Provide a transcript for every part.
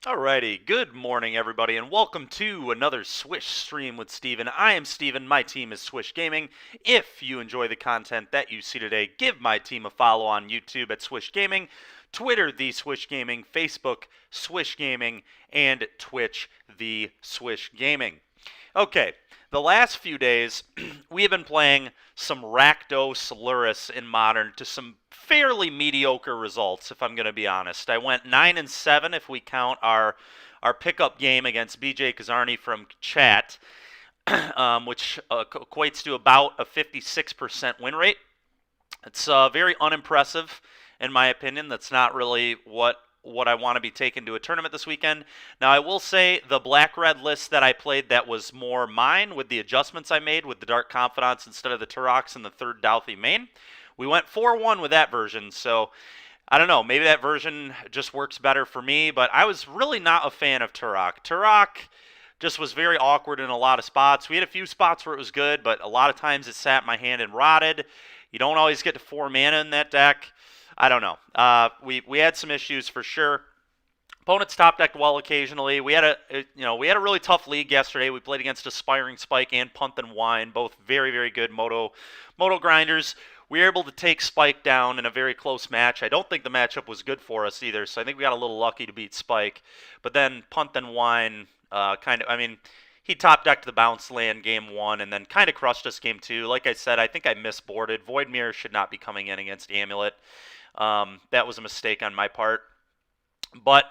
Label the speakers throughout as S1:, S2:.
S1: Alrighty, good morning everybody, and welcome to another Swish stream with Steven. I am Steven, my team is Swish Gaming. If you enjoy the content that you see today, give my team a follow on YouTube at Swish Gaming, Twitter, The Swish Gaming, Facebook, Swish Gaming, and Twitch, The Swish Gaming. Okay, the last few days, we have been playing some Rakdos Luris in Modern to some fairly mediocre results, if I'm going to be honest. I went 9-7 if we count our pickup game against BJ Kazarni from chat, which equates to about a 56% win rate. It's very unimpressive, in my opinion. That's not really what I want to be taking to a tournament this weekend. Now, I will say the black-red list that I played that was more mine with the adjustments I made with the Dark Confidants instead of the Turoks and the third Douthie main. We went 4-1 with that version, so I don't know. Maybe that version just works better for me, but I was really not a fan of Turok. Turok just was very awkward in a lot of spots. We had a few spots where it was good, but a lot of times it sat in my hand and rotted. You don't always get to 4 mana in that deck. I don't know. We had some issues for sure. Opponents top decked well occasionally. We had a really tough league yesterday. We played against Aspiring Spike and Punt and Wine, both very, very good moto grinders. We were able to take Spike down in a very close match. I don't think the matchup was good for us either, so I think we got a little lucky to beat Spike. But then Punt and Wine he top decked the bounce land game 1 and then kind of crushed us game 2. Like I said, I think I misboarded. Void Mirror should not be coming in against Amulet. That was a mistake on my part. But,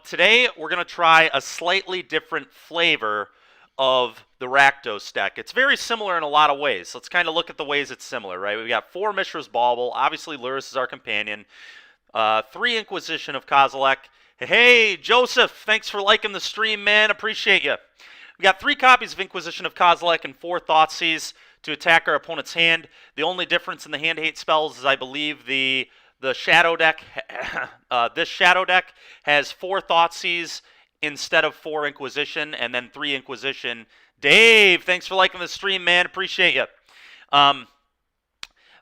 S1: today we're going to try a slightly different flavor of the Rakdos deck. It's very similar in a lot of ways. Let's kind of look at the ways it's similar, right? We've got 4 Mishra's Bauble. Obviously, Luris is our companion. 3 Inquisition of Kozilek. Hey, Joseph, thanks for liking the stream, man. Appreciate you. We got 3 copies of Inquisition of Kozilek and 4 Thoughtseize to attack our opponent's hand. The only difference in the hand hate spells is I believe the Shadow deck, this Shadow deck has 4 Thoughtseize instead of 4 Inquisition, and then 3 Inquisition. Dave, thanks for liking the stream, man. Appreciate you.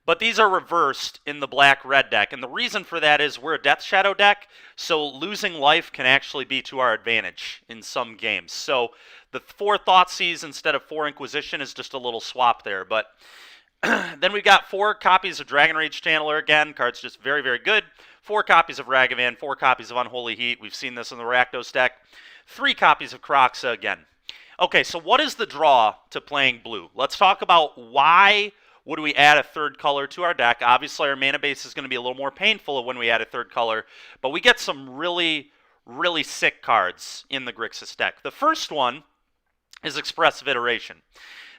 S1: But these are reversed in the black-red deck, and the reason for that is we're a Death Shadow deck, so losing life can actually be to our advantage in some games. So the 4 Thoughtseize instead of 4 Inquisition is just a little swap there. But then we got 4 copies of Dragon Rage Channeler again. Card's just very, very good. 4 copies of Ragavan, 4 copies of Unholy Heat. We've seen this in the Rakdos deck. 3 copies of Kroxa again. Okay, so what is the draw to playing blue? Let's talk about why would we add a third color to our deck. Obviously, our mana base is going to be a little more painful when we add a third color, but we get some really, really sick cards in the Grixis deck. The first one is Expressive Iteration.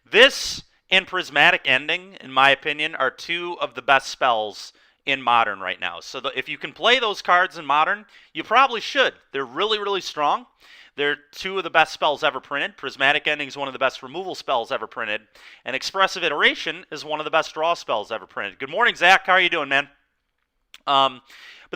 S1: This and Prismatic Ending, in my opinion, are 2 of the best spells in Modern right now. So if you can play those cards in Modern, you probably should. They're really, really strong. They're 2 of the best spells ever printed. Prismatic Ending is one of the best removal spells ever printed. And Expressive Iteration is one of the best draw spells ever printed. Good morning, Zach. How are you doing, man? But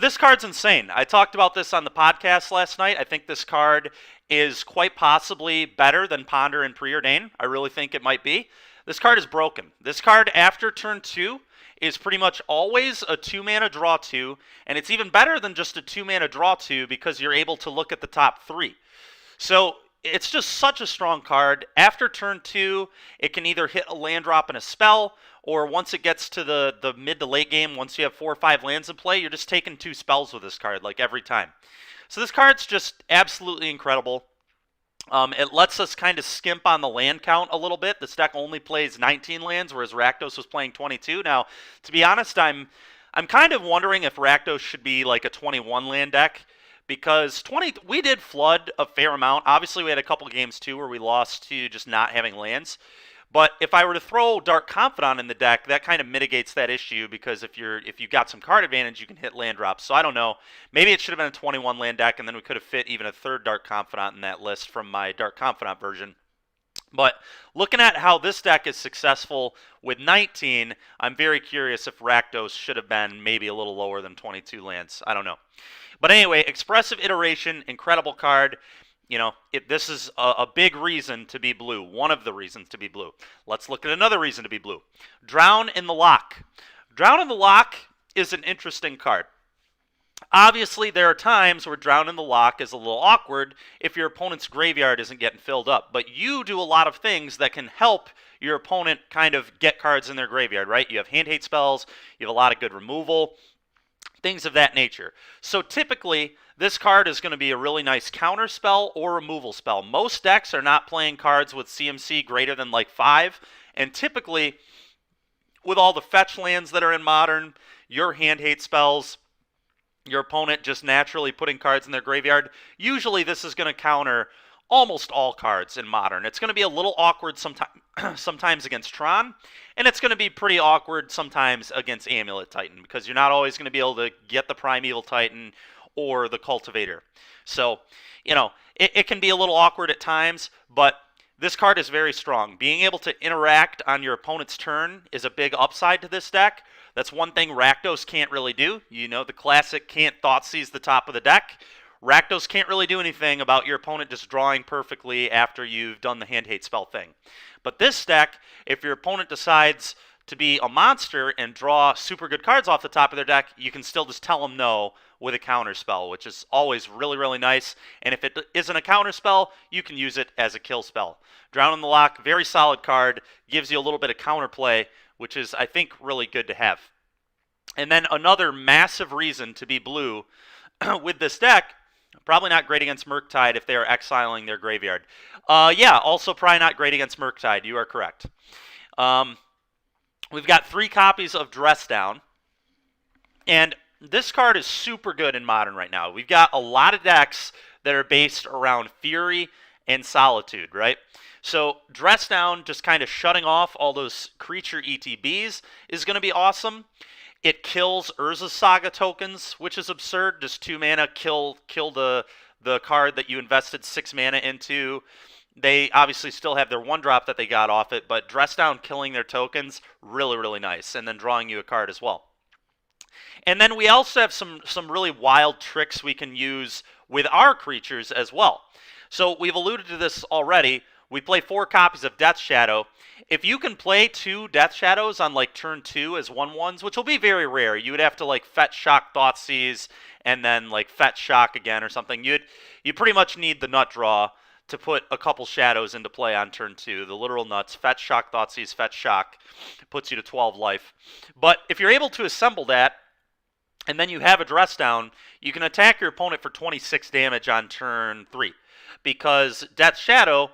S1: this card's insane. I talked about this on the podcast last night. I think this card is quite possibly better than Ponder and Preordain. I really think it might be. This card is broken. This card, after turn 2, is pretty much always a 2-mana draw 2, and it's even better than just a 2-mana draw 2 because you're able to look at the top 3. So it's just such a strong card. After turn 2, it can either hit a land drop and a spell, or once it gets to the mid to late game, once you have 4 or 5 lands in play, you're just taking 2 spells with this card, like every time. So this card's just absolutely incredible. It lets us kind of skimp on the land count a little bit. This deck only plays 19 lands, whereas Rakdos was playing 22. Now, to be honest, I'm kind of wondering if Rakdos should be like a 21 land deck, because we did flood a fair amount. Obviously, we had a couple games too where we lost to just not having lands. But if I were to throw Dark Confidant in the deck, that kind of mitigates that issue, because if you've got some card advantage, you can hit land drops. So I don't know. Maybe it should have been a 21 land deck, and then we could have fit even a third Dark Confidant in that list from my Dark Confidant version. But looking at how this deck is successful with 19, I'm very curious if Rakdos should have been maybe a little lower than 22 lands. I don't know. But anyway, Expressive Iteration, incredible card. You know, this is a big reason to be blue. One of the reasons to be blue. Let's look at another reason to be blue. Drown in the Lock. Drown in the Lock is an interesting card. Obviously, there are times where Drown in the Loch is a little awkward if your opponent's graveyard isn't getting filled up. But you do a lot of things that can help your opponent kind of get cards in their graveyard, right? You have hand hate spells, you have a lot of good removal, things of that nature. So typically, this card is going to be a really nice counter spell or removal spell. Most decks are not playing cards with CMC greater than like 5, and typically, with all the fetch lands that are in Modern, your hand hate spells, your opponent just naturally putting cards in their graveyard, usually this is going to counter almost all cards in Modern. It's going to be a little awkward sometimes against Tron, and it's going to be pretty awkward sometimes against Amulet Titan, because you're not always going to be able to get the Primeval Titan or the Cultivator. So, it can be a little awkward at times, but this card is very strong. Being able to interact on your opponent's turn is a big upside to this deck. That's one thing Rakdos can't really do. The classic can't Thoughtseize the top of the deck. Rakdos can't really do anything about your opponent just drawing perfectly after you've done the hand hate spell thing. But this deck, if your opponent decides to be a monster and draw super good cards off the top of their deck, you can still just tell them no with a counter spell, which is always really, really nice. And if it isn't a counter spell, you can use it as a kill spell. Drown in the Loch, very solid card, gives you a little bit of counterplay, which is, I think, really good to have. And then another massive reason to be blue with this deck, probably not great against Murktide if they are exiling their graveyard. Also probably not great against Murktide. You are correct. We've got 3 copies of Dress Down, and this card is super good in Modern right now. We've got a lot of decks that are based around Fury and Solitude, right? So Dress Down, just kind of shutting off all those creature ETBs, is going to be awesome. It kills Urza's Saga tokens, which is absurd. Just 2 mana, kill the card that you invested 6 mana into. They obviously still have their 1-drop that they got off it, but Dress Down killing their tokens, really, really nice. And then drawing you a card as well. And then we also have some really wild tricks we can use with our creatures as well. So we've alluded to this already. We play 4 copies of Death Shadow. If you can play 2 Death Shadows on like turn 2 as 1/1s, which will be very rare, you would have to like Fetch Shock Thoughtseize and then like Fetch Shock again or something. You pretty much need the nut draw to put a couple shadows into play on turn 2. The literal nuts, Fetch Shock Thoughtseize, Fetch Shock, puts you to 12 life. But if you're able to assemble that, and then you have a Dress Down, you can attack your opponent for 26 damage on turn 3. Because Death Shadow,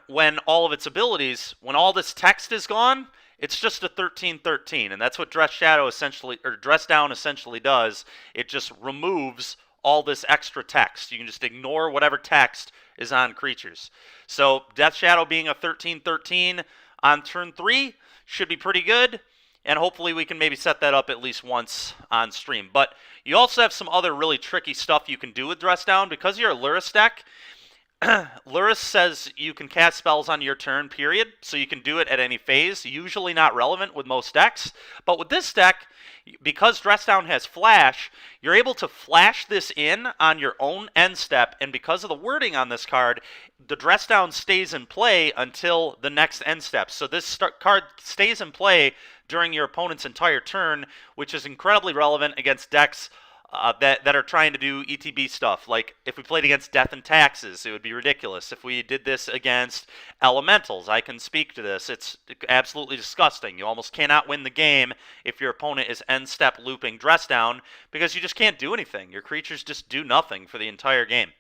S1: when all of its abilities, when all this text is gone, it's just a 13/13, and that's what Dress Down essentially does. It just removes all this extra text. You can just ignore whatever text is on creatures. So Death Shadow being a 13/13 on turn 3 should be pretty good, and hopefully we can maybe set that up at least once on stream. But you also have some other really tricky stuff you can do with Dress Down. Because you're a Lurrus deck, Lurrus says you can cast spells on your turn, period, so you can do it at any phase. Usually not relevant with most decks, but with this deck, because Dress Down has Flash, you're able to flash this in on your own end step, and because of the wording on this card, the Dress Down stays in play until the next end step. So this card stays in play during your opponent's entire turn, which is incredibly relevant against decks that are trying to do ETB stuff. Like, if we played against Death and Taxes, it would be ridiculous. If we did this against Elementals, I can speak to this. It's absolutely disgusting. You almost cannot win the game if your opponent is end-step looping Dress Down, because you just can't do anything. Your creatures just do nothing for the entire game.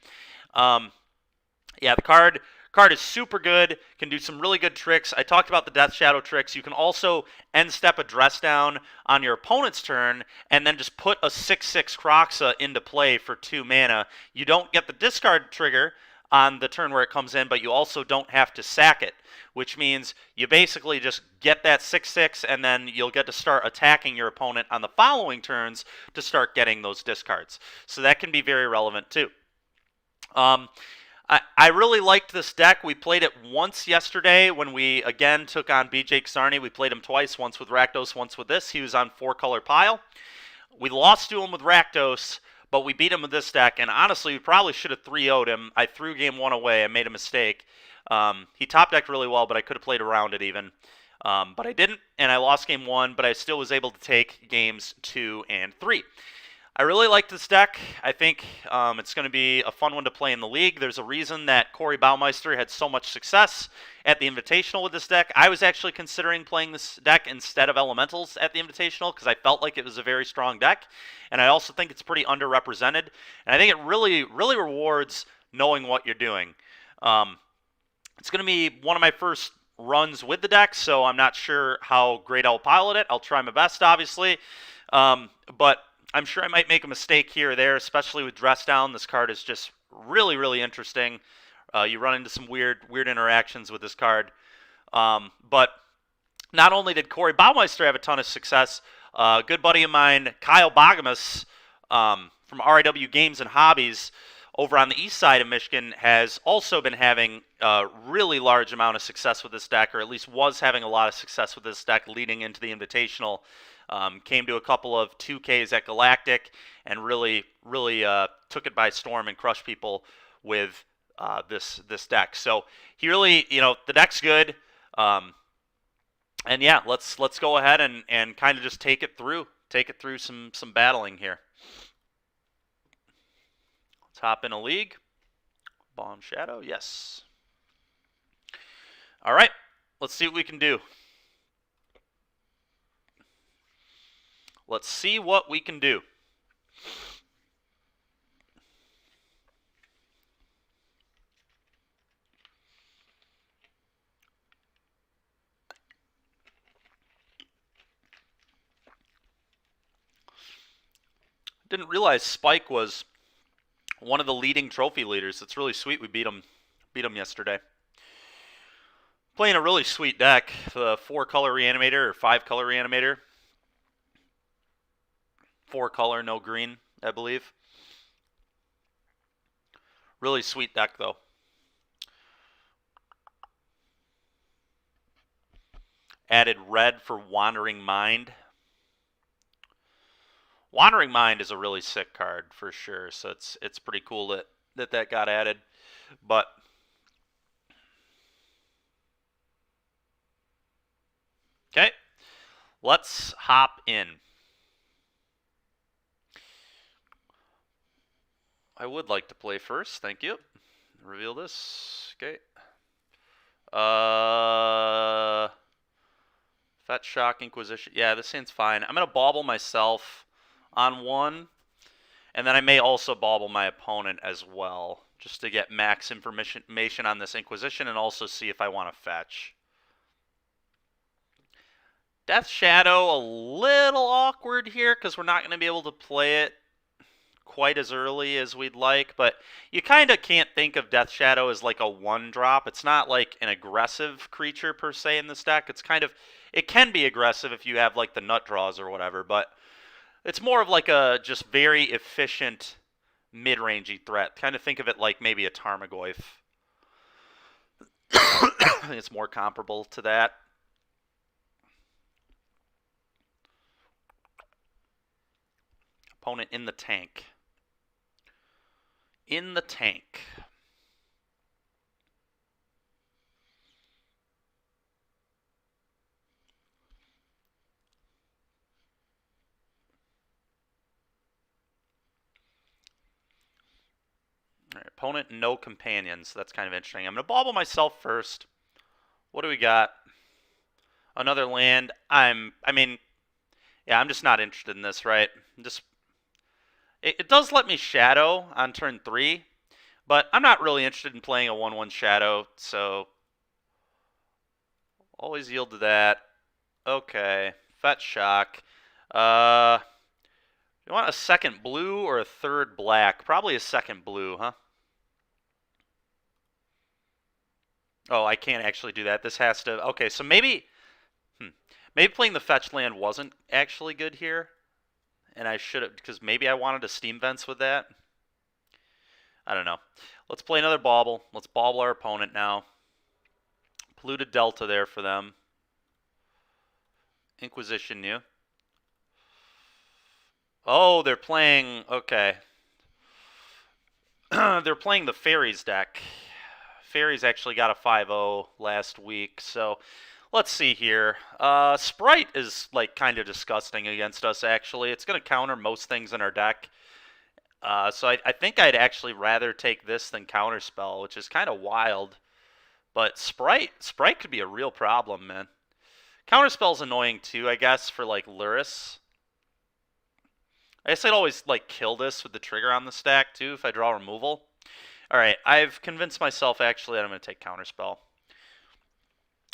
S1: The card is super good, can do some really good tricks. I talked about the Death Shadow tricks. You can also end step a Dress Down on your opponent's turn and then just put a 6/6 Kroxa into play for 2 mana. You don't get the discard trigger on the turn where it comes in, but you also don't have to sack it, which means you basically just get that 6/6 and then you'll get to start attacking your opponent on the following turns to start getting those discards. So that can be very relevant too. I really liked this deck. We played it once yesterday when we, again, took on BJ Czarny. We played him twice, once with Rakdos, once with this. He was on 4-color pile. We lost to him with Rakdos, but we beat him with this deck, and honestly, we probably should have 3-0'd him. I threw game 1 away. I made a mistake. He top-decked really well, but I could have played around it even. But I didn't, and I lost game 1, but I still was able to take games 2 and 3. I really like this deck. I think it's going to be a fun one to play in the league. There's a reason that Corey Baumeister had so much success at the Invitational with this deck. I was actually considering playing this deck instead of Elementals at the Invitational because I felt like it was a very strong deck, and I also think it's pretty underrepresented. And I think it really, really rewards knowing what you're doing. It's going to be one of my first runs with the deck, so I'm not sure how great I'll pilot it. I'll try my best, obviously, but I'm sure I might make a mistake here or there, especially with Dress Down. This card is just really, really interesting. You run into some weird interactions with this card. But not only did Corey Baumeister have a ton of success, a good buddy of mine, Kyle Bagamus, from RIW Games and Hobbies over on the east side of Michigan, has also been having a really large amount of success with this deck, or at least was having a lot of success with this deck leading into the Invitational. Came to a couple of 2Ks at Galactic and really took it by storm and crushed people with this deck. So he really, the deck's good. And yeah, let's go ahead and kind of just take it through some battling here. Let's hop in a league. Bomb Shadow, yes. All right, let's see what we can do. Let's see what we can do. Didn't realize Spike was one of the leading trophy leaders. It's really sweet. We beat him yesterday. Playing a really sweet deck, the 4-color Reanimator or 5-color Reanimator. 4-color, no green, I believe. Really sweet deck, though. Added red for Wandering Mind. Wandering Mind is a really sick card for sure, so it's pretty cool that got added. But okay, let's hop in. I would like to play first, thank you. Reveal this. Okay. Fetch, Shock, Inquisition. Yeah, this hand's fine. I'm gonna bauble myself on one, and then I may also bauble my opponent as well, just to get max information on this Inquisition and also see if I want to fetch. Death Shadow, a little awkward here because we're not going to be able to play it quite as early as we'd like, but you kind of can't think of Death Shadow as like a 1-drop. It's not like an aggressive creature per se in this deck. It's kind of, it can be aggressive if you have like the nut draws or whatever, but it's more of like a just very efficient mid-rangey threat. Kind of think of it like maybe a Tarmogoyf. I think it's more comparable to that. Opponent in the tank. In the tank. All right, opponent, no companions. That's kind of interesting. I'm going to bauble myself first. What do we got? Another land. I mean, yeah, I'm just not interested in this, right? It does let me Shadow on turn 3, but I'm not really interested in playing a 1/1 Shadow, so always yield to that. Okay, Fetch, Shock. You want a second blue or a third black? Probably a second blue, huh? Oh, I can't actually do that. This has to... Okay, so maybe playing the fetch land wasn't actually good here. And I should have... Because maybe I wanted to Steam Vents with that. I don't know. Let's play another bauble. Let's bauble our opponent now. Polluted Delta there for them. Inquisition new. Oh, they're playing... Okay. They're playing the Fairies deck. Fairies actually got a 5-0 last week, so Let's see here. Sprite is like kind of disgusting against us. Actually, it's going to counter most things in our deck. So I think I'd actually rather take this than Counterspell, which is kind of wild. But Sprite could be a real problem, man. Counterspell's annoying too, I guess, for like Luris. I guess I'd always like kill this with the trigger on the stack too if I draw removal. All right, I've convinced myself actually that I'm going to take Counterspell.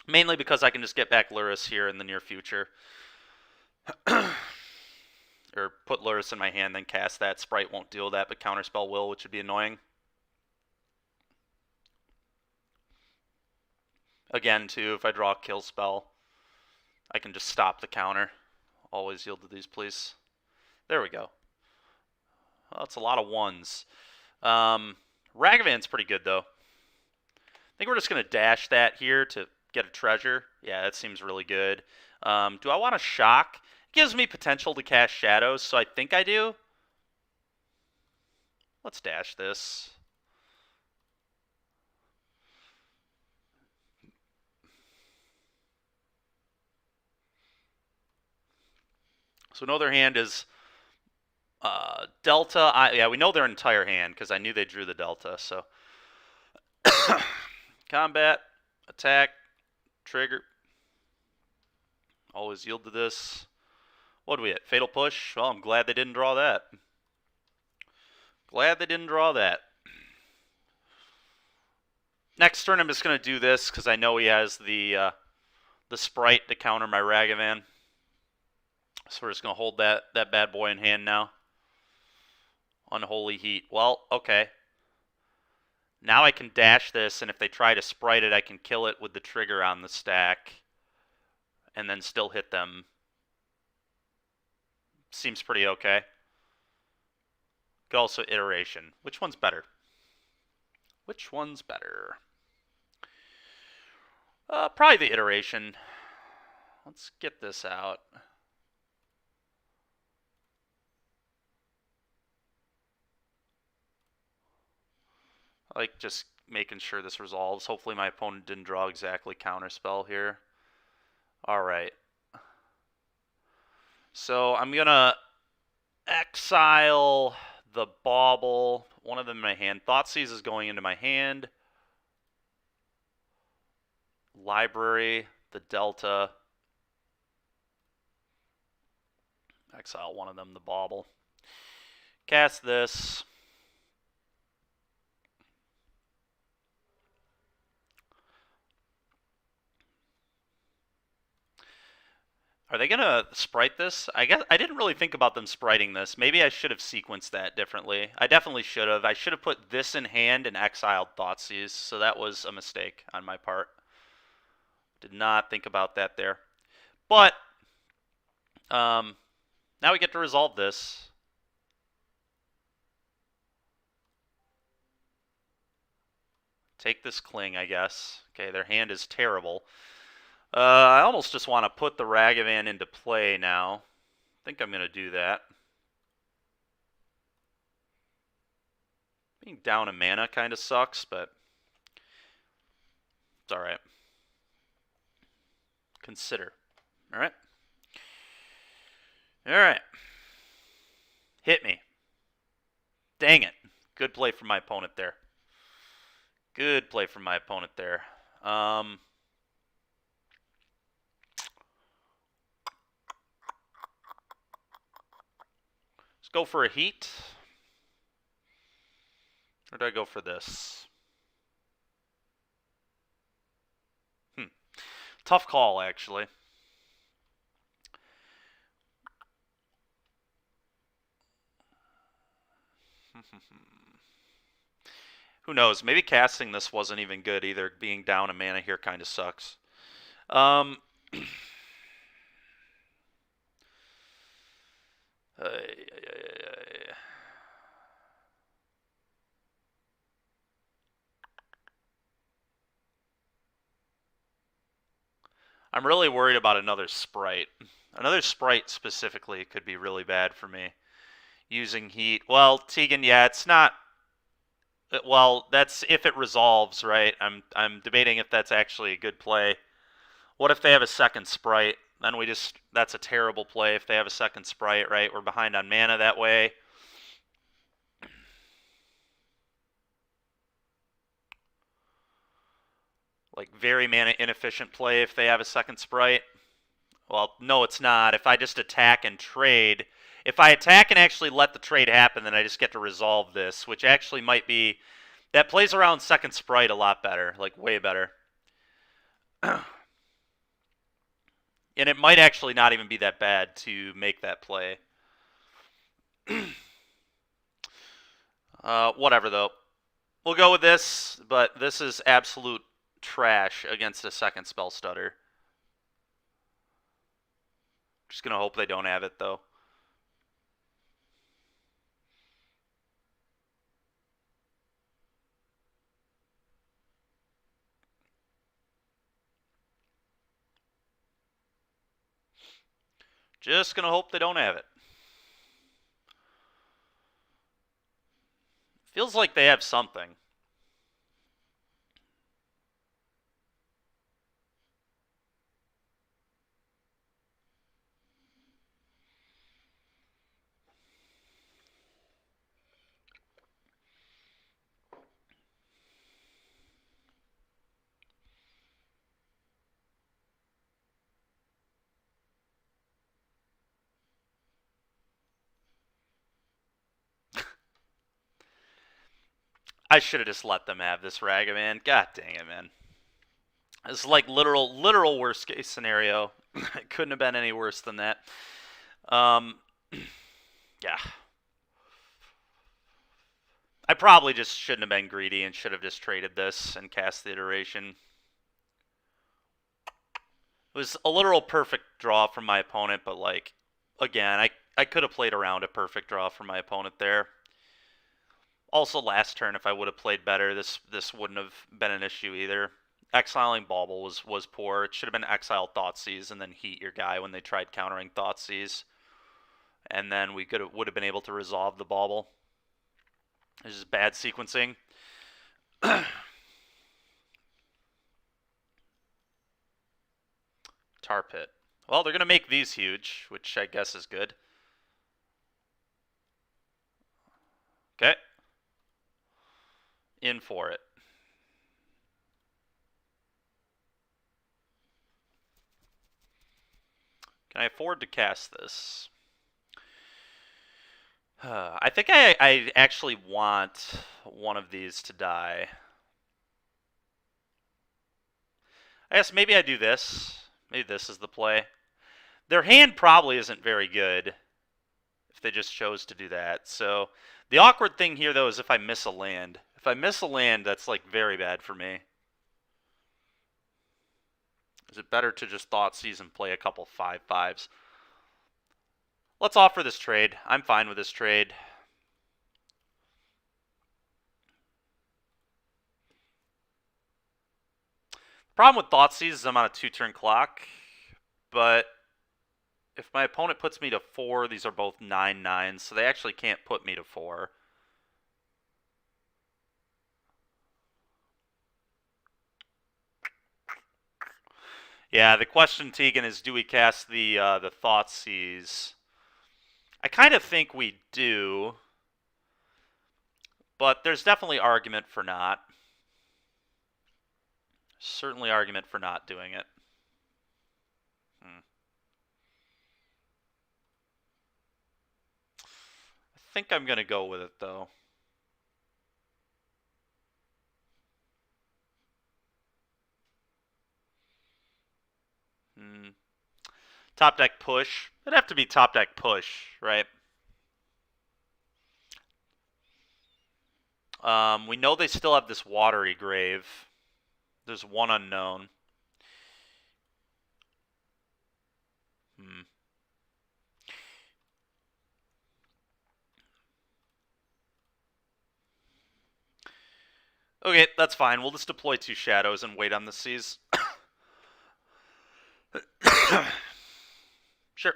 S1: Mainly because I can just get back Luris here in the near future. Or put Luris in my hand, then cast that. Sprite won't deal with that, but Counterspell will, which would be annoying. Again, too, if I draw a kill spell, I can just stop the counter. Always yield to these, please. There we go. Well, that's a lot of ones. Ragavan's pretty good, though. I think we're just going to dash that here to get a treasure. Yeah, that seems really good. Do I want to shock? It gives me potential to cast shadows, so I think I do. Let's dash this. So no, their hand is Delta. Yeah, we know their entire hand because I knew they drew the Delta. So combat, attack, trigger. Always yield to this. What do we hit? Fatal Push? Well, I'm glad they didn't draw that. Glad they didn't draw that. Next turn I'm just going to do this because I know he has the Sprite to counter my Ragavan. So we're just going to hold that bad boy in hand now. Unholy Heat. Well, okay. Now I can dash this, and if they try to Sprite it, I can kill it with the trigger on the stack. And then still hit them. Seems pretty okay. Could also Iteration. Which one's better? Which one's better? Probably the Iteration. Let's get this out. I like just making sure this resolves. Hopefully my opponent didn't draw exactly Counterspell here. Alright. So I'm going to exile the Bauble. One of them in my hand. Thoughtseize is going into my hand. Library, the Delta. Exile one of them, the Bauble. Cast this. Are they going to Sprite this? I guess I didn't really think about them spriting this. Maybe I should have sequenced that differently. I definitely should have. I should have put this in hand and exiled Thoughtseize, so that was a mistake on my part. Did not think about that there. But now we get to resolve this. Take this Cling, I guess. Okay, their hand is terrible. I almost just want to put the Ragavan into play now. I think I'm going to do that. Being down a mana kind of sucks, but it's alright. Consider. Alright. Alright. Hit me. Dang it. Good play from my opponent there. Good play from my opponent there. Let's go for a heat. Or do I go for this? Tough call, actually. Who knows? Maybe casting this wasn't even good either. Being down a mana here kind of sucks. I'm really worried about another Sprite. Another Sprite specifically could be really bad for me. Using heat. Well, Tegan, yeah, it's not. Well, that's if it resolves, right? I'm debating if that's actually a good play. What if they have a second sprite? Then we just, that's a terrible play if they have a second sprite, right? We're behind on mana that way. Like, very mana inefficient play if they have a second sprite. Well, no, it's not. If I just attack and trade, if I attack and actually let the trade happen, then I just get to resolve this, which actually might be, that plays around second sprite a lot better, like way better. And it might actually not even be that bad to make that play. Whatever, though. We'll go with this, but this is absolute trash against a second spell stutter. Just gonna hope they don't have it, though. Just gonna hope they don't have it. Feels like they have something. I should have just let them have this Ragavan. God dang it, man. This is like literal worst case scenario. It couldn't have been any worse than that. Yeah. I probably just shouldn't have been greedy and should have just traded this and cast the iteration. It was a literal perfect draw from my opponent, but like, again, I could have played around a perfect draw from my opponent there. Also, last turn, if I would have played better, this wouldn't have been an issue either. Exiling Bauble was poor. It should have been exile Thoughtseize and then heat your guy when they tried countering Thoughtseize. And then we would have been able to resolve the Bauble. This is bad sequencing. Tar Pit. Well, they're going to make these huge, which I guess is good. Okay. In for it. Can I afford to cast this? I think I actually want one of these to die. I guess maybe I do this. Maybe this is the play. Their hand probably isn't very good if they just chose to do that. So the awkward thing here, though, is if I miss a land. If I miss a land, that's like very bad for me. Is it better to just Thoughtseize and play a couple 5/5s? Let's offer this trade. I'm fine with this trade. Problem with Thoughtseize is I'm on a 2-turn clock, but if my opponent puts me to 4, these are both 9/9s, so they actually can't put me to 4. Yeah, the question, Tegan, is do we cast the Thoughtseize? I kind of think we do, but there's definitely argument for not. Certainly argument for not doing it. I think I'm going to go with it, though. Top deck push. It'd have to be top deck push, right? We know they still have this Watery Grave. There's one unknown. Okay, that's fine. We'll just deploy 2 shadows and wait on the seas. Sure.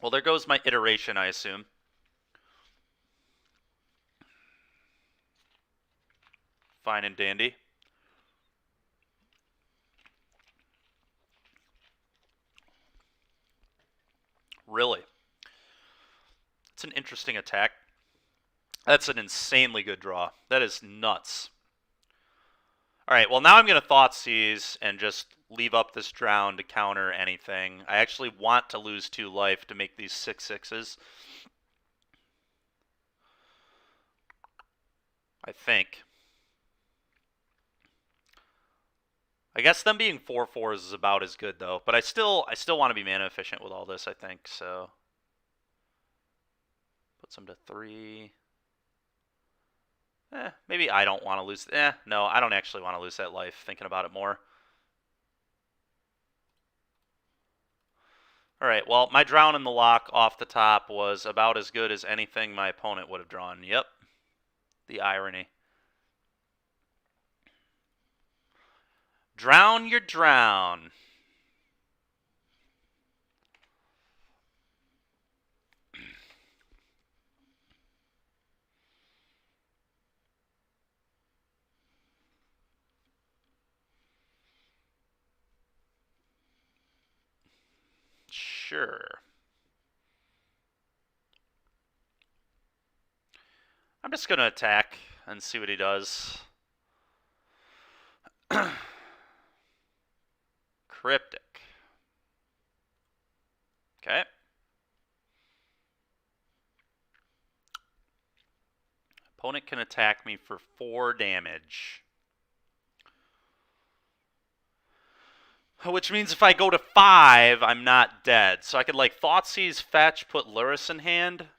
S1: Well, there goes my iteration, I assume. Fine and dandy. Really? It's an interesting attack. That's an insanely good draw. That is nuts. Alright, well now I'm going to Thoughtseize and just leave up this Drown to counter anything. I actually want to lose 2 life to make these 6/6s. I think. I guess them being 4/4s is about as good though, but I still want to be mana efficient with all this, I think, so puts them to 3. Maybe I don't want to lose. No, I don't actually want to lose that life, thinking about it more. Alright, well, my Drown in the Lock off the top was about as good as anything my opponent would have drawn. Yep. The irony. Drown your Drown. Sure. I'm just going to attack and see what he does. Cryptic. Okay. Opponent can attack me for 4 damage. Which means if I go to 5, I'm not dead. So I could, like, Thoughtseize, fetch, put Lurrus in hand.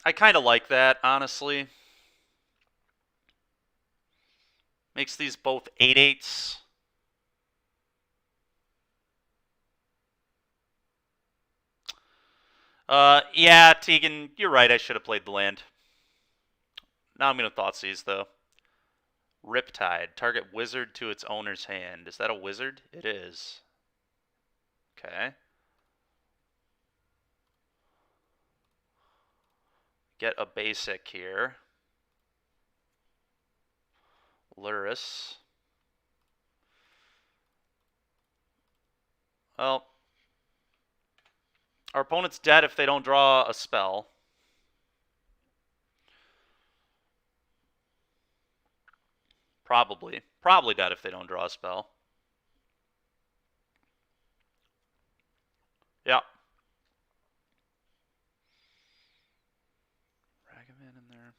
S1: I kind of like that, honestly. Makes these both 8/8s. Yeah, Tegan, you're right. I should have played the land. Now I'm going to Thoughtseize, though. Riptide. Target wizard to its owner's hand. Is that a wizard? It is. Okay. Get a basic here. Lurrus. Well, our opponent's dead if they don't draw a spell. Probably. Probably dead if they don't draw a spell. Yeah. Ragavan in there.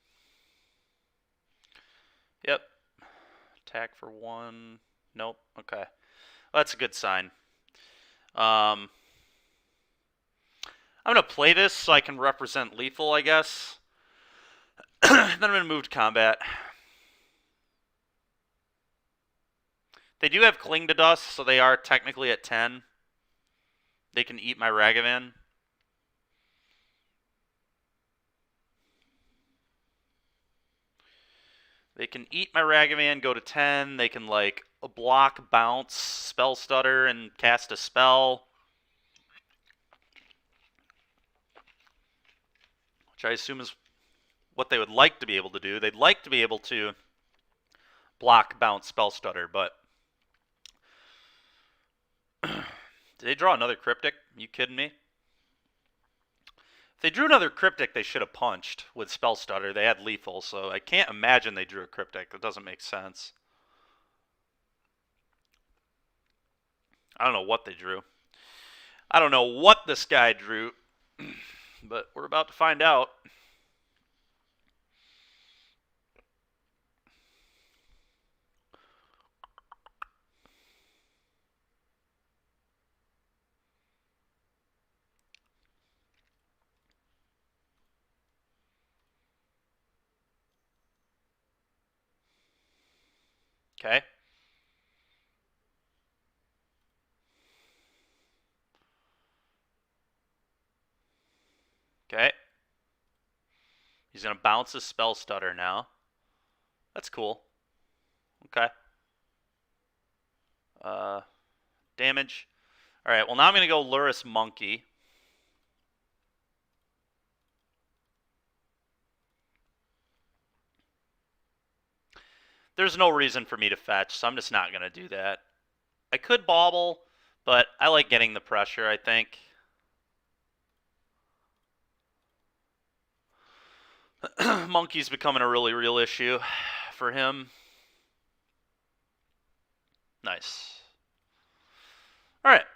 S1: Yep. Attack for 1. Nope. Okay. Well, that's a good sign. I'm going to play this so I can represent lethal, I guess. Then I'm going to move to combat. They do have Cling to Dust, so they are technically at 10. They can eat my Ragavan. They can eat my Ragavan, go to 10. They can, like, block, bounce, spell stutter, and cast a spell. Which I assume is what they would like to be able to do. They'd like to be able to block, bounce, spell stutter, but... Did they draw another Cryptic? Are you kidding me? If they drew another Cryptic, they should have punched with Spell Stutter. They had Lethal, so I can't imagine they drew a Cryptic. That doesn't make sense. I don't know what they drew. I don't know what this guy drew, but we're about to find out. Okay. Okay. He's going to bounce his Spell Stutter now. That's cool. Okay. Damage. Alright, well now I'm going to go Lurrus Monkey. There's no reason for me to fetch, so I'm just not going to do that. I could bobble, but I like getting the pressure, I think. Monkey's becoming a really real issue for him. Nice. Alright.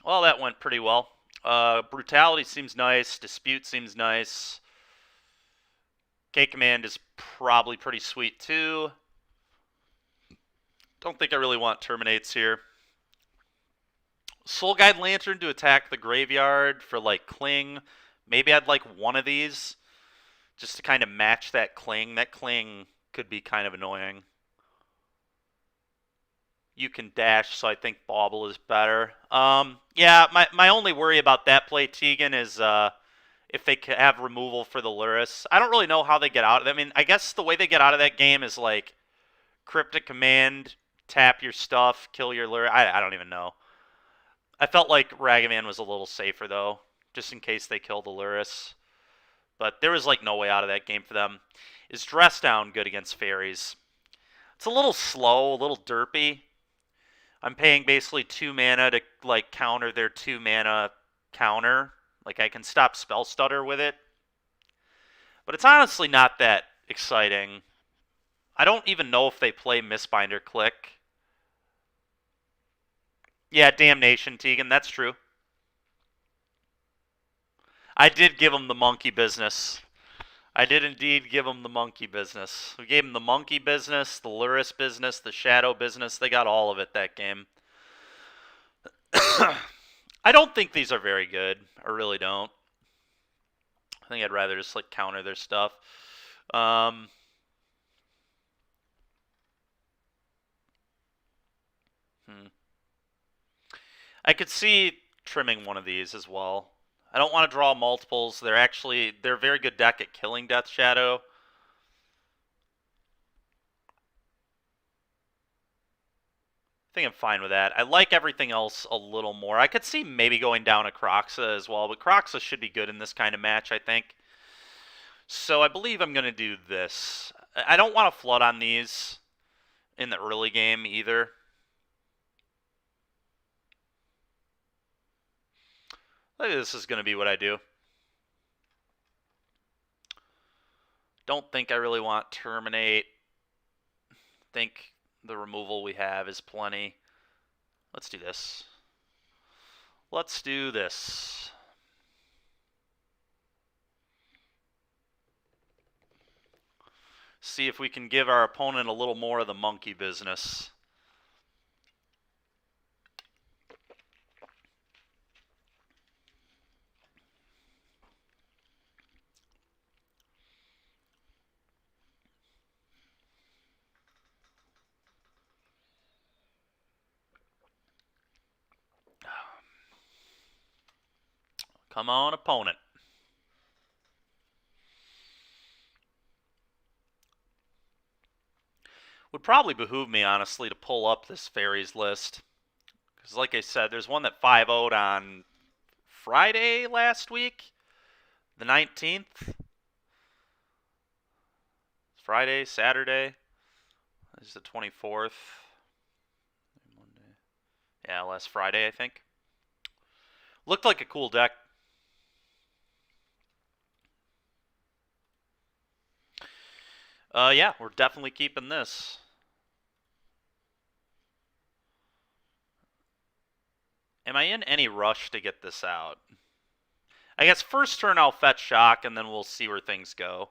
S1: Well, that went pretty well. Brutality seems nice. Dispute seems nice. K-Command is probably pretty sweet, too. Don't think I really want Terminates here. Soul Guide Lantern to attack the graveyard for, like, Cling. Maybe I'd like one of these just to kind of match that Cling. That Cling could be kind of annoying. You can dash, so I think Bauble is better. Yeah, my only worry about that play, Tegan, is if they have removal for the Luris. I don't really know how they get out of it. I mean, I guess the way they get out of that game is, like, Cryptic Command, tap your stuff, kill your Luris. I don't even know. I felt like Ragavan was a little safer, though, just in case they kill the Luris. But there was, like, no way out of that game for them. Is Dress Down good against Fairies? It's a little slow, a little derpy. I'm paying basically 2 mana to, like, counter their 2 mana counter. Like, I can stop Spell Stutter with it. But it's honestly not that exciting. I don't even know if they play Mistbinder Click. Yeah, Damnation, Tegan, that's true. I did give him the monkey business. I did indeed give him the monkey business. We gave him the monkey business, the Luris business, the Shadow business. They got all of it that game. I don't think these are very good. I really don't. I think I'd rather just like counter their stuff. I could see trimming one of these as well. I don't want to draw multiples. They're a very good deck at killing Death Shadow. I think I'm fine with that. I like everything else a little more. I could see maybe going down a Croxa as well, but Croxa should be good in this kind of match, I think. So I believe I'm going to do this. I don't want to flood on these in the early game either. I think this is going to be what I do. Don't think I really want Terminate. Think the removal we have is plenty. Let's do this. Let's do this. See if we can give our opponent a little more of the monkey business. Come on, opponent. Would probably behoove me, honestly, to pull up this Fairies list. Because like I said, there's one that 5-0'd on Friday last week. The 19th. Friday, Saturday. This is the 24th. Monday. Yeah, last Friday, I think. Looked like a cool deck. Yeah, we're definitely keeping this. Am I in any rush to get this out? I guess first turn I'll fetch Shock, and then we'll see where things go.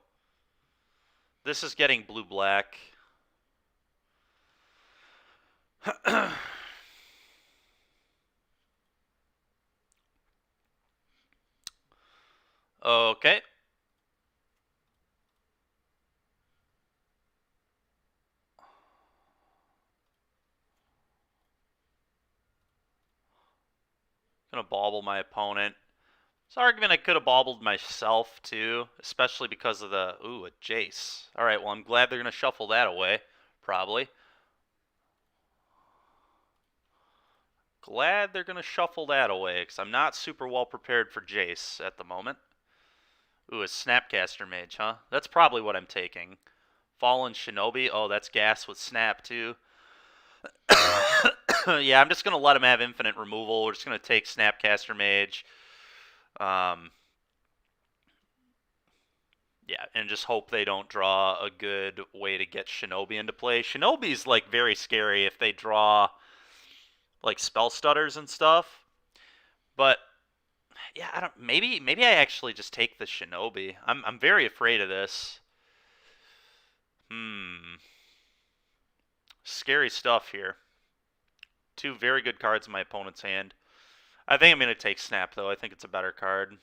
S1: This is getting blue-black. Okay. Gonna bauble my opponent. This argument I could have baubled myself too, especially because of the a Jace. All right, well I'm glad they're gonna shuffle that away, probably. Glad they're gonna shuffle that away because I'm not super well prepared for Jace at the moment. Ooh, a Snapcaster Mage, huh? That's probably what I'm taking. Fallen Shinobi. Oh, that's gas with Snap too. Yeah, I'm just going to let him have infinite removal. We're just going to take Snapcaster Mage. Yeah, and just hope they don't draw a good way to get Shinobi into play. Shinobi's like very scary if they draw like spell stutters and stuff. But yeah, I don't. Maybe I actually just take the Shinobi. I'm very afraid of this. Hmm. Scary stuff here. Two very good cards in my opponent's hand. I think I'm going to take Snap, though. I think it's a better card.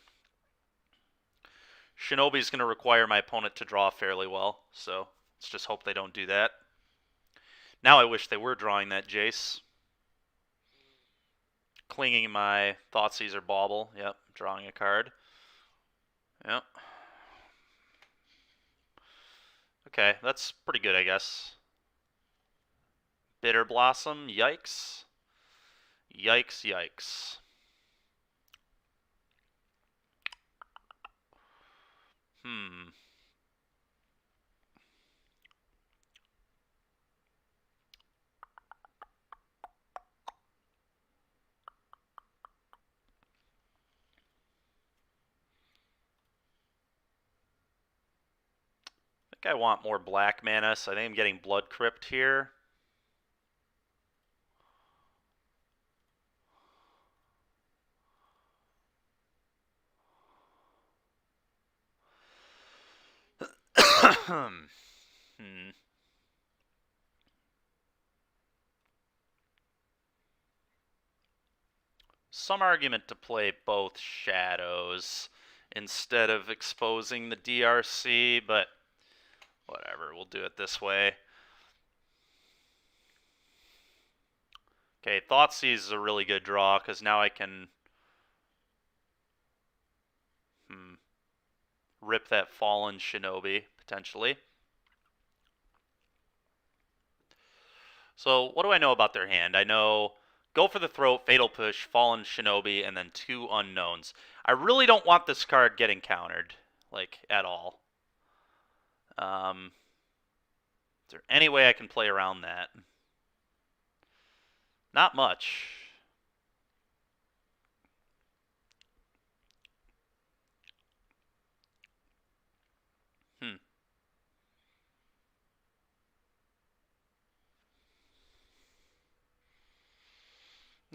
S1: Shinobi's going to require my opponent to draw fairly well, so let's just hope they don't do that. Now I wish they were drawing that Jace. Clinging my Thoughtseize Bauble. Yep, drawing a card. Yep. Okay, that's pretty good, I guess. Bitter Blossom, yikes. Yikes, yikes. Hmm. I think I want more black mana, so I think I'm getting Blood Crypt here. Hmm. Some argument to play both Shadows instead of exposing the DRC, but whatever, we'll do it this way. Okay, Thoughtseize is a really good draw, because now I can rip that Fallen Shinobi, potentially. So, what do I know about their hand? I know Go for the Throat, Fatal Push, Fallen Shinobi, and then two Unknowns. I really don't want this card getting countered, like, at all. Is there any way I can play around that? Not much. Hmm.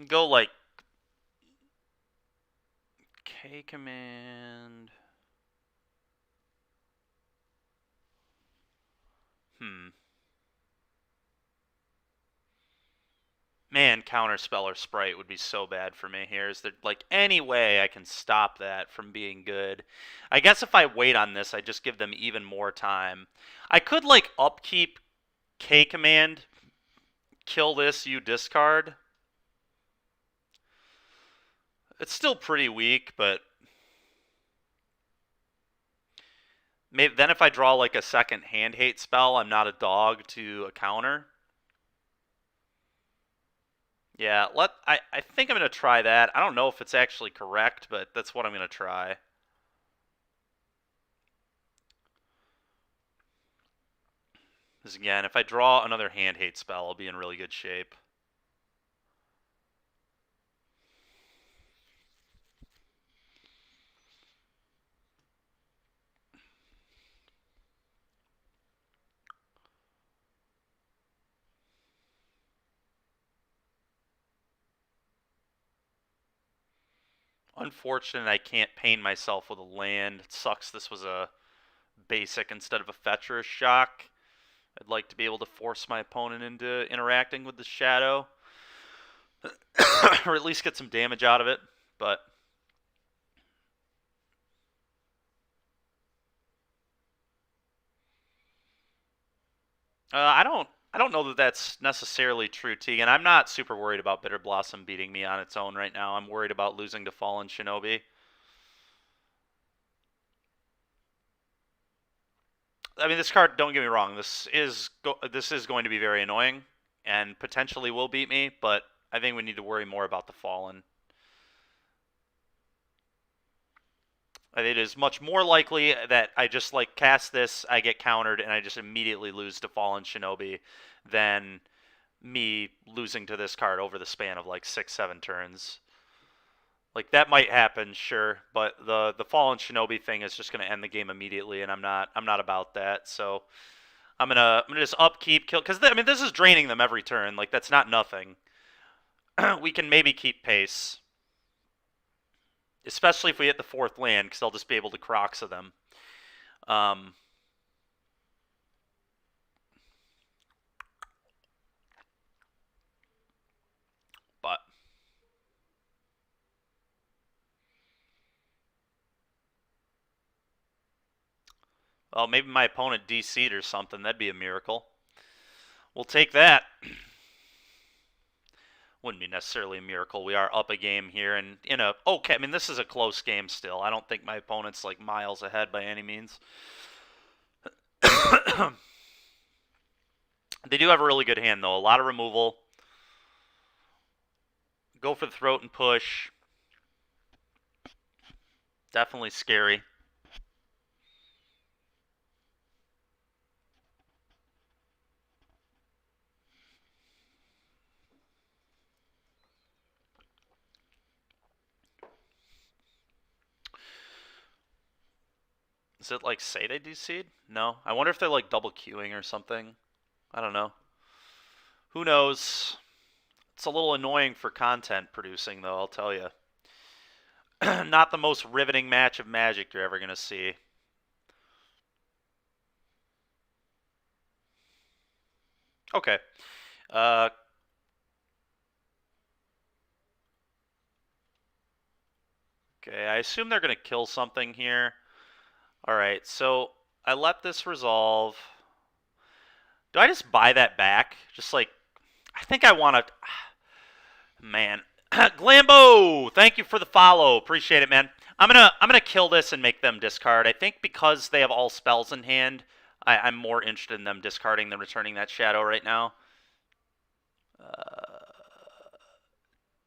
S1: Go like K command. Man, Counterspell or Sprite would be so bad for me here. Is there like any way I can stop that from being good? I guess if I wait on this, I just give them even more time. I could like upkeep K command, kill this, you discard. It's still pretty weak, but maybe then if I draw like a second hand hate spell, I'm not a dog to a counter. Yeah, I think I'm gonna try that. I don't know if it's actually correct, but that's what I'm gonna try. Because again, if I draw another hand hate spell, I'll be in really good shape. Unfortunate I can't pain myself with a land. It sucks this was a basic instead of a Fetcher's Shock. I'd like to be able to force my opponent into interacting with the Shadow. Or at least get some damage out of it, but I don't know that that's necessarily true, Tegan. I'm not super worried about Bitter Blossom beating me on its own right now. I'm worried about losing to Fallen Shinobi. I mean, this card. Don't get me wrong. This is going to be very annoying, and potentially will beat me. But I think we need to worry more about the Fallen. It is much more likely that I just like cast this, I get countered, and I just immediately lose to Fallen Shinobi, than me losing to this card over the span of like 6-7 turns. Like that might happen, sure, but the fallen shinobi thing is just going to end the game immediately, and I'm not about that. So I'm gonna just upkeep kill because I mean this is draining them every turn. Like that's not nothing. We can maybe keep pace, especially if we hit the fourth land, because I'll just be able to Croxa them. Um, but well, maybe my opponent DC'd or something. That'd be a miracle. We'll take that. Wouldn't be necessarily a miracle. We are up a game here, and in a okay. I mean, this is a close game still. I don't think my opponent's like miles ahead by any means. They do have a really good hand though. A lot of removal. Go for the throat and push. Definitely scary. Does it like say they DC'd? No. I wonder if they're like double queuing or something. I don't know. Who knows? It's a little annoying for content producing though, I'll tell you. Not the most riveting match of Magic you're ever going to see. Okay. Uh, okay, I assume they're going to kill something here. Alright, so I let this resolve. Do I just buy that back? Just like, I think I want to... Man. Glambo! Thank you for the follow. Appreciate it, man. I'm gonna kill this and make them discard. I think because they have all spells in hand, I'm more interested in them discarding than returning that shadow right now.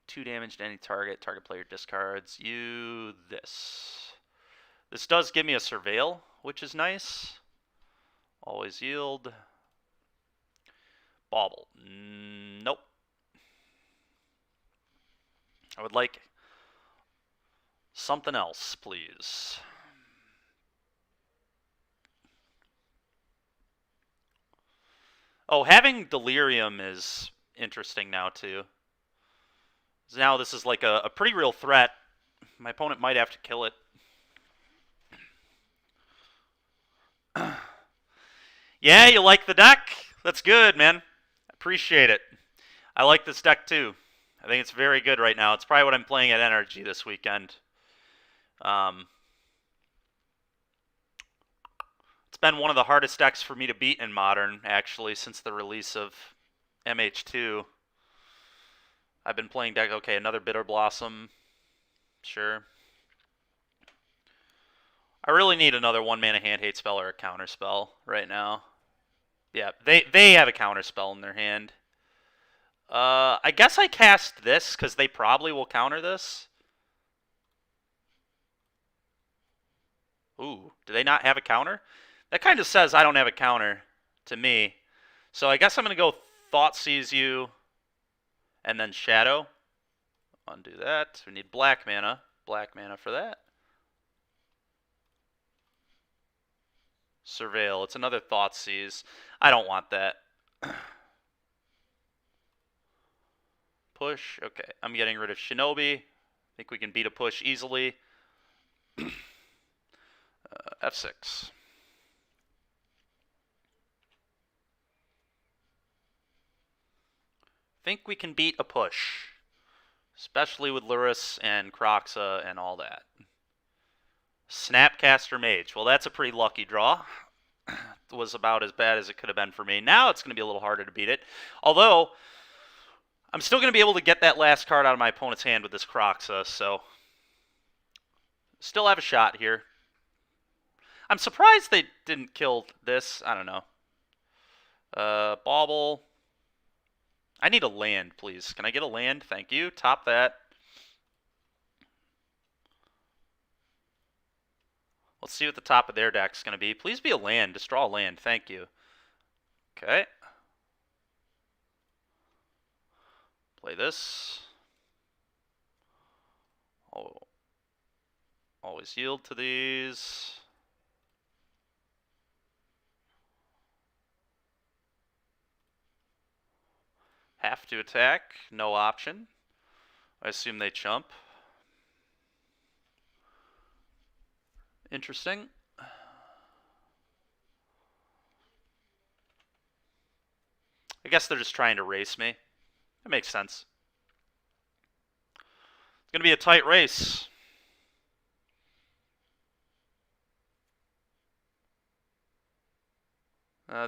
S1: 2 damage to any target. Target player discards you this. This does give me a surveil, which is nice. Always yield. Bauble. Nope. I would like something else, please. Oh, having Delirium is interesting now, too. Now this is like a pretty real threat. My opponent might have to kill it. Yeah, you like the deck? That's good, man. Appreciate it. I like this deck, too. I think it's very good right now. It's probably what I'm playing at NRG this weekend. It's been one of the hardest decks for me to beat in Modern, actually, since the release of MH2. I've been playing deck. Okay, another Bitter Blossom. Sure. I really need another 1-mana hand hate spell or a counter spell right now. Yeah, they have a counter spell in their hand. I guess I cast this because they probably will counter this. Ooh, do they not have a counter? That kind of says I don't have a counter to me. So I guess I'm going to go Thoughtseize You and then Shadow. Undo that. We need black mana. Black mana for that. Surveil. It's another Thoughtseize. I don't want that. Push. Okay, I'm getting rid of Shinobi. I think we can beat a push easily. F6. Think we can beat a push. Especially with Lurrus and Croxa and all that. Snapcaster Mage. Well, that's a pretty lucky draw. It was about as bad as it could have been for me. Now it's going to be a little harder to beat it. Although, I'm still going to be able to get that last card out of my opponent's hand with this Croxa, so... Still have a shot here. I'm surprised they didn't kill this. I don't know. Bauble. I need a land, please. Can I get a land? Thank you. Top that. Let's see what the top of their deck's going to be. Please be a land. Just draw a land. Thank you. Okay. Play this. Always yield to these. Have to attack. No option. I assume they chump. Interesting. I guess they're just trying to race me. That makes sense. It's going to be a tight race.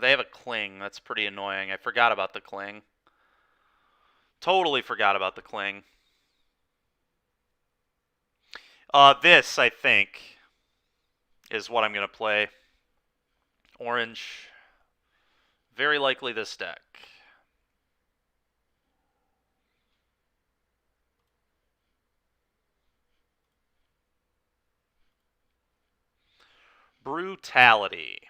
S1: They have a cling. That's pretty annoying. I forgot about the cling. Totally forgot about the cling. This, I think, is what I'm going to play. Orange. Very likely this deck. Brutality.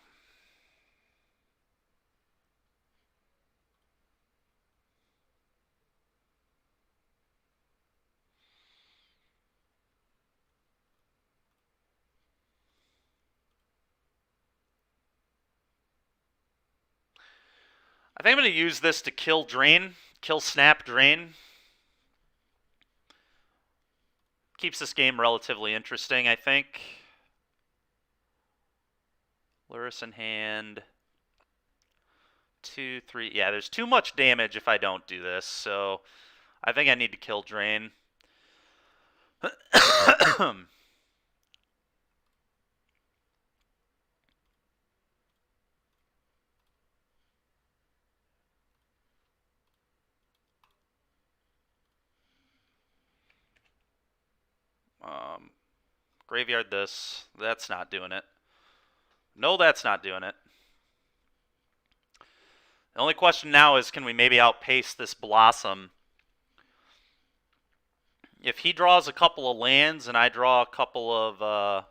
S1: I think I'm going to use this to kill Drain. Kill Snap Drain. Keeps this game relatively interesting, I think. Luris in hand. 2, 3. Yeah, there's too much damage if I don't do this, so I think I need to kill Drain. Graveyard this. That's not doing it. No, that's not doing it. The only question now is, can we maybe outpace this Blossom? If he draws a couple of lands and I draw a couple of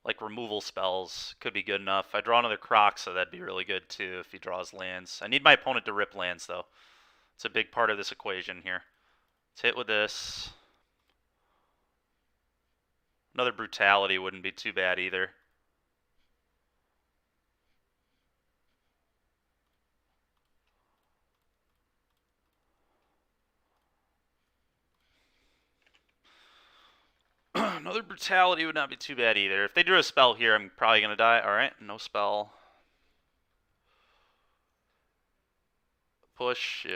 S1: like removal spells, could be good enough. If I draw another Croxa, that'd be really good too if he draws lands. I need my opponent to rip lands though. It's a big part of this equation here. Let's hit with this. Another Brutality wouldn't be too bad either. Another Brutality would not be too bad either. If they drew a spell here, I'm probably going to die. Alright, no spell. Push.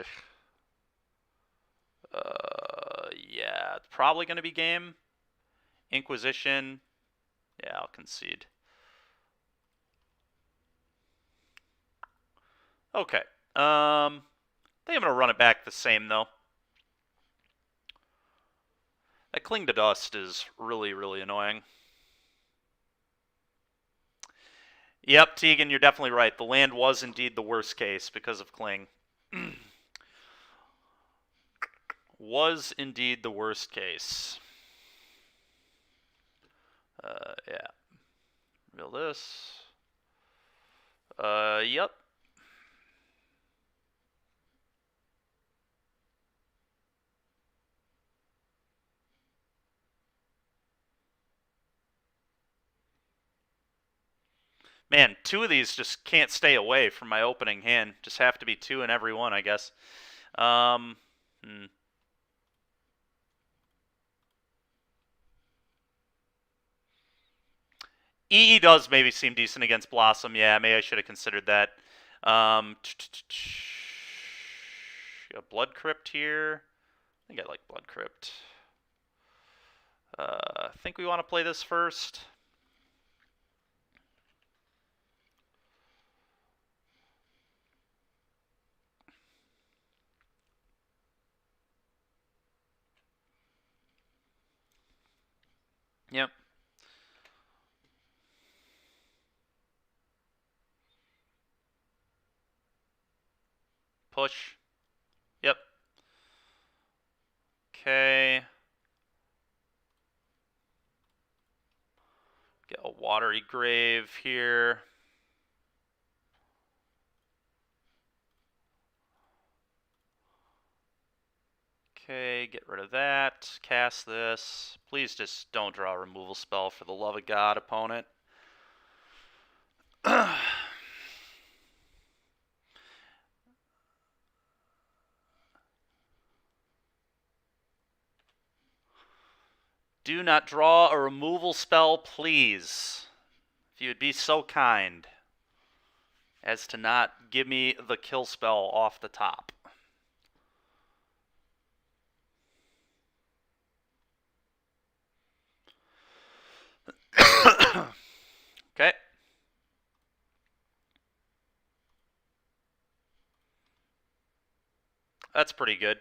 S1: Yeah, it's probably going to be game. Inquisition. Yeah, I'll concede. Okay. I think I'm going to run it back the same, though. That Cling to Dust is really, really annoying. Yep, Tegan, you're definitely right. The land was indeed the worst case because of Cling. Was indeed the worst case. Yeah. Reveal this. Yep. Man, 2 of these just can't stay away from my opening hand. Just have to be 2 in every one, I guess. EE does maybe seem decent against Blossom. Yeah, maybe I should have considered that. Blood Crypt here. I think I like Blood Crypt. I think we want to play this first. Yep. Push. Yep. Okay. Get a Watery Grave here. Okay, get rid of that. Cast this. Please just don't draw a removal spell for the love of God, opponent. Do not draw a removal spell, please. If you would be so kind as to not give me the kill spell off the top. Okay. That's pretty good.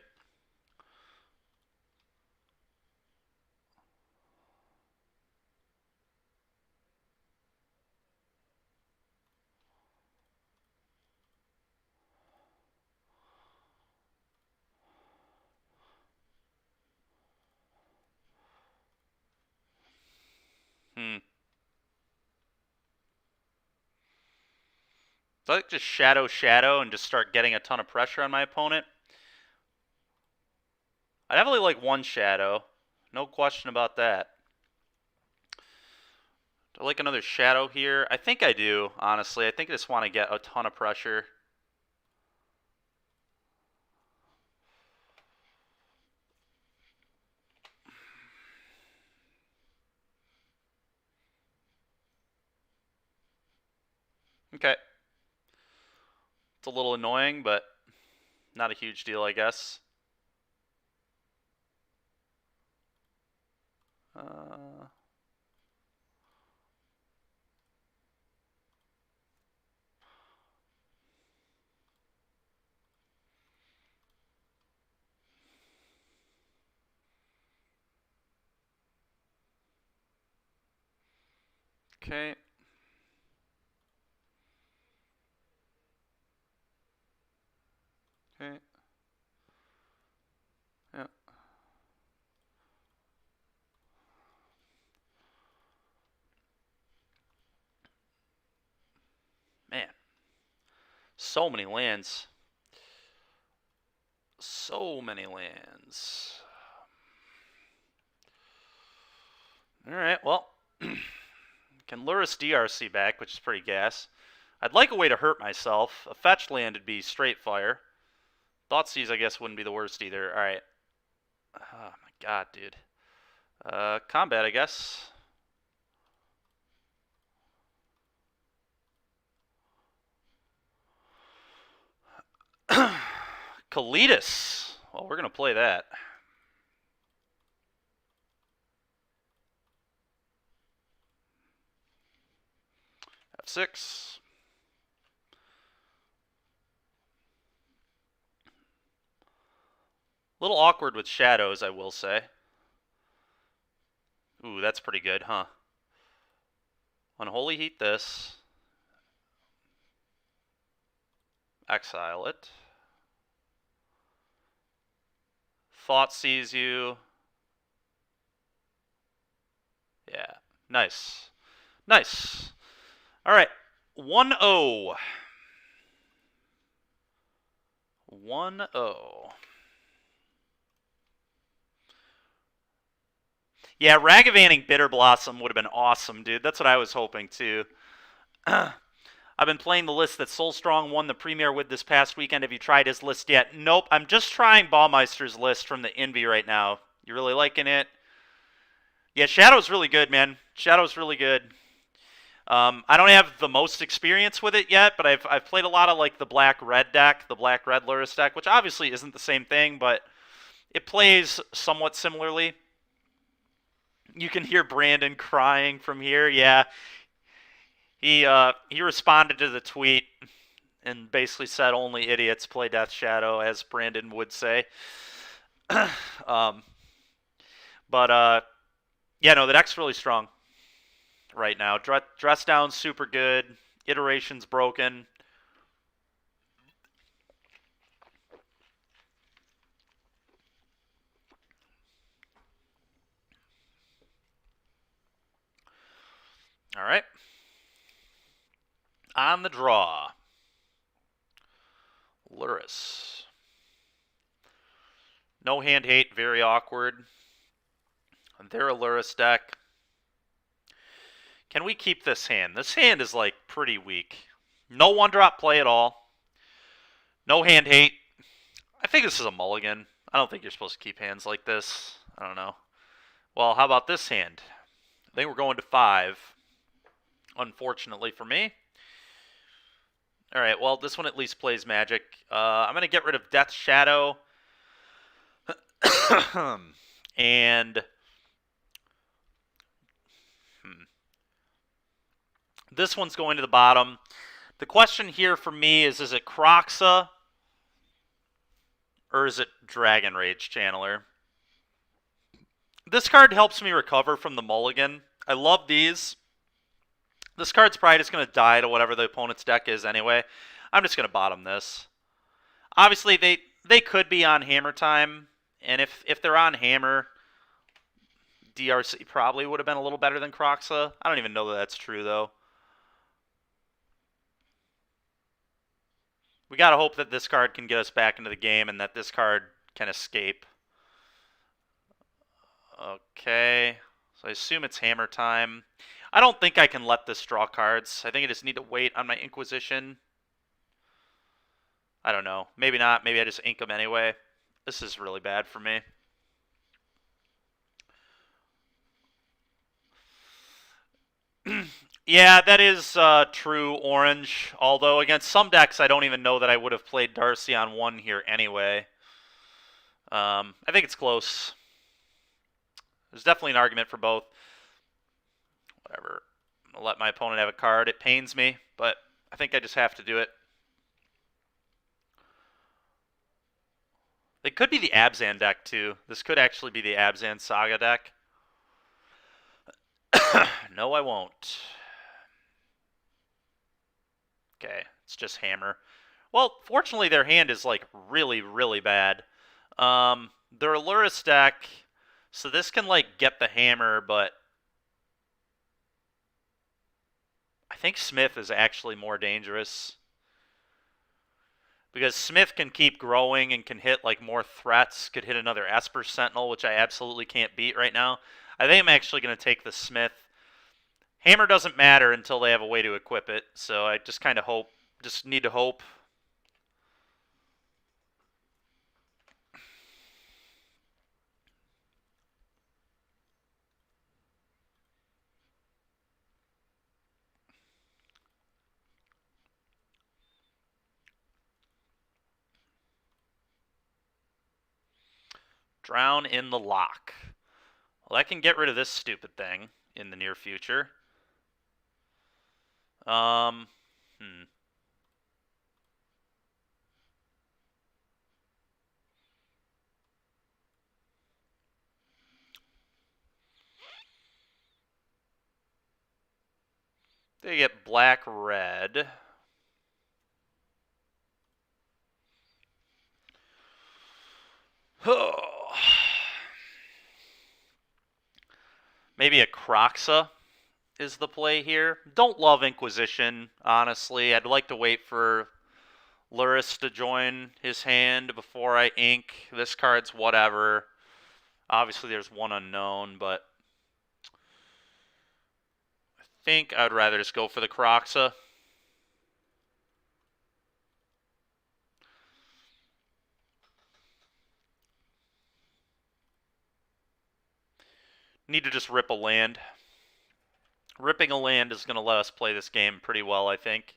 S1: So I like just shadow and just start getting a ton of pressure on my opponent. I definitely like one shadow. No question about that. Do I like another shadow here? I think I do, honestly. I think I just want to get a ton of pressure. Okay. It's a little annoying, but not a huge deal, I guess. Okay. Okay. Yeah. Man. So many lands. So many lands. Alright, well. Can lure us DRC back, which is pretty gas. I'd like a way to hurt myself. A fetched land would be straight fire. Thoughtseize, I guess, wouldn't be the worst either. Alright. Oh my god, dude. Combat, I guess. Kalitas. Well, we're going to play that. F6. A little awkward with shadows, I will say. Ooh, that's pretty good, huh? Unholy Heat this. Exile it. Thoughtseize you. Yeah, nice. Nice. All right, 1-0. 1-0. Yeah, Ragavanning Bitter Blossom would have been awesome, dude. That's what I was hoping, too. I've been playing the list that Soulstrong won the premiere with this past weekend. Have you tried his list yet? Nope. I'm just trying Ballmeister's list from the Envy right now. You really liking it? Yeah, Shadow's really good, man. Shadow's really good. I don't have the most experience with it yet, but I've played a lot of like the black-red deck, the black-red Luris deck, which obviously isn't the same thing, but it plays somewhat similarly. You can hear Brandon crying from here. Yeah, he responded to the tweet and basically said only idiots play Death Shadow, as Brandon would say. But yeah, no, the deck's really strong right now. Dress down, super good. Iteration's broken. All right. On the draw. Luris. No hand hate, very awkward. Their Aluris deck. Can we keep this hand? This hand is like pretty weak. No one drop play at all. No hand hate. I think this is a mulligan. I don't think you're supposed to keep hands like this. I don't know. Well, how about this hand? I think we're going to 5. Unfortunately for me. Alright, well, this one at least plays magic. I'm going to get rid of Death Shadow. And this one's going to the bottom. The question here for me is it Croxa or is it Dragon Rage Channeler? This card helps me recover from the mulligan. I love these. This card's probably just going to die to whatever the opponent's deck is anyway. I'm just going to bottom this. Obviously, they could be on Hammer Time, and if they're on Hammer, DRC probably would have been a little better than Croxa. I don't even know that that's true, though. We got to hope that this card can get us back into the game and that this card can escape. Okay, so I assume it's Hammer Time. I don't think I can let this draw cards. I think I just need to wait on my Inquisition. I don't know. Maybe not. Maybe I just ink them anyway. This is really bad for me. Yeah, that is true, Orange. Although, against some decks, I don't even know that I would have played Darcy on 1 here anyway. I think it's close. There's definitely an argument for both. Whatever. I'm going to let my opponent have a card. It pains me, but I think I just have to do it. It could be the Abzan deck, too. This could actually be the Abzan Saga deck. No, I won't. Okay, it's just Hammer. Well, fortunately, their hand is, like, really, really bad. Their Aluris deck, so this can, like, get the Hammer, but I think Smith is actually more dangerous. Because Smith can keep growing and can hit like more threats, could hit another Esper Sentinel, which I absolutely can't beat right now. I think I'm actually going to take the Smith. Hammer doesn't matter until they have a way to equip it, so I just kind of hope, just need to hope. Drown in the Lock. Well, I can get rid of this stupid thing in the near future. They get black-red. Maybe a Croxa is the play here. Don't love Inquisition, honestly. I'd like to wait for Luris to join his hand before I ink. This card's whatever. Obviously, there's one unknown, but I think I'd rather just go for the Croxa. Need to just rip a land. Ripping a land is going to let us play this game pretty well, I think.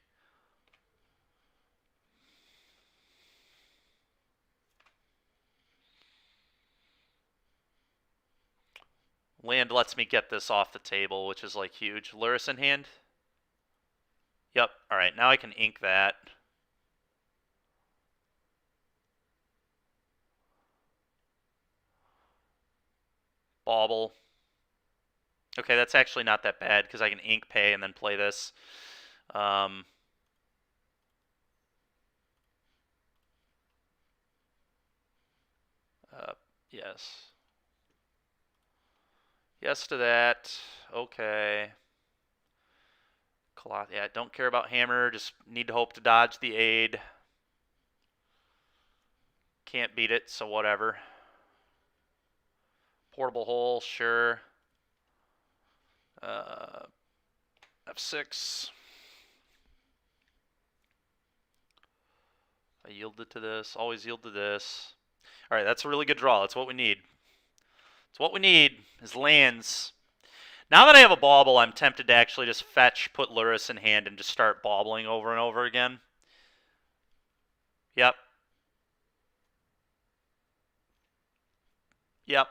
S1: Land lets me get this off the table, which is like huge. Luris in hand? Yep. Alright, now I can ink that. Bauble. Okay, that's actually not that bad because I can ink pay and then play this. Yes. Yes to that. Okay. Yeah, don't care about Hammer. Just need to hope to dodge the aid. Can't beat it, so whatever. Portable hole, sure. F6. I yielded to this. Always yield to this. All right, that's a really good draw. That's what we need. That's what we need is lands. Now that I have a bauble, I'm tempted to actually just fetch, put Luris in hand, and just start baubling over and over again. Yep. Yep.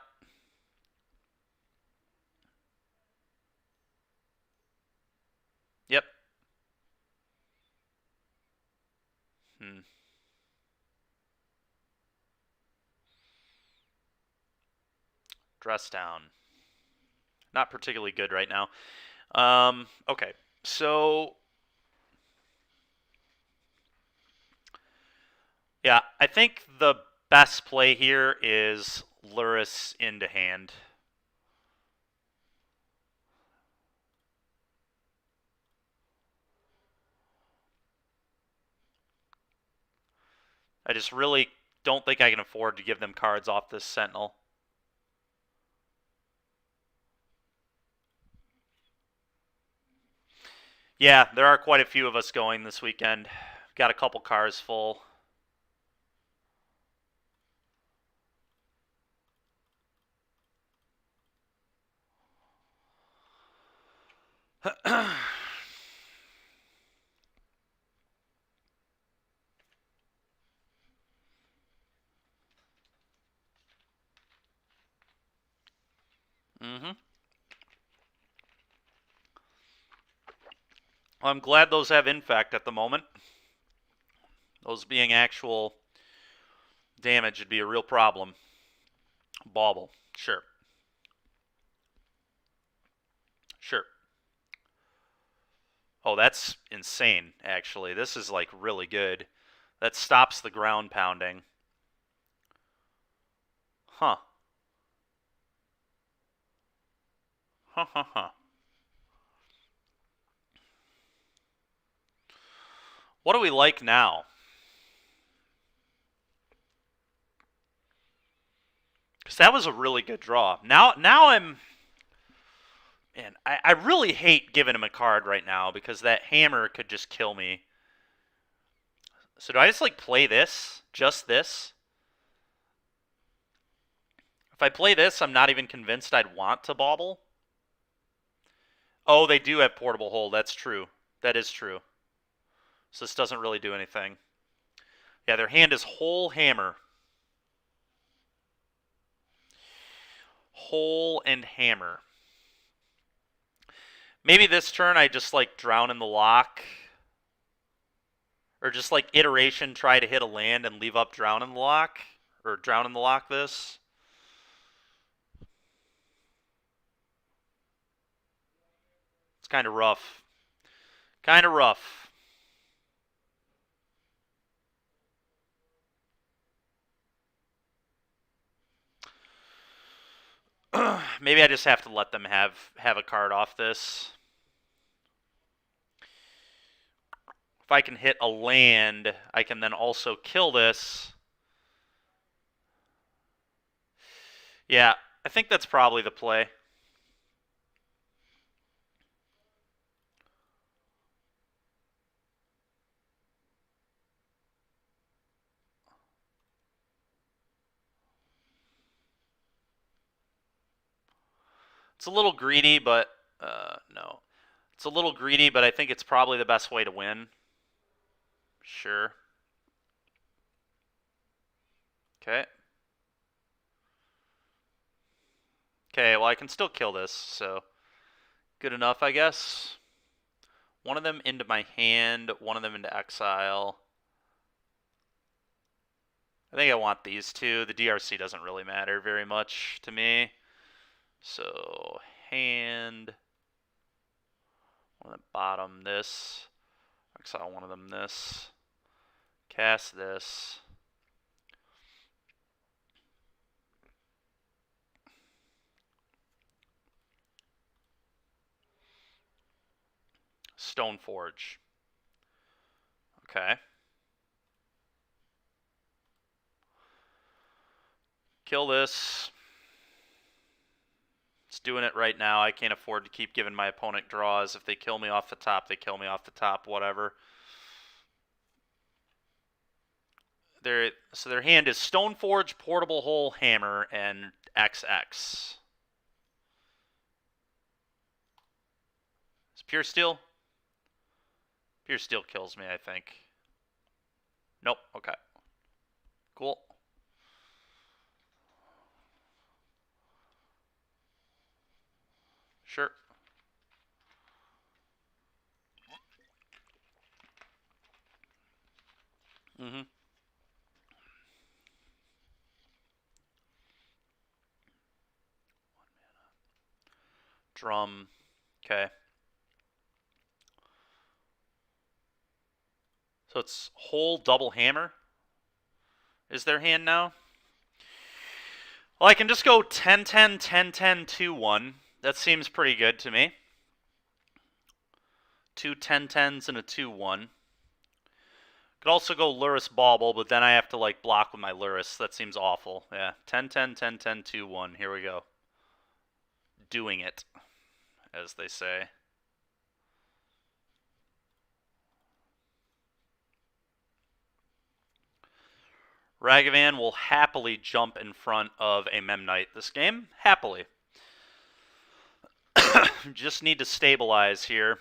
S1: Yep. Dress down. Not particularly good right now. Okay, so yeah, I think the best play here is Luris into hand. I just really don't think I can afford to give them cards off this Sentinel. Yeah, there are quite a few of us going this weekend. Got a couple cars full. Mm-hmm. Well, I'm glad those have infect at the moment. Those being actual damage would be a real problem. Bauble, sure. Sure. Oh, that's insane, actually. This is, like, really good. That stops the ground pounding. Huh. Huh, huh, huh. What do we like now? Because that was a really good draw. Now I'm... Man, I really hate giving him a card right now because that hammer could just kill me. So do I just, like, play this? Just this? If I play this, I'm not even convinced I'd want to bauble. Oh, they do have portable hold. That's true. That is true. So this doesn't really do anything. Yeah, their hand is whole hammer. Hole and hammer. Maybe this turn I just, like, drown in the lock. Or just, like, iteration, try to hit a land and leave up drown in the lock. Or drown in the lock this. It's kind of rough. Kind of rough. Maybe I just have to let them have a card off this. If I can hit a land, I can then also kill this. Yeah, I think that's probably the play. It's a little greedy, but no. It's a little greedy, but I think it's probably the best way to win. Sure. Okay. Okay, well, I can still kill this, so good enough, I guess. One of them into my hand, one of them into exile. I think I want these two. The DRC doesn't really matter very much to me. So, hand. One of them bottom this. Exile one of them this. Cast this. Stoneforge. Okay. Kill this. Just doing it right now. I can't afford to keep giving my opponent draws. If they kill me off the top, they kill me off the top, whatever. So their hand is Stoneforge, Portable Hole, Hammer, and XX. Is Pure Steel? Pure Steel kills me, I think. Nope, okay. Cool. Sure. Mm-hmm. Drum. Okay. So it's Hole, Double Hammer is their hand now. Well, I can just go 10-10, 10-10, 2-1. That seems pretty good to me. Two 10-10s and a 2-1. Could also go Luris Bauble, but then I have to like block with my Luris. That seems awful. Yeah, 10-10, 10-10, 2-1. Here we go. Doing it, as they say. Ragavan will happily jump in front of a Memnite this game. Happily. Just need to stabilize here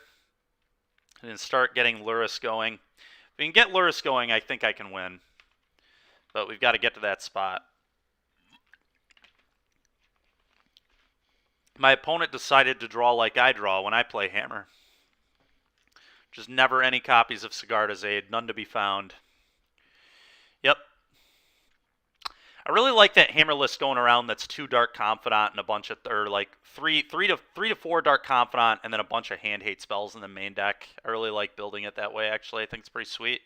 S1: and start getting Luris going. If we can get Luris going, I think I can win. But we've got to get to that spot. My opponent decided to draw like I draw when I play Hammer. Just never any copies of Sigarda's Aid. None to be found. Yep. I really like that Hammer list going around that's 2 Dark Confidant and a bunch of, or like three to 4 Dark Confidant and then a bunch of hand hate spells in the main deck. I really like building it that way, actually. I think it's pretty sweet.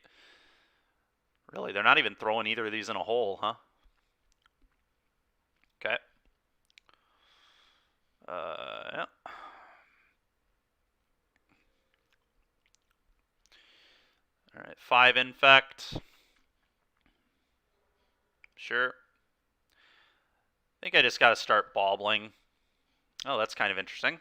S1: Really, they're not even throwing either of these in a hole, huh? Okay. Yeah. Alright, 5 Infect. Sure. I think I just got to start bobbling. Oh, that's kind of interesting.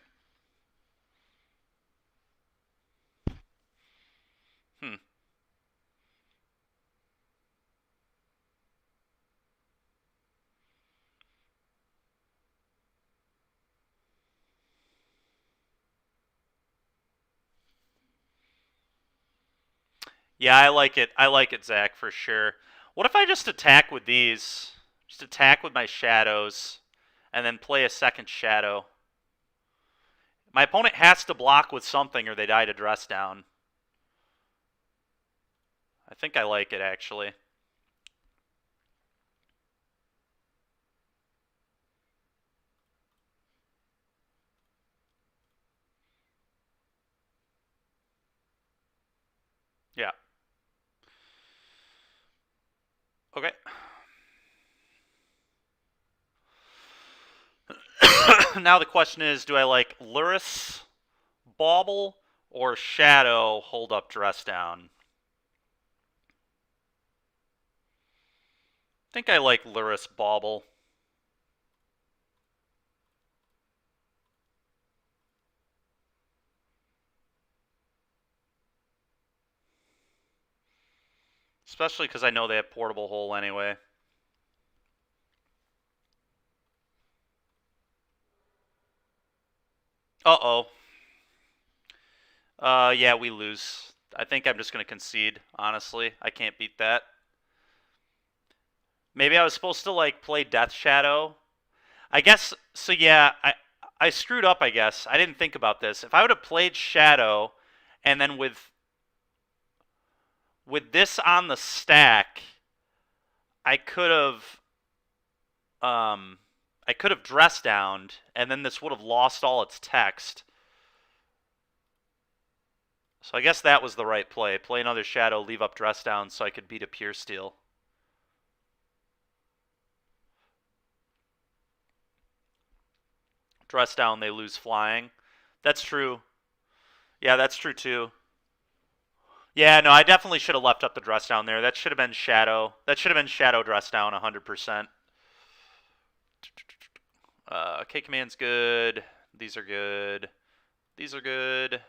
S1: Yeah, I like it. I like it, Zach, for sure. What if I just attack with these? Just attack with my shadows, and then play a second shadow. My opponent has to block with something or they die to dress down. I think I like it, actually. Yeah. Okay. Now the question is, do I like Luris, Bauble, or Shadow, hold up, dress down? I think I like Luris, Bauble. Especially because I know they have Portable Hole anyway. Uh-oh. Yeah, we lose. I think I'm just going to concede, honestly. I can't beat that. Maybe I was supposed to, like, play Death Shadow. I guess, so yeah, I screwed up, I guess. I didn't think about this. If I would have played Shadow, and then with this on the stack, I could have dress downed, and then this would have lost all its text. So I guess that was the right play. Play another Shadow, leave up dress down so I could beat a Pure Steel. Dress down, they lose flying. That's true. Yeah, that's true too. Yeah, no, I definitely should have left up the dress down there. That should have been Shadow. That should have been Shadow dress down 100%. K-Command's good. These are good. These are good.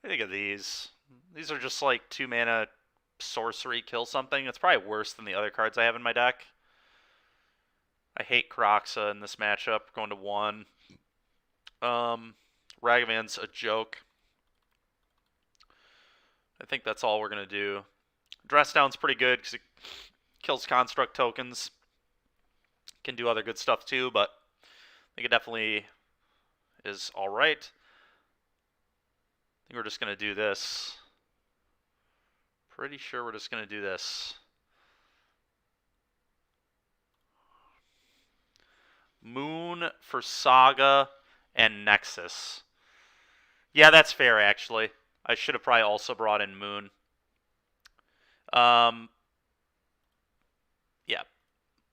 S1: I think of these. These are just like 2-mana sorcery, kill something. It's probably worse than the other cards I have in my deck. I hate Kroxa in this matchup, going to 1. Ragavan's a joke. I think that's all we're going to do. Dress Down's pretty good because it kills construct tokens. Can do other good stuff too, but I think it definitely is alright. I think we're just going to do this. Pretty sure we're just going to do this. Moon for Saga and Nexus. Yeah, that's fair, actually. I should have probably also brought in Moon. Yeah.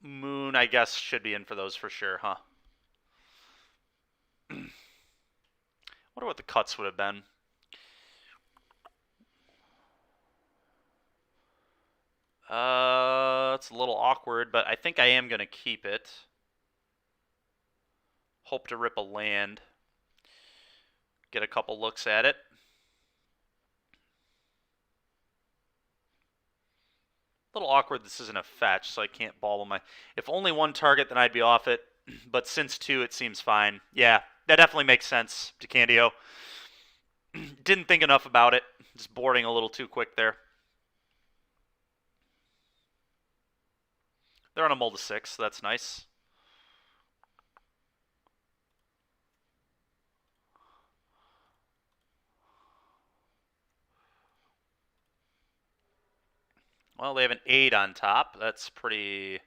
S1: Moon, I guess, should be in for those for sure, huh? Wonder what the cuts would have been. It's a little awkward, but I think I am going to keep it. Hope to rip a land. Get a couple looks at it. A little awkward this isn't a fetch, so I can't bauble my... If only one target, then I'd be off it. But since 2, it seems fine. Yeah, that definitely makes sense, DeCandio. Didn't think enough about it. Just boarding a little too quick there. They're on a mull to 6, so that's nice. Well, they have an 8 on top. That's pretty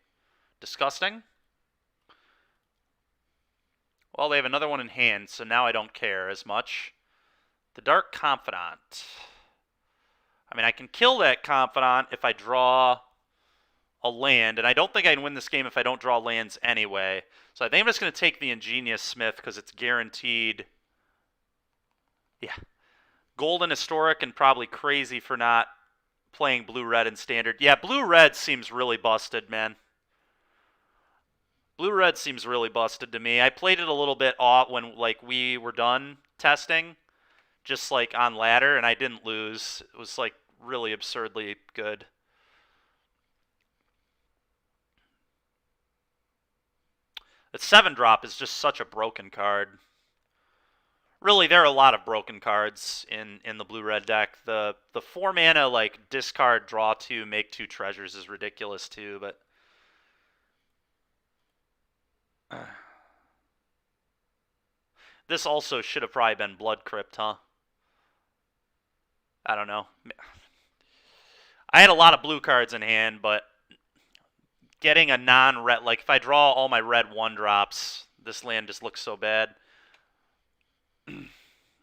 S1: disgusting. Well, they have another one in hand, so now I don't care as much. The Dark Confidant. I mean, I can kill that Confidant if I draw a land, and I don't think I can win this game if I don't draw lands anyway. So I think I'm just going to take the Ingenious Smith because it's guaranteed. Yeah. Golden Historic and probably crazy for not playing blue-red in standard. Yeah, blue-red seems really busted, man. Blue-red seems really busted to me. I played it a little bit off when like we were done testing, just like on ladder, and I didn't lose. It was like really absurdly good. The 7-drop is just such a broken card. Really, there are a lot of broken cards in the blue-red deck. The 4-mana like discard, draw 2, make 2 treasures is ridiculous too, but this also should have probably been Blood Crypt, huh? I don't know. I had a lot of blue cards in hand, but getting a non-red, like if I draw all my red 1-drops, this land just looks so bad.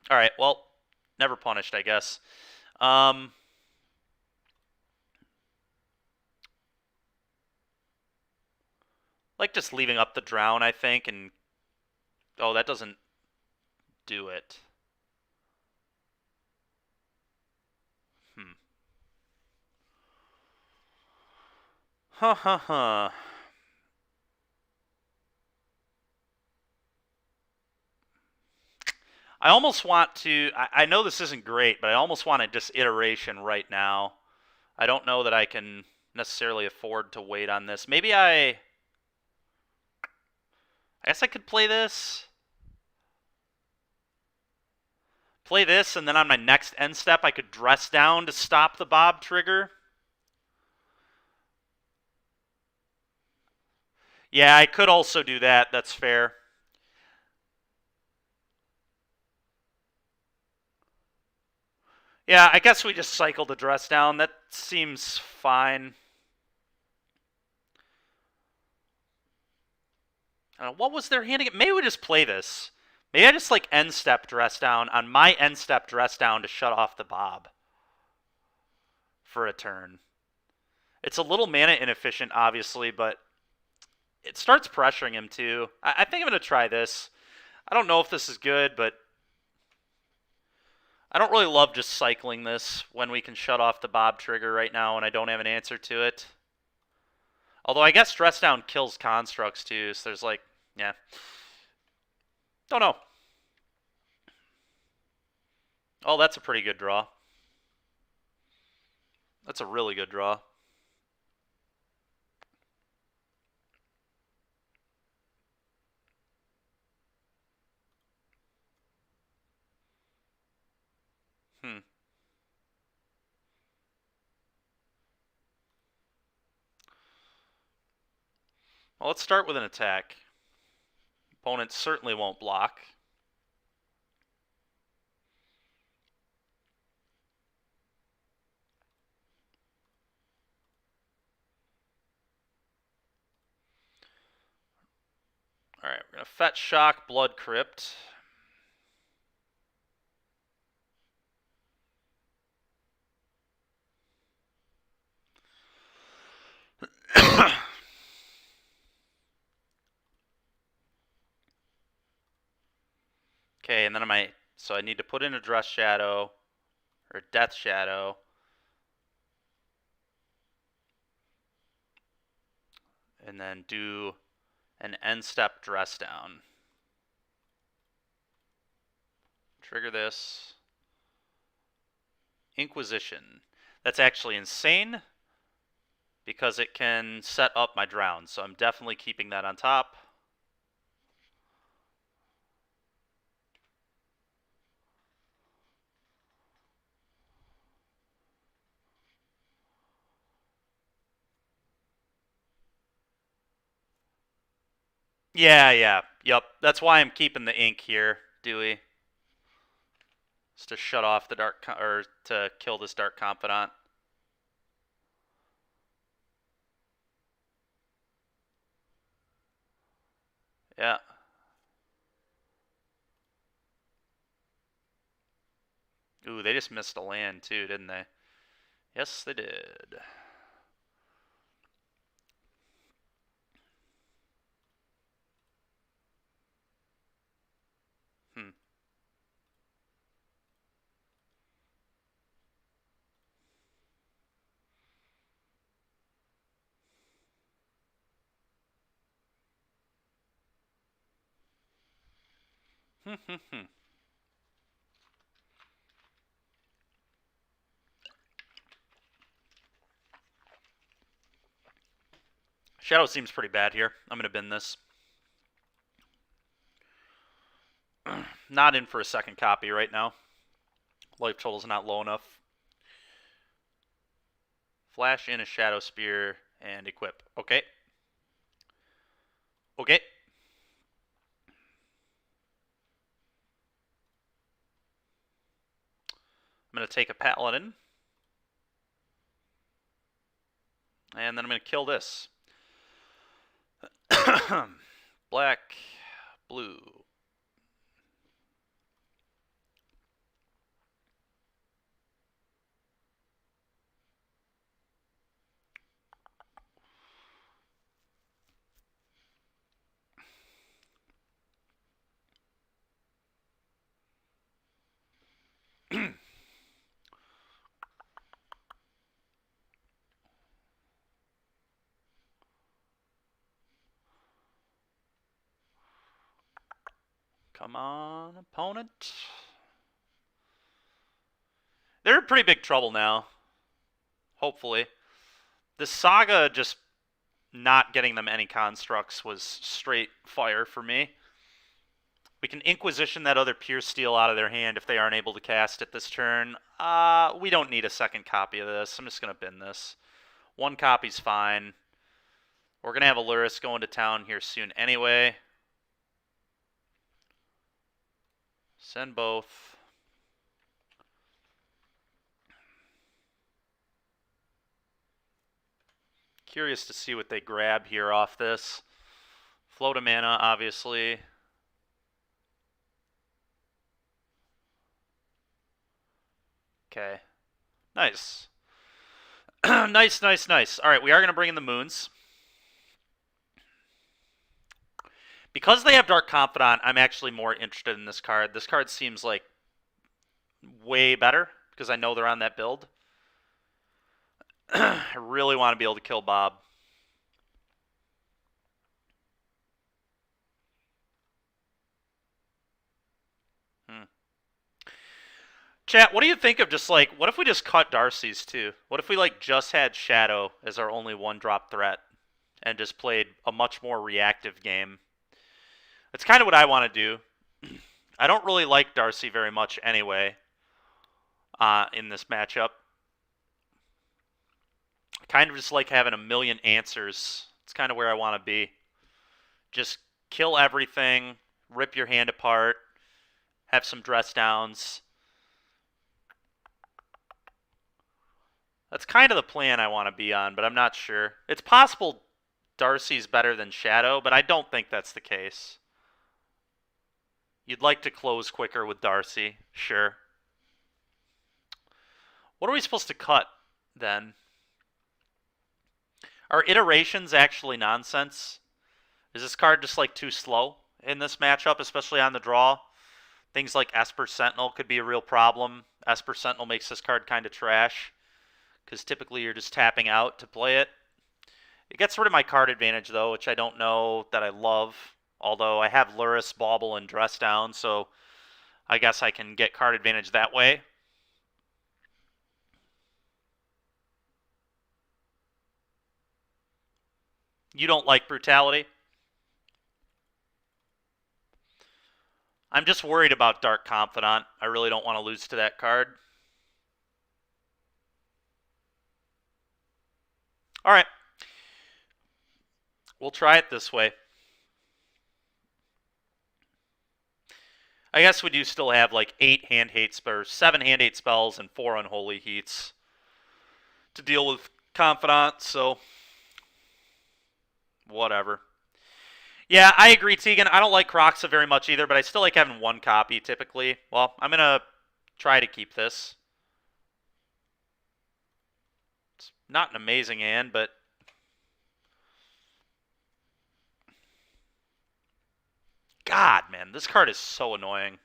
S1: Alright, well, never punished, I guess. Like just leaving up the drown, I think, and... Oh, that doesn't do it. Ha ha ha. I almost want to... I know this isn't great, but I almost want a just iteration right now. I don't know that I can necessarily afford to wait on this. Maybe I guess I could play this. Play this, and then on my next end step, I could dress down to stop the Bob trigger. Yeah, I could also do that. That's fair. Yeah, I guess we just cycle the dress down. That seems fine. What was their hand again? Maybe we just play this. Maybe I just like end step dress down on my end step dress down to shut off the Bob for a turn. It's a little mana inefficient, obviously, but it starts pressuring him too. I think I'm going to try this. I don't know if this is good, but I don't really love just cycling this when we can shut off the Bob trigger right now and I don't have an answer to it. Although I guess Dress Down kills constructs too, so there's like, yeah. Don't know. Oh, that's a pretty good draw. That's a really good draw. Hmm. Well, let's start with an attack. Opponent certainly won't block. Alright, we're going to fetch Shock, Blood Crypt. Okay, and then so I need to put in a Dress Shadow, or Death Shadow. And then do an end step Dress Down. Trigger this. Inquisition. That's actually insane because it can set up my drown, so I'm definitely keeping that on top. Yeah. Yep. That's why I'm keeping the ink here, Dewey. It's to shut off the or to kill this Dark Confidant. Yeah. Ooh, they just missed a land too, didn't they? Yes, they did. Hmm. Shadow seems pretty bad here. I'm going to bin this. Not in for a second copy right now. Life total's not low enough. Flash in a Shadow Spear and equip. Okay. Okay. I'm going to take a Paladin. And then I'm going to kill this. Black, blue. Come on, opponent. They're in pretty big trouble now. Hopefully. This Saga just not getting them any constructs was straight fire for me. We can Inquisition that other Pure Steel out of their hand if they aren't able to cast it this turn. We don't need a second copy of this. I'm just going to bin this. One copy's fine. We're going to have a Luris going to town here soon anyway. Send both. Curious to see what they grab here off this. Float of mana, obviously. Okay. Nice. Nice. All right, we are going to bring in the moons. Because they have Dark Confidant, I'm actually more interested in this card. This card seems like way better because I know they're on that build. I really want to be able to kill Bob. Chat, what do you think of just like, what if we just cut Darcy's too? What if we like just had Shadow as our only one drop threat and just played a much more reactive game? That's kind of what I want to do. I don't really like Darcy very much anyway in this matchup. I kind of just like having a million answers. It's kind of where I want to be. Just kill everything, rip your hand apart, have some dress downs. That's kind of the plan I want to be on, but I'm not sure. It's possible Darcy's better than Shadow, but I don't think that's the case. You'd like to close quicker with Darcy, sure. What are we supposed to cut, then? Are iterations actually nonsense? Is this card just like too slow in this matchup, especially on the draw? Things like Esper Sentinel could be a real problem. Esper Sentinel makes this card kind of trash, because typically you're just tapping out to play it. It gets rid of my card advantage, though, which I don't know that I love. Although I have Luris, Bauble, and Dress Down, so I guess I can get card advantage that way. You don't like Brutality? I'm just worried about Dark Confidant. I really don't want to lose to that card. All right. We'll try it this way. I guess we do still have like 8 hand hate spells, 7 hand hate spells, and 4 unholy heats to deal with Confidant, so whatever. Yeah, I agree, Tegan. I don't like Croxa very much either, but I still like having 1 copy typically. Well, I'm going to try to keep this. It's not an amazing hand, but God, man, this card is so annoying.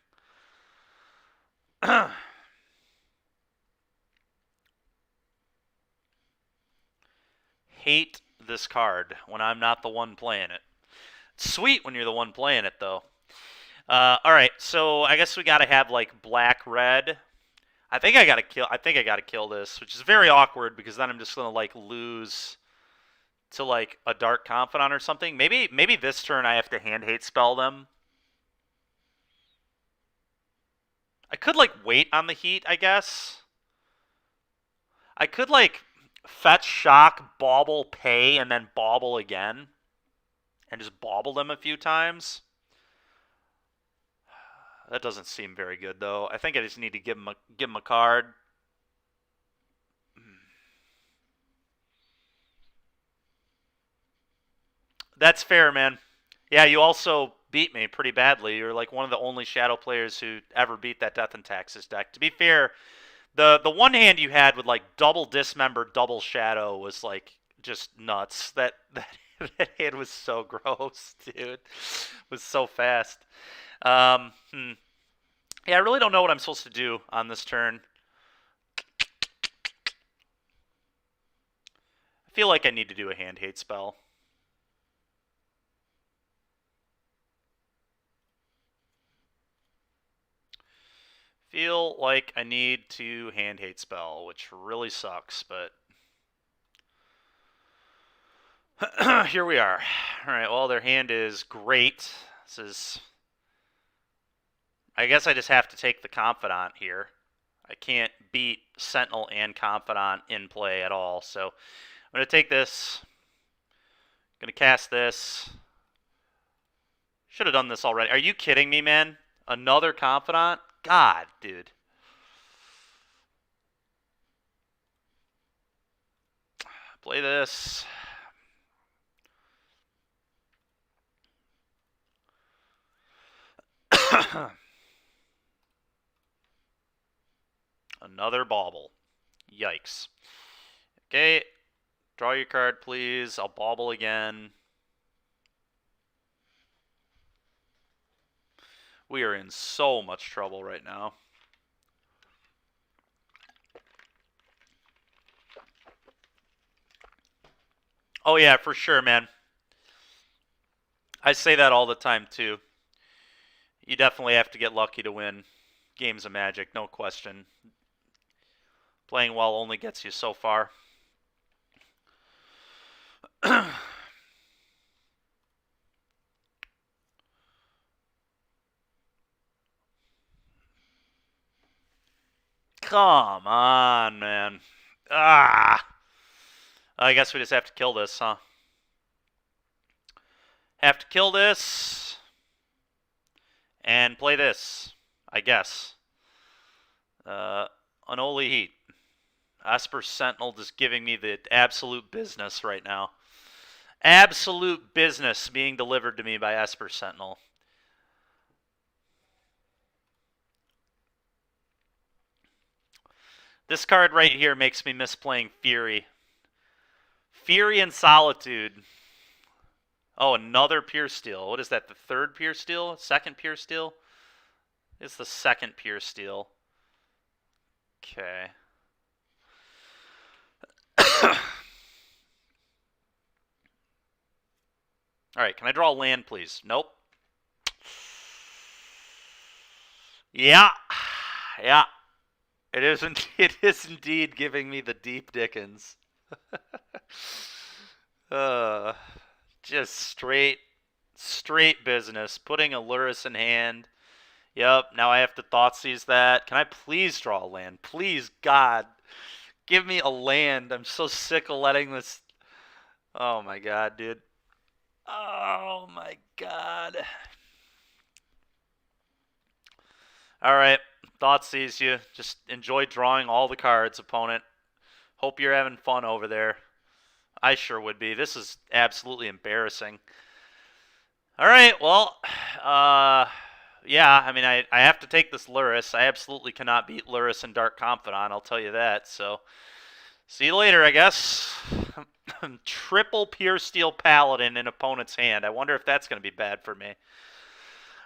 S1: Hate this card when I'm not the one playing it. It's sweet when you're the one playing it, though. All right, so I guess we got to have like black-red. I think I got to kill this, which is very awkward because then I'm just gonna like lose to like a Dark Confidant or something. Maybe this turn I have to hand hate spell them. I could like wait on the heat, I guess. I could like fetch, shock, bauble, pay, and then bauble again. And just bauble them a few times. That doesn't seem very good, though. I think I just need to give him a card. That's fair, man. Yeah, you also beat me pretty badly. You're like one of the only Shadow players who ever beat that Death and Taxes deck. To be fair, the one hand you had with like double Dismember, double Shadow was like just nuts. That hand was so gross, dude. It was so fast. Yeah, I really don't know what I'm supposed to do on this turn. I feel like I need to do a hand hate spell. Feel like I need to hand hate spell, which really sucks, but here we are. All right, well, their hand is great. This is, I guess I just have to take the Confidant here. I can't beat Sentinel and Confidant in play at all, so I'm going to take this. I'm going to cast this. Should have done this already. Are you kidding me, man? Another Confidant? God, dude. Play this. Another bauble. Yikes. Okay. Draw your card, please. I'll bauble again. We are in so much trouble right now. Oh, yeah, for sure, man. I say that all the time, too. You definitely have to get lucky to win. games of Magic, no question. Playing well only gets you so far. Come on, man. Ah! I guess we just have to kill this, huh? Have to kill this. And play this, I guess. Unholy Heat. Esper Sentinel just giving me the absolute business right now. Absolute business being delivered to me by Esper Sentinel. This card right here makes me miss playing Fury. Fury and Solitude. Oh, another Pure Steel. What is that, the third Pure Steel? Second Pure Steel? It's the second Pure Steel. Okay. Alright, can I draw a land, please? Nope. Yeah. Yeah. It is indeed giving me the deep Dickens. Just straight business. Putting a Luris in hand. Yep, now I have to Thoughtseize that. Can I please draw a land? Please, God. Give me a land. I'm so sick of letting this... Oh my god, dude. Oh my god. Alright, Thoughtseize you. Just enjoy drawing all the cards, opponent. Hope you're having fun over there. I sure would be. This is absolutely embarrassing. Alright, well, yeah, I mean, I have to take this Luris. I absolutely cannot beat Luris and Dark Confidant, I'll tell you that. So, see you later, I guess. Triple Pure Steel Paladin in opponent's hand. I wonder if that's going to be bad for me.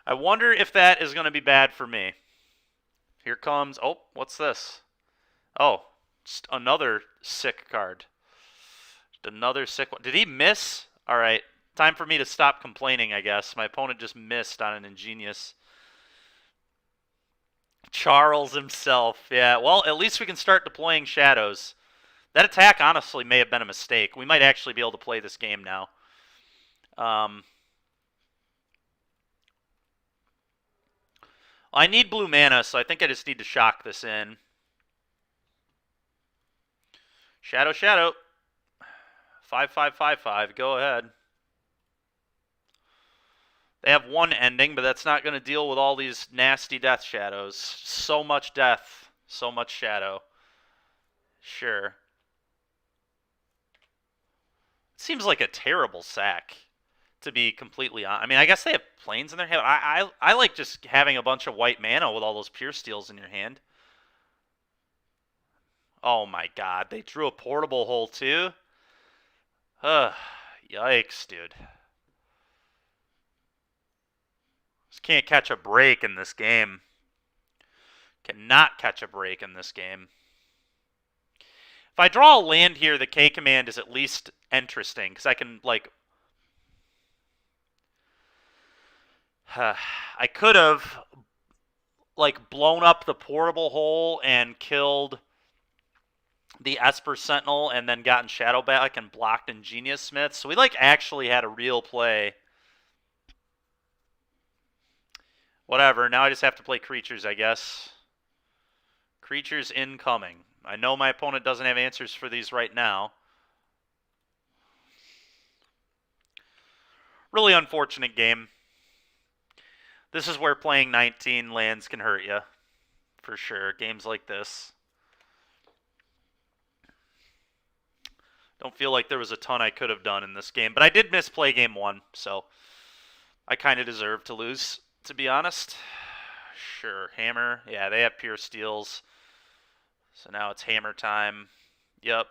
S1: I wonder if that is going to be bad for me. Here comes... Oh, what's this? Oh, just another sick card. Just another sick one. Did he miss? All right. Time for me to stop complaining, I guess. My opponent just missed on an ingenious... Charles himself. Yeah, well, at least we can start deploying shadows. That attack, honestly, may have been a mistake. We might actually be able to play this game now. I need blue mana, so I think I just need to shock this in. Shadow, shadow. 5/5/5/5. Go ahead. They have one ending, but that's not going to deal with all these nasty death shadows. So much death. So much shadow. Sure. Seems like a terrible sack, to be completely honest. I mean, I guess they have planes in their hand. I like just having a bunch of white mana with all those Pure Steels in your hand. Oh my god, they drew a portable hole too? Ugh, yikes, dude. Just can't catch a break in this game. Cannot catch a break in this game. If I draw a land here, the K command is at least interesting, because I can, like... I could have, like, blown up the portable hole and killed the Esper Sentinel and then gotten Shadow back and blocked Ingenious Smith. So we, like, actually had a real play. Whatever, now I just have to play creatures, I guess. Creatures incoming. I know my opponent doesn't have answers for these right now. Really unfortunate game. This is where playing 19 lands can hurt you. For sure. Games like this. Don't feel like there was a ton I could have done in this game. But I did misplay game one, so I kind of deserve to lose, to be honest. Sure. Hammer. Yeah, they have Pure Steels. So now it's hammer time. Yep.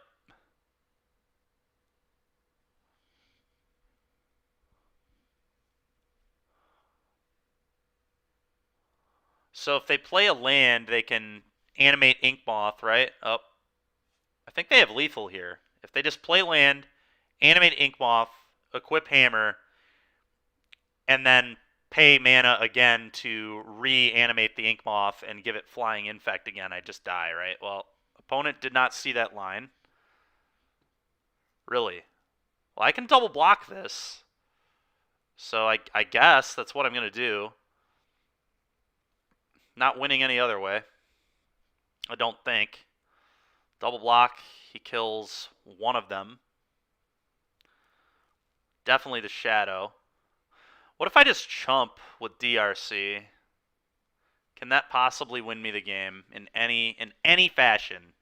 S1: So if they play a land, they can animate Inkmoth, right? Oh. I think they have lethal here. If they just play land, animate Inkmoth, equip hammer, and then pay mana again to reanimate the Ink Moth and give it Flying Infect again, I just die, right? Well, opponent did not see that line. Really? Well, I can double block this. So I guess that's what I'm going to do. Not winning any other way. I don't think. Double block, he kills one of them. Definitely the Shadow. What if I just chump with DRC? Can that possibly win me the game in any fashion?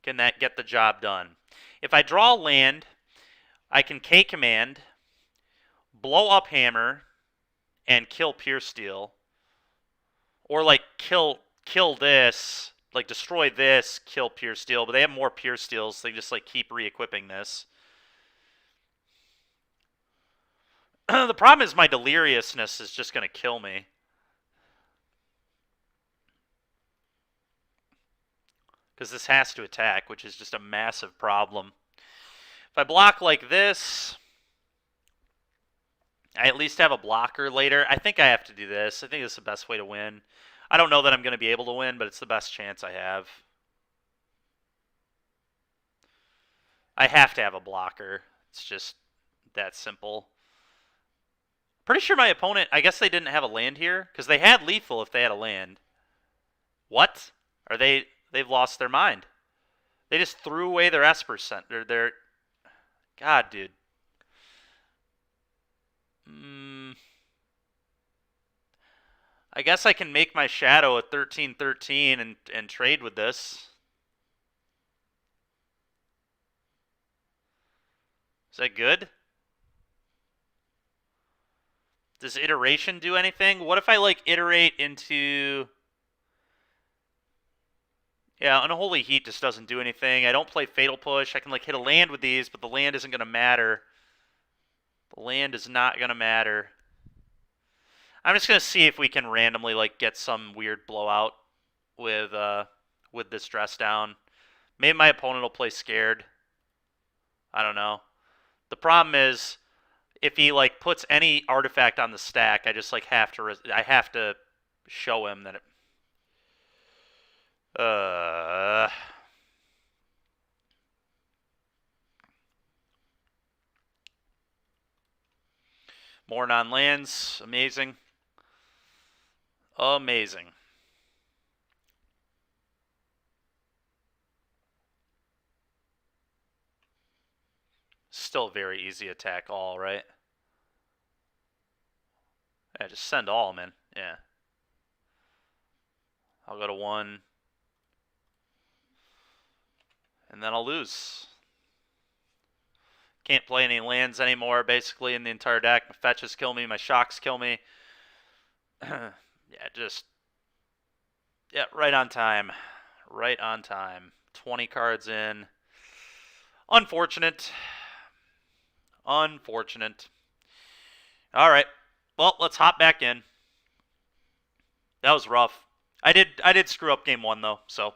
S1: Can that get the job done? If I draw land, I can K command, blow up Hammer, and kill Pure Steel. Or like kill this, like destroy this, kill Pure Steel, but they have more Pure Steels, so they just like keep re-equipping this. The problem is my deliriousness is just going to kill me. Because this has to attack, which is just a massive problem. If I block like this, I at least have a blocker later. I think I have to do this. I think it's the best way to win. I don't know that I'm going to be able to win, but it's the best chance I have. I have to have a blocker. It's just that simple. Pretty sure my opponent, I guess they didn't have a land here, because they had lethal if they had a land. What? Are they... They've lost their mind. They just threw away their Esper Center. Their... God, dude. I guess I can make my Shadow a 13/13 and trade with this. Is that good? Does iteration do anything? What if I like iterate into... Yeah, Unholy Heat just doesn't do anything. I don't play Fatal Push. I can like hit a land with these, but the land isn't going to matter. The land is not going to matter. I'm just going to see if we can randomly like get some weird blowout with this dress down. Maybe my opponent will play scared. I don't know. The problem is if he like puts any artifact on the stack, I just like have to show him that it... More non-lands. Amazing. Amazing. Still very easy attack all, right? Yeah, just send all, man. Yeah. I'll go to 1. And then I'll lose. Can't play any lands anymore, basically, in the entire deck. My fetches kill me. My shocks kill me. Yeah, just... Yeah, right on time. Right on time. 20 cards in. Unfortunate. Unfortunate. All right. Well, let's hop back in. That was rough. I did screw up game 1, though, so...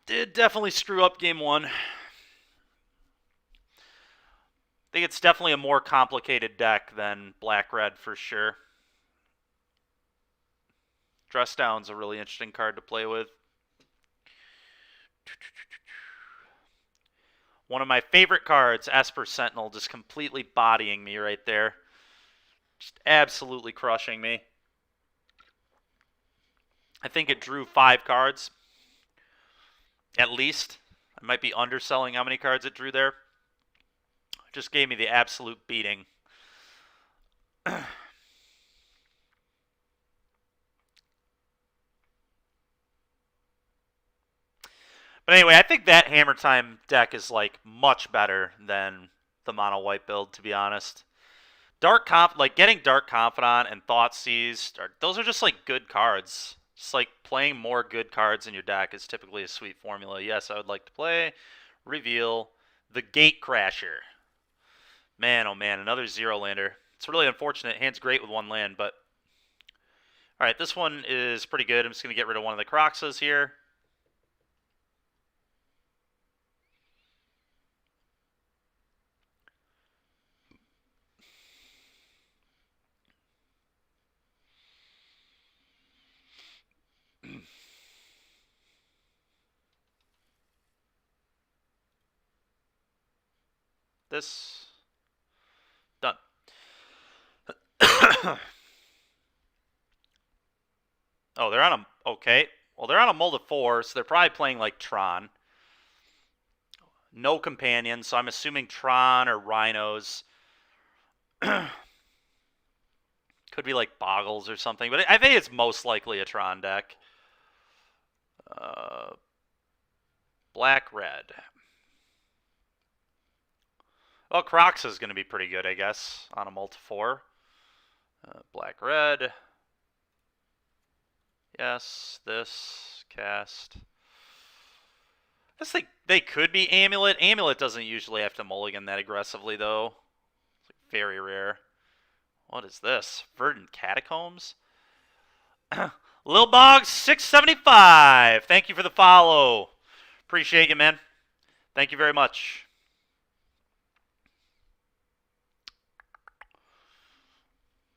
S1: Did definitely screw up game 1. I think it's definitely a more complicated deck than Black-Red for sure. Dress Down's a really interesting card to play with. One of my favorite cards, Esper Sentinel, just completely bodying me right there. Just absolutely crushing me. I think it drew 5 cards. At least. I might be underselling how many cards it drew there. It just gave me the absolute beating. But anyway, I think that Hammer Time deck is like much better than the mono white build, to be honest. Getting Dark Confidant and Thoughtseize, those are just like good cards. Just like playing more good cards in your deck is typically a sweet formula. Yes, I would like to play. Reveal the Gatecrasher. Man, oh man, another 0-lander. It's really unfortunate. Hand's great with 1 land, but... Alright, this one is pretty good. I'm just going to get rid of one of the Croxas here. this. Done. Oh, they're on a... Okay. Well, they're on a mold of 4, so they're probably playing like Tron. No companion, so I'm assuming Tron or Rhinos. Could be like Boggles or something, but I think it's most likely a Tron deck. Black-red. Well, Crocs is going to be pretty good, I guess, on a multi-4. Black-red. Yes, this, cast. I guess they could be Amulet. Amulet doesn't usually have to mulligan that aggressively, though. It's like very rare. What is this? Verdant Catacombs? Lil Boggs 675. Thank you for the follow. Appreciate you, man. Thank you very much.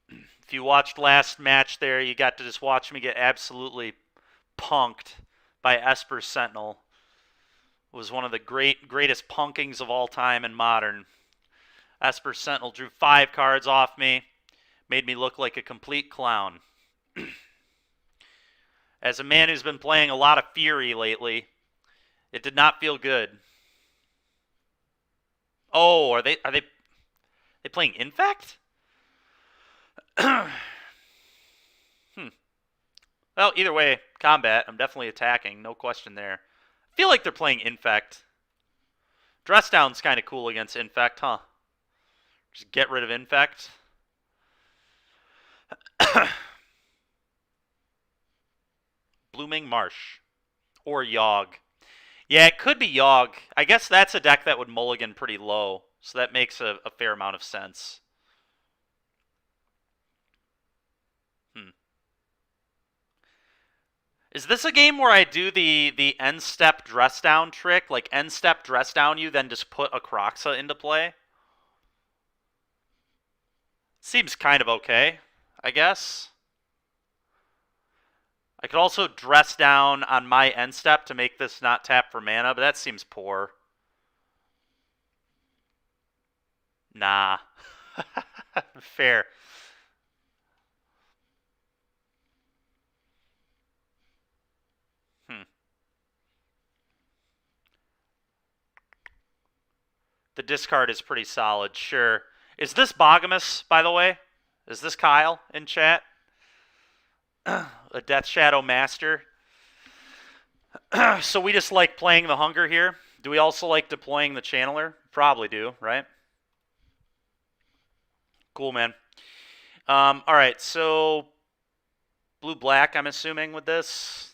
S1: If you watched last match there, you got to just watch me get absolutely punked by Esper Sentinel. It was one of the greatest punkings of all time in Modern. Esper Sentinel drew 5 cards off me, made me look like a complete clown. As a man who's been playing a lot of Fury lately, it did not feel good. Oh, are they playing Infect? Well, either way, combat. I'm definitely attacking. No question there. I feel like they're playing Infect. Dress Down's kind of cool against Infect, huh? Just get rid of Infect. Blooming Marsh. Or Yogg. Yeah, it could be Yogg. I guess that's a deck that would mulligan pretty low. So that makes a fair amount of sense. Is this a game where I do the end step dress down trick? Like end step dress down you, then just put a Croxa into play? Seems kind of okay, I guess. I could also dress down on my end step to make this not tap for mana, but that seems poor. Nah. Fair. The discard is pretty solid, sure. Is this Bogamus, by the way? Is this Kyle in chat? A Death Shadow Master. So we just like playing the Hunger here. Do we also like deploying the Channeler? Probably do, right? Cool, man. Alright, so blue-black, I'm assuming, with this.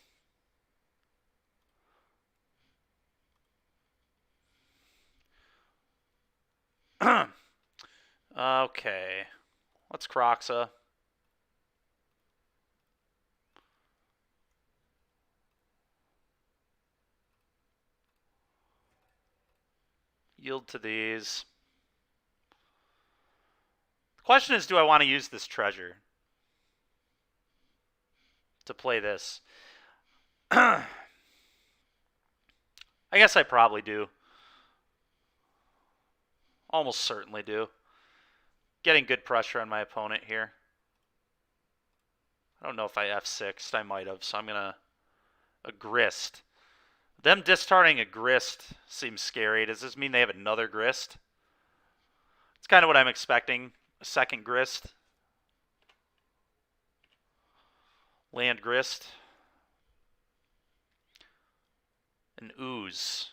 S1: Okay. Let's Croxa. Yield to these. The question is, do I want to use this treasure to play this? I guess I probably do. Almost certainly do. Getting good pressure on my opponent here. I don't know if I F6'd. I might have, so I'm going to... A Grist. Them discarding a Grist seems scary. Does this mean they have another Grist? It's kind of what I'm expecting. A second Grist. Land Grist. An Ooze.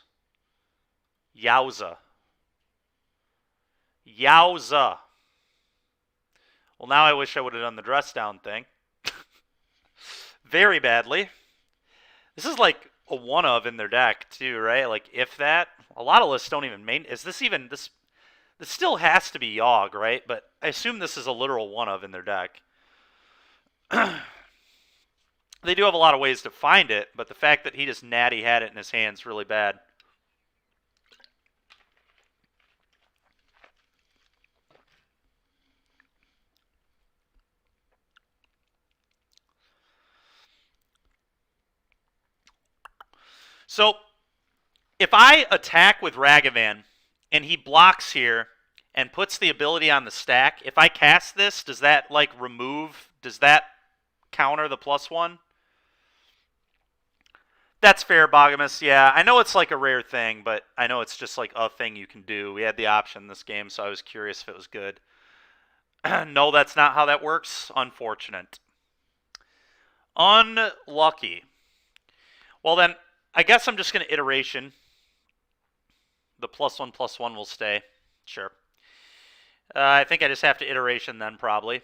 S1: Yowza. Yowza. Well, now I wish I would have done the dress down thing. Very badly. This is like a one of in their deck too, right? Like if that. A lot of lists don't even main. Is this even this? This still has to be Yogg, right? But I assume this is a literal one of in their deck. They do have a lot of ways to find it, but the fact that he just natty had it in his hands is really bad. So, if I attack with Ragavan and he blocks here and puts the ability on the stack. If I cast this, does that like remove? Does that counter the +1? That's fair, Bogamus. Yeah, I know it's like a rare thing, but I know it's just like a thing you can do. We had the option in this game, so I was curious if it was good. No, that's not how that works. Unfortunate. Unlucky. Well, then, I guess I'm just going to iteration. The +1/+1 will stay. Sure. I think I just have to iteration then, probably.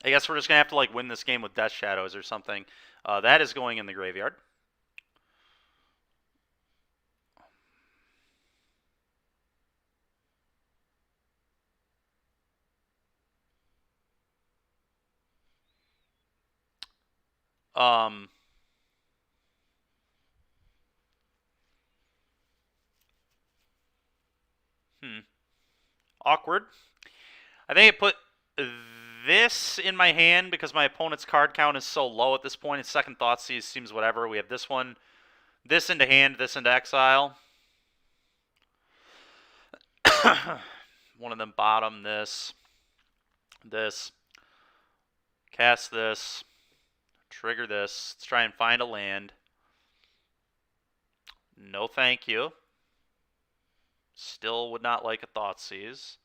S1: I guess we're just going to have to like win this game with Death Shadows or something. That is going in the graveyard. Um, Awkward. I think I put this in my hand because my opponent's card count is so low at this point. His second thought seems whatever. We have this one, this into hand, this into exile. One of them bottom, this, cast this, trigger this. Let's try and find a land. No thank you. Still would not like a Thoughtseize.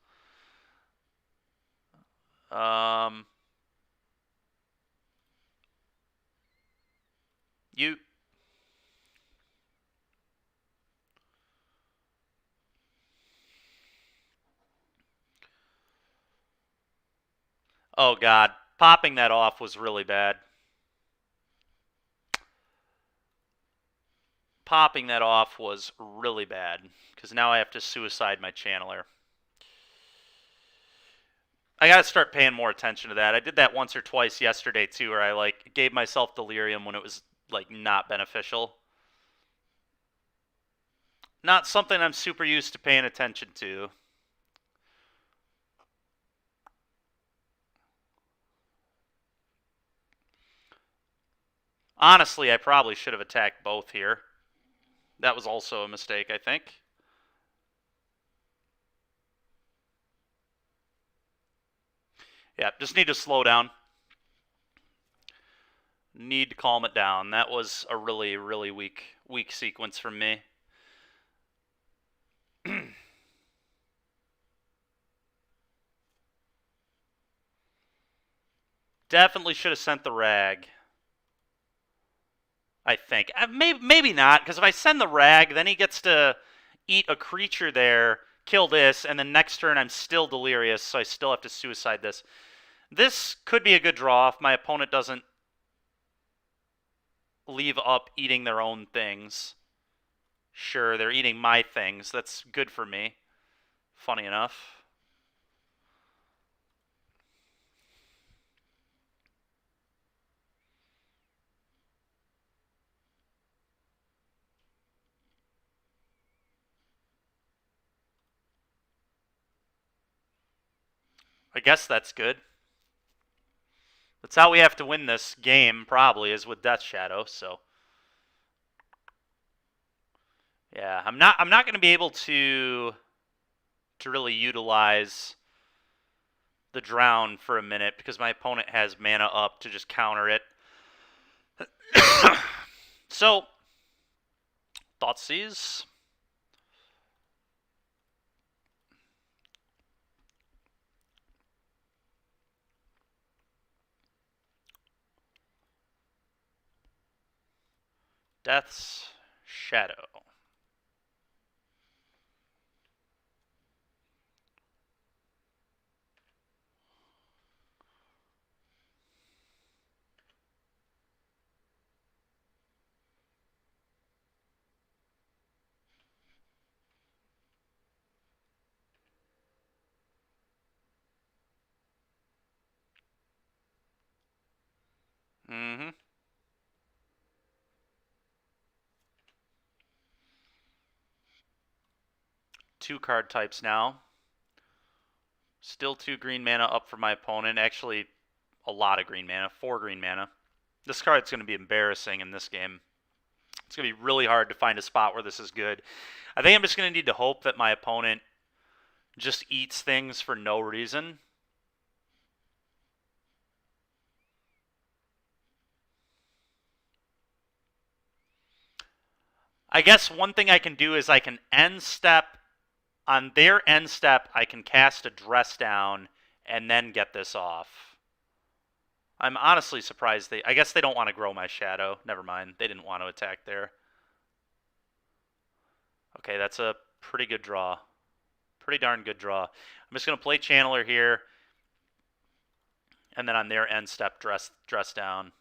S1: You. Oh, God. Popping that off was really bad. Popping that off was really bad because now I have to suicide my channeler. I gotta start paying more attention to that. I did that once or twice yesterday too, where I like gave myself delirium when it was like not beneficial. Not something I'm super used to paying attention to. Honestly, I probably should have attacked both here. That was also a mistake, I think. Yeah, just need to slow down. Need to calm it down. That was a really, really weak sequence from me. Definitely should have sent the rag. I think. Maybe not, because if I send the rag, then he gets to eat a creature there, kill this, and then next turn I'm still delirious, so I still have to suicide this. This could be a good draw if my opponent doesn't leave up eating their own things. Sure, they're eating my things. That's good for me. Funny enough. I guess that's good. That's how we have to win this game, probably, is with Death Shadow, so. Yeah, I'm not going to be able to really utilize the drown for a minute because my opponent has mana up to just counter it. So, Thoughtseize. Death's Shadow. Mm-hmm. Two card types now. Still 2 green mana up for my opponent. Actually, a lot of green mana, 4 green mana. This card's going to be embarrassing in this game. It's going to be really hard to find a spot where this is good. I think I'm just going to need to hope that my opponent just eats things for no reason. I guess one thing I can do is I can end step. On their end step, I can cast a Dress Down and then get this off. I'm honestly surprised I guess they don't want to grow my Shadow. Never mind. They didn't want to attack there. Okay, that's a pretty good draw. Pretty darn good draw. I'm just going to play Channeler here. And then on their end step, dress down.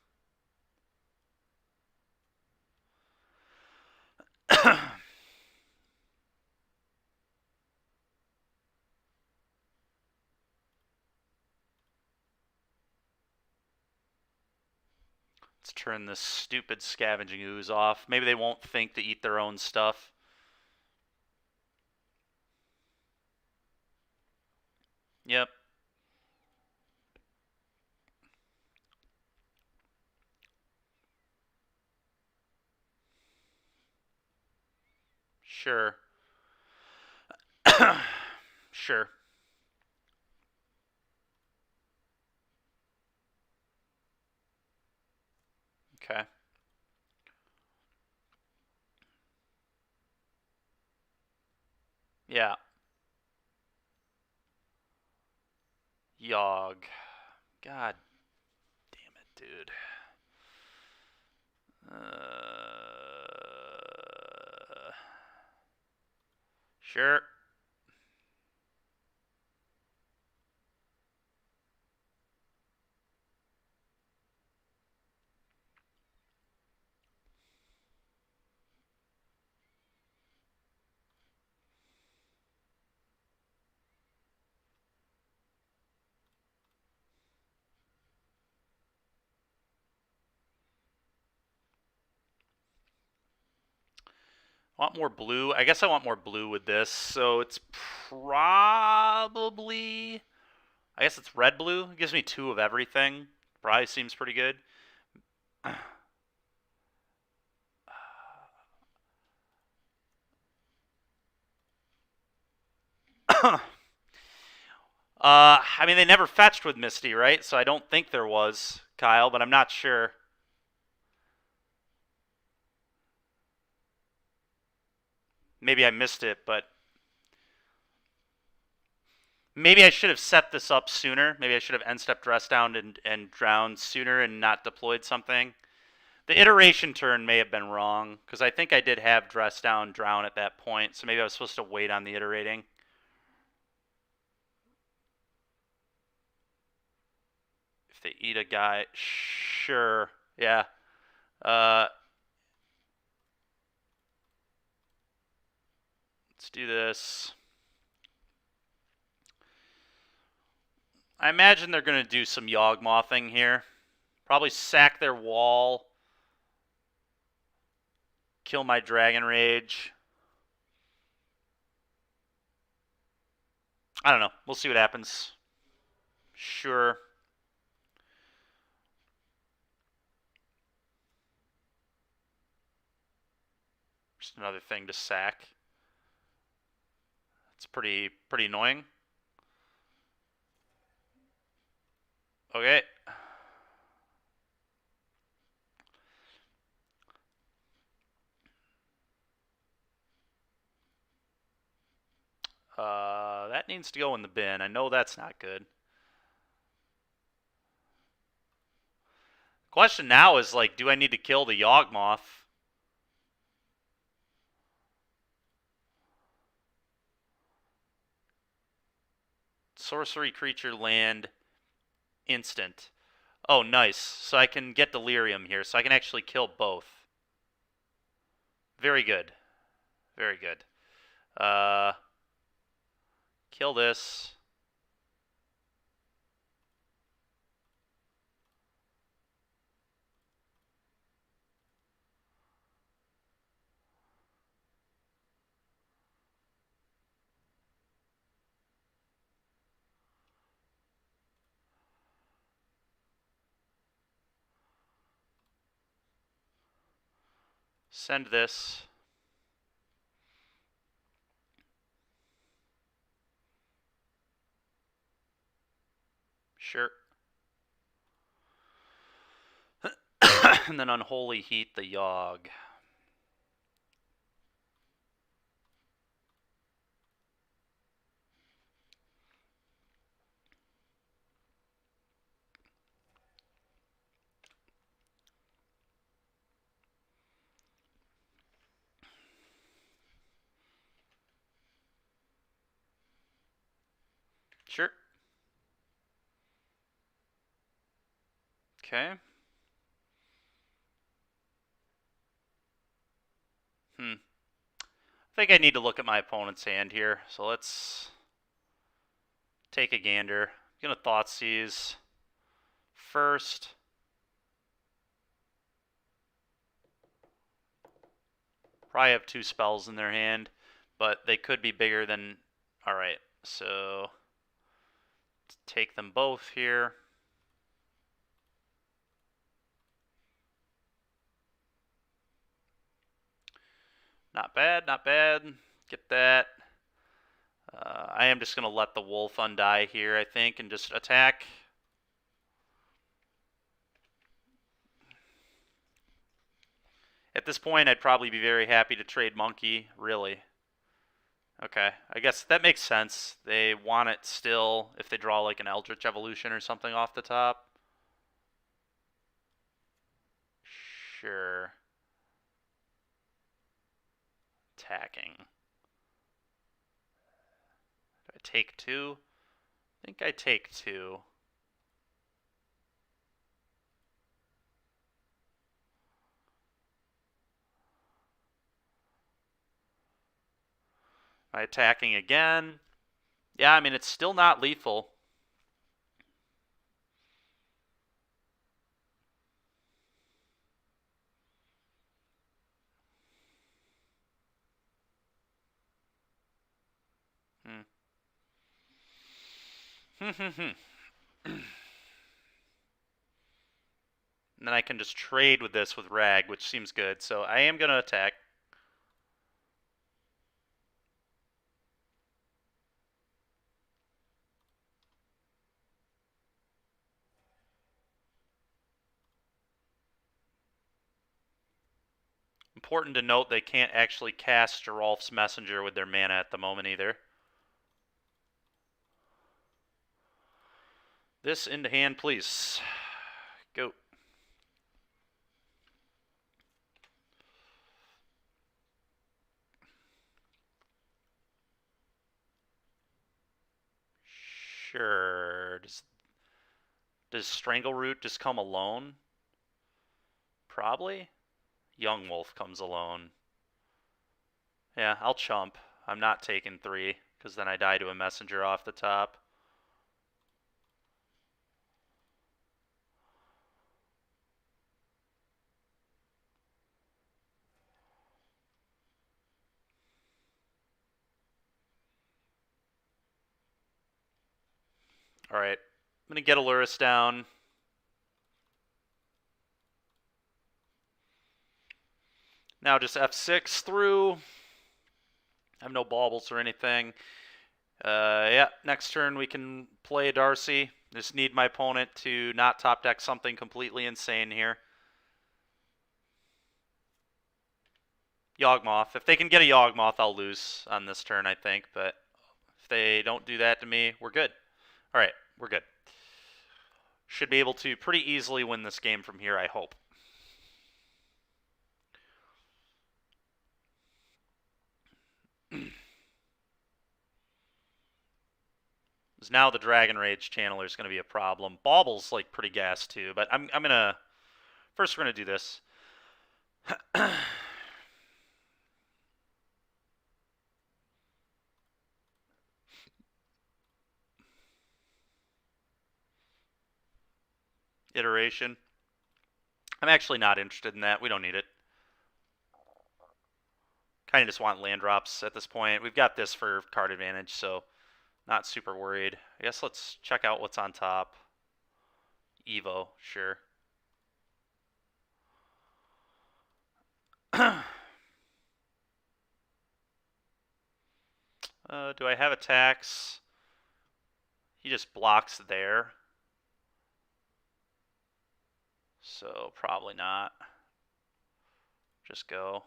S1: Let's turn this stupid Scavenging Ooze off. Maybe they won't think to eat their own stuff. Yep. Sure. Sure. Okay. Yeah. Yogg. God damn it, dude. Sure. Want more blue? I guess I want more blue with this. So it's probably... I guess it's red-blue. It gives me 2 of everything. Probably seems pretty good. I mean, they never fetched with Misty, right? So I don't think there was, Kyle, but I'm not sure. Maybe I missed it, but maybe I should have set this up sooner. Maybe I should have end-step Dress Down and drowned sooner and not deployed something. The iteration turn may have been wrong, because I think I did have Dress Down, Drown at that point, so maybe I was supposed to wait on the iterating. If they eat a guy, sure, yeah. Let's do this. I imagine they're going to do some Yawgmothing here. Probably sack their wall. Kill my Dragon Rage. I don't know. We'll see what happens. Sure. Just another thing to sack. It's pretty annoying. Okay. That needs to go in the bin. I know that's not good. Question now is, like, do I need to kill the Yawgmoth? Sorcery creature land instant. Oh, nice. So I can get Delirium here, so I can actually kill both. Very good. Very good. Kill this. Send this. Sure. And then Unholy Heat the Yogg. Sure. Okay. I think I need to look at my opponent's hand here. So let's take a gander. I'm going to Thoughtseize first. Probably have 2 spells in their hand, but they could be bigger than... Alright, so take them both here. Not bad, not bad. Get that. I am just going to let the wolf undie here, I think, and just attack. At this point, I'd probably be very happy to trade monkey, really. Okay, I guess that makes sense. They want it still if they draw like an Eldritch Evolution or something off the top. Sure. Attacking. Do I take 2? I think I take 2. Am I attacking again? Yeah, I mean, it's still not lethal. And then I can just trade with this with Rag, which seems good. So I am going to attack. Important to note they can't actually cast Geralf's Messenger with their mana at the moment either. This into hand, please. Go. Sure. Does Strangleroot just come alone? Probably. Young Wolf comes alone. Yeah, I'll chump. I'm not taking 3, because then I die to a messenger off the top. Alright. I'm going to get Aluris down. Now just F6 through. I have no baubles or anything. Yeah, next turn we can play Darcy. Just need my opponent to not top deck something completely insane here. Yawgmoth. If they can get a Yawgmoth, I'll lose on this turn, I think. But if they don't do that to me, we're good. All right, we're good. Should be able to pretty easily win this game from here, I hope. Now the Dragon Rage Channeler is going to be a problem. Bauble's like pretty gas too, but I'm gonna first we're gonna do this. Iteration. I'm actually not interested in that. We don't need it. Kind of just want land drops at this point. We've got this for card advantage, so not super worried. I guess let's check out what's on top. Evo, sure. Do I have attacks? He just blocks there. So probably not. Just go.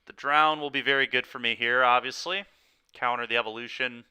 S1: The drown will be very good for me here, obviously. Counter the evolution.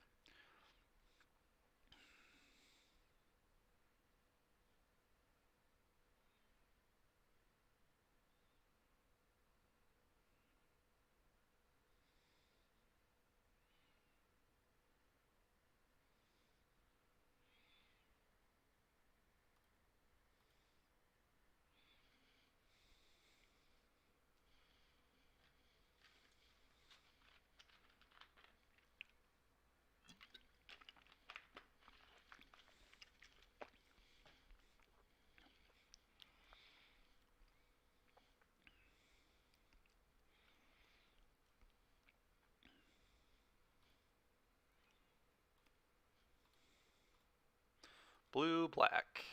S1: Blue, black.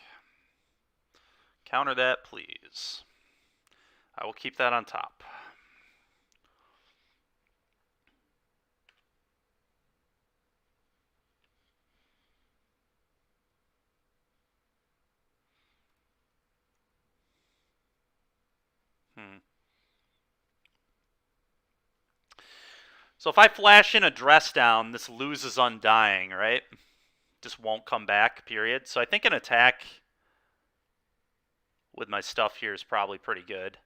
S1: Counter that, please. I will keep that on top. So if I flash in a dress down, this loses Undying, right? Just won't come back, period. So I think an attack with my stuff here is probably pretty good.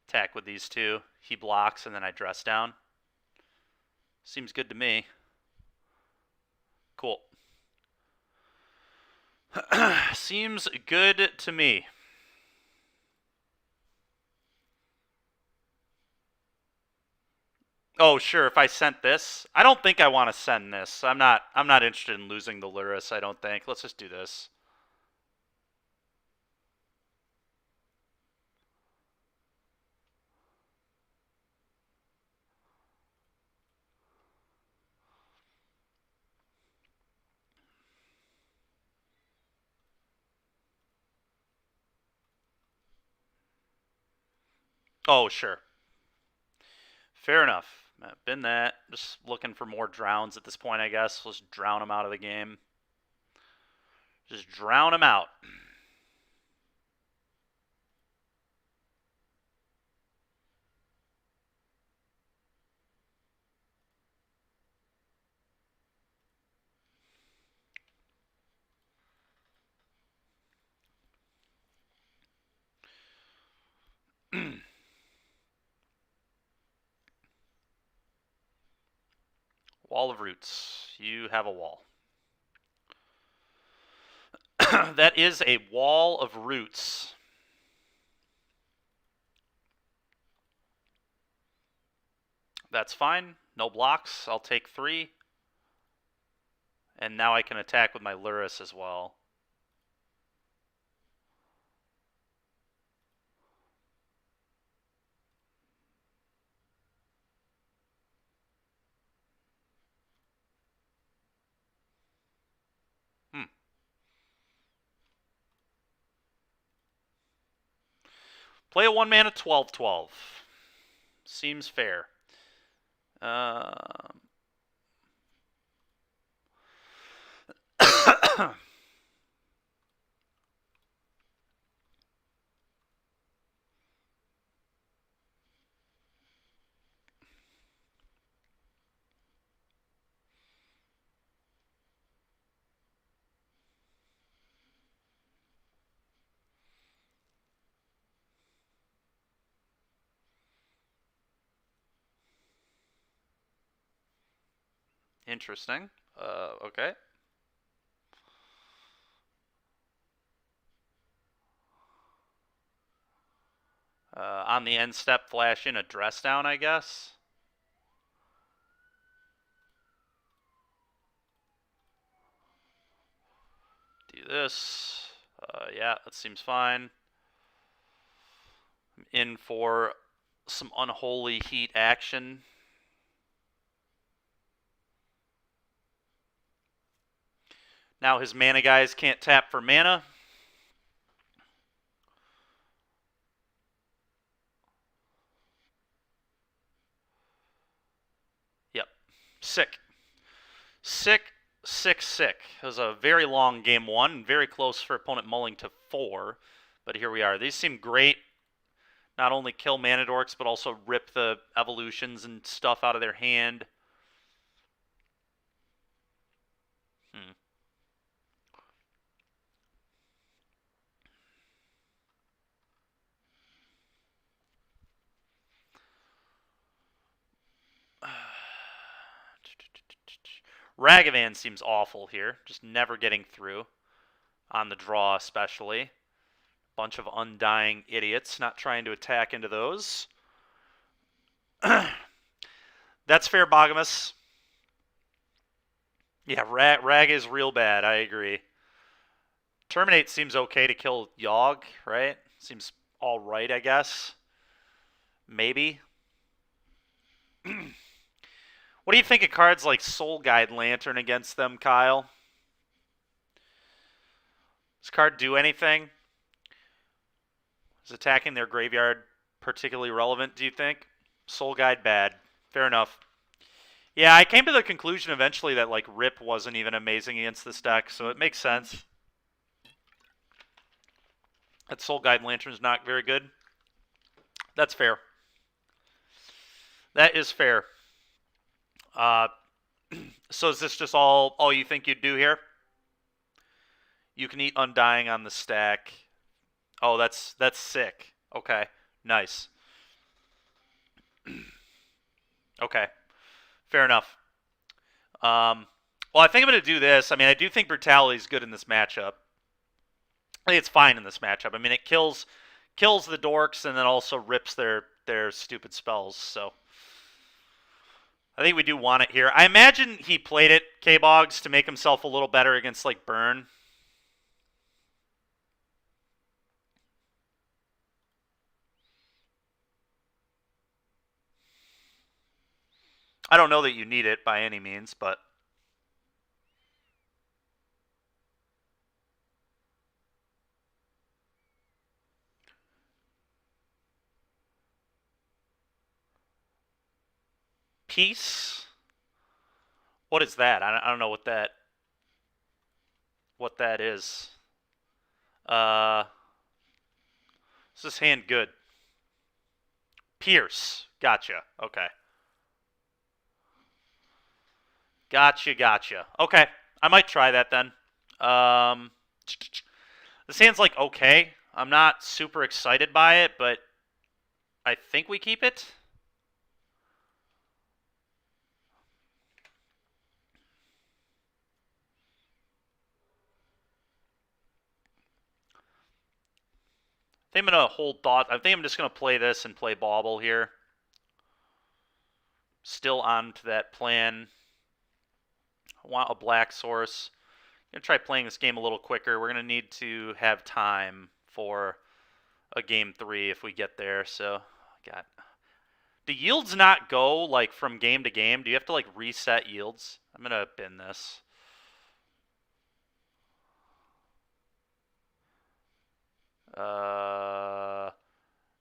S1: Attack with these two. He blocks, and then I dress down. Seems good to me. Cool. Seems good to me. Oh, sure, if I sent this. I don't think I want to send this. I'm not interested in losing the Luris, I don't think. Let's just do this. Oh, sure. Fair enough. Been that. Just looking for more drowns at this point, I guess. Let's drown them out of the game. Just drown them out. Wall of Roots. You have a wall. That is a Wall of Roots. That's fine. No blocks. I'll take 3. And now I can attack with my Luris as well. Play a 1-mana 12/12. Seems fair. Interesting. Okay. On the end step, flash in a dress down, I guess. do this. Yeah, that seems fine. I'm in for some unholy heat action. Now his mana guys can't tap for mana. Yep. Sick. Sick, sick, sick. It was a very long game one, very close for opponent mulling to 4, but here we are. These seem great. Not only kill mana dorks, but also rip the evolutions and stuff out of their hand. Ragavan seems awful here, just never getting through. On the draw especially. Bunch of undying idiots, not trying to attack into those. That's fair, Bogamus. Yeah, Rag is real bad, I agree. Terminate seems okay to kill Yogg, right? Seems alright, I guess. Maybe. What do you think of cards like Soul Guide Lantern against them, Kyle? Does this card do anything? Is attacking their graveyard particularly relevant, do you think? Soul Guide bad. Fair enough. Yeah, I came to the conclusion eventually that like Rip wasn't even amazing against this deck, so it makes sense. That Soul Guide Lantern's not very good. That's fair. That is fair. So is this just all you think you'd do here? You can eat Undying on the stack. Oh, that's sick. Okay, nice. Okay, fair enough. Well, I think I'm going to do this. I mean, I do think Brutality is good in this matchup. I think it's fine in this matchup. I mean, it kills the dorks and then also rips their stupid spells. So I think we do want it here. I imagine he played it, K-Boggs, to make himself a little better against like Burn. I don't know that you need it by any means, but Peace. What is that? I don't know what that is. Is this hand good? Pierce. Gotcha. Okay. Gotcha. Okay. I might try that then. This hand's like okay. I'm not super excited by it, but I think we keep it. I think I'm going to hold thought. I think I'm just going to play this and play Bauble here. Still on to that plan. I want a black source. I'm going to try playing this game a little quicker. We're going to need to have time for a game 3 if we get there. So, God. Do yields not go like from game to game? Do you have to like reset yields? I'm going to bin this.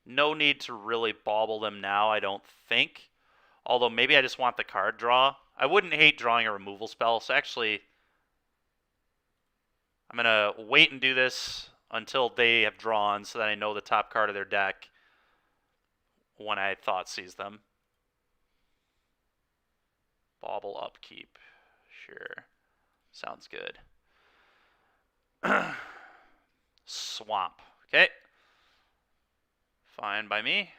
S1: No need to really bauble them now, I don't think. Although maybe I just want the card draw. I wouldn't hate drawing a removal spell, so actually I'm going to wait and do this until they have drawn so that I know the top card of their deck when I thought sees them. Bauble upkeep. Sure. Sounds good. Swamp. Okay. Fine by me.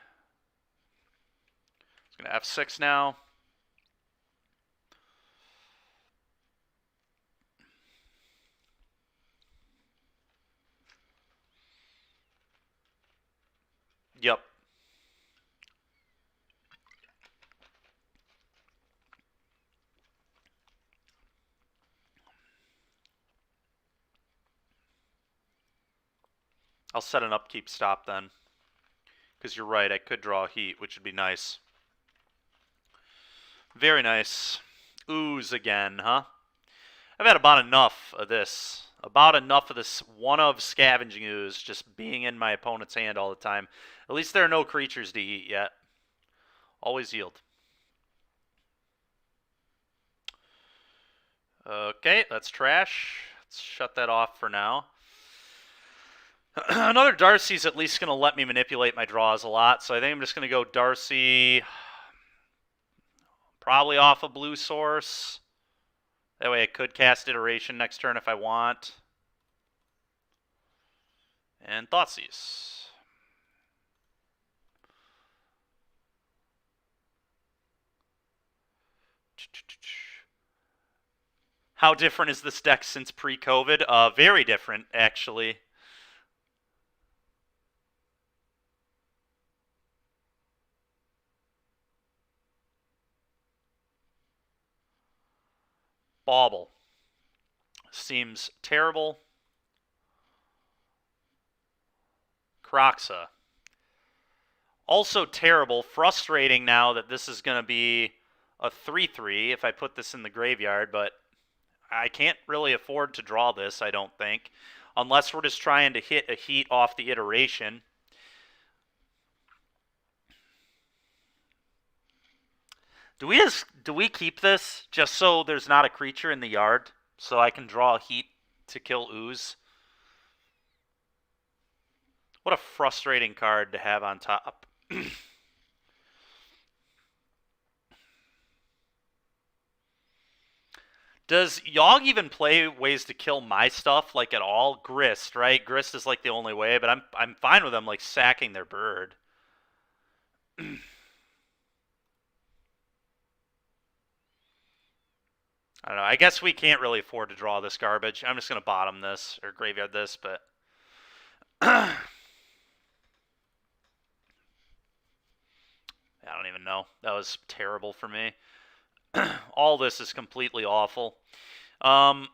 S1: It's going to F6 now. Yep. I'll set an upkeep stop then. Because you're right, I could draw heat, which would be nice. Very nice. Ooze again, huh? I've had about enough of this. About enough of this one-of Scavenging Ooze just being in my opponent's hand all the time. At least there are no creatures to eat yet. Always yield. Okay, that's trash. Let's shut that off for now. Another Darcy's at least going to let me manipulate my draws a lot, so I think I'm just going to go Darcy, probably off a blue source. That way I could cast Iteration next turn if I want. And Thoughtseize. How different is this deck since pre-COVID? Very different, actually. Bauble. Seems terrible. Croxa. Also terrible. Frustrating now that this is going to be a 3-3 if I put this in the graveyard, but I can't really afford to draw this, I don't think. Unless we're just trying to hit a heat off the iteration. Do we keep this just so there's not a creature in the yard? So I can draw a heat to kill Ooze? What a frustrating card to have on top. Does Yogg even play ways to kill my stuff, like, at all? Grist, right? Grist is, like, the only way, but I'm fine with them, like, sacking their bird. I don't know. I guess we can't really afford to draw this garbage. I'm just going to bottom this, or graveyard this, but... I don't even know. That was terrible for me. All this is completely awful. Yeah,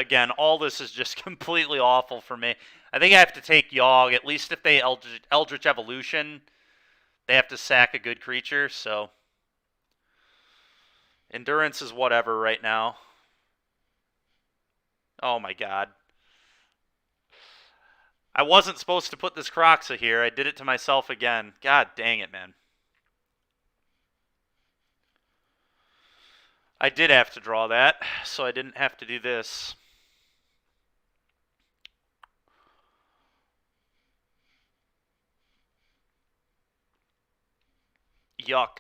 S1: again, all this is just completely awful for me. I think I have to take Yogg. At least if they Eldritch Evolution, they have to sack a good creature, so... Endurance is whatever right now. Oh my god. I wasn't supposed to put this Croxa here. I did it to myself again. God dang it, man. I did have to draw that, so I didn't have to do this. Yuck.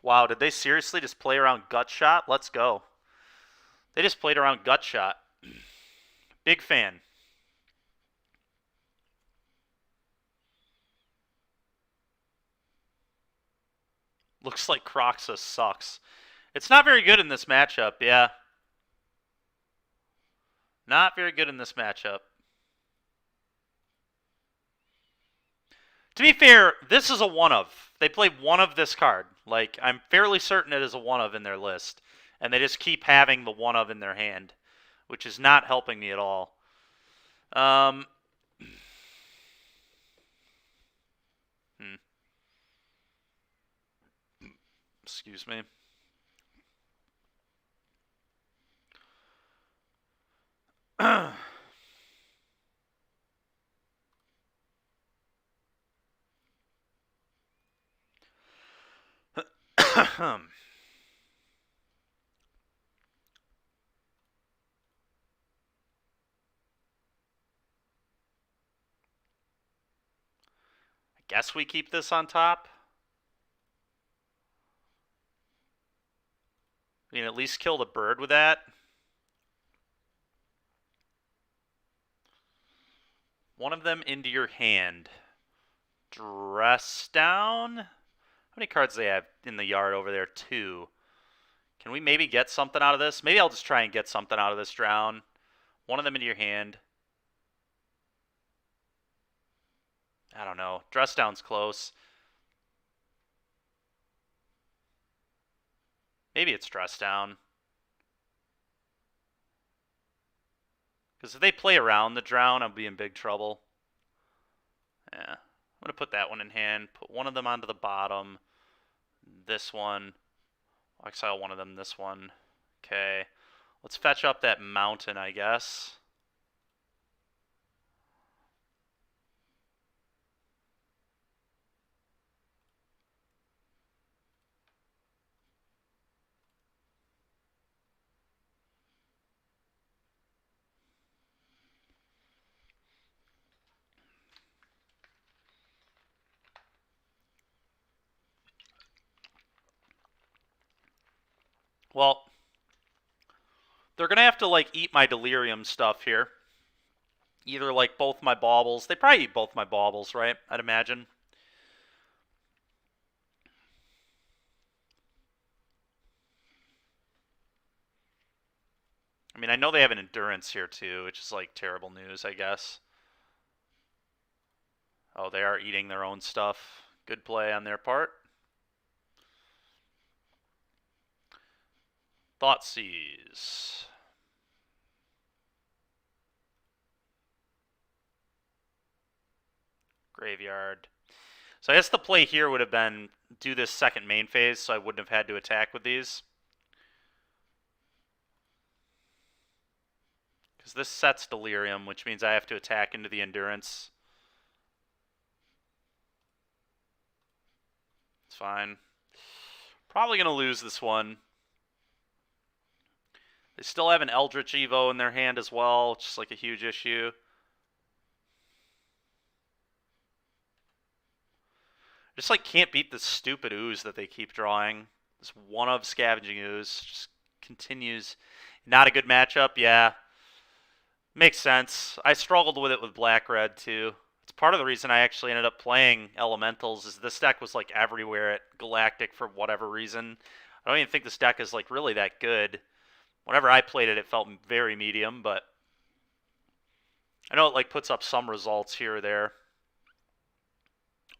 S1: Wow, did they seriously just play around Gut Shot? Let's go. They just played around Gut Shot. Big fan. Looks like Croxa sucks. It's not very good in this matchup, yeah. Not very good in this matchup. To be fair, this is a one-of. They play one of this card. Like, I'm fairly certain it is a one-of in their list. And they just keep having the one-of in their hand, which is not helping me at all. Excuse me. I guess we keep this on top. I mean, at least kill the bird with that. One of them into your hand. Dress down. How many cards do they have in the yard over there? 2. Can we maybe get something out of this? Maybe I'll just try and get something out of this drown. One of them into your hand. I don't know. Dress down's close. Maybe it's dress down. Because if they play around the drown, I'll be in big trouble. Yeah. I'm going to put that one in hand. Put one of them onto the bottom. This one. Exile one of them, this one. Okay. Let's fetch up that mountain, I guess. Well, they're going to have to, like, eat my delirium stuff here. Either, like, both my baubles. They probably eat both my baubles, right? I'd imagine. I mean, I know they have an endurance here, too, which is, like, terrible news, I guess. Oh, they are eating their own stuff. Good play on their part. Thoughtseize. Graveyard. So I guess the play here would have been do this second main phase, so I wouldn't have had to attack with these. Because this sets Delirium, which means I have to attack into the Endurance. It's fine. Probably going to lose this one. They still have an Eldritch Evo in their hand as well, which is like a huge issue. Just like can't beat this stupid ooze that they keep drawing. This one of Scavenging Ooze just continues. Not a good matchup, yeah. Makes sense. I struggled with it with Black-Red too. It's part of the reason I actually ended up playing Elementals is this deck was like everywhere at Galactic for whatever reason. I don't even think this deck is like really that good. Whenever I played it, it felt very medium, but I know it like puts up some results here or there.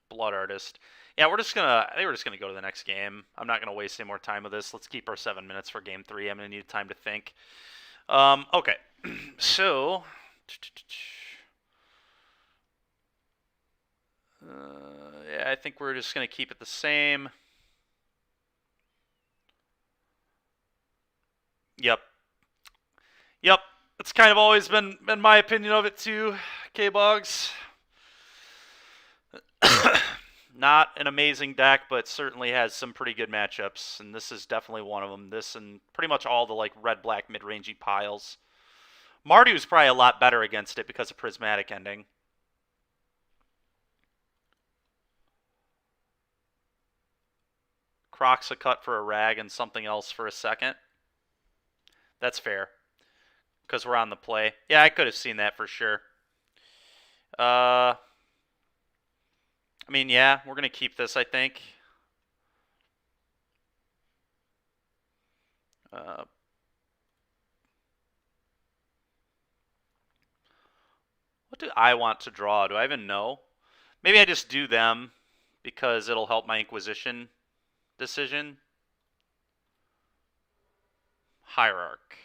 S1: Blood Artist. Yeah, I think we're just gonna go to the next game. I'm not gonna waste any more time with this. Let's keep our 7 minutes for game 3. I'm gonna need time to think. Okay, so yeah, I think we're just gonna keep it the same. Yep. That's kind of always been my opinion of it too. K-Bogs. Not an amazing deck, but certainly has some pretty good matchups, and this is definitely one of them. This and pretty much all the like red-black mid-rangey piles. Mardew's probably a lot better against it because of Prismatic Ending. Croc's a cut for a rag and something else for a second. That's fair. Because we're on the play. Yeah, I could have seen that for sure. I mean, yeah, we're going to keep this, I think. What do I want to draw? Do I even know? Maybe I just do them because it'll help my Inquisition decision. Hierarch.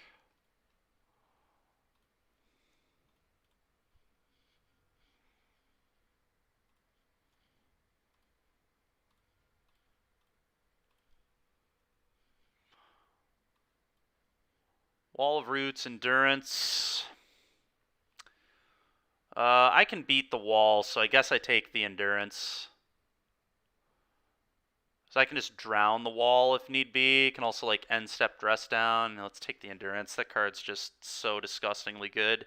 S1: Wall of Roots, Endurance. I can beat the wall, so I guess I take the Endurance. So I can just drown the wall if need be. Can also like end step dress down. Let's take the Endurance. That card's just so disgustingly good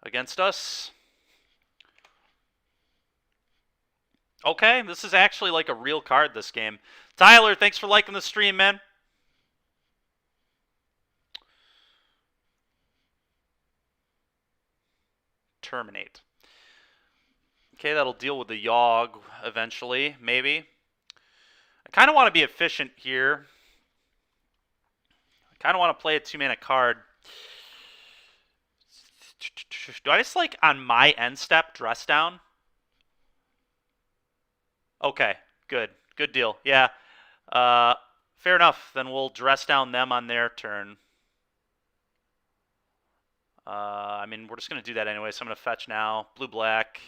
S1: against us. Okay, this is actually like a real card this game. Tyler, thanks for liking the stream, man. Terminate. Okay, that'll deal with the Yogg eventually, maybe. I kind of want to be efficient here. I kind of want to play a 2-mana card. Do I just, like, on my end step, dress down? Okay, good. Good deal. Yeah. Fair enough. Then we'll dress down them on their turn. I mean, we're just going to do that anyway, so I'm going to fetch now. Blue-black.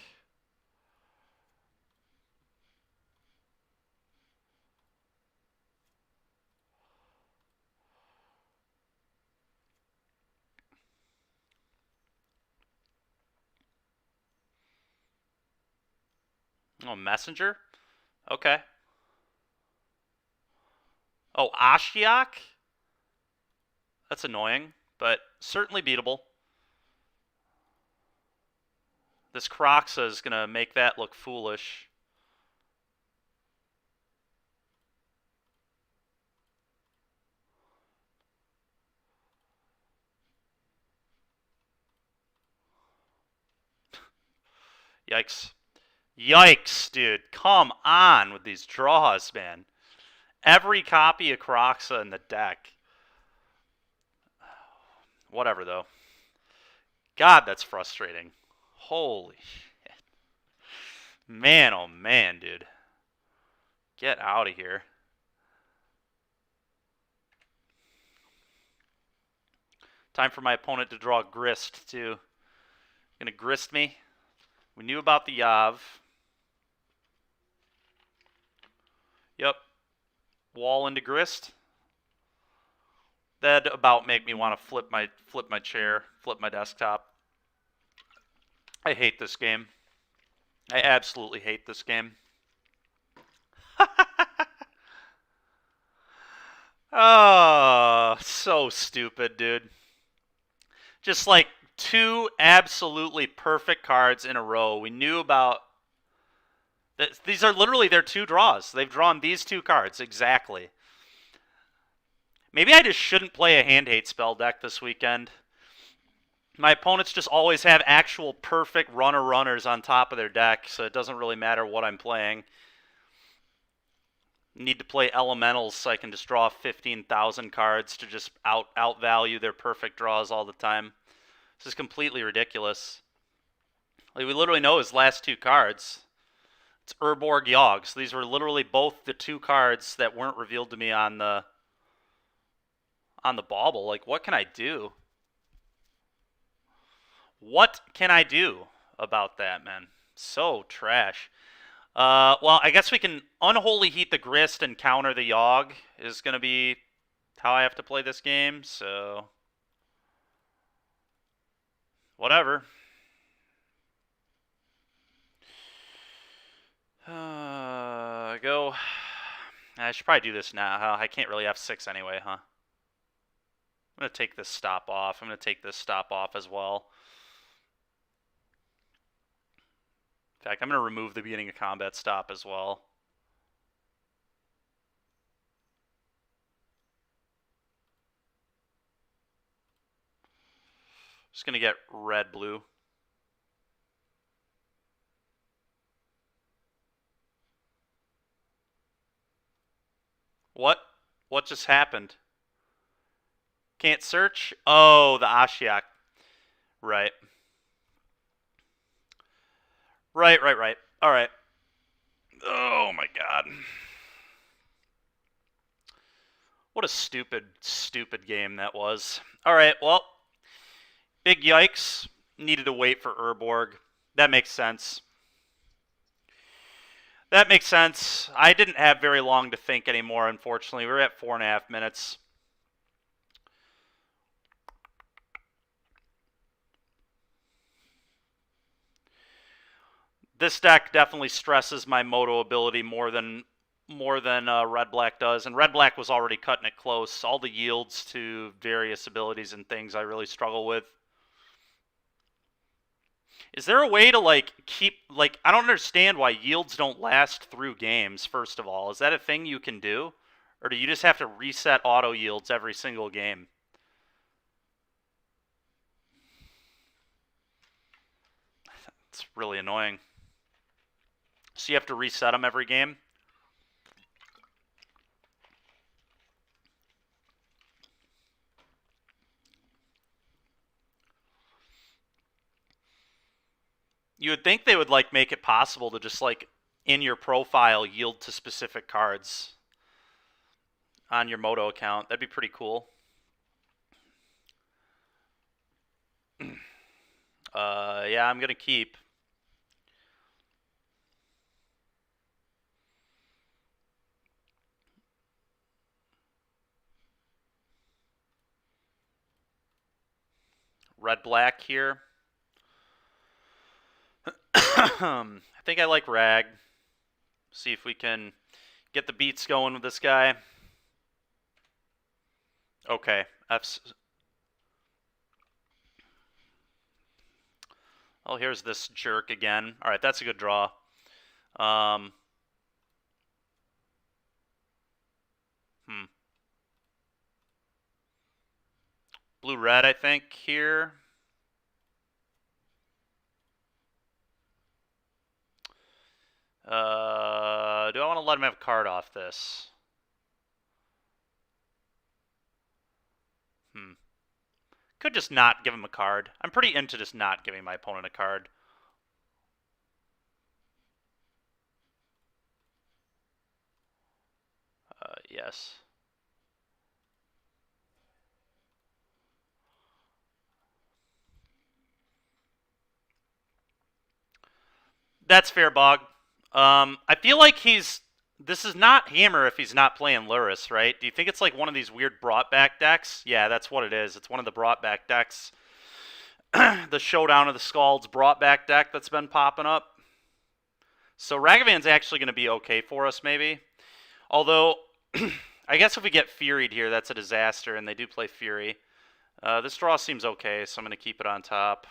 S1: Oh, messenger? Okay. Oh, Ashiok? That's annoying, but certainly beatable. This Croxa is going to make that look foolish. Yikes. Yikes, dude. Come on with these draws, man. Every copy of Croxa in the deck. Whatever, though. God, that's frustrating. Holy shit. Man, oh man, dude. Get out of here. Time for my opponent to draw Grist, too. Gonna Grist me. We knew about the Yav. Yep. Wall into Grist. That'd about make me want to flip my chair, flip my desktop. I hate this game. I absolutely hate this game. Oh, so stupid, dude. Just like 2 absolutely perfect cards in a row. We knew about... These are literally their 2 draws. They've drawn these 2 cards, exactly. Maybe I just shouldn't play a hand-hate spell deck this weekend. My opponents just always have actual perfect runners on top of their deck, so it doesn't really matter what I'm playing. Need to play elementals so I can just draw 15,000 cards to just outvalue their perfect draws all the time. This is completely ridiculous. Like, we literally know his last 2 cards. It's Urborg Yogg. So these were literally both the 2 cards that weren't revealed to me on the bauble. Like, what can I do? What can I do about that, man? So trash. Well, I guess we can Unholy Heat the Grist and counter the Yogg is going to be how I have to play this game, so... Whatever. Go... I should probably do this now. I can't really F6 anyway, huh? I'm going to take this stop off. I'm going to take this stop off as well. In fact, I'm going to remove the beginning of combat stop as well. Just going to get red-blue. What? What just happened? Can't search? Oh, the Ashiok. Right. Right. All right. Oh, my God. What a stupid game that was. All right, well, big yikes. Needed to wait for Urborg. That makes sense. That makes sense. I didn't have very long to think anymore, unfortunately. We're at 4.5 minutes. This deck definitely stresses my Moto ability more than Red-Black does, and Red-Black was already cutting it close. All the yields to various abilities and things I really struggle with. Is there a way to, like, keep... Like, I don't understand why yields don't last through games, first of all. Is that a thing you can do? Or do you just have to reset auto yields every single game? It's really annoying. So you have to reset them every game? You would think they would, like, make it possible to just, like, in your profile yield to specific cards. on your Moto account. That'd be pretty cool. Yeah, I'm gonna keep. Red-black here. I think I like Rag. See if we can get the beats going with this guy. Okay, F's. Oh, here's this jerk again. All right, that's a good draw. Hmm. Blue-red, I think, here. Do I want to let him have a card off this? Could just not give him a card. I'm pretty into just not giving my opponent a card. Yes. That's fair, Bog. I feel like this is not Hammer if he's not playing Luris, right? Do you think it's like one of these weird brought back decks? Yeah, that's what it is. It's one of the brought back decks. The Showdown of the Scalds brought back deck that's been popping up. So Ragavan's actually going to be okay for us, maybe. Although, I guess if we get Furied here, that's a disaster, and they do play Fury. This draw seems okay, so I'm going to keep it on top.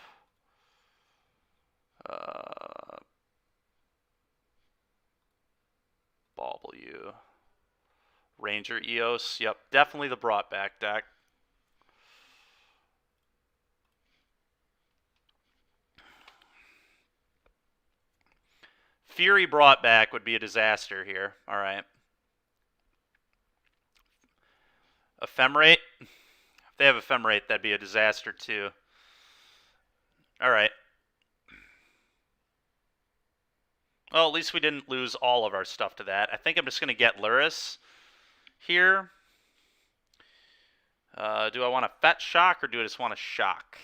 S1: Bauble you. Ranger Eos. Yep, definitely the brought back deck. Fury brought back would be a disaster here. All right. Ephemerate. If they have Ephemerate, that'd be a disaster too. All right. Well, at least we didn't lose all of our stuff to that. I think I'm just going to get Luris here. Do I want to Fetch Shock or do I just want to Shock?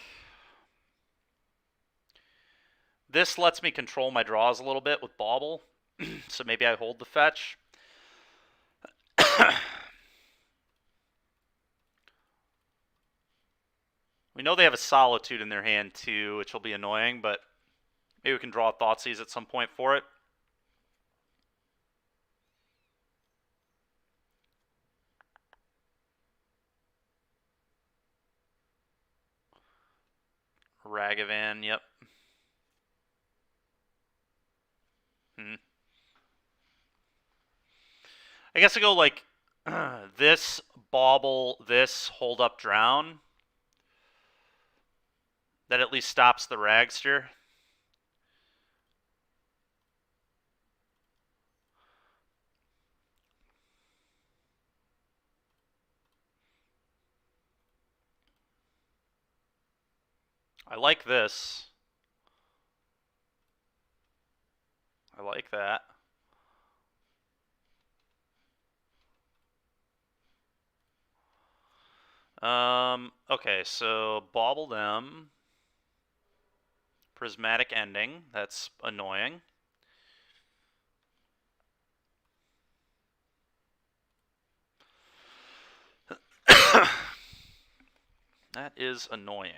S1: This lets me control my draws a little bit with Bauble, so maybe I hold the Fetch. We know they have a Solitude in their hand too, which will be annoying, but maybe we can draw Thoughtseize at some point for it. Ragavan, yep. I guess I go like this, Bauble, this, hold up, drown. That at least stops the Ragster. I like this. I like that. Okay, so Bauble them. Prismatic Ending. That's annoying. That is annoying.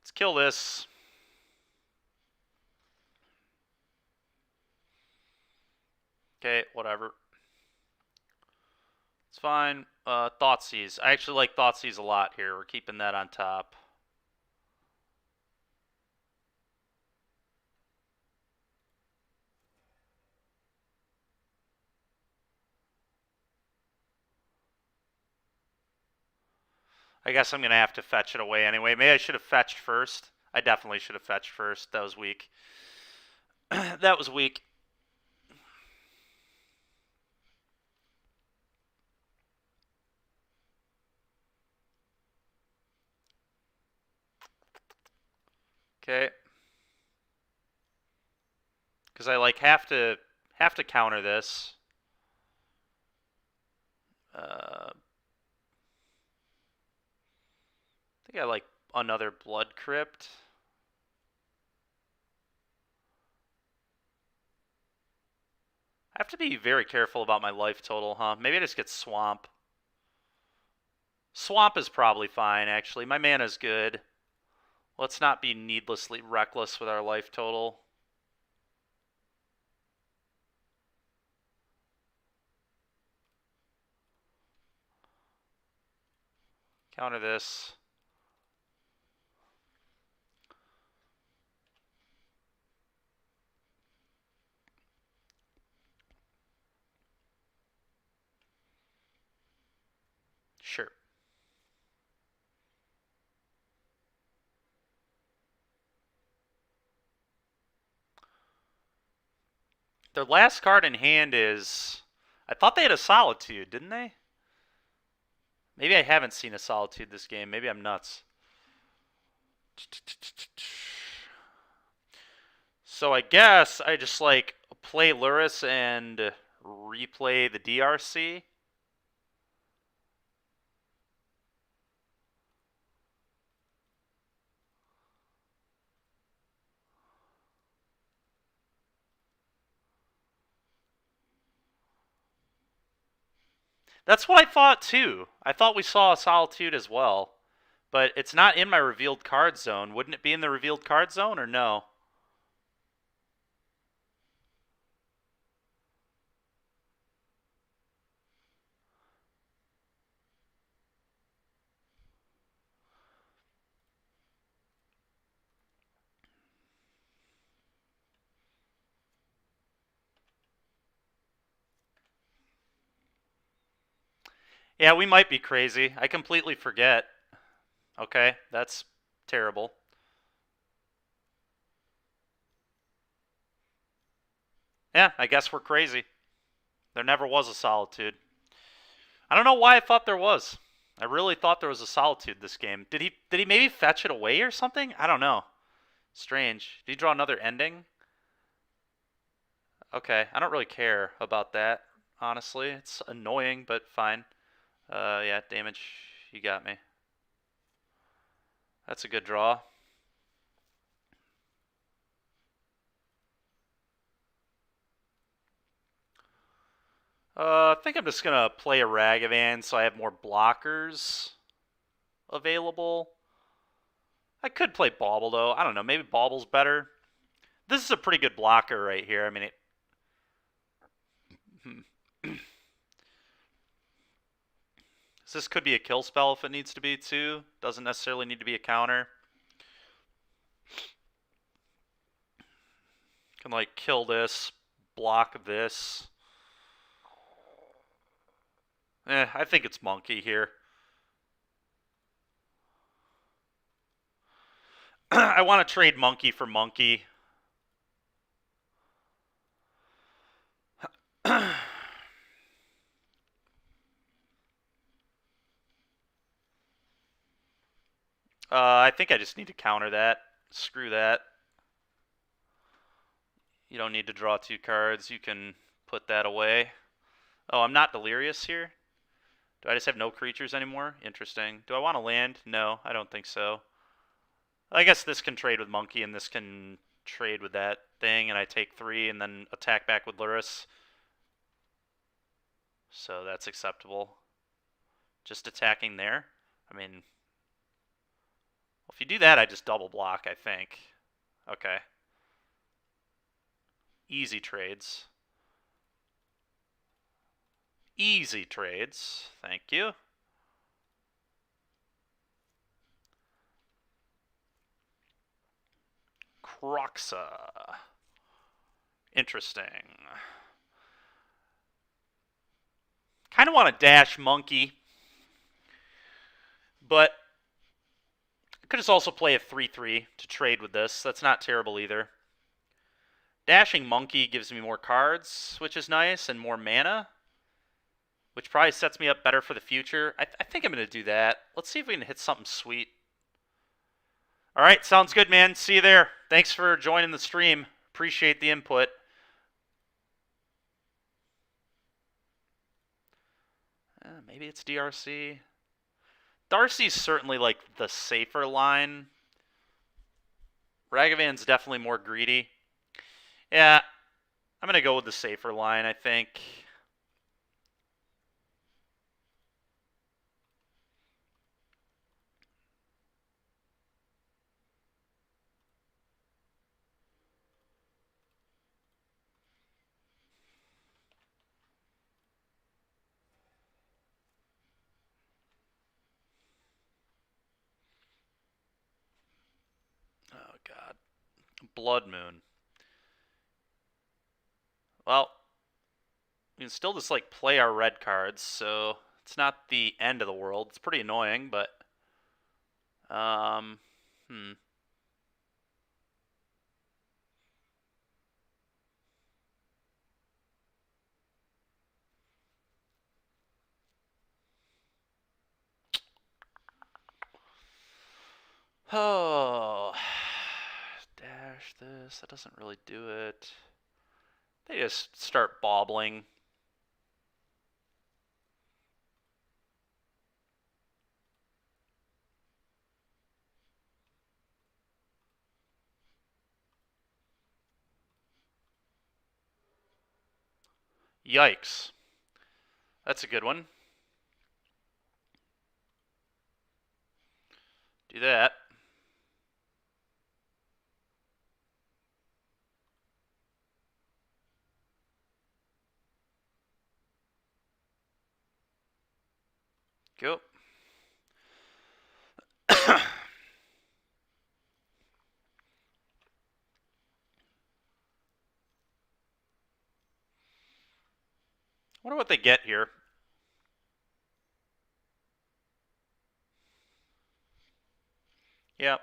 S1: Let's kill this. Okay, whatever. It's fine. Thoughtseize. I actually like Thoughtseize a lot here. We're keeping that on top. I guess I'm going to have to fetch it away anyway. Maybe I should have fetched first. I definitely should have fetched first. That was weak. That was weak. Okay. Because I like have to counter this. I think I like another Blood Crypt. I have to be very careful about my life total, huh? Maybe I just get Swamp. Swamp is probably fine, actually. My mana's good. Let's not be needlessly reckless with our life total. Counter this. Sure. Their last card in hand is... I thought they had a Solitude, didn't they? Maybe I haven't seen a Solitude this game. Maybe I'm nuts. So I guess I just like play Luris and replay the DRC. That's what I thought too. I thought we saw a Solitude as well. But it's not in my revealed card zone. Wouldn't it be in the revealed card zone or no? Yeah, we might be crazy. I completely forget. Okay, that's terrible. Yeah, I guess we're crazy. There never was a Solitude. I don't know why I thought there was. I really thought there was a Solitude this game. Did he maybe fetch it away or something? I don't know. Strange. Did he draw another ending? Okay, I don't really care about that, honestly. It's annoying, but fine. Yeah, damage. You got me. That's a good draw. I think I'm just gonna play a Ragavan so I have more blockers available. I could play Bauble though. I don't know. Maybe Bauble's better. This is a pretty good blocker right here. I mean, this could be a kill spell if it needs to be too. Doesn't necessarily need to be a counter. Can like kill this, block this. I think it's Monkey here. I want to trade Monkey for Monkey. I think I just need to counter that. Screw that. You don't need to draw 2 cards. You can put that away. Oh, I'm not delirious here? Do I just have no creatures anymore? Interesting. Do I want to land? No, I don't think so. I guess this can trade with Monkey and this can trade with that thing, and I take 3 and then attack back with Luris. So that's acceptable. Just attacking there. I mean, if you do that, I just double block, I think. Okay. Easy trades. Easy trades. Thank you. Croxa. Interesting. Kind of want to dash Monkey, But I could just also play a 3/3 to trade with this. That's not terrible either. Dashing Monkey gives me more cards, which is nice, and more mana, which probably sets me up better for the future. I think I'm going to do that. Let's see if we can hit something sweet. All right, sounds good, man. See you there. Thanks for joining the stream. Appreciate the input. Maybe it's DRC. Darcy's certainly like the safer line. Ragavan's definitely more greedy. Yeah, I'm going to go with the safer line, I think. Oh, God. Blood Moon. Well, we can still just like play our red cards, so it's not the end of the world. It's pretty annoying, but hmm. Oh, dash this. That doesn't really do it. They just start bobbling. Yikes. That's a good one. Do that. Go. Wonder what they get here. Yep.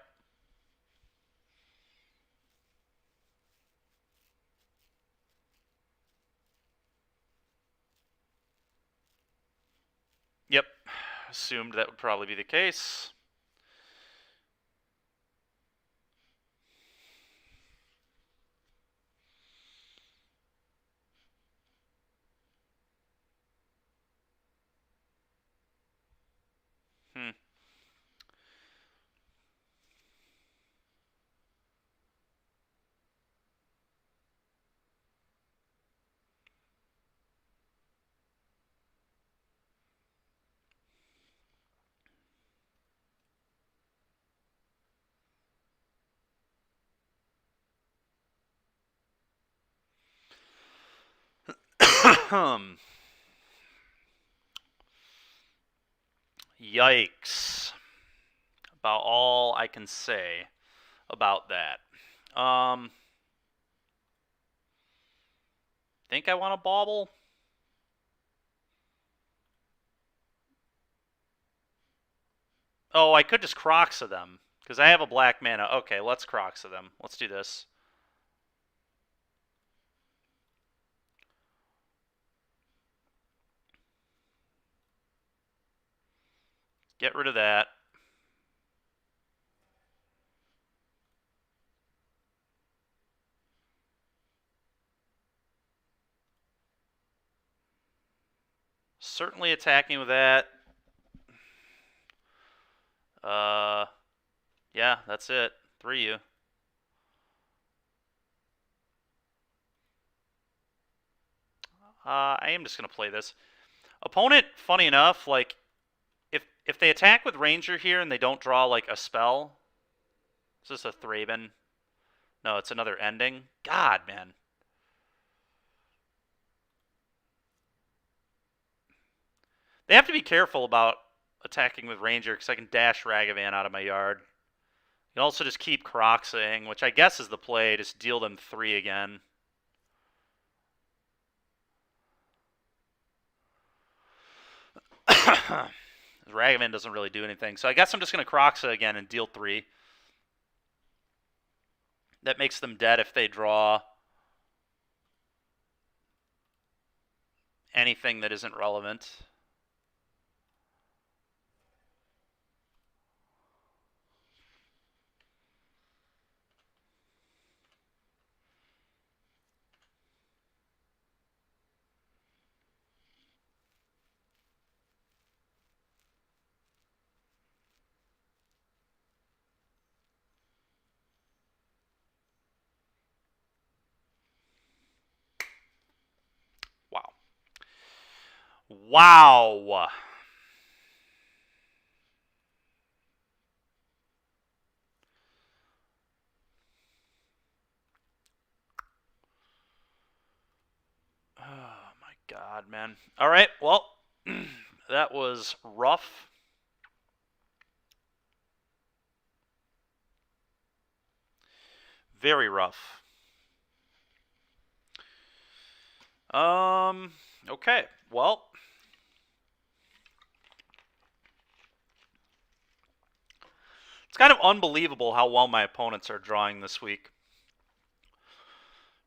S1: Yep. Assumed that would probably be the case. Hmm. Yikes. About all I can say about that. Think I want to bauble? Oh, I could just Croxa them. Because I have a black mana. Okay, let's Croxa them. Let's do this. Get rid of that. Certainly attacking with that. Yeah, that's it. 3U. I am just gonna play this. Opponent, funny enough, like if they attack with Ranger here and they don't draw like a spell, is this a Thraben? No, it's another ending. God, man. They have to be careful about attacking with Ranger because I can dash Ragavan out of my yard. You can also just keep Croxing, which I guess is the play. Just deal them 3 again. Ragavan doesn't really do anything. So I guess I'm just going to Kroxa again and deal 3. That makes them dead if they draw anything that isn't relevant. Wow. Wow. Oh my god, man. All right, well, that was rough. Very rough. Okay. Well, it's kind of unbelievable how well my opponents are drawing this week.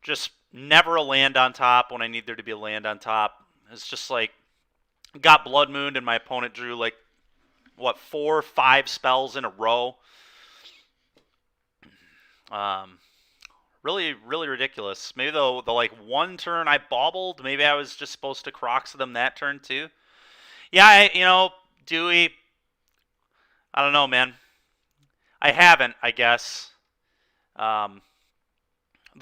S1: Just never a land on top when I need there to be a land on top. It's just like got Blood Mooned and my opponent drew like what 4 or 5 spells in a row. Really, really ridiculous. Maybe the like one turn I bobbled. Maybe I was just supposed to Crocs them that turn too. Yeah, Dewey. I don't know, man. I haven't, I guess. The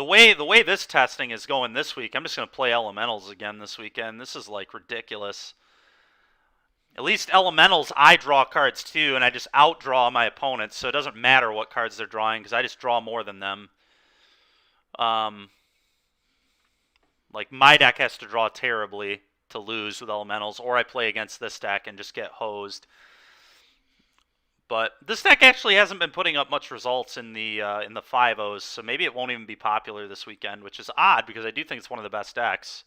S1: way this testing is going this week, I'm just gonna play elementals again this weekend. This is like ridiculous. At least elementals, I draw cards too, and I just outdraw my opponents, so it doesn't matter what cards they're drawing because I just draw more than them. Like my deck has to draw terribly to lose with elementals, or I play against this deck and just get hosed. But this deck actually hasn't been putting up much results in the 5-0s, so maybe it won't even be popular this weekend, which is odd because I do think it's one of the best decks.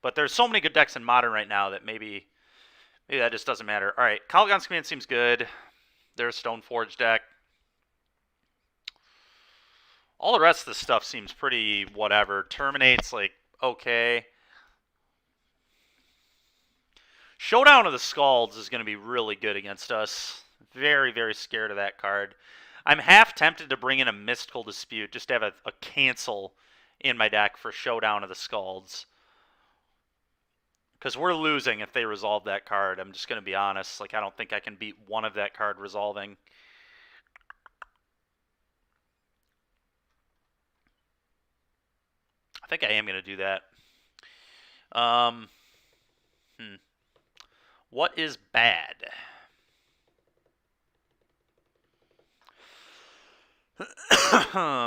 S1: But there's so many good decks in Modern right now that maybe that just doesn't matter. All right, Calgon's Command seems good. There's Stoneforge deck. All the rest of the stuff seems pretty whatever. Terminate's like okay. Showdown of the Scalds is going to be really good against us. Very, very scared of that card. I'm half tempted to bring in a Mystical Dispute just to have a cancel in my deck for Showdown of the Scalds. Because we're losing if they resolve that card. I'm just going to be honest. Like, I don't think I can beat one of that card resolving. I think I am going to do that. What is bad?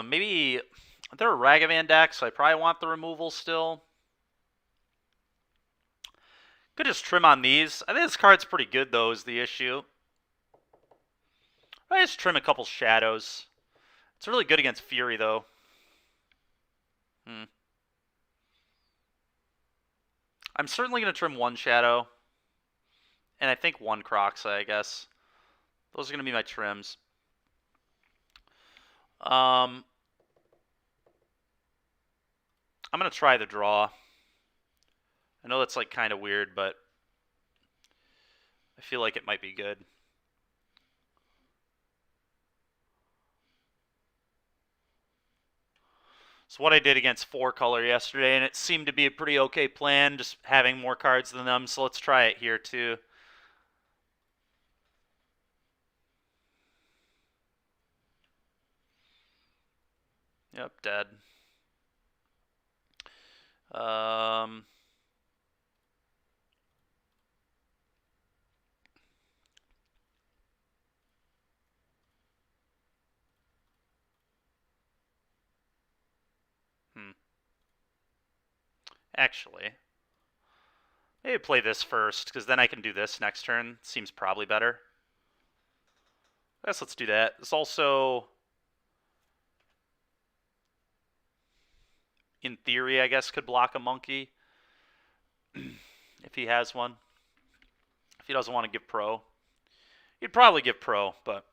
S1: Maybe they're a Ragavan deck, so I probably want the removal still. Could just trim on these. I think this card's pretty good, though, is the issue. I just trim a couple shadows. It's really good against Fury, though. I'm certainly going to trim one shadow. And I think one Kroxa, I guess. Those are going to be my trims. I'm going to try the draw. I know that's like kind of weird, but I feel like it might be good. So what I did against 4-color yesterday, and it seemed to be a pretty okay plan, just having more cards than them, so let's try it here too. Yep, dead. Actually, maybe play this first, because then I can do this next turn. Seems probably better. I guess let's do that. This also, in theory, I guess, could block a monkey. If he has one. If he doesn't want to give pro. You'd probably give pro, but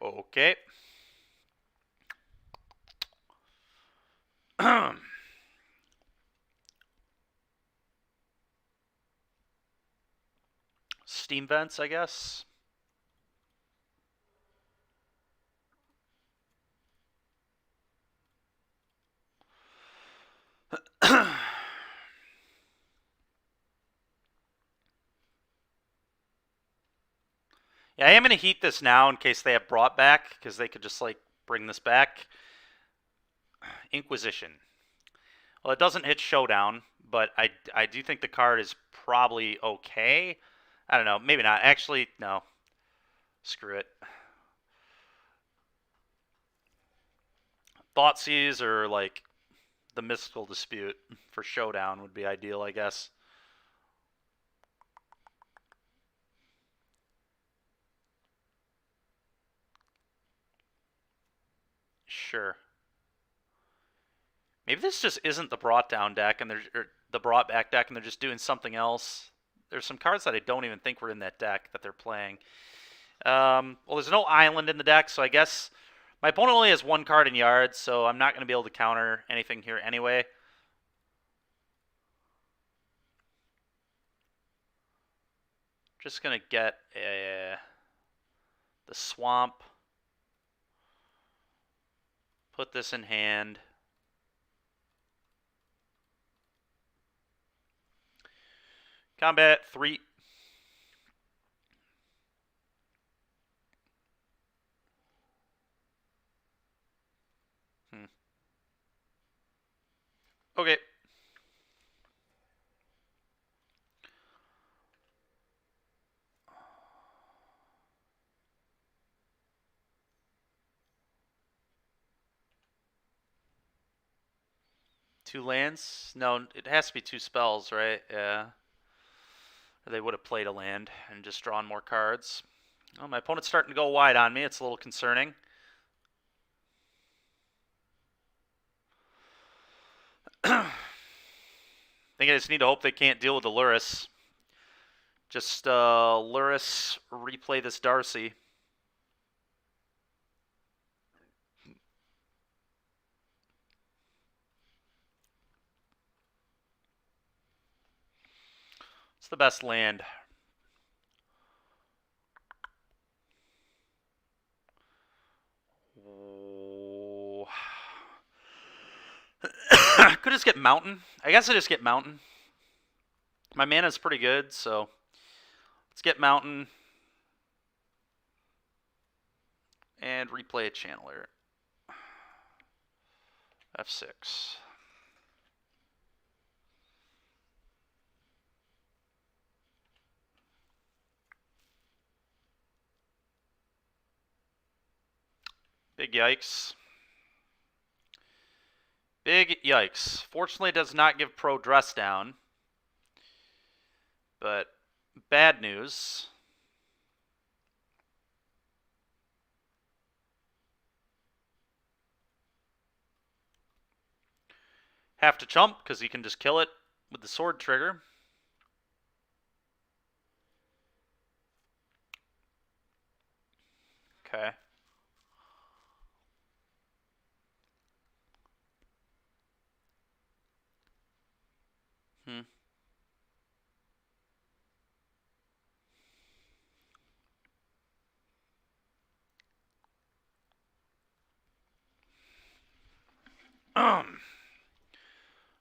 S1: okay. Steam vents, I guess. Yeah, I am going to heat this now in case they have brought back, because they could just, like, bring this back. Inquisition. Well, it doesn't hit Showdown, but I do think the card is probably okay. I don't know. Maybe not. Actually, no. Screw it. Thoughtseize or, like, the Mystical Dispute for Showdown would be ideal, I guess. Sure. Maybe this just isn't the brought down deck and the brought back deck and they're just doing something else. There's some cards that I don't even think were in that deck that they're playing. Well, there's no island in the deck, so I guess my opponent only has one card in yards, so I'm not going to be able to counter anything here anyway. Just going to get the swamp. Put this in hand. Combat 3. Okay. Two lands? No, it has to be two spells, right? Yeah. Or they would have played a land and just drawn more cards. Oh, my opponent's starting to go wide on me. It's a little concerning. I think I just need to hope they can't deal with the Luris. Just Luris, replay this Darcy. It's the best land. Oh. Could just get Mountain. I guess I just get Mountain. My mana's pretty good, so let's get Mountain. And replay a Channeler. F6. Big yikes. Big yikes. Fortunately, it does not give pro dress down. But bad news. Have to chump because he can just kill it with the sword trigger. Okay.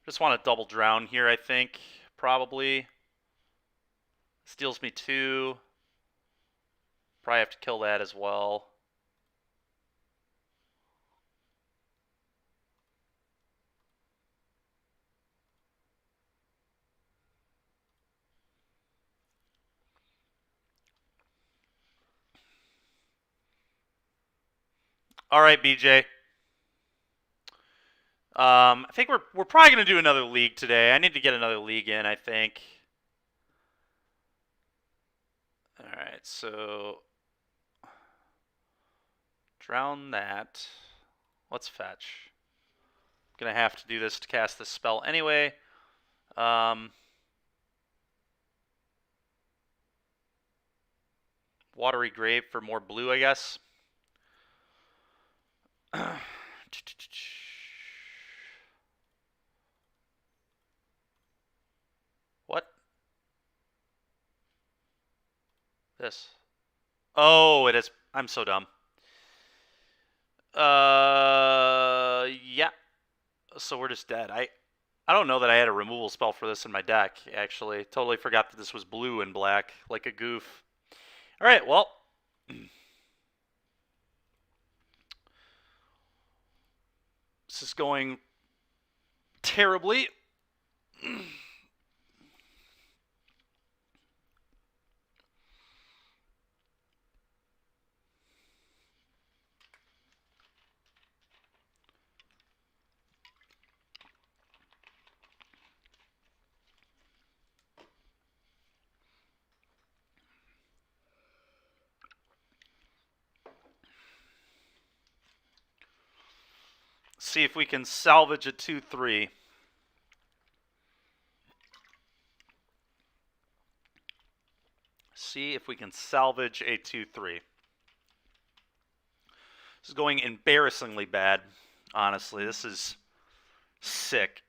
S1: Just want to double drown here, I think. Probably. Steals me 2. Probably have to kill that as well. All right, BJ. I think we're probably gonna do another league today. I need to get another league in, I think. All right, so Drown that. Let's fetch. Gonna have to do this to cast this spell anyway. Watery Grave for more blue, I guess. What? This. Oh, it is. I'm so dumb. Yeah. So we're just dead. I don't know that I had a removal spell for this in my deck, actually. Totally forgot that this was blue and black, like a goof. Alright, well. This is going terribly. See if we can salvage a 2-3. See if we can salvage a 2-3. This is going embarrassingly bad, honestly. This is sick.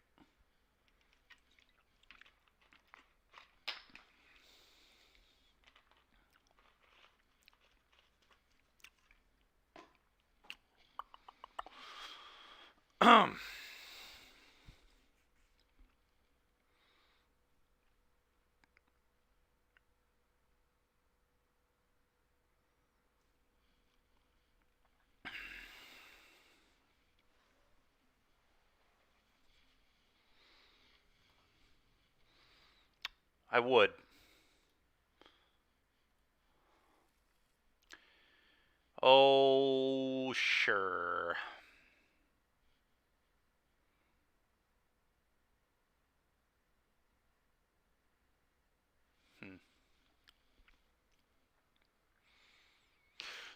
S1: I would. Oh, sure.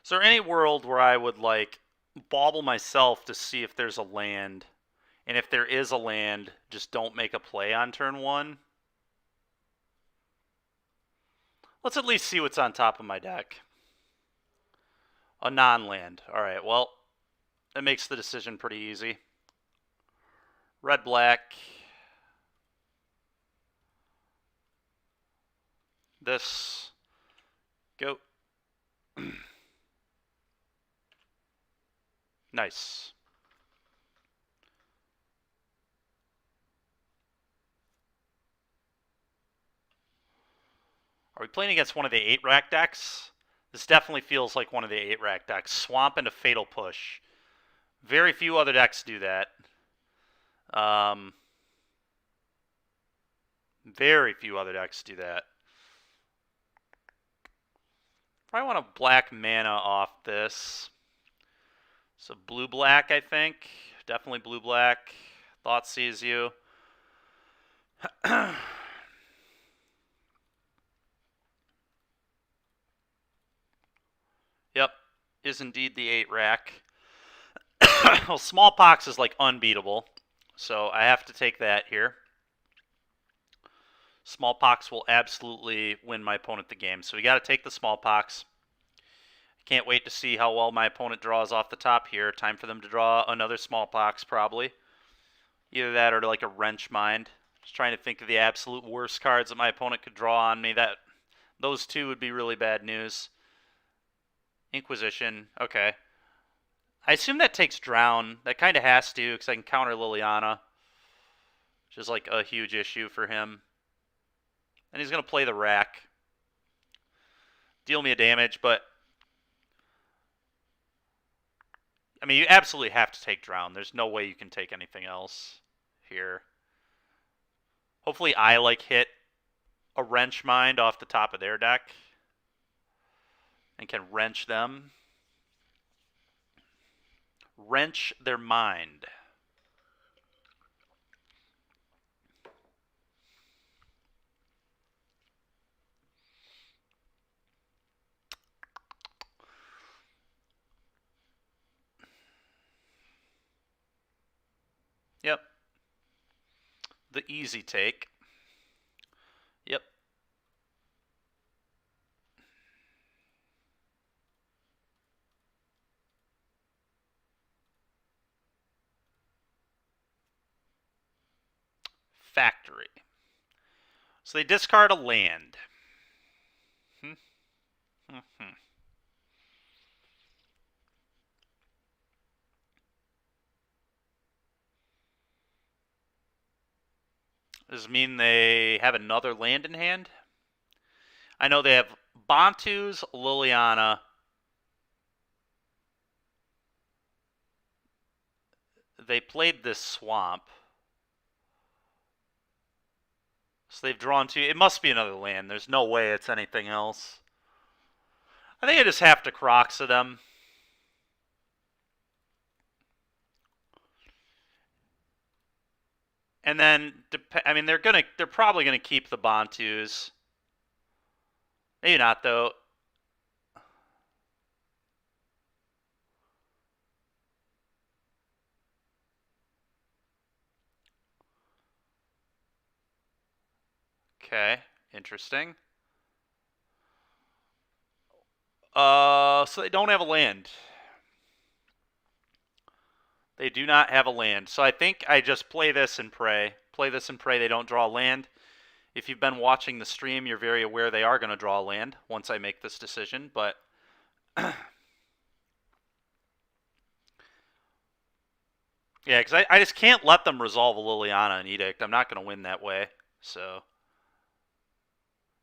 S1: Is there any world where I would, like, bauble myself to see if there's a land, and if there is a land, just don't make a play on turn 1? Let's at least see what's on top of my deck. A non-land. Alright, well, that makes the decision pretty easy. Red-black. This. Go. Nice. Are we playing against one of the 8-rack decks? This definitely feels like one of the 8-rack decks. Swamp into Fatal Push. Very few other decks do that. Very few other decks do that. Probably want a black mana off this. So blue-black, I think. Definitely blue-black. Thought sees you. Yep, is indeed the 8-rack. Well, Smallpox is like unbeatable, so I have to take that here. Smallpox will absolutely win my opponent the game, so we got to take the Smallpox. Can't wait to see how well my opponent draws off the top here. Time for them to draw another Smallpox, probably. Either that or like a Wrench Mind. Just trying to think of the absolute worst cards that my opponent could draw on me. Those two would be really bad news. Inquisition, okay. I assume that takes Drown. That kind of has to, because I can counter Liliana, which is like a huge issue for him. And he's going to play the rack. Deal me a damage, but I mean, you absolutely have to take Drown. There's no way you can take anything else here. Hopefully I, like, hit a Wrench Mind off the top of their deck and can wrench them. Wrench their mind. Yep. The easy take. Yep. Factory. So they discard a land. Does it mean they have another land in hand? I know they have Bantus, Liliana. They played this swamp. So they've drawn two. It must be another land. There's no way it's anything else. I think I just have to Croxa them. And then, I mean, they're probably gonna keep the Bantus. Maybe not though. Okay, interesting. So they don't have a land. They do not have a land. So I think I just play this and pray. Play this and pray they don't draw a land. If you've been watching the stream, you're very aware they are going to draw a land once I make this decision, but yeah, because I just can't let them resolve a Liliana and Edict. I'm not going to win that way. So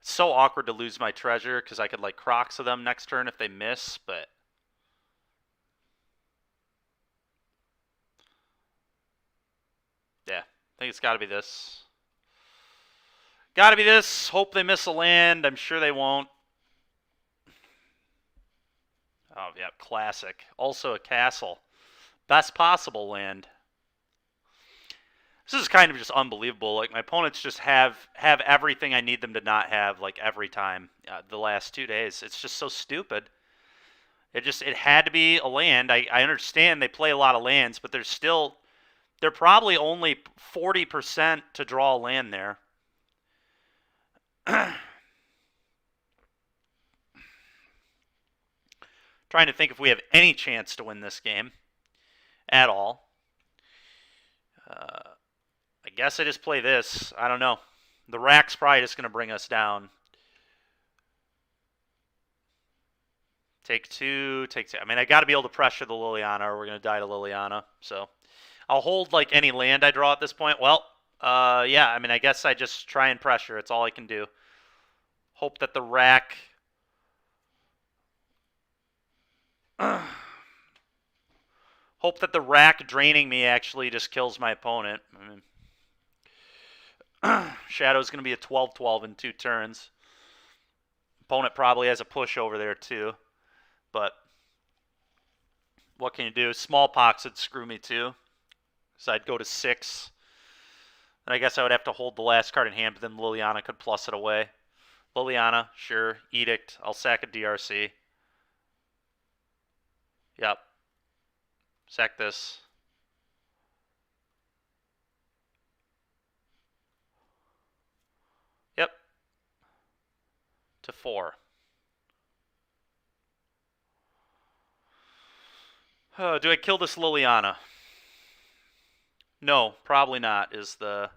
S1: it's so awkward to lose my treasure because I could like Croxa them next turn if they miss, but yeah, I think it's got to be this. Got to be this. Hope they miss a land. I'm sure they won't. Oh, yeah, classic. Also a castle. Best possible land. This is kind of just unbelievable. Like, my opponents just have everything I need them to not have, like, every time the last 2 days. It's just so stupid. It had to be a land. I understand they play a lot of lands, but they're probably only 40% to draw a land there. Trying to think if we have any chance to win this game at all. I guess I just play this. I don't know. The rack's probably just going to bring us down. Take two. I mean, I got to be able to pressure the Liliana or we're going to die to Liliana. So I'll hold like any land I draw at this point. Well, yeah, I mean, I guess I just try and pressure. It's all I can do. Hope that the rack... Hope that the rack draining me actually just kills my opponent. I mean, Shadow's going to be a 12-12 in 2 turns. Opponent probably has a push over there too. But what can you do? Smallpox would screw me too. So I'd go to 6. And I guess I would have to hold the last card in hand, but then Liliana could plus it away. Liliana, sure. Edict. I'll sack a DRC. Yep. Sack this. Yep. To 4. Do I kill this Liliana? No, probably not is the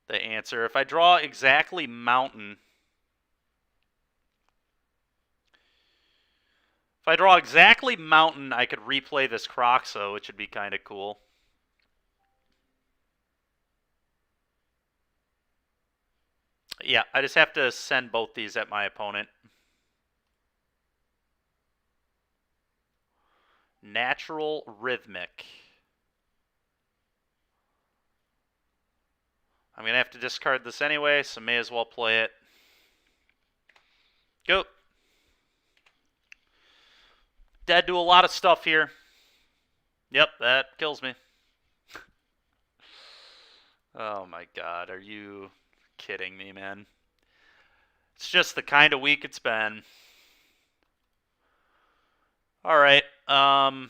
S1: answer. If I draw exactly Mountain... If I draw exactly Mountain, I could replay this Croxa, which would be kind of cool. Yeah, I just have to send both these at my opponent. Natural Rhythmic. I'm going to have to discard this anyway, so may as well play it. Go. Dead to a lot of stuff here. Yep, that kills me. Oh my god, are you kidding me, man? It's just the kind of week it's been. Alright, oh,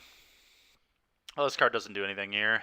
S1: this card doesn't do anything here.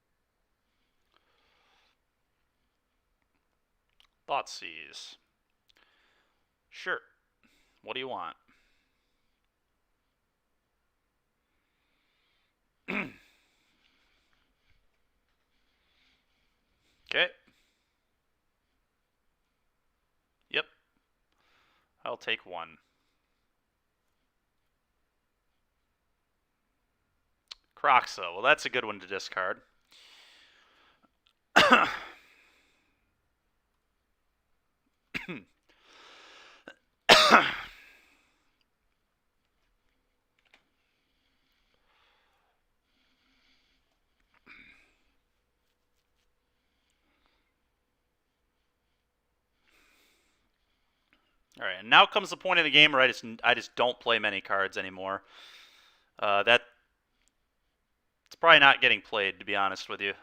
S1: Thoughtseize. Sure. What do you want? Okay. Yep. I'll take one. Croxa. Well, that's a good one to discard. All right, and now comes the point of the game where I just don't play many cards anymore. That it's probably not getting played, to be honest with you.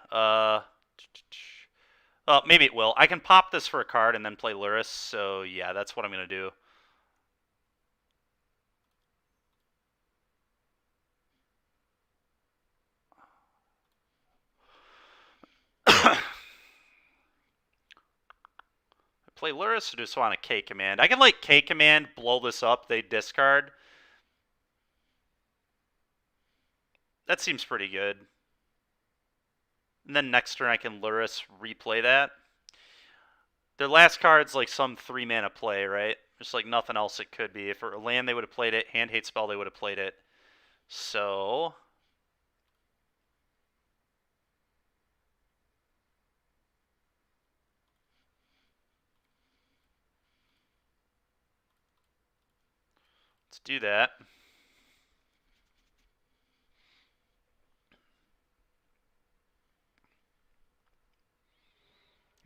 S1: Maybe it will. I can pop this for a card and then play Luris. So yeah, that's what I'm gonna do. Play Luris or just want a K command? I can like K command, blow this up, they discard. That seems pretty good. And then next turn I can Luris, replay that. Their last card's like some 3-mana play, right? Just like nothing else it could be. If it were land, they would have played it. Hand hate spell, they would have played it. So let's do that.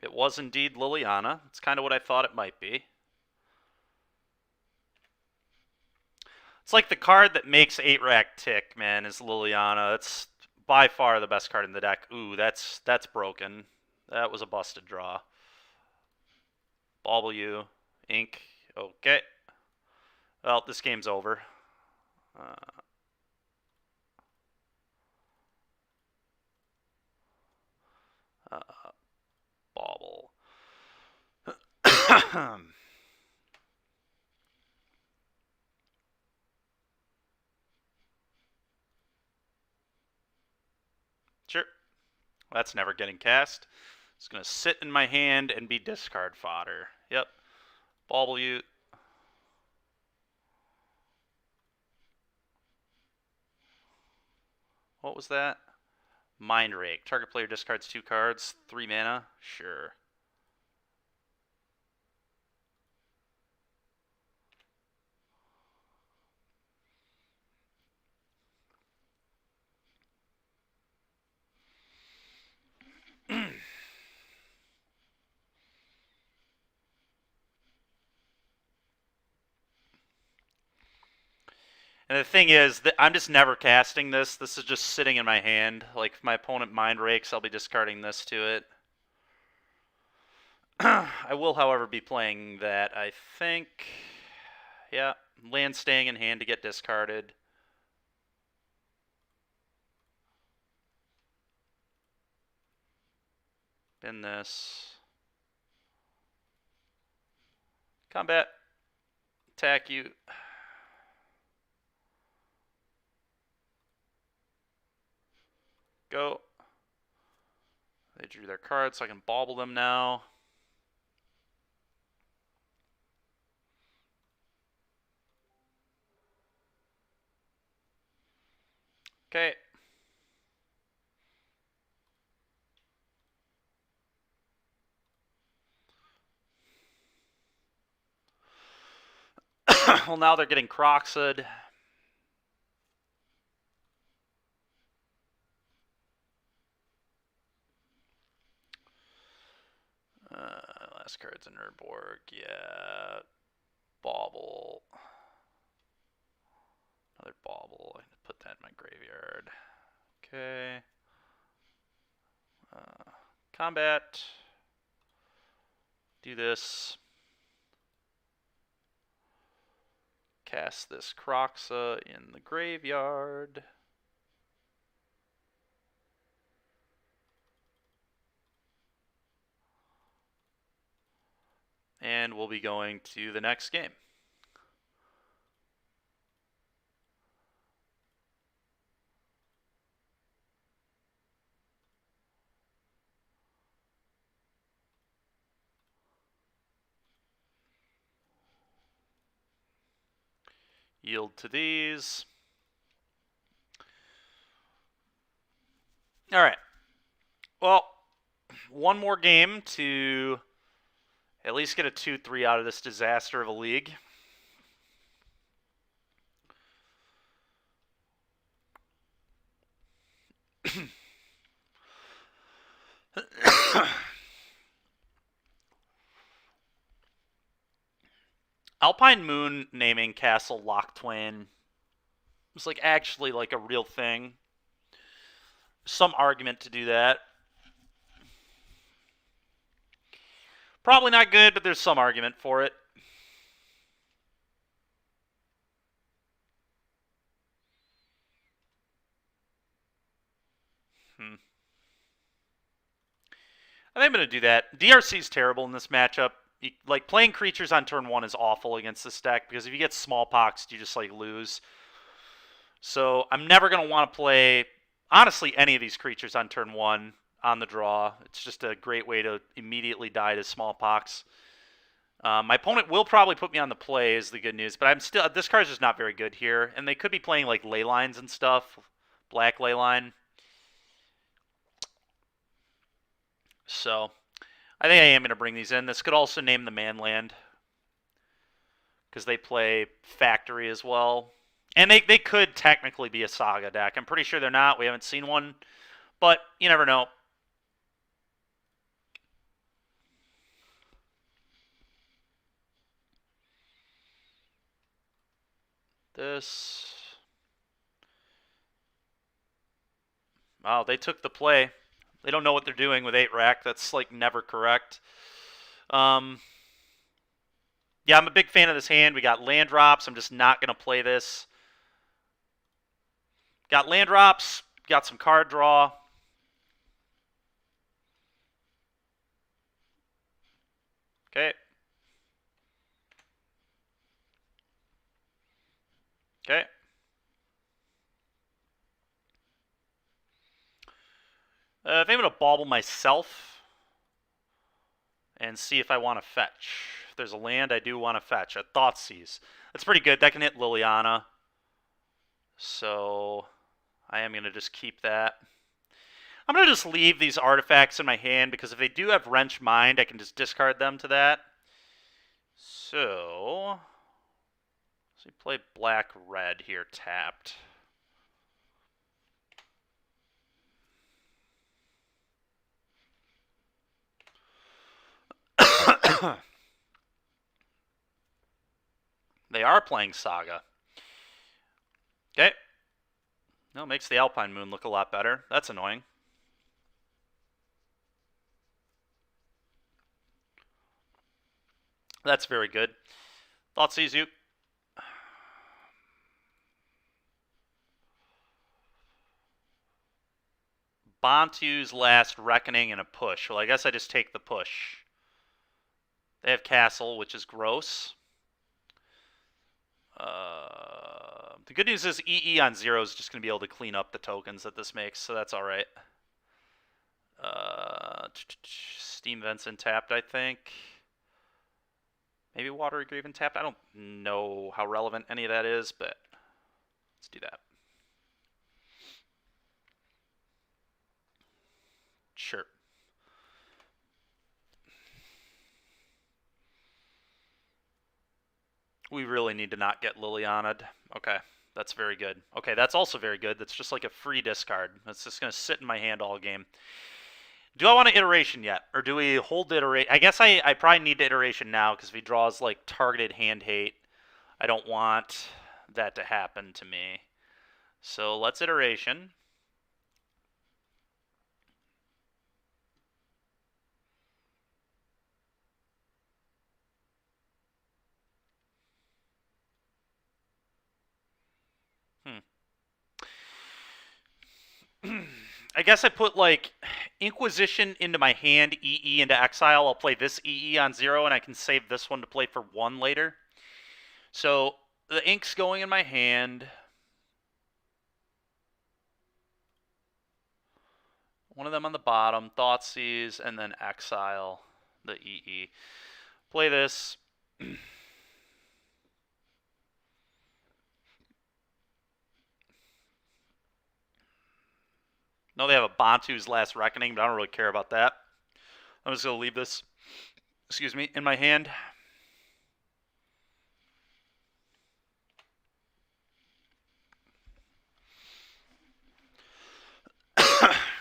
S1: It was indeed Liliana. It's kind of what I thought it might be. It's like the card that makes 8-rack tick, man, is Liliana. It's by far the best card in the deck. Ooh, that's broken. That was a busted draw. Bauble you. Ink. Okay. Well, this game's over. Bauble. Sure. That's never getting cast. It's going to sit in my hand and be discard fodder. Yep. Bauble you. What was that? Mind Rake. Target player discards 2 cards. 3 mana. Sure. And the thing is, that I'm just never casting this. This is just sitting in my hand. Like, if my opponent mind rakes, I'll be discarding this to it. I will, however, be playing that, I think. Yeah, land staying in hand to get discarded. Bin this. Combat. Attack you. Go. They drew their cards, so I can bauble them now. Okay. Well, now they're getting Croxed. Last card's in Nerdborg. Yeah. Bauble. Another bauble. I can put that in my graveyard. Okay. Combat. Do this. Cast this Croxa in the graveyard. And we'll be going to the next game. Yield to these. All right. Well, one more game to at least get a 2-3 out of this disaster of a league. Alpine Moon naming Castle Lochtwain was like actually like a real thing. Some argument to do that. Probably not good, but there's some argument for it. I think I'm going to do that. DRC is terrible in this matchup. Like, playing creatures on turn 1 is awful against this deck, because if you get smallpox, you just, like, lose. So I'm never going to want to play, honestly, any of these creatures on turn 1 on the draw. It's just a great way to immediately die to smallpox. My opponent will probably put me on the play, is the good news, but I'm still, this card's just not very good here, and they could be playing, like, ley lines and stuff. Black ley line. So I think I am going to bring these in. This could also name the Manland, because they play Factory as well. And they could technically be a Saga deck. I'm pretty sure they're not. We haven't seen one. But you never know. This. Oh, they took the play. They don't know what they're doing with 8 rack. That's like never correct. Yeah, I'm a big fan of this hand. We got land drops. I'm just not going to play this. Got land drops. Got some card draw. Okay. Okay. I think I'm going to bauble myself and see if I want to fetch. If there's a land I do want to fetch. A Thoughtseize. That's pretty good. That can hit Liliana. So I am going to just keep that. I'm going to just leave these artifacts in my hand, because if they do have Wrench Mind, I can just discard them to that. So we play black-red here, tapped. They are playing Saga. Okay. No, makes the Alpine Moon look a lot better. That's annoying. That's very good. Thoughtseize you. Bantu's last Reckoning and a push. Well, I guess I just take the push. They have Castle, which is gross. The good news is EE on 0 is just going to be able to clean up the tokens that this makes, so that's alright. Steam Vents and tapped, I think. Maybe Watery Grave and tapped. I don't know how relevant any of that is, but let's do that. Sure. We really need to not get Liliana'd. Okay, that's very good. Okay, that's also very good. That's just like a free discard. That's just going to sit in my hand all game. Do I want an iteration yet? Or do we hold the iteration? I guess I probably need the iteration now, because if he draws like targeted hand hate, I don't want that to happen to me. So let's iteration. I guess I put like Inquisition into my hand, EE into exile. I'll play this EE on 0, and I can save this one to play for 1 later. So the ink's going in my hand. One of them on the bottom, Thoughtseize, and then exile the EE. Play this. No, they have a Bantu's Last Reckoning, but I don't really care about that. I'm just going to leave this, excuse me, in my hand.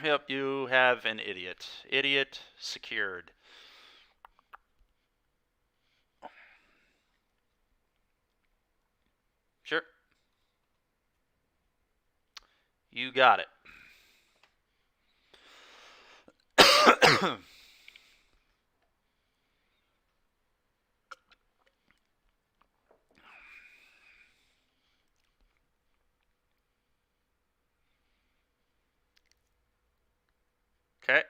S1: Yep, you have an idiot. Idiot secured. Sure. You got it. Okay.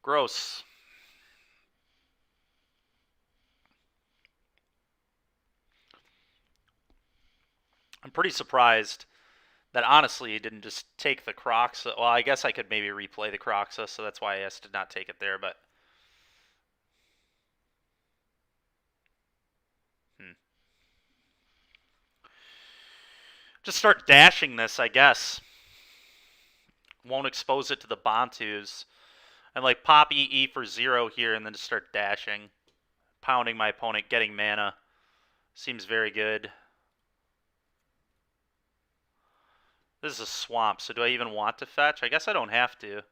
S1: Gross. I'm pretty surprised that honestly he didn't just take the Croxa. Well, I guess I could maybe replay the Croxa, so that's why I asked to not take it there, but... Just start dashing this, I guess. Won't expose it to the Bantus. And like pop EE for 0 here and then just start dashing. Pounding my opponent, getting mana. Seems very good. This is a swamp, so do I even want to fetch? I guess I don't have to.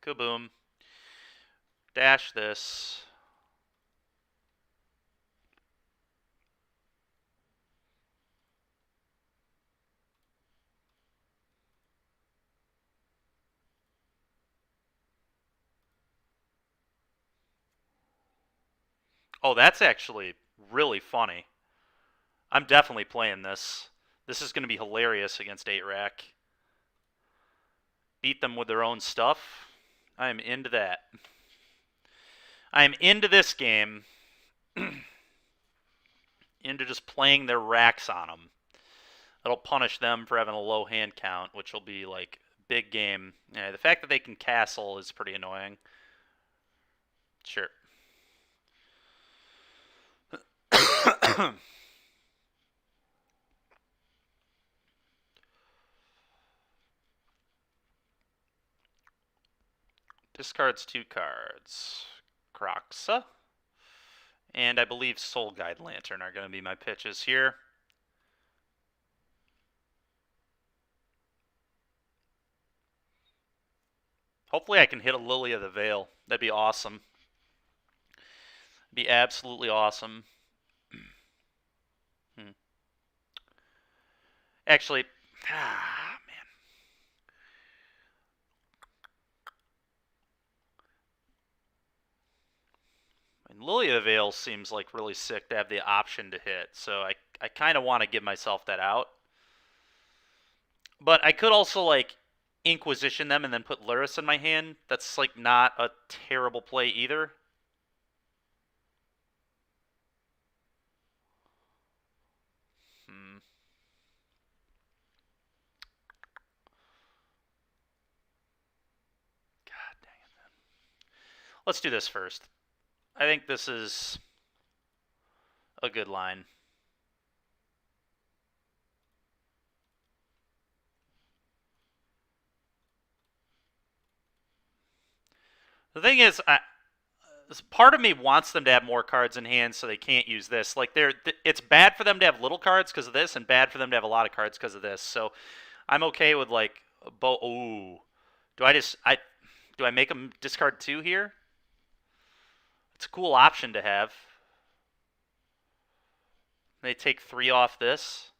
S1: Kaboom. Dash this. Oh, that's actually really funny. I'm definitely playing this. This is going to be hilarious against 8-Rack. Beat them with their own stuff. I am into that. I am into this game. Into just playing their racks on them. That'll punish them for having a low hand count, which will be like big game. Yeah, the fact that they can castle is pretty annoying. Sure. Discards 2 cards. Croxa. And I believe Soul Guide Lantern are going to be my pitches here. Hopefully I can hit a Lily of the Veil. That'd be awesome. Be absolutely awesome. Actually, man. And Lily of the Veil seems like really sick to have the option to hit, so I kind of want to give myself that out. But I could also, like, Inquisition them and then put Luris in my hand. That's, like, not a terrible play either. God dang it, man. Let's do this first. I think this is a good line. The thing is, part of me wants them to have more cards in hand so they can't use this. Like, it's bad for them to have little cards because of this, and bad for them to have a lot of cards because of this. So I'm okay with, like, ooh. Do I make them discard 2 here? It's a cool option to have. They take 3 off this.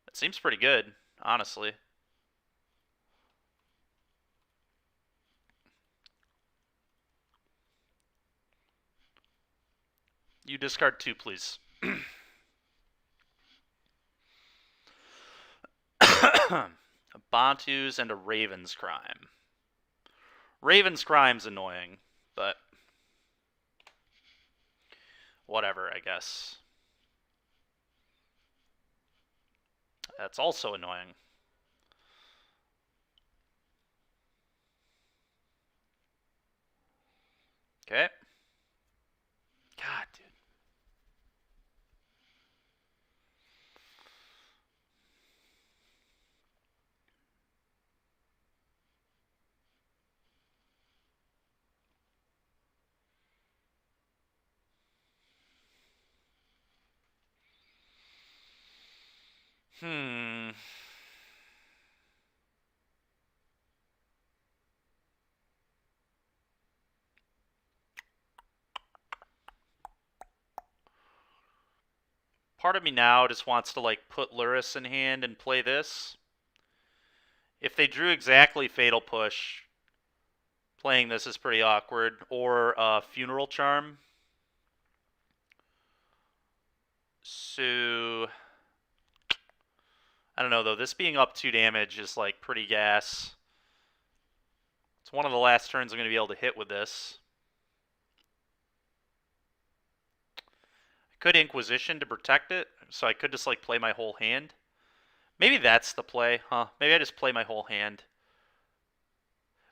S1: That seems pretty good. honestly. You discard 2, please. A Bantu's and a Raven's Crime. Raven's Crime's annoying, but whatever, I guess. That's also annoying. Okay. God, dude. Hmm. Part of me now just wants to like put Luris in hand and play this. If they drew exactly Fatal Push, playing this is pretty awkward. Or Funeral Charm. So I don't know though. This being up 2 damage is like pretty gas. It's one of the last turns I'm going to be able to hit with this. I could Inquisition to protect it, so I could just like play my whole hand. Maybe that's the play, huh? Maybe I just play my whole hand.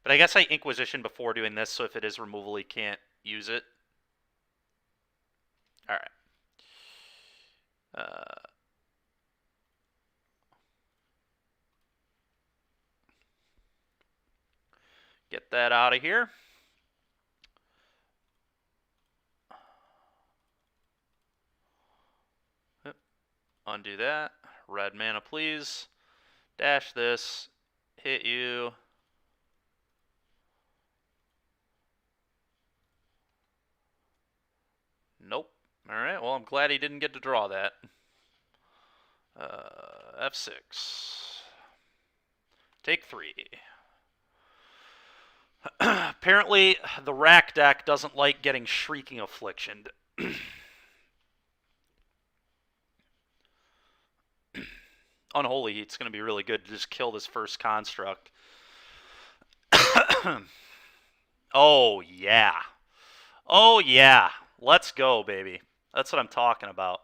S1: But I guess I Inquisition before doing this, so if it is removal, he can't use it. Alright. Get that out of here. Undo that. Red mana, please. Dash this. Hit you. Nope. Alright, well, I'm glad he didn't get to draw that. F6. Take 3. Apparently, the Rack deck doesn't like getting Shrieking Afflictioned. Unholy Heat's going to be really good to just kill this first construct. Oh, yeah. Oh, yeah. Let's go, baby. That's what I'm talking about.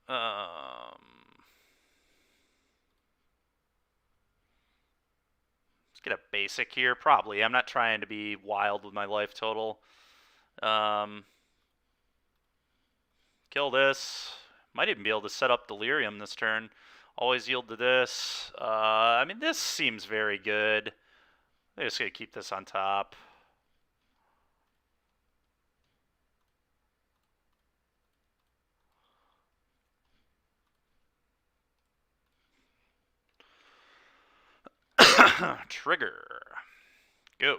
S1: Let's get a basic here. Probably. I'm not trying to be wild with my life total. Kill this. Might even be able to set up Delirium this turn. Always yield to this. I mean, this seems very good. I'm just going to keep this on top. Trigger. Go.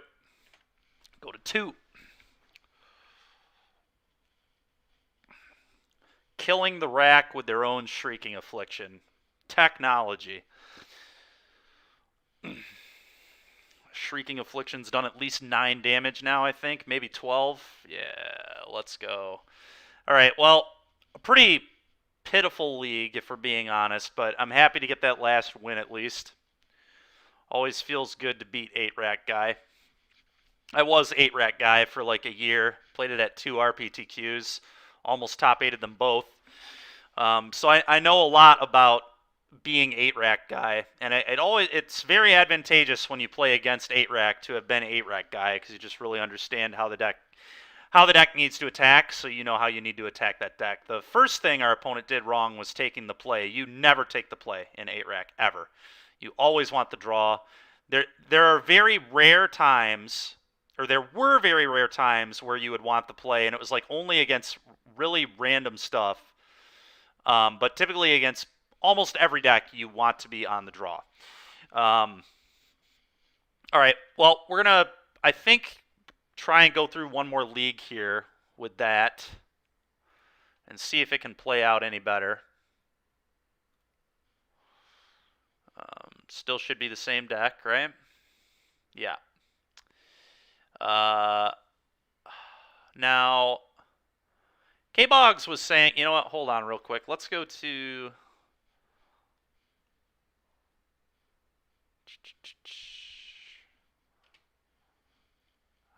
S1: Go to 2. Killing the Rack with their own Shrieking Affliction. Technology. Shrieking Affliction's done at least 9 damage now, I think. Maybe 12. Yeah, let's go. Alright, well, a pretty pitiful league, if we're being honest, but I'm happy to get that last win at least. Always feels good to beat 8-Rack Guy. I was 8-Rack Guy for like a year. Played it at 2 RPTQs. Almost top 8'd them both. So I know a lot about being 8-Rack Guy, and it's very advantageous when you play against 8-Rack to have been 8-Rack Guy, because you just really understand how how the deck needs to attack, so you know how you need to attack that deck. The first thing our opponent did wrong was taking the play. You never take the play in 8-rack, ever. You always want the draw. There are very rare times, or there were very rare times where you would want the play, and it was like only against really random stuff. But typically against almost every deck, you want to be on the draw. All right, well, we're going to, I think, try and go through one more league here with that and see if it can play out any better. Still should be the same deck, right? Yeah. Now, K-Boggs was saying, you know what, hold on real quick. Let's go to...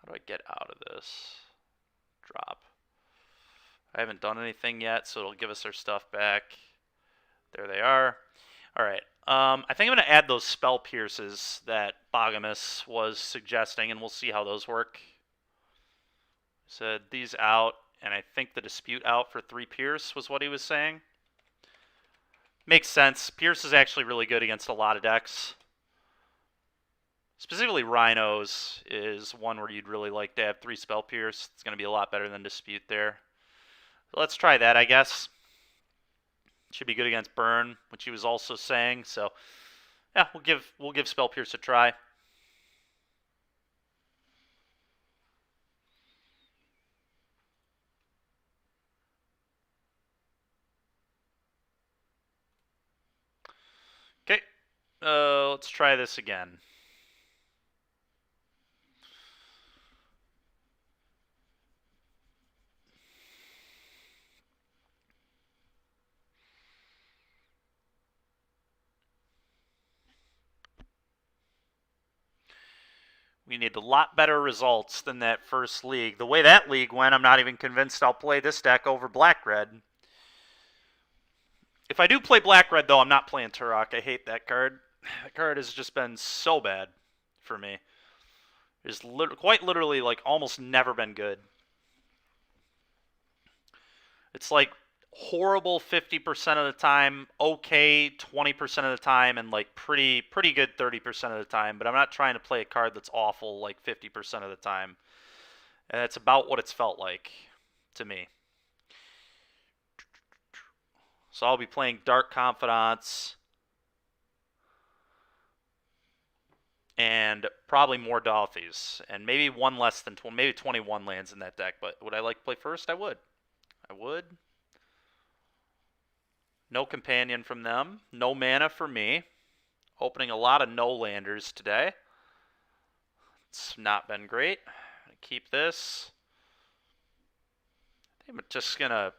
S1: How do I get out of this? Drop. I haven't done anything yet, so it'll give us our stuff back. There they are. All right. I think I'm going to add those spell pierces that Bogamus was suggesting, and we'll see how those work. Said these out, and I think the dispute out for 3 pierce was what he was saying. Makes sense. Pierce is actually really good against a lot of decks. Specifically, Rhinos is one where you'd really like to have 3 spell pierce. It's going to be a lot better than dispute there. So let's try that, I guess. Should be good against burn, which he was also saying. So, yeah, we'll give spell pierce a try. Okay, let's try this again. We need a lot better results than that first league. The way that league went, I'm not even convinced I'll play this deck over Black-Red. If I do play Black-Red, though, I'm not playing Turok. I hate that card. That card has just been so bad for me. It's quite literally, like, almost never been good. It's like horrible 50% of the time, okay 20% of the time, and like pretty good 30% of the time. But I'm not trying to play a card that's awful like 50% of the time. And it's about what it's felt like to me. So I'll be playing Dark Confidants and probably more Dolphys, and maybe one less than maybe 21 lands in that deck. But would I like to play first? I would. I would. No companion from them. No mana for me. Opening a lot of no-landers today. It's not been great. Keep this. I think I'm just going to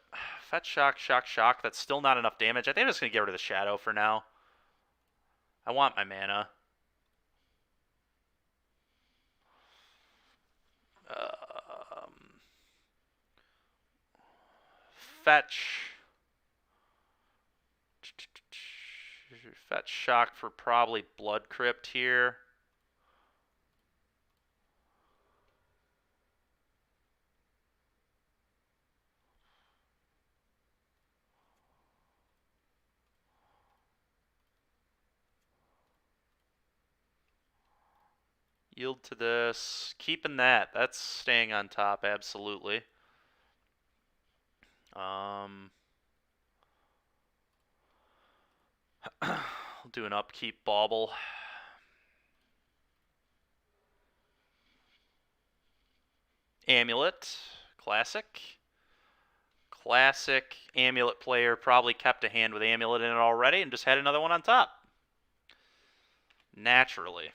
S1: fetch shock, shock, shock. That's still not enough damage. I think I'm just going to get rid of the Shadow for now. I want my mana. Fetch. Fetch shock for probably Blood Crypt here. Yield to this. Keeping that. That's staying on top, absolutely. I'll do an upkeep bauble. Amulet. Classic. Classic Amulet player probably kept a hand with Amulet in it already and just had another one on top. Naturally.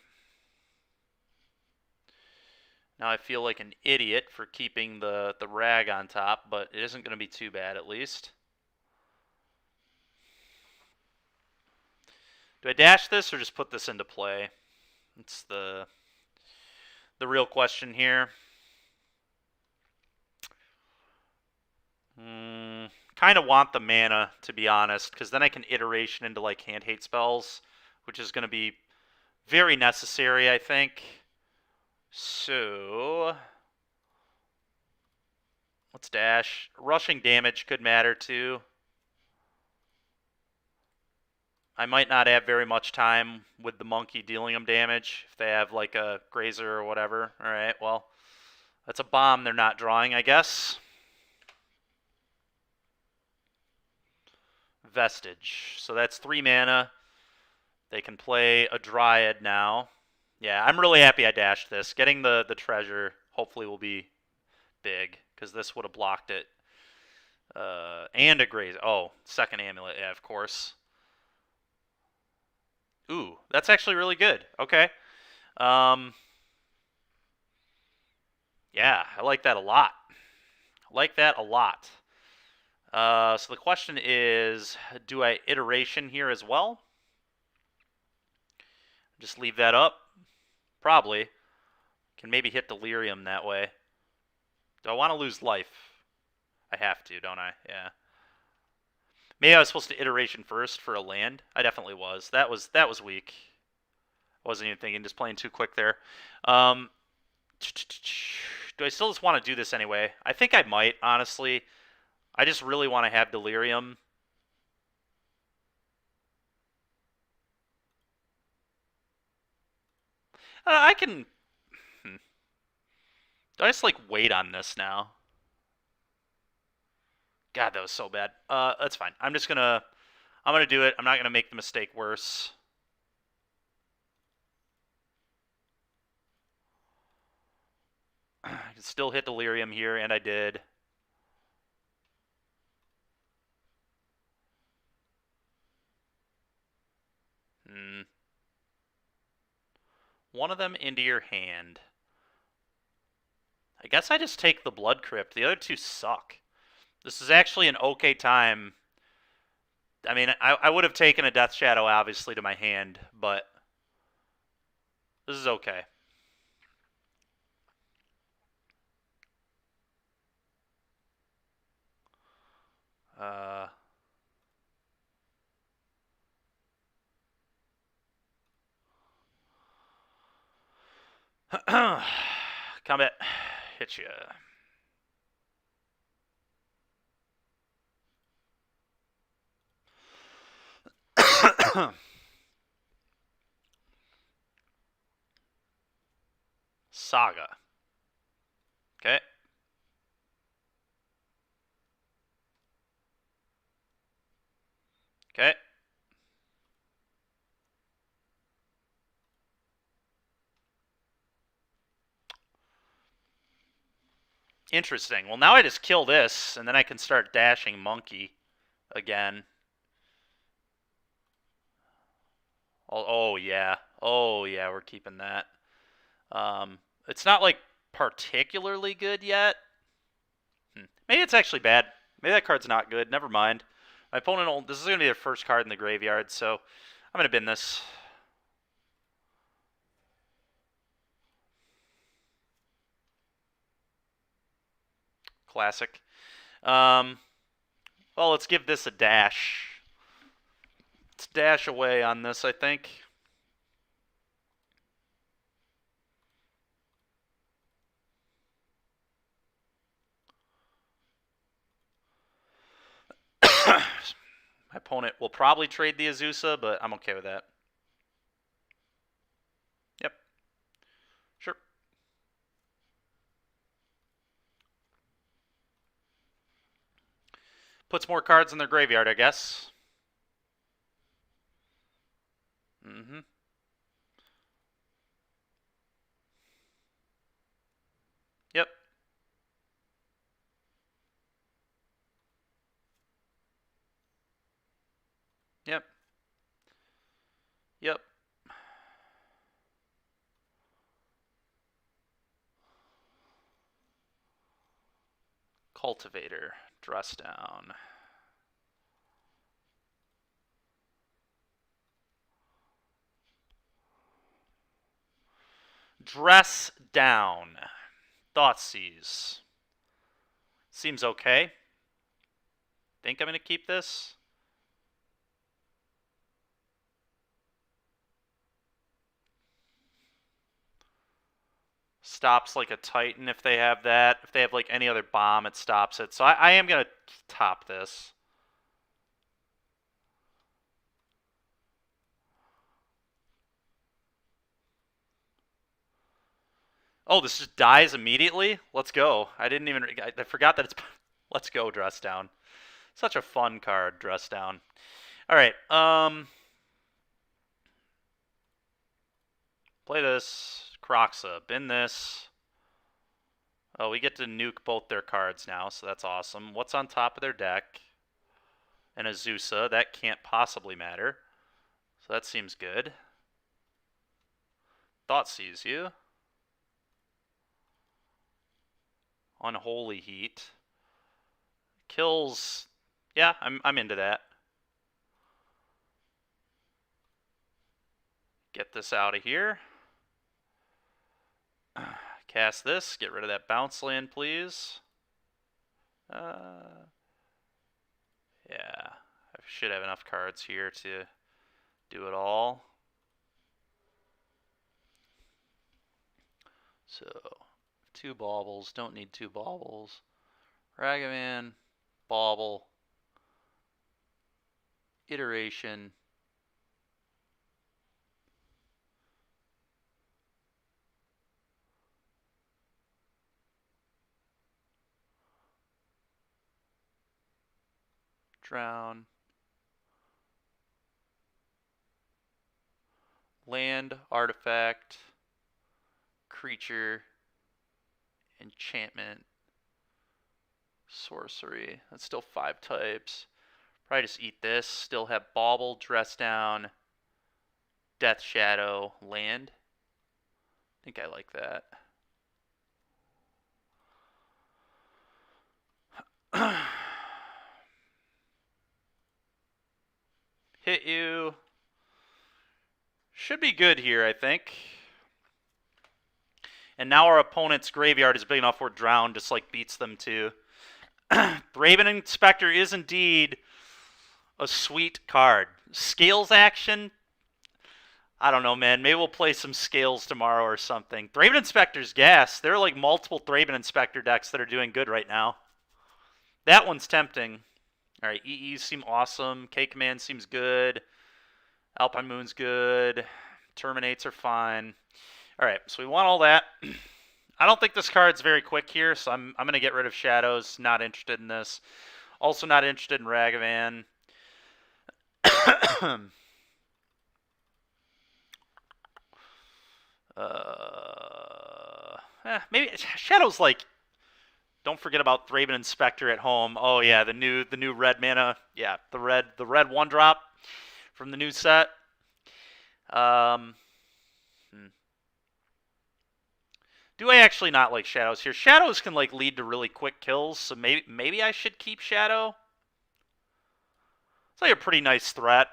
S1: Now I feel like an idiot for keeping the rag on top, but it isn't going to be too bad at least. Do I dash this or just put this into play? It's the real question here. Kind of want the mana, to be honest, because then I can iteration into like hand hate spells, which is going to be very necessary, I think. So Let's dash. Rushing damage could matter too. I might not have very much time with the monkey dealing them damage if they have like a grazer or whatever. Alright, well, that's a bomb they're not drawing, I guess. Vestige. So that's 3 mana. They can play a Dryad now. Yeah, I'm really happy I dashed this. Getting the treasure hopefully will be big, because this would have blocked it. And a graze. Oh, second amulet, yeah, of course. Ooh, that's actually really good. Okay. Yeah, I like that a lot. I like that a lot. So the question is, do I iteration here as well? Just leave that up? Probably. Can maybe hit delirium that way. Do I want to lose life? I have to, don't I? Yeah. Maybe I was supposed to iteration first for a land. I definitely was. That was weak. I wasn't even thinking, just playing too quick there. Do I still just want to do this anyway? I think I might, honestly. I just really want to have delirium. I can... Do I just, like, wait on this now? God, that was so bad. That's fine. I'm gonna do it. I'm not gonna make the mistake worse. I can still hit delirium here, and I did. One of them into your hand. I guess I just take the Blood Crypt. The other two suck. This is actually an okay time. I mean, I would have taken a Death Shadow, obviously, to my hand, but this is okay. Combat, hit you. Saga. Okay. Okay. Interesting. Well, now I just kill this, and then I can start dashing monkey again. Oh yeah. Oh yeah, we're keeping that. It's not like particularly good yet. Maybe it's actually bad. Maybe that card's not good. Never mind. My opponent will, this is going to be their first card in the graveyard, so I'm going to bin this. Classic. Well, let's give this a dash. Let's dash away on this, I think. My opponent will probably trade the Azusa, but I'm okay with that. Yep. Sure. Puts more cards in their graveyard, I guess. Mm-hmm. Yep. Yep. Yep. Cultivator. Dress down. Dress down. Thoughtseize. Seems okay. Think I'm going to keep this? Stops like a Titan if they have that. If they have like any other bomb, it stops it. So I am going to top this. Oh, this just dies immediately? Let's go. I forgot that it's... Let's go, Dress Down. Such a fun card, Dress Down. Alright, play this. Croxa. Bin this. Oh, we get to nuke both their cards now, so that's awesome. What's on top of their deck? An Azusa. That can't possibly matter. So that seems good. Thought sees you. Unholy Heat. Kills. Yeah, I'm into that. Get this out of here. Cast this. Get rid of that bounce land, please. Yeah. I should have enough cards here to do it all. So, 2 baubles. Don't need 2 baubles. Ragavan. Bauble. Iteration. Drown. Land, artifact, creature, enchantment, sorcery. That's still 5 types. Probably just eat this. Still have Bauble, Dress Down, Death Shadow, land. I think I like that. Hit you. Should be good here, I think. And now our opponent's graveyard is big enough where Drown just like beats them too. Raven Inspector is indeed a sweet card. Scales action? I don't know, man. Maybe we'll play some Scales tomorrow or something. Raven Inspector's gas. There are like multiple Raven Inspector decks that are doing good right now. That one's tempting. Alright, EEs seem awesome. K-Command seems good. Alpine Moon's good. Terminates are fine. Alright, so we want all that. I don't think this card's very quick here, so I'm going to get rid of Shadows. Not interested in this. Also not interested in Ragavan. Maybe Shadow's like... Don't forget about Raven Inspector at home. Oh yeah, the new red mana. Yeah, the red 1-drop from the new set. Do I actually not like Shadows here? Shadows can like lead to really quick kills, so maybe I should keep Shadow. It's like a pretty nice threat.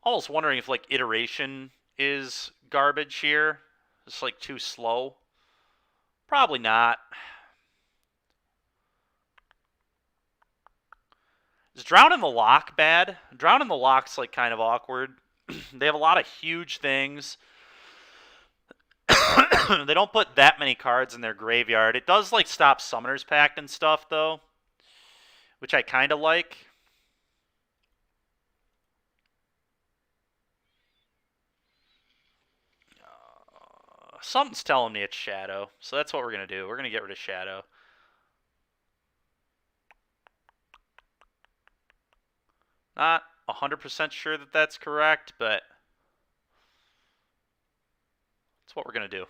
S1: Almost wondering if like Iteration is garbage here. It's like too slow. Probably not. Is Drown in the Lock bad? Drown in the Lock's like kind of awkward. They have a lot of huge things. They don't put that many cards in their graveyard. It does like stop Summoner's Pact and stuff though, which I kind of like. Something's telling me it's Shadow, so that's what we're going to do. We're going to get rid of Shadow. Not 100% sure that that's correct, but that's what we're going to do.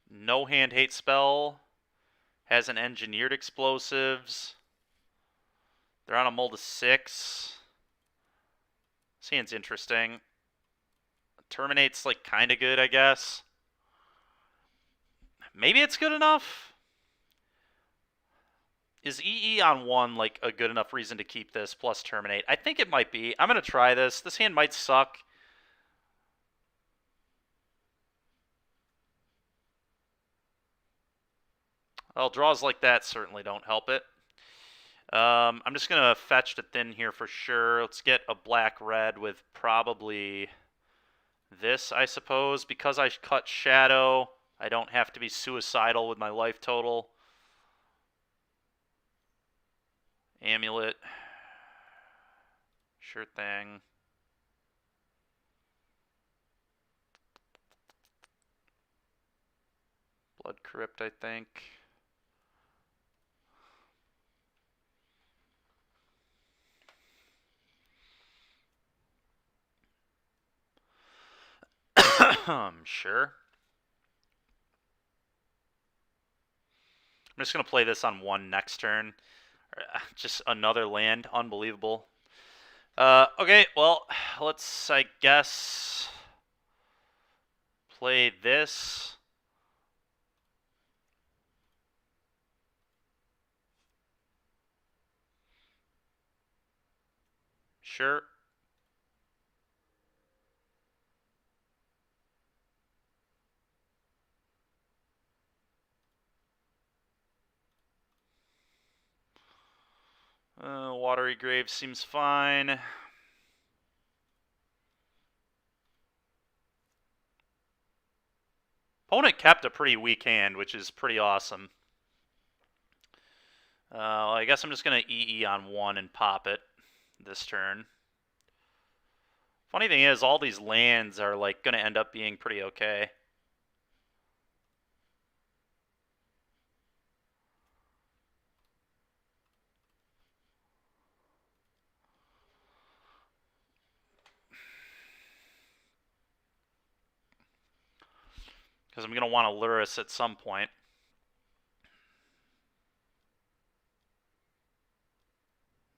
S1: No hand hate spell. Has an engineered explosives. They're on a mold of 6. This hand's interesting. Terminate's like kind of good, I guess. Maybe it's good enough. Is EE on 1 like a good enough reason to keep this plus Terminate? I think it might be. I'm going to try this. This hand might suck. Well, draws like that certainly don't help it. I'm just going to fetch to thin here for sure. Let's get a black-red with probably this, I suppose. Because I cut Shadow, I don't have to be suicidal with my life total. Amulet. Sure thing. Blood Crypt, I think. Sure. I'm just going to play this on 1 next turn. Just another land. Unbelievable. Okay, well, let's, I guess, play this. Sure. Watery Grave seems fine. Opponent kept a pretty weak hand, which is pretty awesome. I guess I'm just going to EE on 1 and pop it this turn. Funny thing is, all these lands are like going to end up being pretty okay. Because I'm going to want to Lurrus at some point.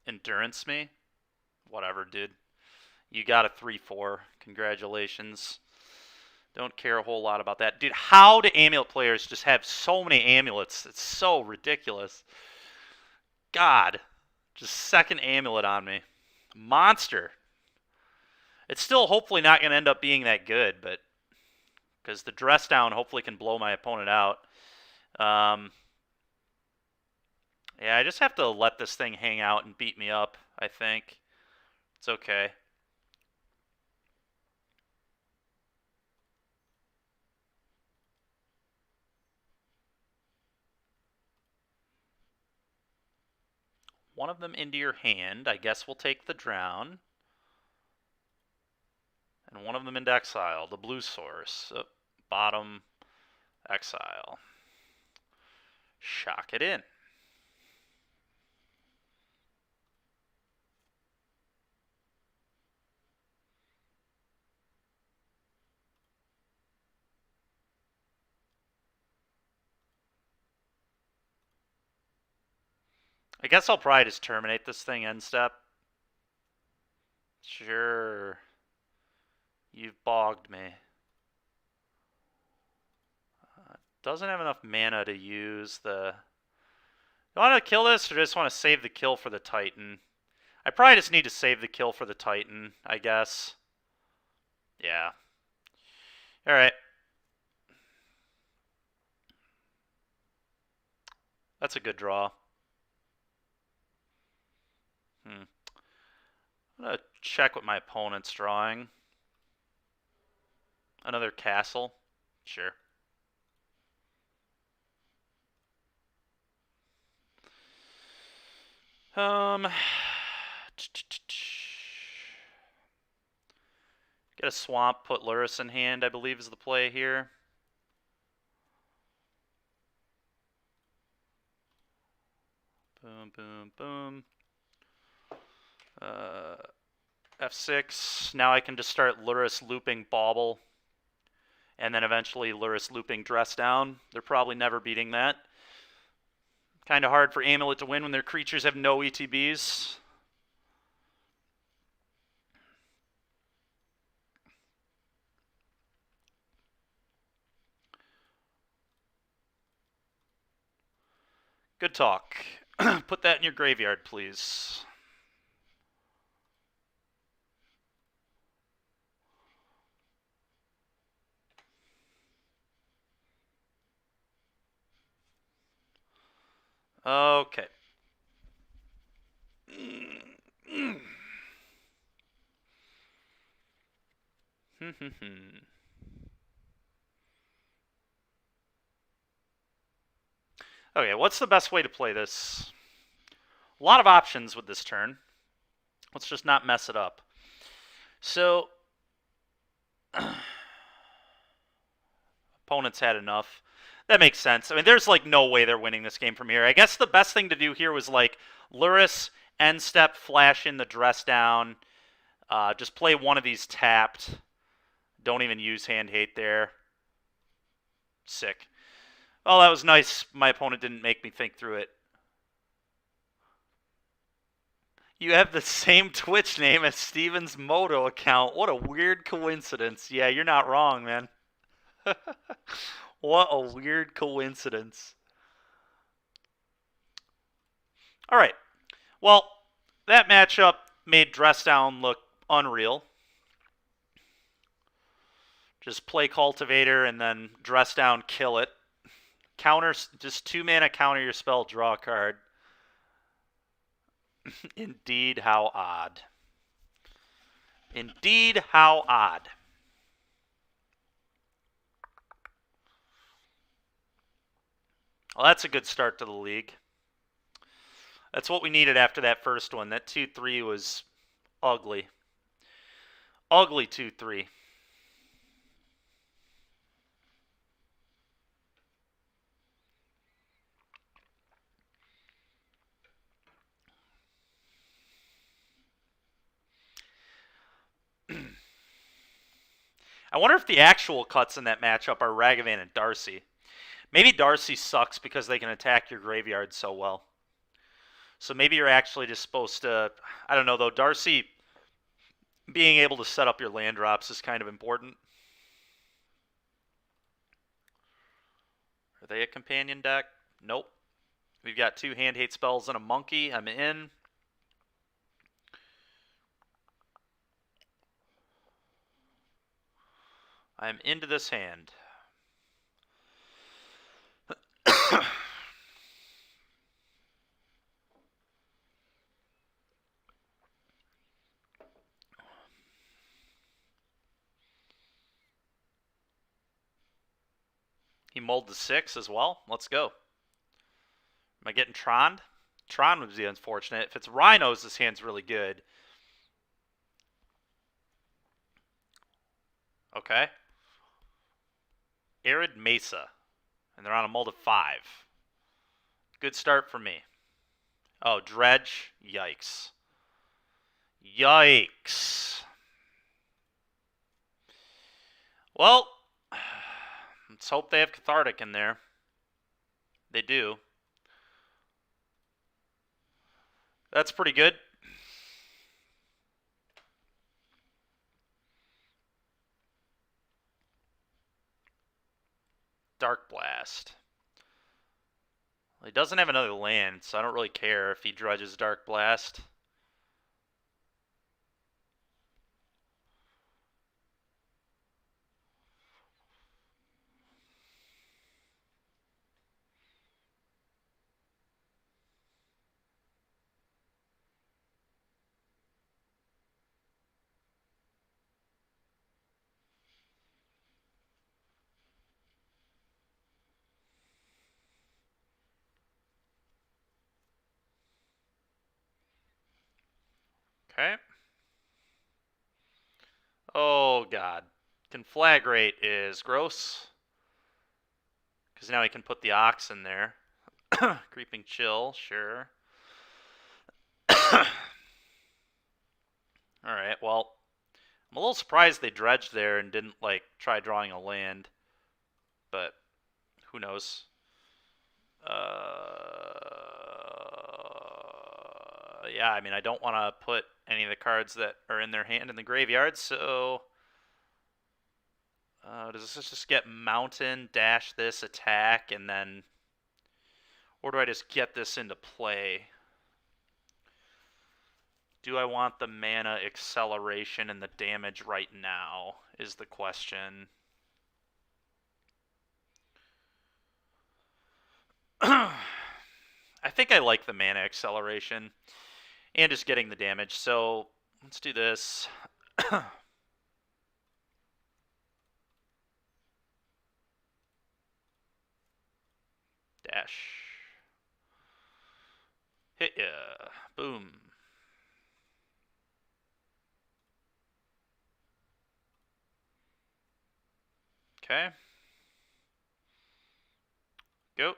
S1: Endurance me? Whatever, dude. You got a 3-4. Congratulations. Don't care a whole lot about that. Dude, how do amulet players just have so many amulets? It's so ridiculous. God. Just second amulet on me. Monster. It's still hopefully not going to end up being that good, but because the dress down hopefully can blow my opponent out. Yeah, I just have to let this thing hang out and beat me up, I think. It's okay. One of them into your hand. I guess we'll take the drown. And one of them into exile, the blue source. Bottom, exile. Shock it in. I guess I'll probably just terminate this thing end step. Sure. You've bogged me. Doesn't have enough mana to use the... Do I want to kill this or just want to save the kill for the Titan? I probably just need to save the kill for the Titan, I guess. Yeah. Alright. That's a good draw. I'm going to check what my opponent's drawing. Another castle? Sure. Get a swamp, put Lurrus in hand, I believe is the play here. Boom, boom, boom. F6. Now I can just start Lurrus looping Bauble. And then eventually Lurrus looping Dress Down. They're probably never beating that. Kind of hard for Amulet to win when their creatures have no ETBs. Good talk. Put that in your graveyard, please. Okay. Okay, what's the best way to play this? A lot of options with this turn. Let's just not mess it up. So, opponents had enough. That makes sense. I mean, there's like no way they're winning this game from here. I guess the best thing to do here was like Luris, end step, flash in the dress down. Just play one of these tapped. Don't even use hand hate there. Sick. Oh, that was nice. My opponent didn't make me think through it. You have the same Twitch name as Steven's Moto account. What a weird coincidence. Yeah, you're not wrong, man. What a weird coincidence. All right. Well, that matchup made Dress Down look unreal. Just play Cultivator and then Dress Down, kill it. Counter, just 2-mana counter your spell, draw a card. Indeed, how odd. Indeed, how odd. Well, that's a good start to the league. That's what we needed after that first one. That 2-3 was ugly. Ugly 2-3. I wonder if the actual cuts in that matchup are Ragavan and Darcy. Maybe Darcy sucks because they can attack your graveyard so well. So maybe you're actually just supposed to... I don't know, though. Darcy being able to set up your land drops is kind of important. Are they a companion deck? Nope. We've got 2 hand hate spells and a monkey. I'm in. I'm into this hand. He mulled the 6 as well. Let's go. Am I getting Troned? Tron would be unfortunate. If it's Rhinos, this hand's really good. Okay. Arid Mesa. And they're on a mold of 5. Good start for me. Oh, Dredge. Yikes. Yikes. Well, let's hope they have Cathartic in there. They do. That's pretty good. Dark Blast. Well, he doesn't have another land, so I don't really care if he dredges Dark Blast. Okay. Oh, God. Conflagrate is gross. Because now he can put the Ox in there. Creeping Chill, sure. Alright, well, I'm a little surprised they dredged there and didn't, like, try drawing a land. But, who knows. Yeah, I mean, I don't want to put any of the cards that are in their hand in the graveyard, so... does this just get Mountain, dash this, attack, and then... Or do I just get this into play? Do I want the mana acceleration and the damage right now, is the question. I I think I like the mana acceleration and just getting the damage. So let's do this. Dash. Hit ya. Boom. Okay. Go.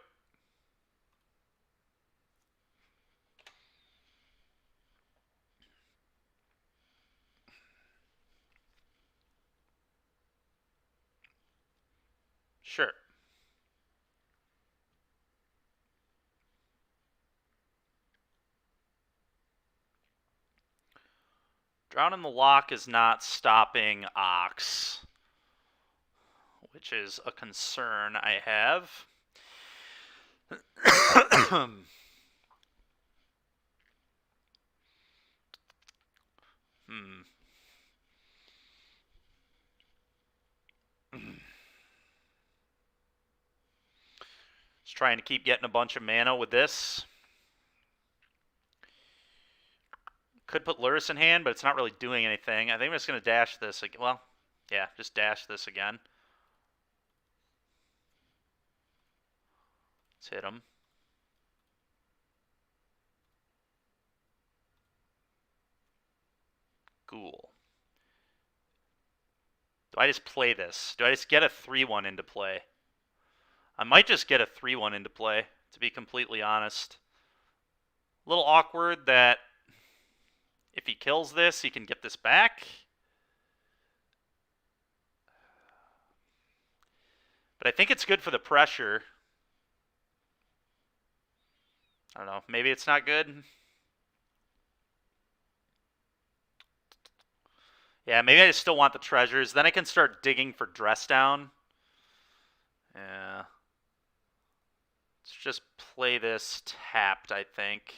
S1: Sure. Drown in the Lock is not stopping Ox, which is a concern I have. Hmm. Just trying to keep getting a bunch of mana with this. Could put Luris in hand, but it's not really doing anything. I think I'm just going to dash this again. Well, yeah, just dash this again. Let's hit him. Ghoul. Do I just play this? Do I just get a 3-1 into play? I might just get a 3-1 into play, to be completely honest. A little awkward that if he kills this, he can get this back. But I think it's good for the pressure. I don't know. Maybe it's not good. Yeah, maybe I just still want the treasures. Then I can start digging for dress down. Yeah. Let's just play this tapped, I think.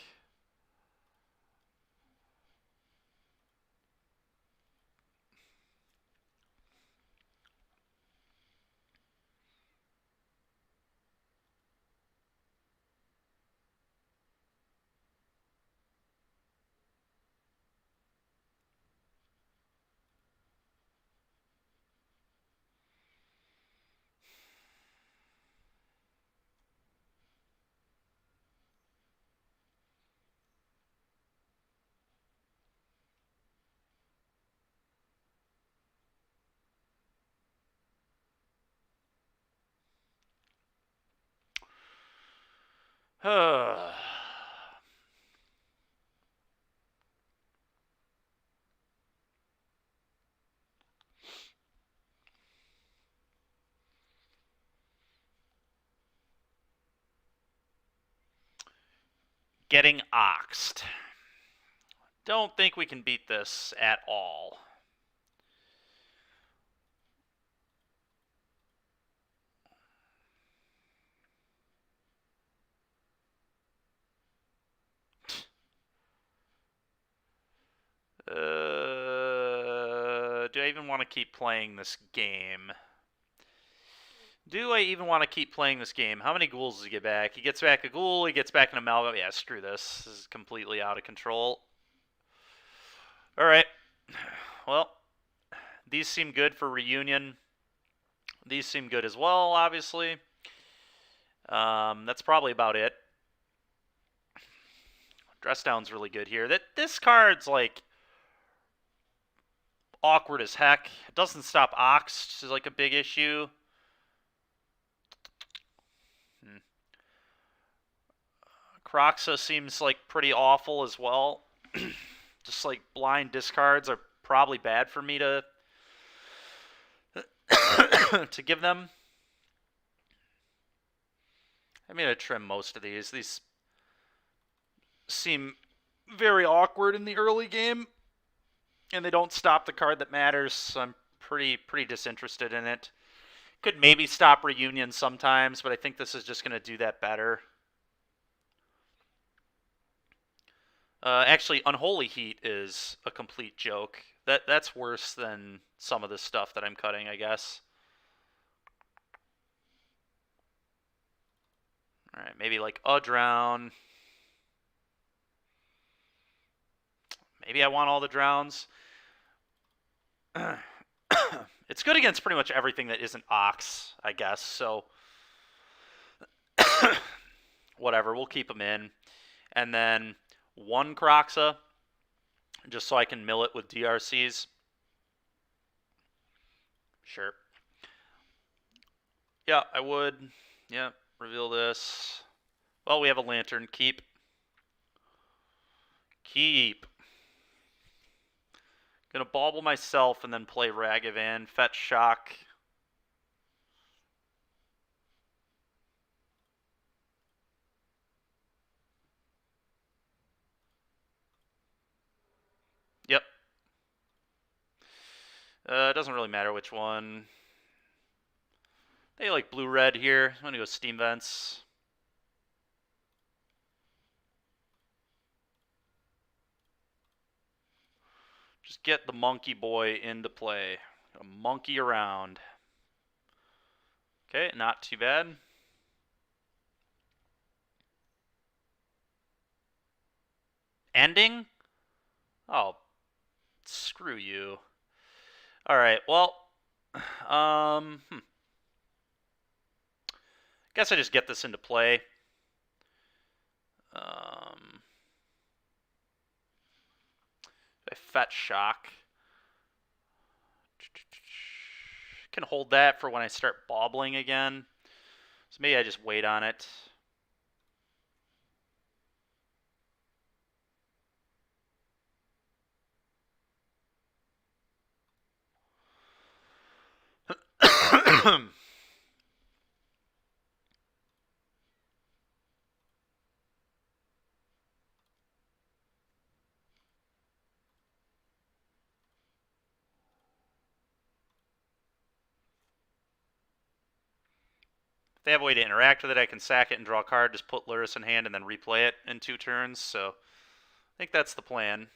S1: Getting oxed. Don't think we can beat this at all. Do I even want to keep playing this game? Do I even want to keep playing this game? How many ghouls does he get back? He gets back a ghoul, he gets back an amalgam. Yeah, screw this. This is completely out of control. Alright. Well, these seem good for reunion. These seem good as well, obviously. That's probably about it. Dress down's really good here. This card's like awkward as heck. It doesn't stop Ox, which is like a big issue. Croxa seems like pretty awful as well. Just like blind discards are probably bad for me to to give them. I'm going to trim most of these. These seem very awkward in the early game, and they don't stop the card that matters, so I'm pretty disinterested in it. Could maybe stop Reunion sometimes, but I think this is just going to do that better. Actually, Unholy Heat is a complete joke. That's worse than some of the stuff that I'm cutting, I guess. Alright, maybe like a drown. Maybe I want all the drowns. It's good against pretty much everything that isn't Ox, I guess, so whatever, we'll keep them in. And then one Croxa, just so I can mill it with DRCs. Sure. Yeah, I would. Yeah, reveal this. Well, we have a Lantern. Keep. Keep. Gonna bauble myself and then play Ragavan. Fetch Shock. Yep. It doesn't really matter which one. They like blue-red here. I'm gonna go Steam Vents. Just get the monkey boy into play. A monkey around. Okay, not too bad. Ending? Oh, screw you. Alright, well, guess I just get this into play. I fetch Shock. Can hold that for when I start bobbling again. So maybe I just wait on it. If they have a way to interact with it, I can sack it and draw a card, just put Lurrus in hand, and then replay it in 2 turns. So I think that's the plan.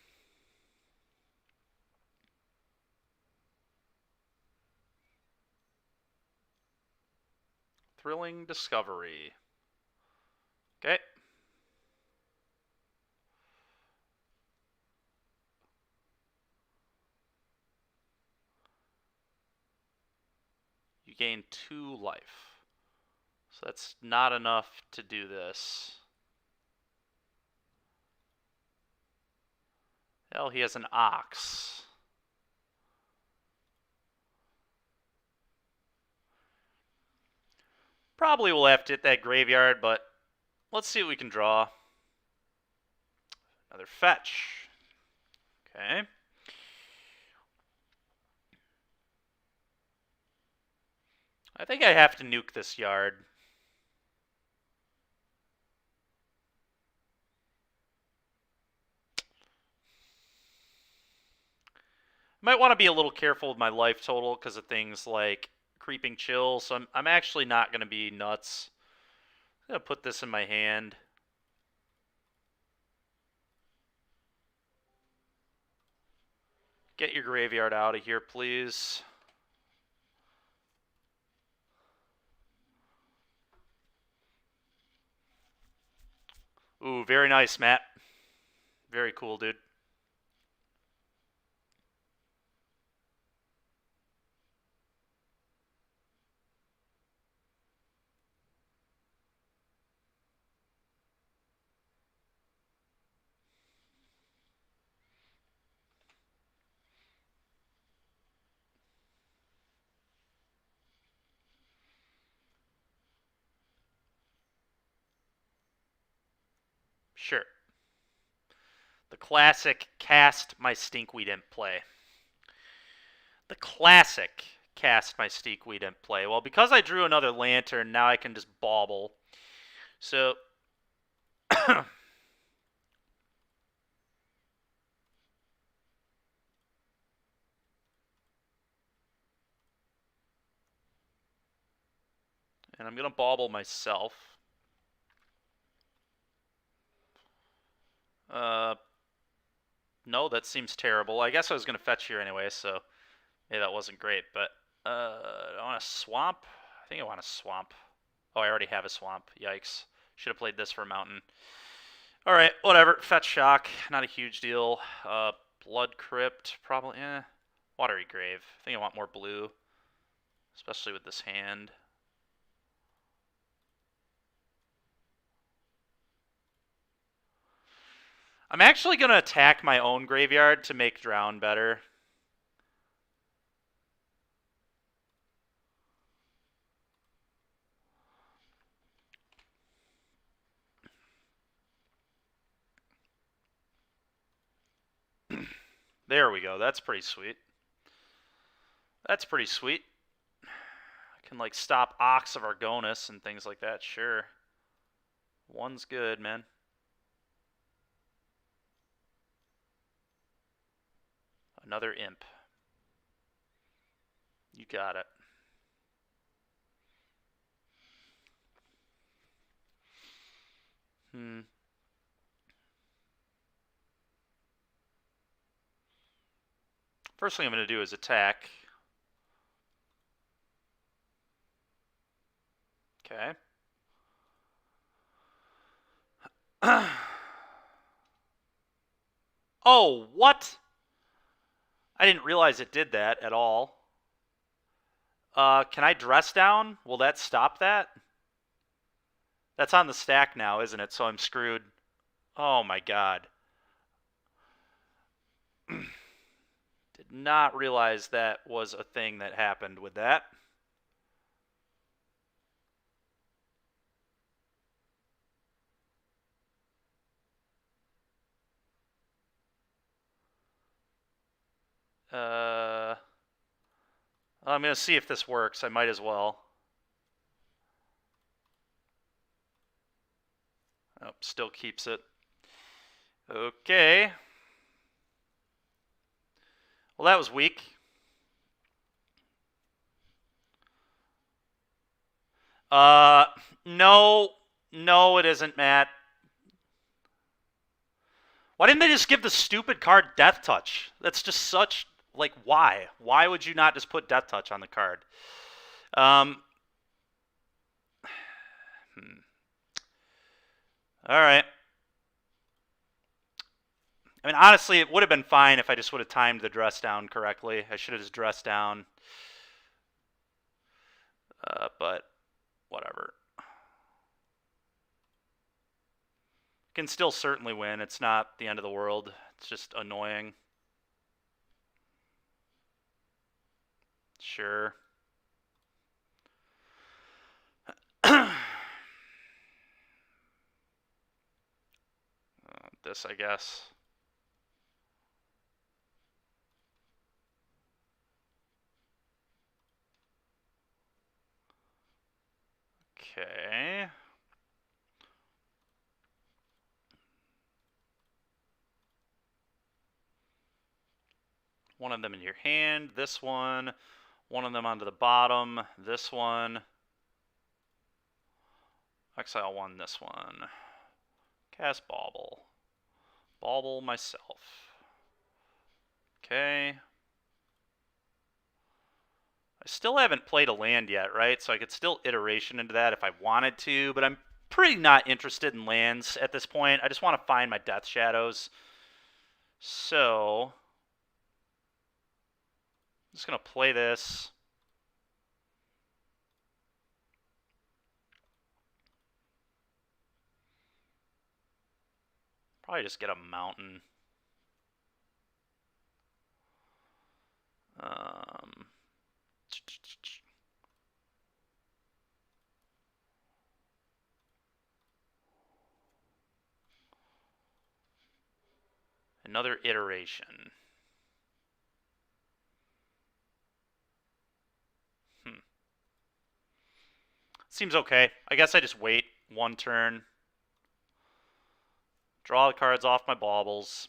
S1: Thrilling Discovery. Okay. You gain 2 life. So that's not enough to do this. Hell, he has an Ox. Probably will have to hit that graveyard, but let's see what we can draw. Another fetch. Okay. I think I have to nuke this yard. Might want to be a little careful with my life total because of things like Creeping Chill, so I'm actually not going to be nuts. I'm going to put this in my hand. Get your graveyard out of here, please. Ooh, very nice, Matt. Very cool, dude. Sure. The classic cast my stinkweed imp play. The classic cast my stinkweed imp play. Well, because I drew another lantern, now I can just bauble. So and I'm going to bauble myself. No, that seems terrible. I guess I was going to fetch here anyway, so maybe that wasn't great. But I want a swamp. I think I want a swamp. Oh, I already have a swamp. Yikes. Should have played this for a mountain. Alright, whatever. Fetch Shock, not a huge deal. Blood Crypt, probably, Watery Grave. I think I want more blue, especially with this hand. I'm actually going to attack my own graveyard to make Drown better. There we go. That's pretty sweet. That's pretty sweet. I can, like, stop Ox of Argonis and things like that, sure. One's good, man. Another Imp. You got it. First thing I'm going to do is attack. Okay. Oh, what? I didn't realize it did that at all. Can I dress down? Will that stop that? That's on the stack now, isn't it? So I'm screwed. Oh my god. Did not realize that was a thing that happened with that. I'm going to see if this works. I might as well. Oh, still keeps it. Okay. Well, that was weak. No. No, it isn't, Matt. Why didn't they just give the stupid card Death Touch? That's just such, like, why? Why would you not just put Death Touch on the card? All right. I mean, honestly, it would have been fine if I just would have timed the dress down correctly. I should have just dressed down. But whatever. Can still certainly win. It's not the end of the world. It's just annoying. Sure. This, I guess. Okay. One of them in your hand. This one. One of them onto the bottom. This one. Exile one, this one. Cast Bauble. Bauble myself. Okay. I still haven't played a land yet, right? So I could still iteration into that if I wanted to, but I'm pretty not interested in lands at this point. I just want to find my Death Shadows. So I'm just going to play this. Probably just get a mountain. Another iteration. Seems okay. I guess I just wait one turn. Draw the cards off my baubles.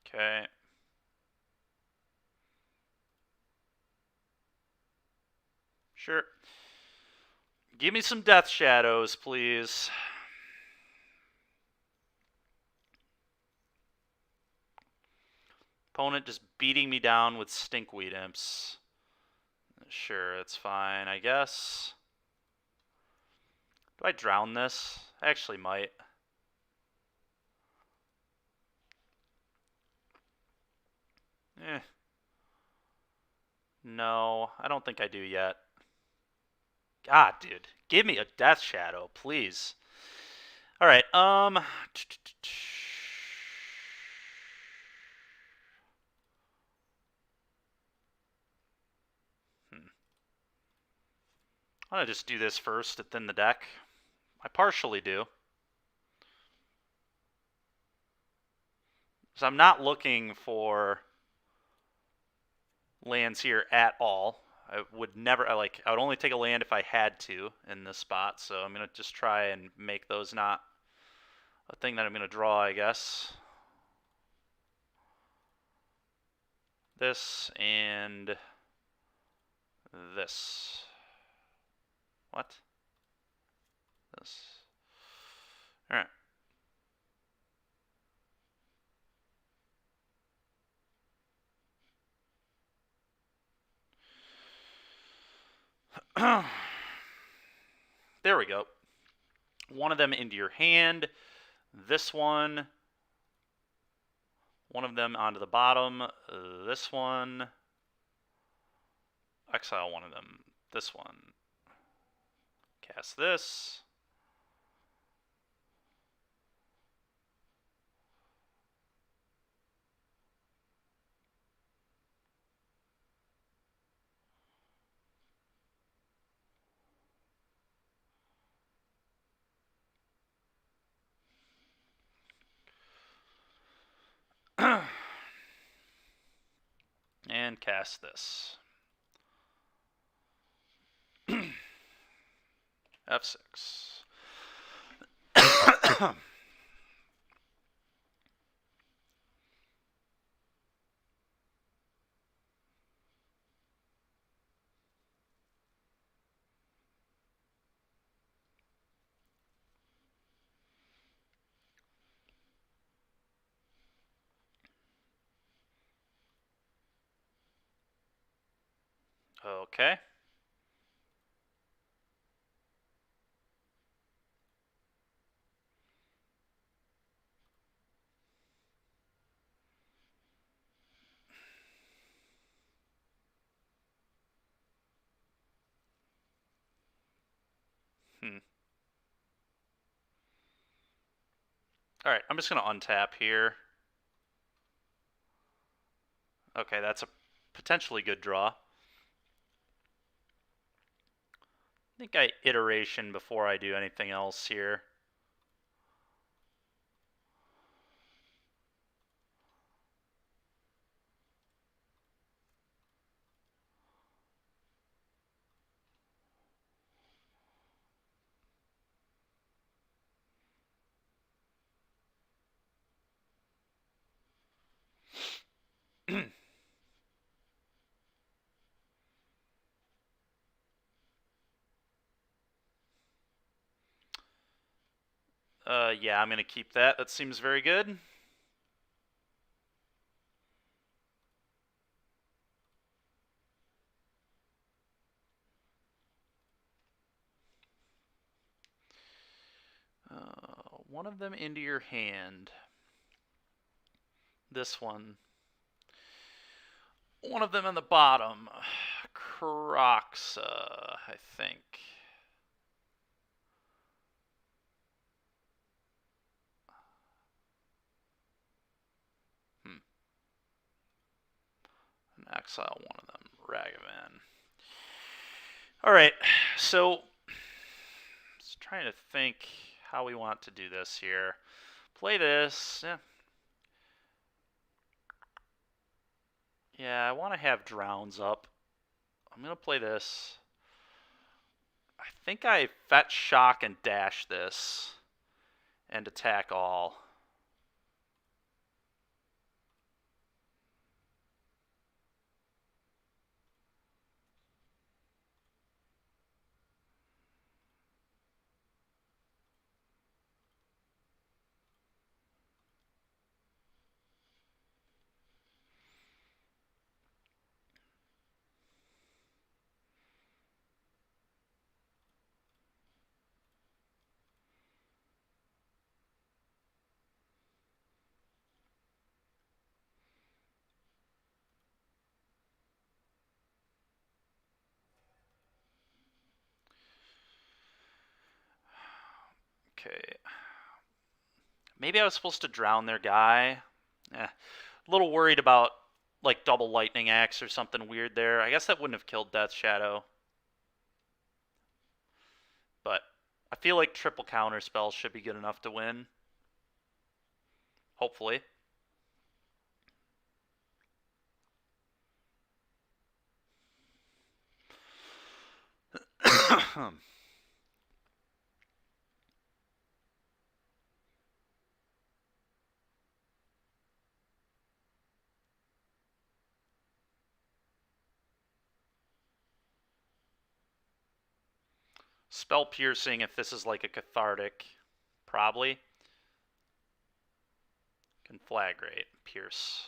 S1: Okay. Sure. Give me some Death Shadows, please. Opponent just beating me down with Stinkweed Imps. Sure, it's fine, I guess. Do I drown this? I actually might. Eh. No, I don't think I do yet. God, dude. Give me a Death Shadow, please. Alright, I'm gonna just do this first to thin the deck. I partially do. So I'm not looking for lands here at all. I would never, I would only take a land if I had to in this spot, so I'm going to just try and make those not a thing that I'm going to draw, I guess. This and this. What? This. Alright. There we go. One of them into your hand. This one. One of them onto the bottom. This one. Exile one of them. This one. Cast this. And cast this. F6. Okay. Alright, I'm just going to untap here. Okay, that's a potentially good draw. I think I iteration before I do anything else here. Yeah, I'm going to keep that. That seems very good. One of them into your hand. This one. One of them on the bottom. Croxa, I think. And exile one of them. Ragavan. Alright, so just trying to think how we want to do this here. Play this. Yeah, I want to have drowns up. I'm going to play this. I think I fetch, shock, and dash this. And attack all. Okay. Maybe I was supposed to drown their guy. A little worried about like double lightning axe or something weird there. I guess that wouldn't have killed Death Shadow. But I feel like triple counter spells should be good enough to win. Hopefully. Spell piercing if this is like a cathartic. Probably. Conflagrate. Pierce.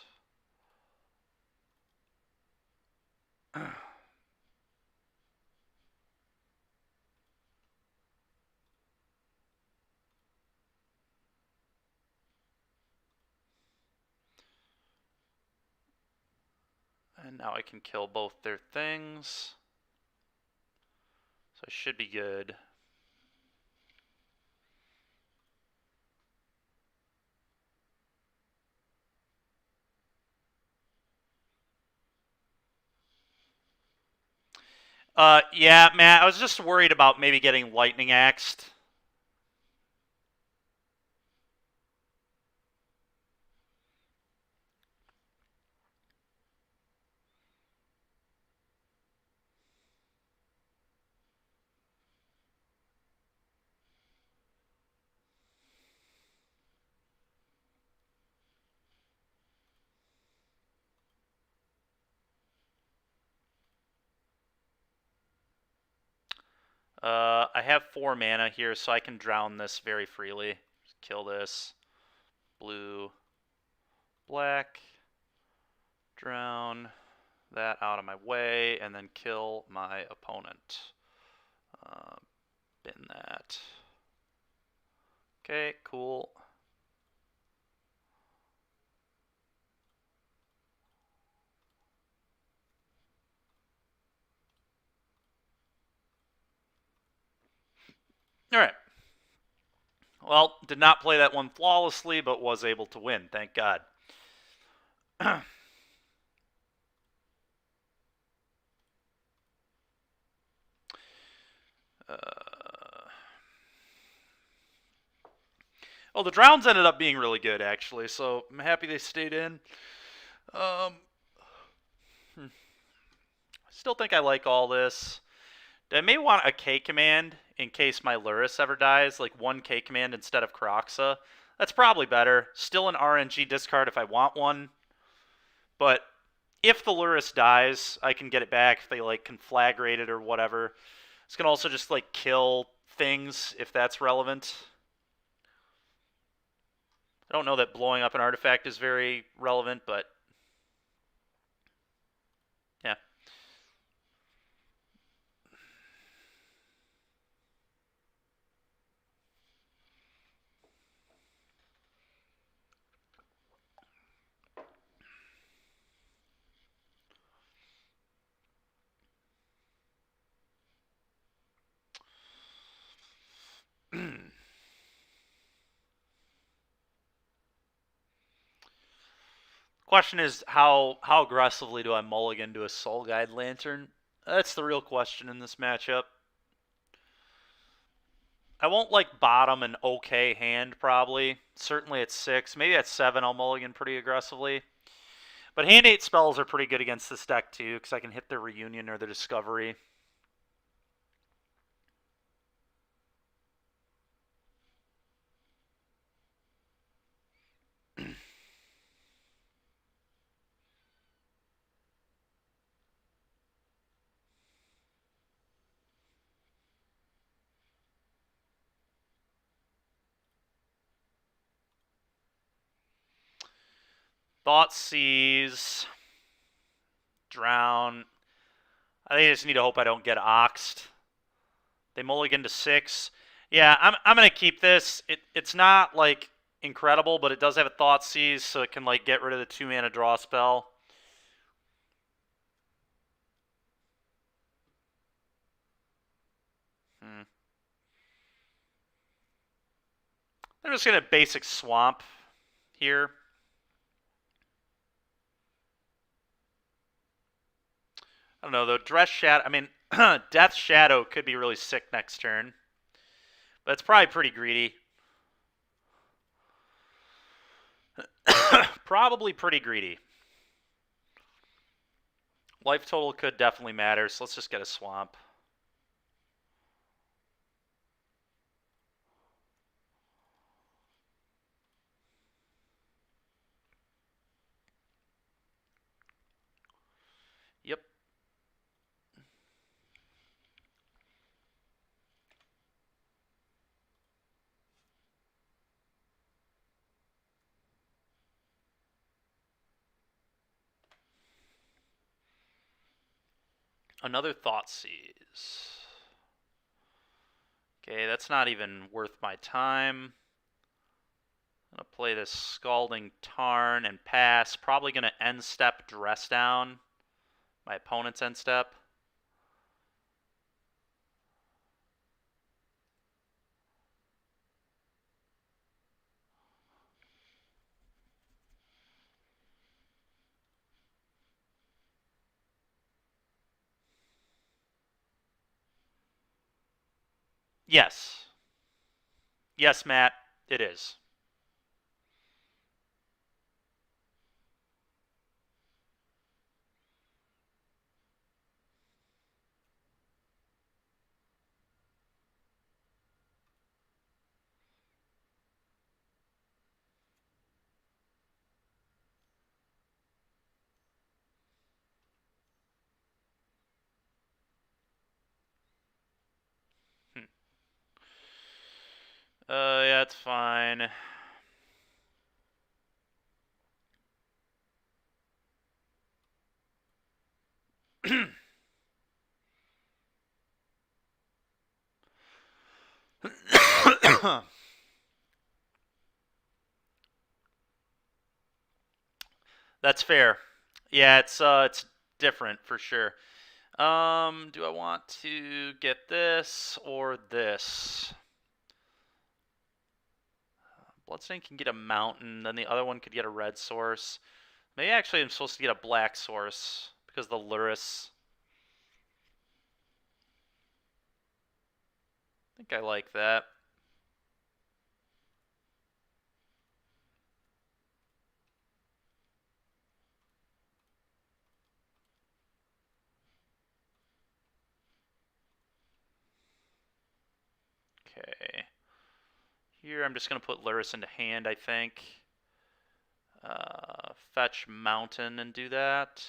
S1: And now I can kill both their things. So I should be good. Yeah, Matt, I was just worried about maybe getting lightning axed. I have 4 mana here, so I can drown this very freely. Just kill this. Blue, black, drown that out of my way, and then kill my opponent. Bin that. Okay, cool. Alright. Well, did not play that one flawlessly, but was able to win, thank God. Oh, the drowns ended up being really good, actually, so I'm happy they stayed in. Still think I like all this. I may want a K command in case my Lurrus ever dies, like 1 K command instead of Kroxa. That's probably better. Still an RNG discard if I want one. But if the Lurrus dies, I can get it back if they like conflagrate it or whatever. This can also just like kill things if that's relevant. I don't know that blowing up an artifact is very relevant, but yeah. Question is how aggressively do I mulligan to a Soul Guide Lantern? That's the real question in this matchup. I won't like bottom an okay hand probably. Certainly at 6. Maybe at 7 I'll mulligan pretty aggressively. But hand 8 spells are pretty good against this deck too, because I can hit their Reunion or their Discovery. Thoughtseize. Drown. I think I just need to hope I don't get oxed. They mulligan to 6. Yeah, I'm gonna keep this. It's not like incredible, but it does have a Thoughtseize, so it can like get rid of the 2 mana draw spell. They're just going to basic swamp here. I don't know, though. Dress Shadow, I mean, Death Shadow could be really sick next turn. But it's probably pretty greedy. Probably pretty greedy. Life total could definitely matter, so let's just get a swamp. Yep. Another Thoughtseize. Okay, that's not even worth my time. I'm going to play this Scalding Tarn and pass. Probably going to end step Dress Down. My opponent's end step. Yes. Yes, Matt, it is. Yeah, it's fine. That's fair. Yeah, it's different for sure. Do I want to get this or this? Bloodstain can get a mountain, then the other one could get a red source. Maybe actually I'm supposed to get a black source because of the Luris. I think I like that. Okay. Here I'm just going to put Luris into hand, I think. Fetch mountain and do that.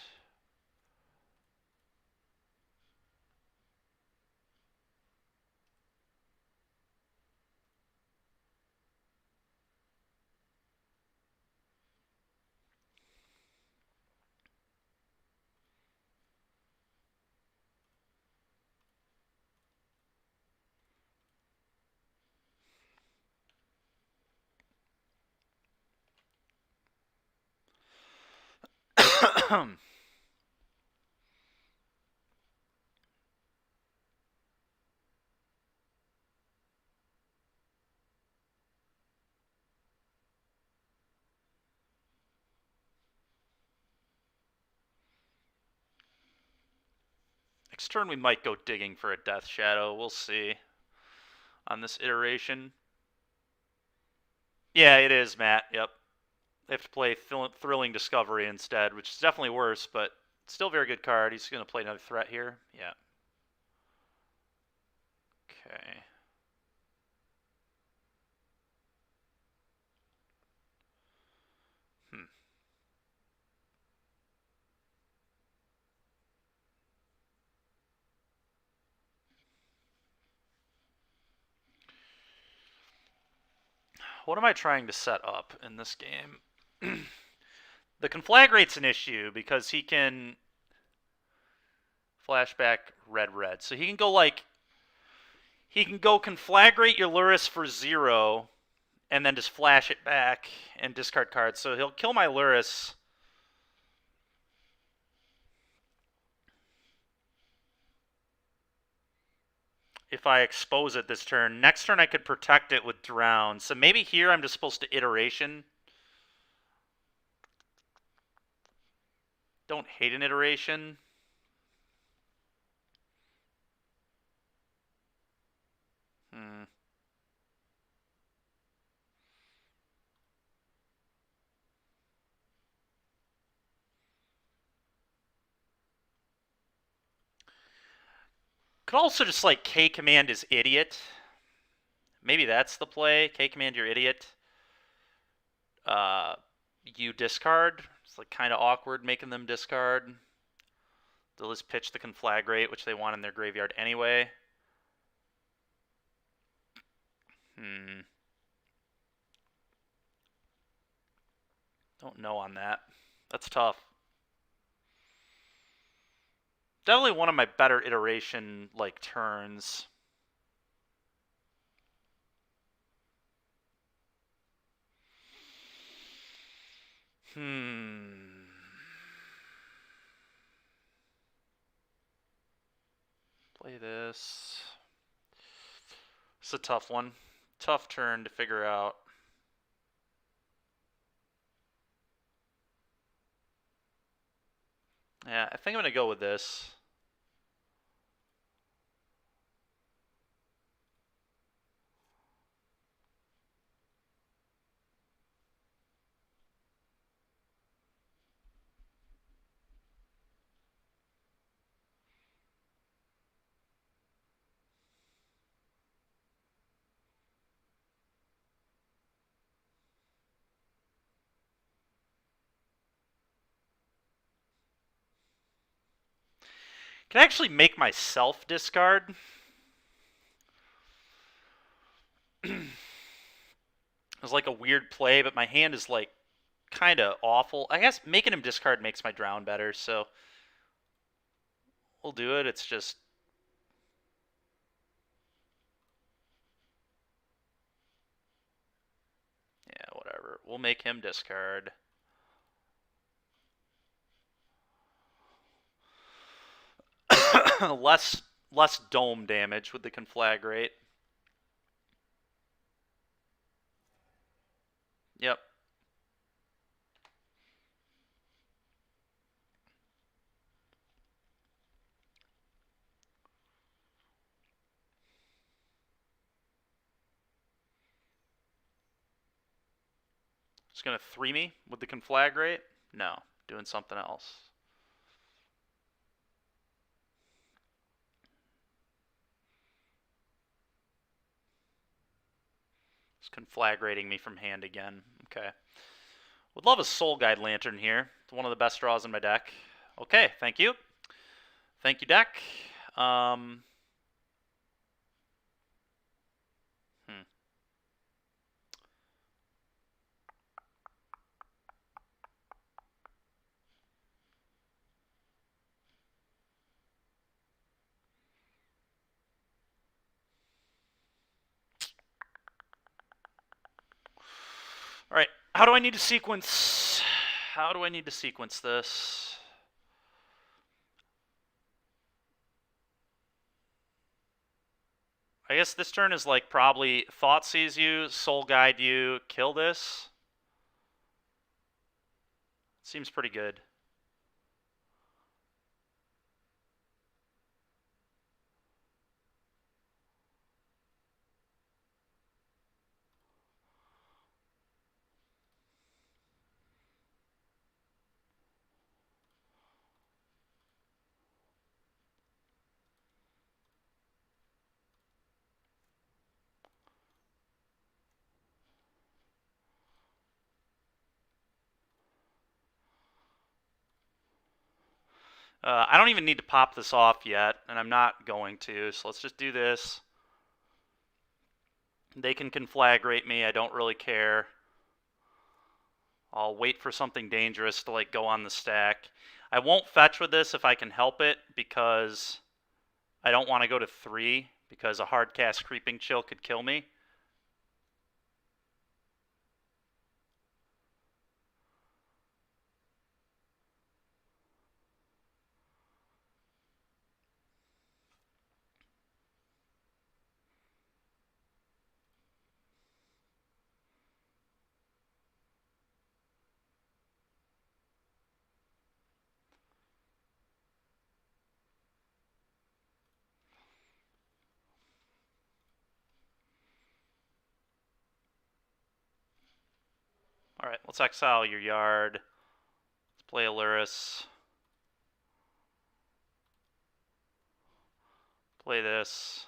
S1: Next turn we might go digging for a Death Shadow. We'll see on this iteration. Yeah, it is, Matt. Yep. They have to play Thrilling Discovery instead, which is definitely worse, but still a very good card. He's going to play another threat here. Yeah. Okay. What am I trying to set up in this game? The Conflagrate's an issue because he can flashback red. So he can go Conflagrate your Luris for 0 and then just flash it back and discard cards. So he'll kill my Luris. if I expose it this turn. Next turn I could protect it with Drown. So maybe here I'm just supposed to Iteration. Don't hate an Iteration. Could also just like K-Command is Idiot. Maybe that's the play. K-Command your Idiot. You discard. It's like kind of awkward making them discard. They'll just pitch the Conflagrate, which they want in their graveyard anyway. Don't know on that. That's tough. Definitely one of my better iteration like turns. Play this. It's a tough one. Tough turn to figure out. Yeah, I think I'm going to go with this. Can I actually make myself discard? It was like a weird play, but my hand is like kind of awful. I guess making him discard makes my Drown better, so we'll do it. It's just... yeah, whatever. We'll make him discard. less dome damage with the Conflagrate. Yep. Just gonna 3 me with the Conflagrate? No, doing something else. Just Conflagrating me from hand again. Okay. Would love a Soul Guide Lantern here. It's one of the best draws in my deck. Okay, thank you. Thank you, deck. All right, how do I need to sequence? How do I need to sequence this? I guess this turn is like probably Thought Seize you, Soul Guide you, kill this. Seems pretty good. I don't even need to pop this off yet, and I'm not going to, so let's just do this. They can Conflagrate me, I don't really care. I'll wait for something dangerous to like go on the stack. I won't fetch with this if I can help it, because I don't want to go to 3, because a hard cast Creeping Chill could kill me. Alright, let's exile your yard. Let's play Aluris. Play this.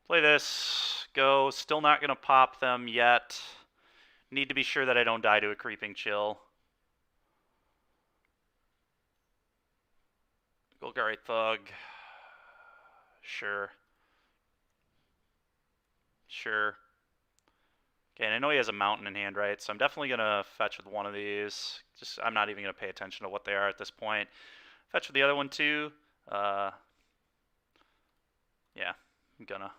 S1: Play this. Go. Still not going to pop them yet. Need to be sure that I don't die to a Creeping Chill. Golgari Thug. Sure. Sure. Okay, and I know he has a mountain in hand, right? So I'm definitely going to fetch with one of these. I'm not even going to pay attention to what they are at this point. Fetch with the other one too. Yeah, I'm gonna.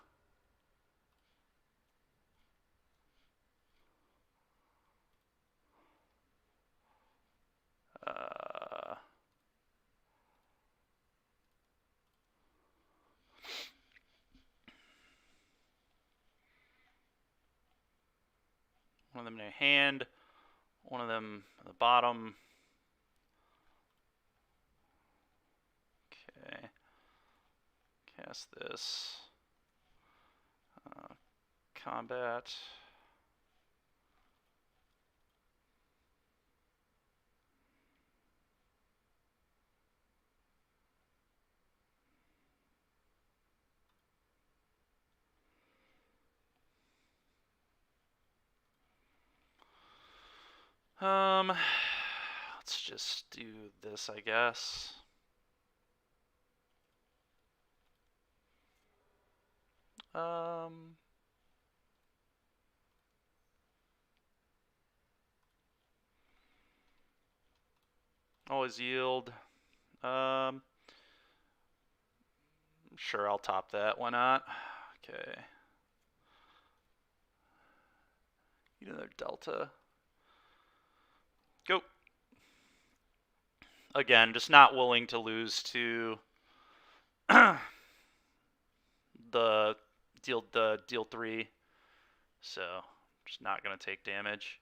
S1: One of them in a hand, one of them at the bottom. Okay. Cast this. Combat. Let's just do this, I guess. Always yield. Sure, I'll top that. Why not? Okay. Another Delta. Go. Again, just not willing to lose to the deal 3. So, just not going to take damage.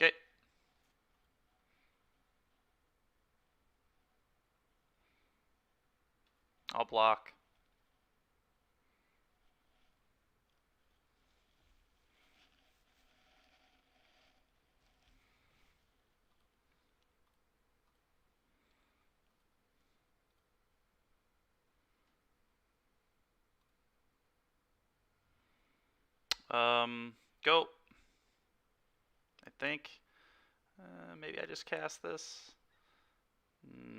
S1: Okay. I'll block. Go. I think. Maybe I just cast this.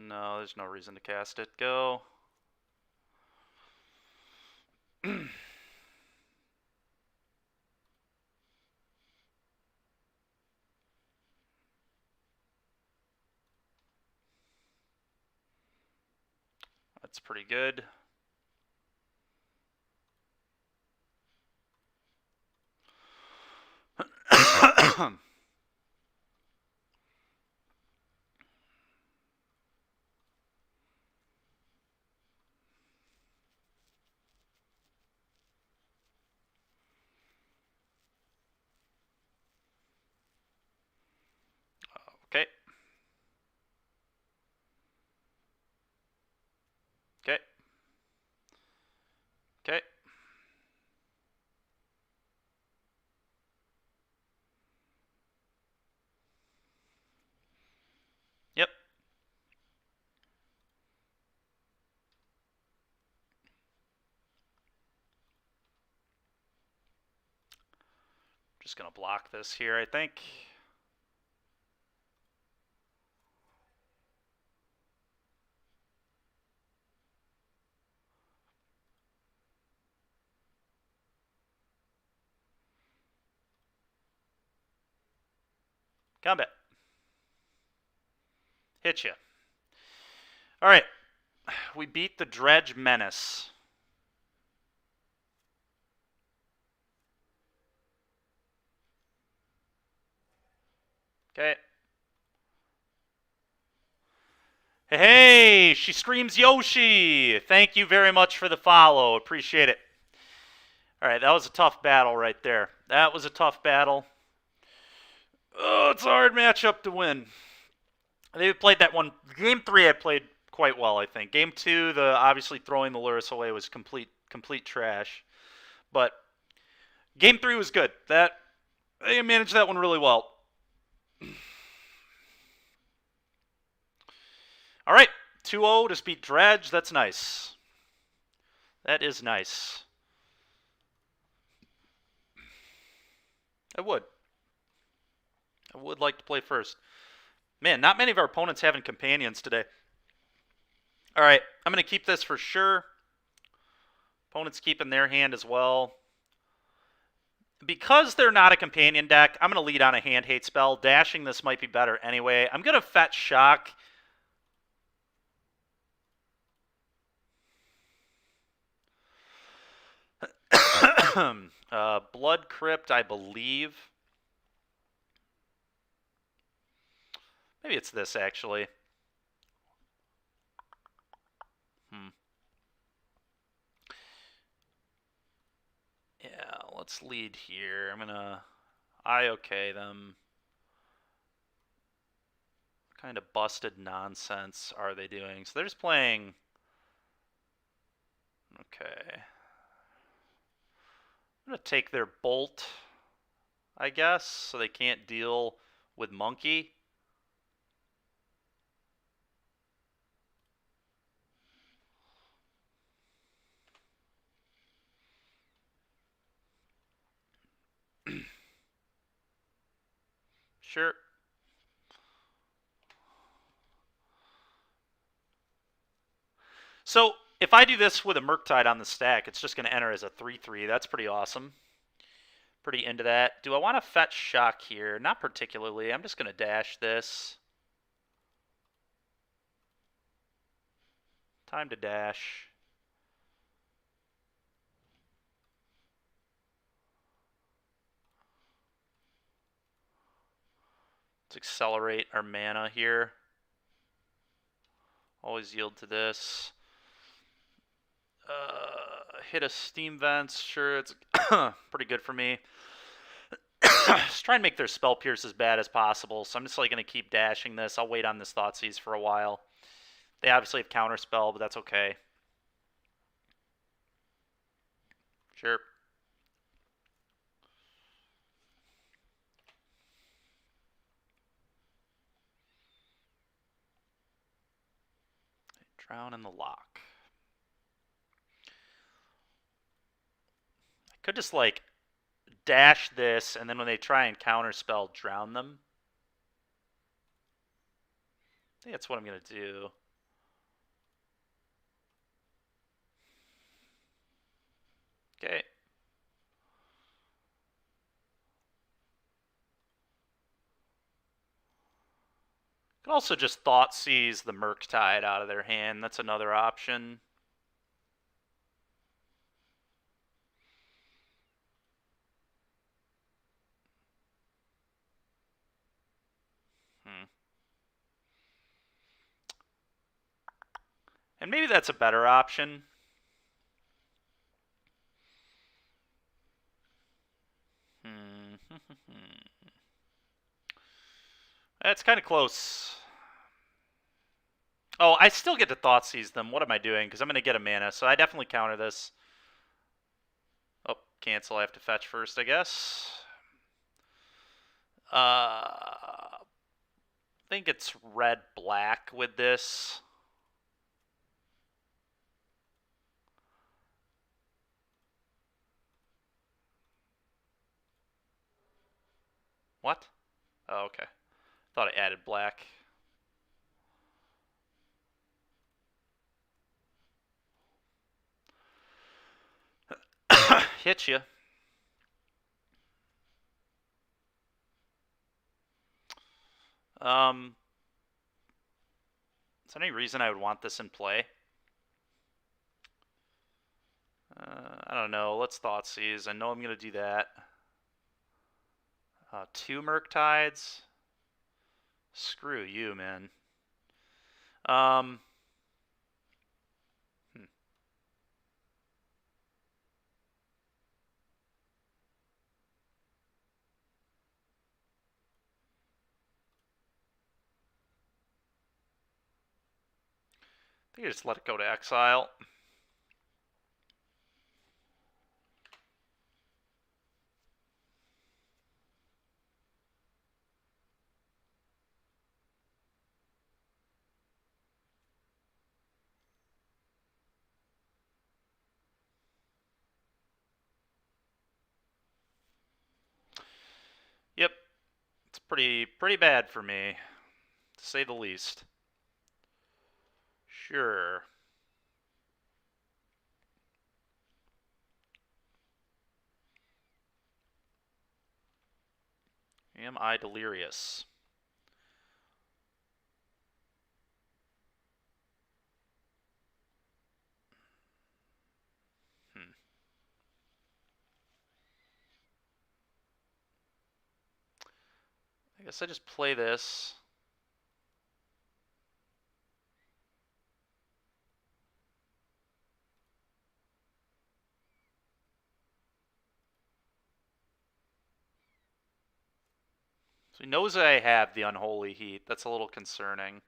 S1: No, there's no reason to cast it. Go. That's pretty good. Okay. Okay. Okay. Yep. Just gonna block this here, I think. Combat. Hit you. All right. We beat the Dredge Menace. Okay. Hey, she streams Yoshi. Thank you very much for the follow. Appreciate it. All right, that was a tough battle right there. That was a tough battle. Oh, it's a hard matchup to win. They played that one. Game 3 I played quite well, I think. Game 2, the obviously throwing the Lurrus away was complete trash. But Game 3 was good. They managed that one really well. All right, 2-0 to beat Dredge. That's nice. That is nice. I would like to play first. Man, not many of our opponents having companions today. All right, I'm going to keep this for sure. Opponents keeping their hand as well. Because they're not a companion deck, I'm going to lead on a hand hate spell. Dashing this might be better anyway. I'm going to fetch Shock. Blood Crypt, I believe. Maybe it's this, actually. Yeah, let's lead here. I'm going to IOK them. What kind of busted nonsense are they doing? So they're just playing... Okay. I'm going to take their Bolt, I guess, so they can't deal with Monkey. Sure. So if I do this with a Murktide on the stack, it's just going to enter as a 3-3. That's pretty awesome. Pretty into that. Do I want to fetch Shock here? Not particularly. I'm just going to dash this. Time to dash. Let's accelerate our mana here. Always yield to this. Hit a Steam Vents. Sure, it's pretty good for me. Just try and make their Spell Pierce as bad as possible. So I'm just like going to keep dashing this. I'll wait on this Thoughtseize for a while. They obviously have Counterspell, but that's okay. Sure. Drown in the Lock. I could just like dash this, and then when they try and counterspell, drown them. I think that's what I'm going to do. Okay. Could also just Thoughtseize the Murktide out of their hand. That's another option. And maybe that's a better option. That's kind of close. Oh, I still get to Thoughtseize them. What am I doing? Because I'm going to get a mana, so I definitely counter this. Oh, cancel. I have to fetch first, I guess. I think it's red-black with this. What? Oh, okay. Thought I added black. Hit you. Is there any reason I would want this in play? I don't know. Let's Thoughtseize. I know I'm going to do that. 2 Murktides. Screw you, man. Um, hmm. I think I just let it go to exile. Yep, it's pretty bad for me, to say the least. Sure. Am I delirious? Hmm. I guess I just play this. So he knows that I have the Unholy Heat. That's a little concerning.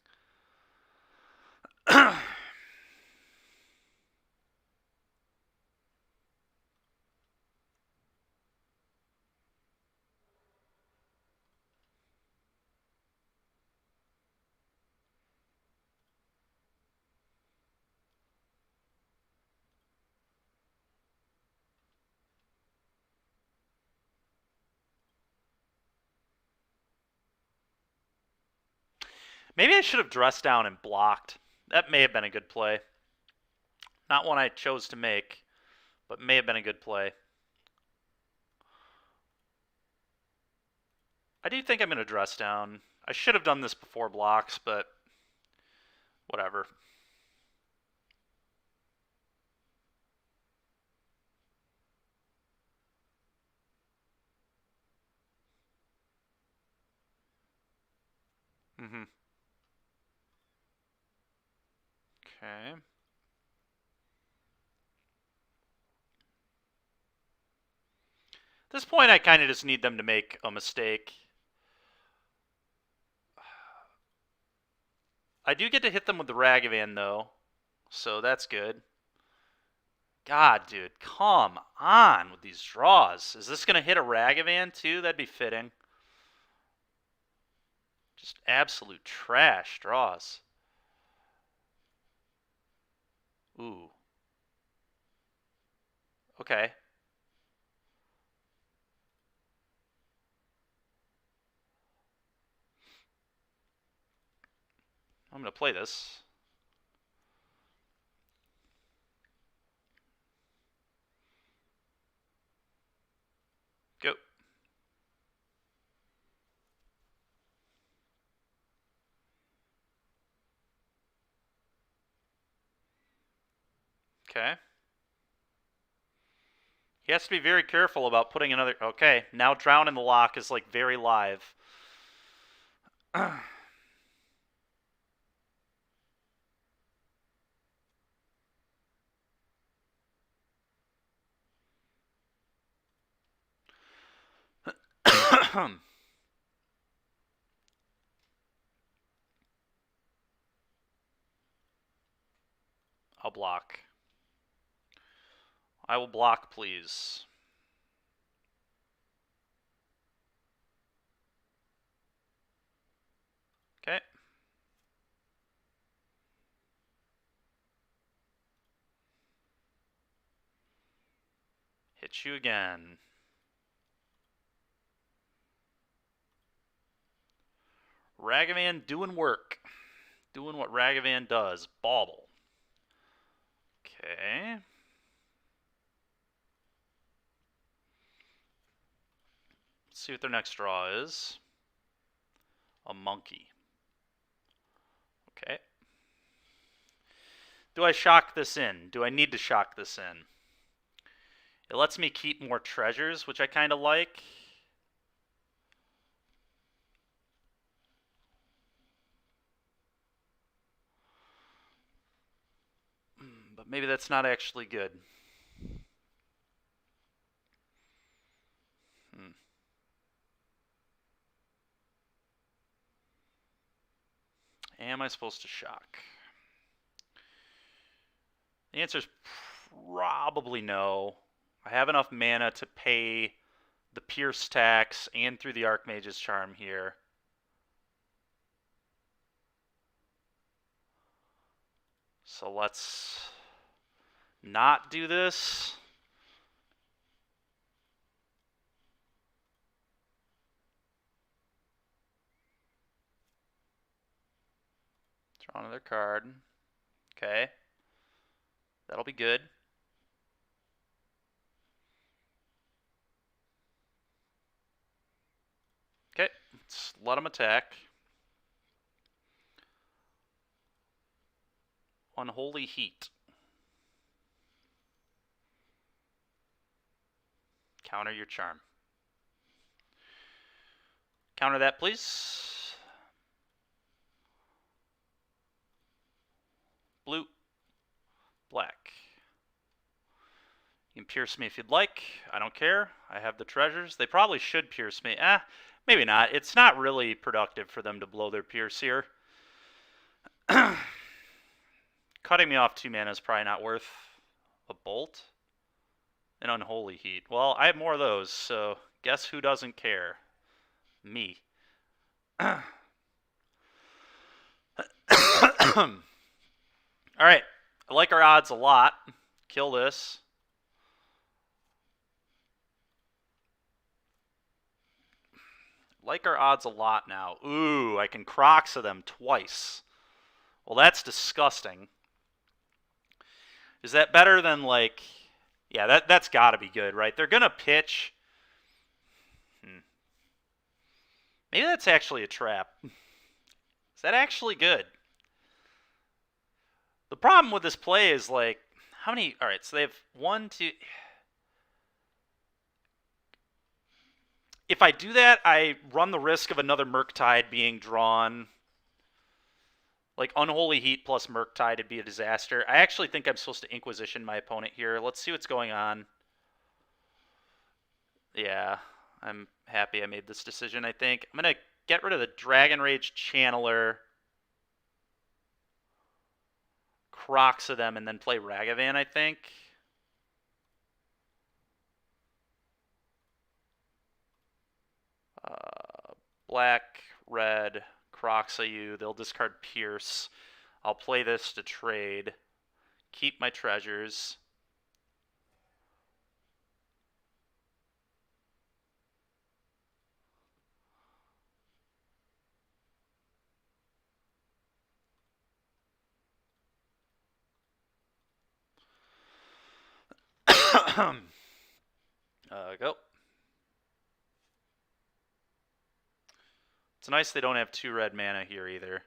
S1: Maybe I should have dressed down and blocked. That may have been a good play. Not one I chose to make, but may have been a good play. I do think I'm going to dress down. I should have done this before blocks, but whatever. Mm-hmm. Okay. At this point, I kind of just need them to make a mistake. I do get to hit them with the Ragavan, though, so that's good. God, dude, come on with these draws. Is this going to hit a Ragavan, too? That'd be fitting. Just absolute trash draws. Ooh. Okay. I'm going to play this. Go. Okay. He has to be very careful about putting another... Okay, now Drown in the Lock is, like, very live. I'll block. I will block, please. Okay. Hit you again. Ragavan doing work. Doing what Ragavan does. Bauble. Okay. Let's see what their next draw is. A monkey. Okay. Do I shock this in? Do I need to shock this in? It lets me keep more treasures, which I kind of like. maybe that's not actually good. Am I supposed to shock? The answer is probably no. I have enough mana to pay the Pierce tax and through the Archmage's Charm here. So let's not do this. Draw another card. Okay. That'll be good. Okay, let's let him attack. Unholy Heat. Counter your charm. Counter that, please. Blue. Black. You can pierce me if you'd like. I don't care. I have the treasures. They probably should pierce me. Maybe not. It's not really productive for them to blow their pierce here. Cutting me off 2 mana is probably not worth a bolt. An Unholy Heat. Well, I have more of those, so guess who doesn't care? Me. Alright. I like our odds a lot. Kill this. Like our odds a lot now. Ooh, I can Croxa them twice. Well, that's disgusting. Is that better than, like... Yeah, that's got to be good, right? They're going to pitch... Maybe that's actually a trap. Is that actually good? The problem with this play is, like... How many... Alright, so they have 1, 2... If I do that, I run the risk of another Murktide being drawn. Like, Unholy Heat plus Murktide would be a disaster. I actually think I'm supposed to Inquisition my opponent here. Let's see what's going on. Yeah, I'm happy I made this decision, I think. I'm going to get rid of the Dragon Rage Channeler. Croxa them, and then play Ragavan, I think. Black, red, Croxa you. They'll discard Pierce. I'll play this to trade. Keep my treasures. Go. It's nice they don't have 2 red mana here either.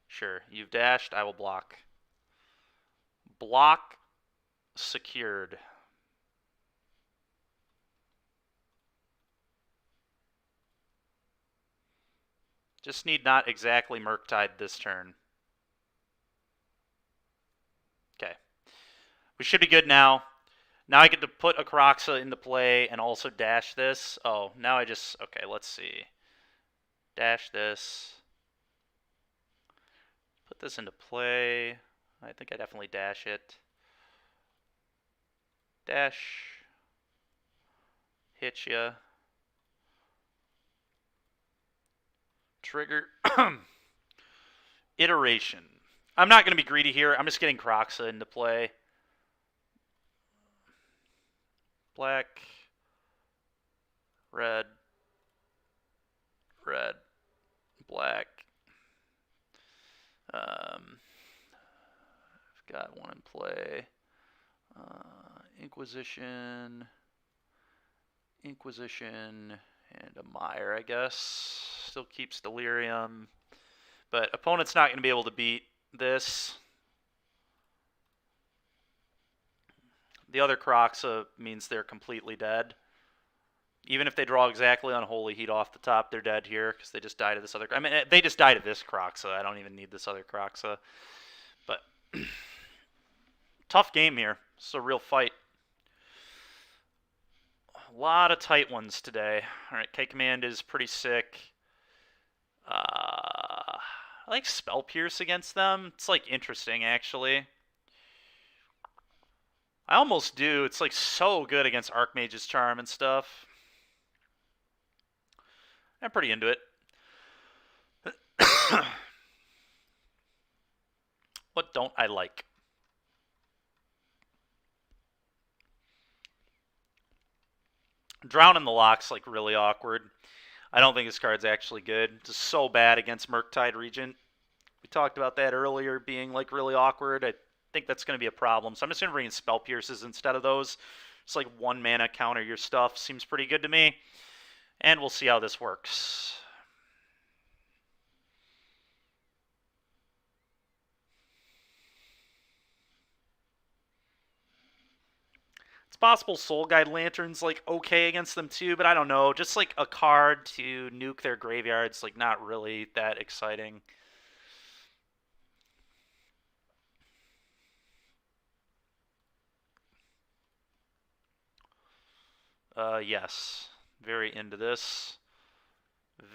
S1: Sure, you've dashed, I will block. Block secured. Just need not exactly Murktide this turn. Okay. We should be good now. Now I get to put a Croxa into play and also dash this. Oh, now I just... Okay, let's see. Dash this. Put this into play. I think I definitely dash it. Dash. Hit ya. Trigger. Iteration. I'm not going to be greedy here. I'm just getting Croxa into play. Black. Red. Red. Black. I've got one in play. Inquisition. Inquisition. And a Mire, I guess. Still keeps Delirium. But opponent's not going to be able to beat this. The other Croxa means they're completely dead. Even if they draw exactly Unholy Heat off the top, they're dead here because they just died to this other... I mean, they just died to this Croxa. I don't even need this other Croxa. But Tough game here. It's a real fight. A lot of tight ones today. All right, K-Command is pretty sick. I like Spell Pierce against them. It's like interesting, actually. I almost do. It's like so good against Archmage's Charm and stuff. I'm pretty into it. What don't I like? Drown in the Lock's like really awkward. I don't think this card's actually good. It's so bad against Murktide Regent. We talked about that earlier being like really awkward. I think that's going to be a problem. So I'm just going to bring in Spell Pierces instead of those. It's like 1 mana counter your stuff. Seems pretty good to me. And we'll see how this works. It's possible Soul Guide Lantern's like okay against them too, but I don't know. Just like a card to nuke their graveyards, like not really that exciting. Yes. Very into this.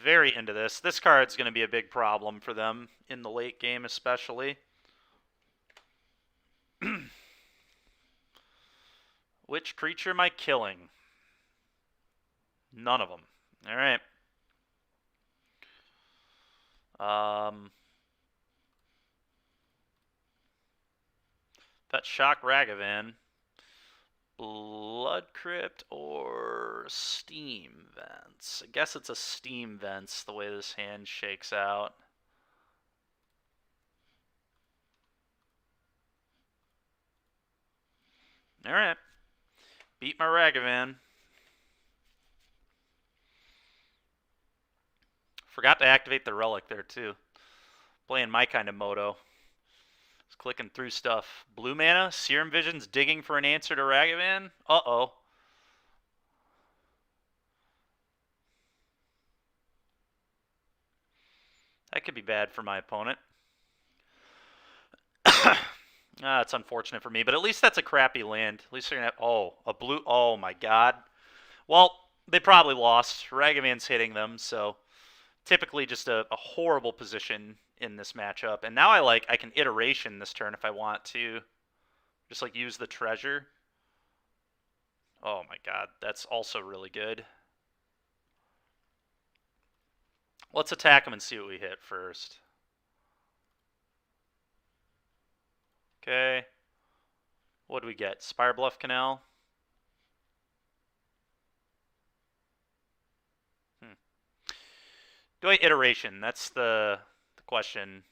S1: Very into this. This card's going to be a big problem for them in the late game, especially. Which creature am I killing? None of them. All right. That Shock Ragavan. Blood Crypt or Steam Vents? I guess it's a Steam Vents the way this hand shakes out. Alright. Beat my Ragavan. Forgot to activate the Relic there too. Playing my kind of moto. Just clicking through stuff. Blue mana, Serum Vision's digging for an answer to Ragavan. Uh-oh. That could be bad for my opponent. It's unfortunate for me, but at least that's a crappy land. At least they're going to have... Oh, a blue... Oh, my God. Well, they probably lost. Ragavan's hitting them, so... Typically just a horrible position in this matchup. And now I can iteration this turn if I want to. Just like use the treasure. Oh my god, that's also really good. Let's attack him and see what we hit first. Okay. What do we get? Spirebluff Canal? Do I iteration? That's the question.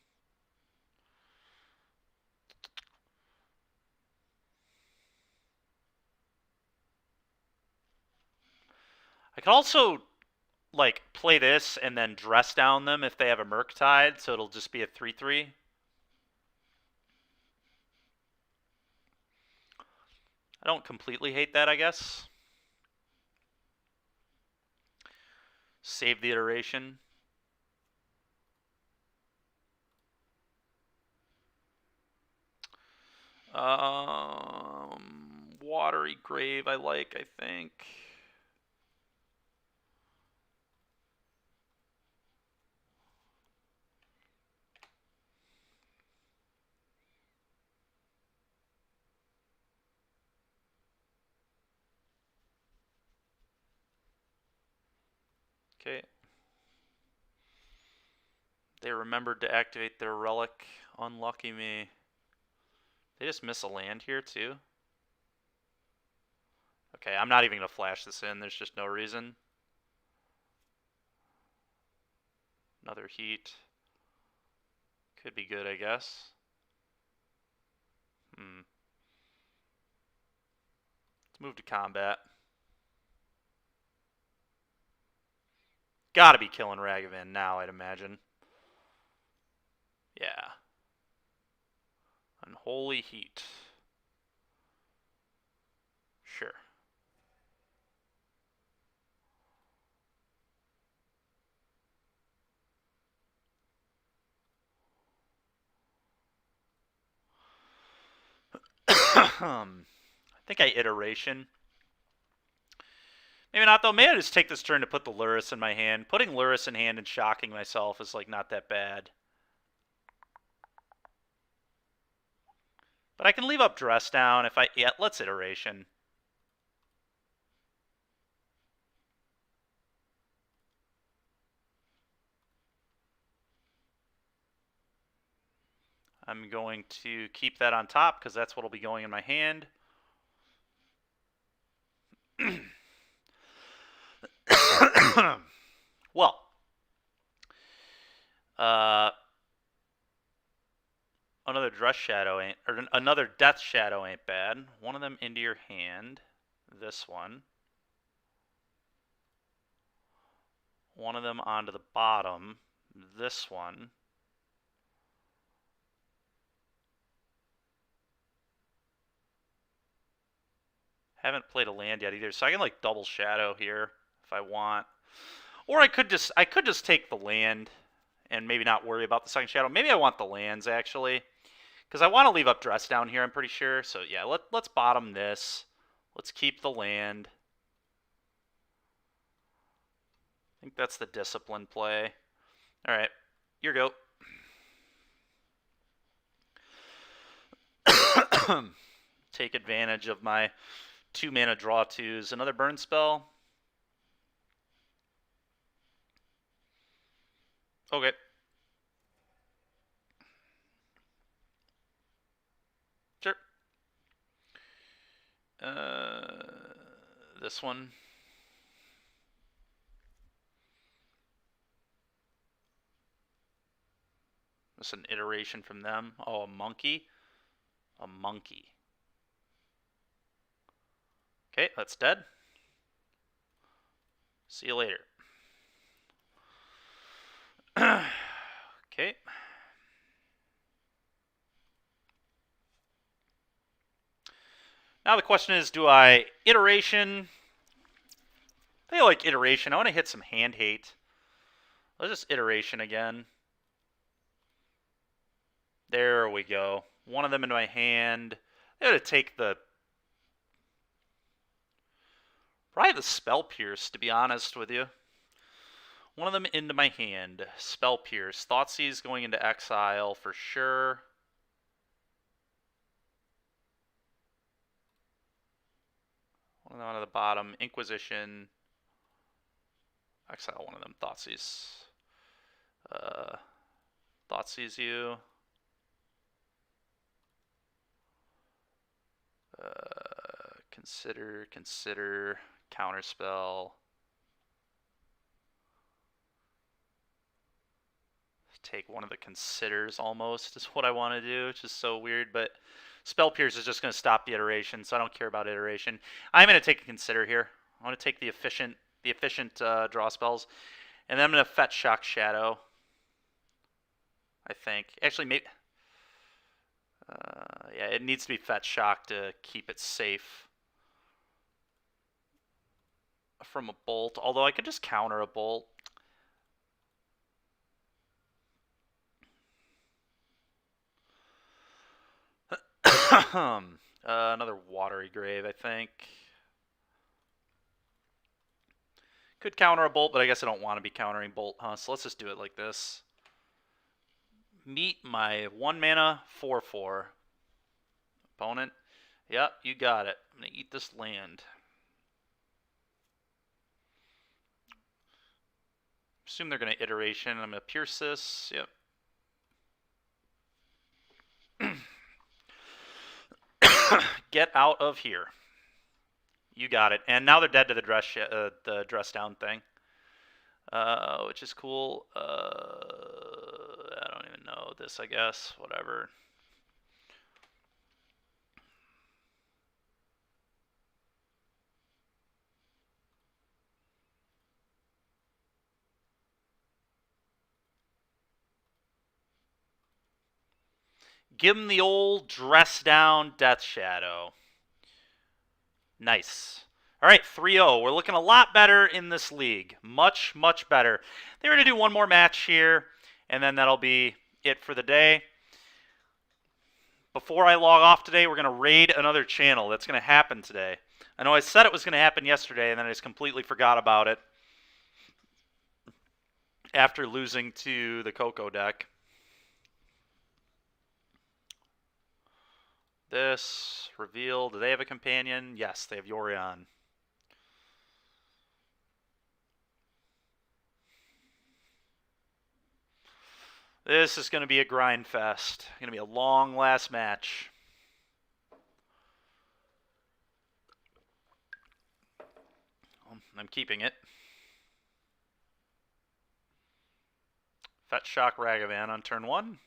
S1: I could also like play this and then dress down them if they have a Murktide, so it'll just be a 3/3. I don't completely hate that, I guess. Save the iteration. Watery Grave I like, I think. Okay. They remembered to activate their relic. Unlucky me. They just miss a land here, too? Okay, I'm not even going to flash this in. There's just no reason. Another heat. Could be good, I guess. Let's move to combat. Gotta be killing Ragavan now, I'd imagine. Yeah. Unholy Heat. Sure. I think I iteration. Maybe not, though. Maybe I just take this turn to put the Lurrus in my hand. Putting Lurrus in hand and shocking myself is, like, not that bad. But I can leave up Dress Down if I... Yeah, let's iteration. I'm going to keep that on top because that's what will be going in my hand. Well, another Dress Shadow ain't, or another Death Shadow ain't bad. One of them into your hand. This one. One of them onto the bottom. This one. Haven't played a land yet either, so I can like double Shadow here if I want. Or I could just take the land and maybe not worry about the second Shadow. Maybe I want the lands actually, because I want to leave up Dress Down here. I'm pretty sure. So yeah, let's bottom this. Let's keep the land. I think that's the discipline play. All right, your go. Take advantage of my 2-mana draw twos. Another burn spell. Okay. Sure. This one. This is an iteration from them. Oh, a monkey. A monkey. Okay, that's dead. See you later. Okay. Now the question is, do I iteration? I feel like iteration. I want to hit some hand hate. Let's just iteration again. There we go. One of them into my hand. I gotta take the... Probably the Spell Pierce, to be honest with you. One of them into my hand. Spell Pierce. Thoughtseize going into exile for sure. One of them on the bottom. Inquisition. Exile one of them. Thoughtseize. Thoughtseize you. Consider, counterspell. Take one of the considers almost is what I want to do, which is so weird, but Spell Pierce is just going to stop the iteration, so I don't care about iteration. I'm going to take a consider here. I want to take the efficient draw spells, and then I'm going to fetch Shock Shadow, I think. Actually, maybe... yeah, it needs to be fetch shock to keep it safe from a bolt. Although I could just counter a bolt. Another Watery Grave, I think. Could counter a bolt, but I guess I don't want to be countering bolt, huh? So let's just do it like this. Meet my 1-mana 4/4 opponent. Yep, you got it. I'm going to eat this land. Assume they're going to iteration. I'm going to pierce this. Yep. Get out of here. You got it. And now they're dead to the dress down thing. Which is cool. I don't even know this, I guess. Whatever. Give him the old dress down Death Shadow. Nice. All right, 3-0. We're looking a lot better in this league. Much, much better. They're going to do one more match here, and then that'll be it for the day. before I log off today, we're going to raid another channel. That's going to happen today. I know I said it was going to happen yesterday, and then I just completely forgot about it after losing to the Coco deck. This, reveal, do they have a companion? Yes, they have Yorion. This is going to be a grind fest. Going to be a long last match. I'm keeping it. Fetch Shock Ragavan on turn 1.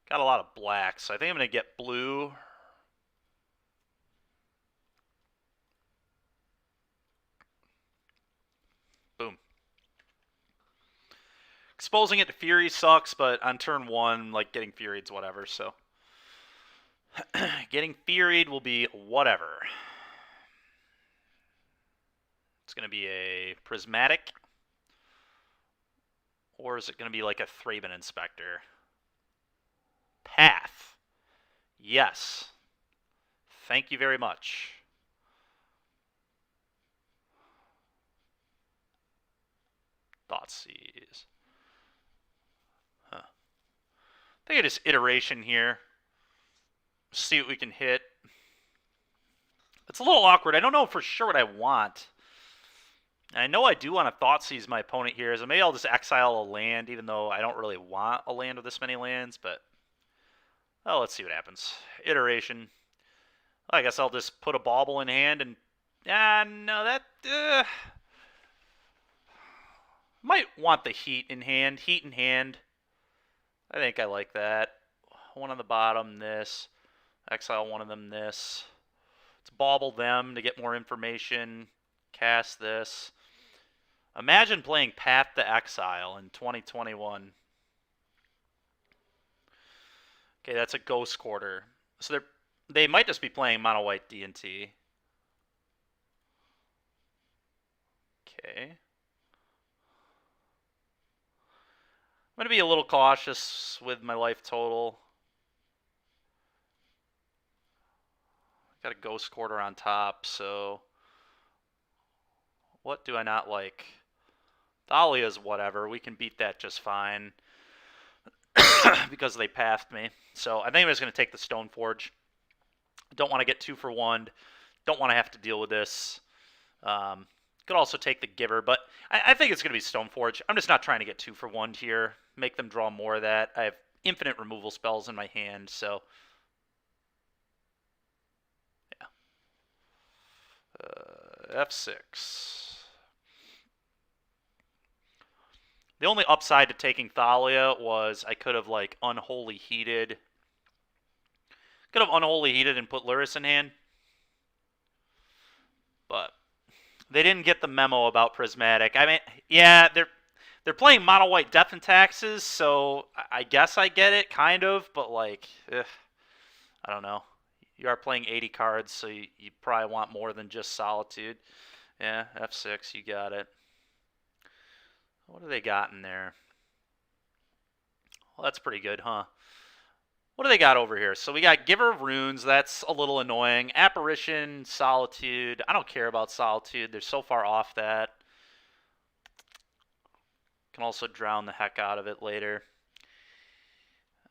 S1: Got a lot of black, so I think I'm going to get blue. Boom. Exposing it to Fury sucks, but on turn 1, like, getting Furied's whatever, so. Getting Furied will be whatever. It's going to be a Prismatic. Or is it going to be like a Thraben Inspector? Path. Yes. Thank you very much. Thoughtseize. Huh. I think it is iteration here. See what we can hit. It's a little awkward. I don't know for sure what I want. I know I do want to Thoughtseize my opponent here, so maybe I'll just exile a land, even though I don't really want a land with this many lands, but... Oh, let's see what happens. Iteration. I guess I'll just put a bauble in hand and... no, that... Might want the heat in hand. Heat in hand. I think I like that. One on the bottom, this. Exile one of them, this. Let's bauble them to get more information. Cast this. Imagine playing Path to Exile in 2021. Okay, that's a Ghost Quarter. So they might just be playing mono white D&T. Okay. I'm going to be a little cautious with my life total. Got a Ghost Quarter on top, so... What do I not like? Thalia's whatever. We can beat that just fine. Because they pathed me. So I think I'm just going to take the Stoneforge. Don't want to get 2 for 1. Don't want to have to deal with this. Could also take the Giver, but I think it's going to be Stoneforge. I'm just not trying to get 2 for 1 here. Make them draw more of that. I have infinite removal spells in my hand, so... Yeah. F6. The only upside to taking Thalia was I could have, like, Unholy Heated. Could have Unholy Heated and put Luris in hand. But they didn't get the memo about Prismatic. I mean, yeah, they're playing mono white Death and Taxes, so I guess I get it, kind of, but, like, I don't know. You are playing 80 cards, so you probably want more than just Solitude. Yeah, F6, you got it. What do they got in there? Well, that's pretty good, huh? What do they got over here? So we got Giver of Runes. That's a little annoying. Apparition, Solitude. I don't care about Solitude. They're so far off that. Can also drown the heck out of it later.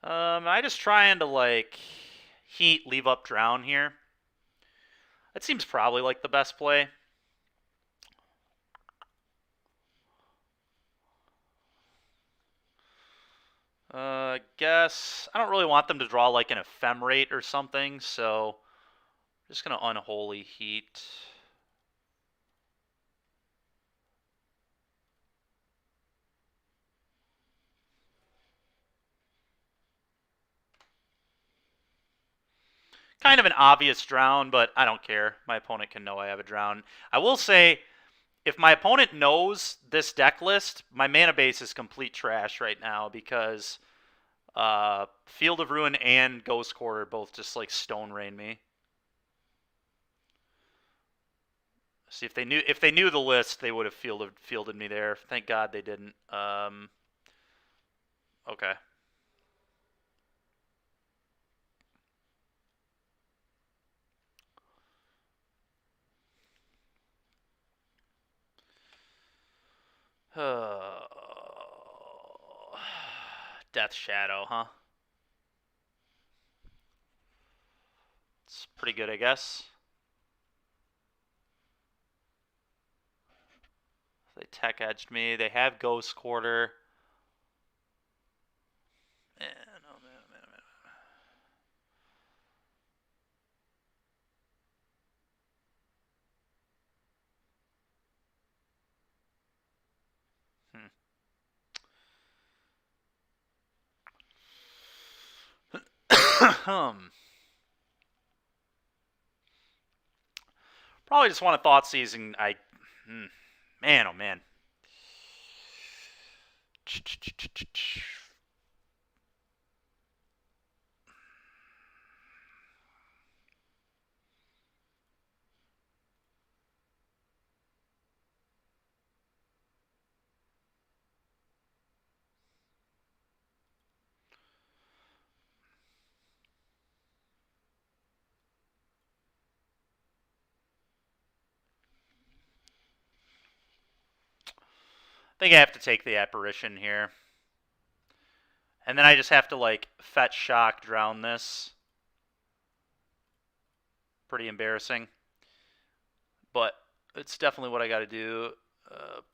S1: I just trying to, like, heat, leave up, drown here. That seems probably like the best play. Guess I don't really want them to draw like an Ephemerate or something, so I'm just gonna Unholy Heat. Kind of an obvious drown, but I don't care. My opponent can know I have a drown. I will say, if my opponent knows this deck list, my mana base is complete trash right now because Field of Ruin and Ghost Quarter both just like Stone Rain me. See, if they knew the list, they would have fielded me there. Thank God they didn't. Okay. Death Shadow, huh? It's pretty good, I guess. They tech edged me. They have Ghost Quarter. Man, oh man, oh man, oh man. Probably just want a thought season. Man, oh man. I think I have to take the apparition here. And then I just have to, like, fetch shock, drown this. Pretty embarrassing. But it's definitely what I got to do.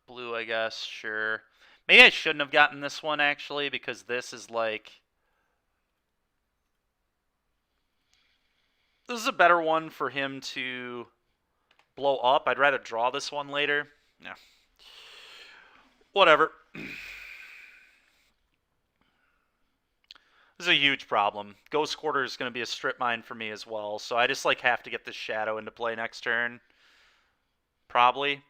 S1: Blue, I guess, sure. Maybe I shouldn't have gotten this one, actually, because this is, like... This is a better one for him to blow up. I'd rather draw this one later. Yeah. Whatever. This is a huge problem. Ghost Quarter is going to be a strip mine for me as well, so I just, like, have to get this Shadow into play next turn. Probably.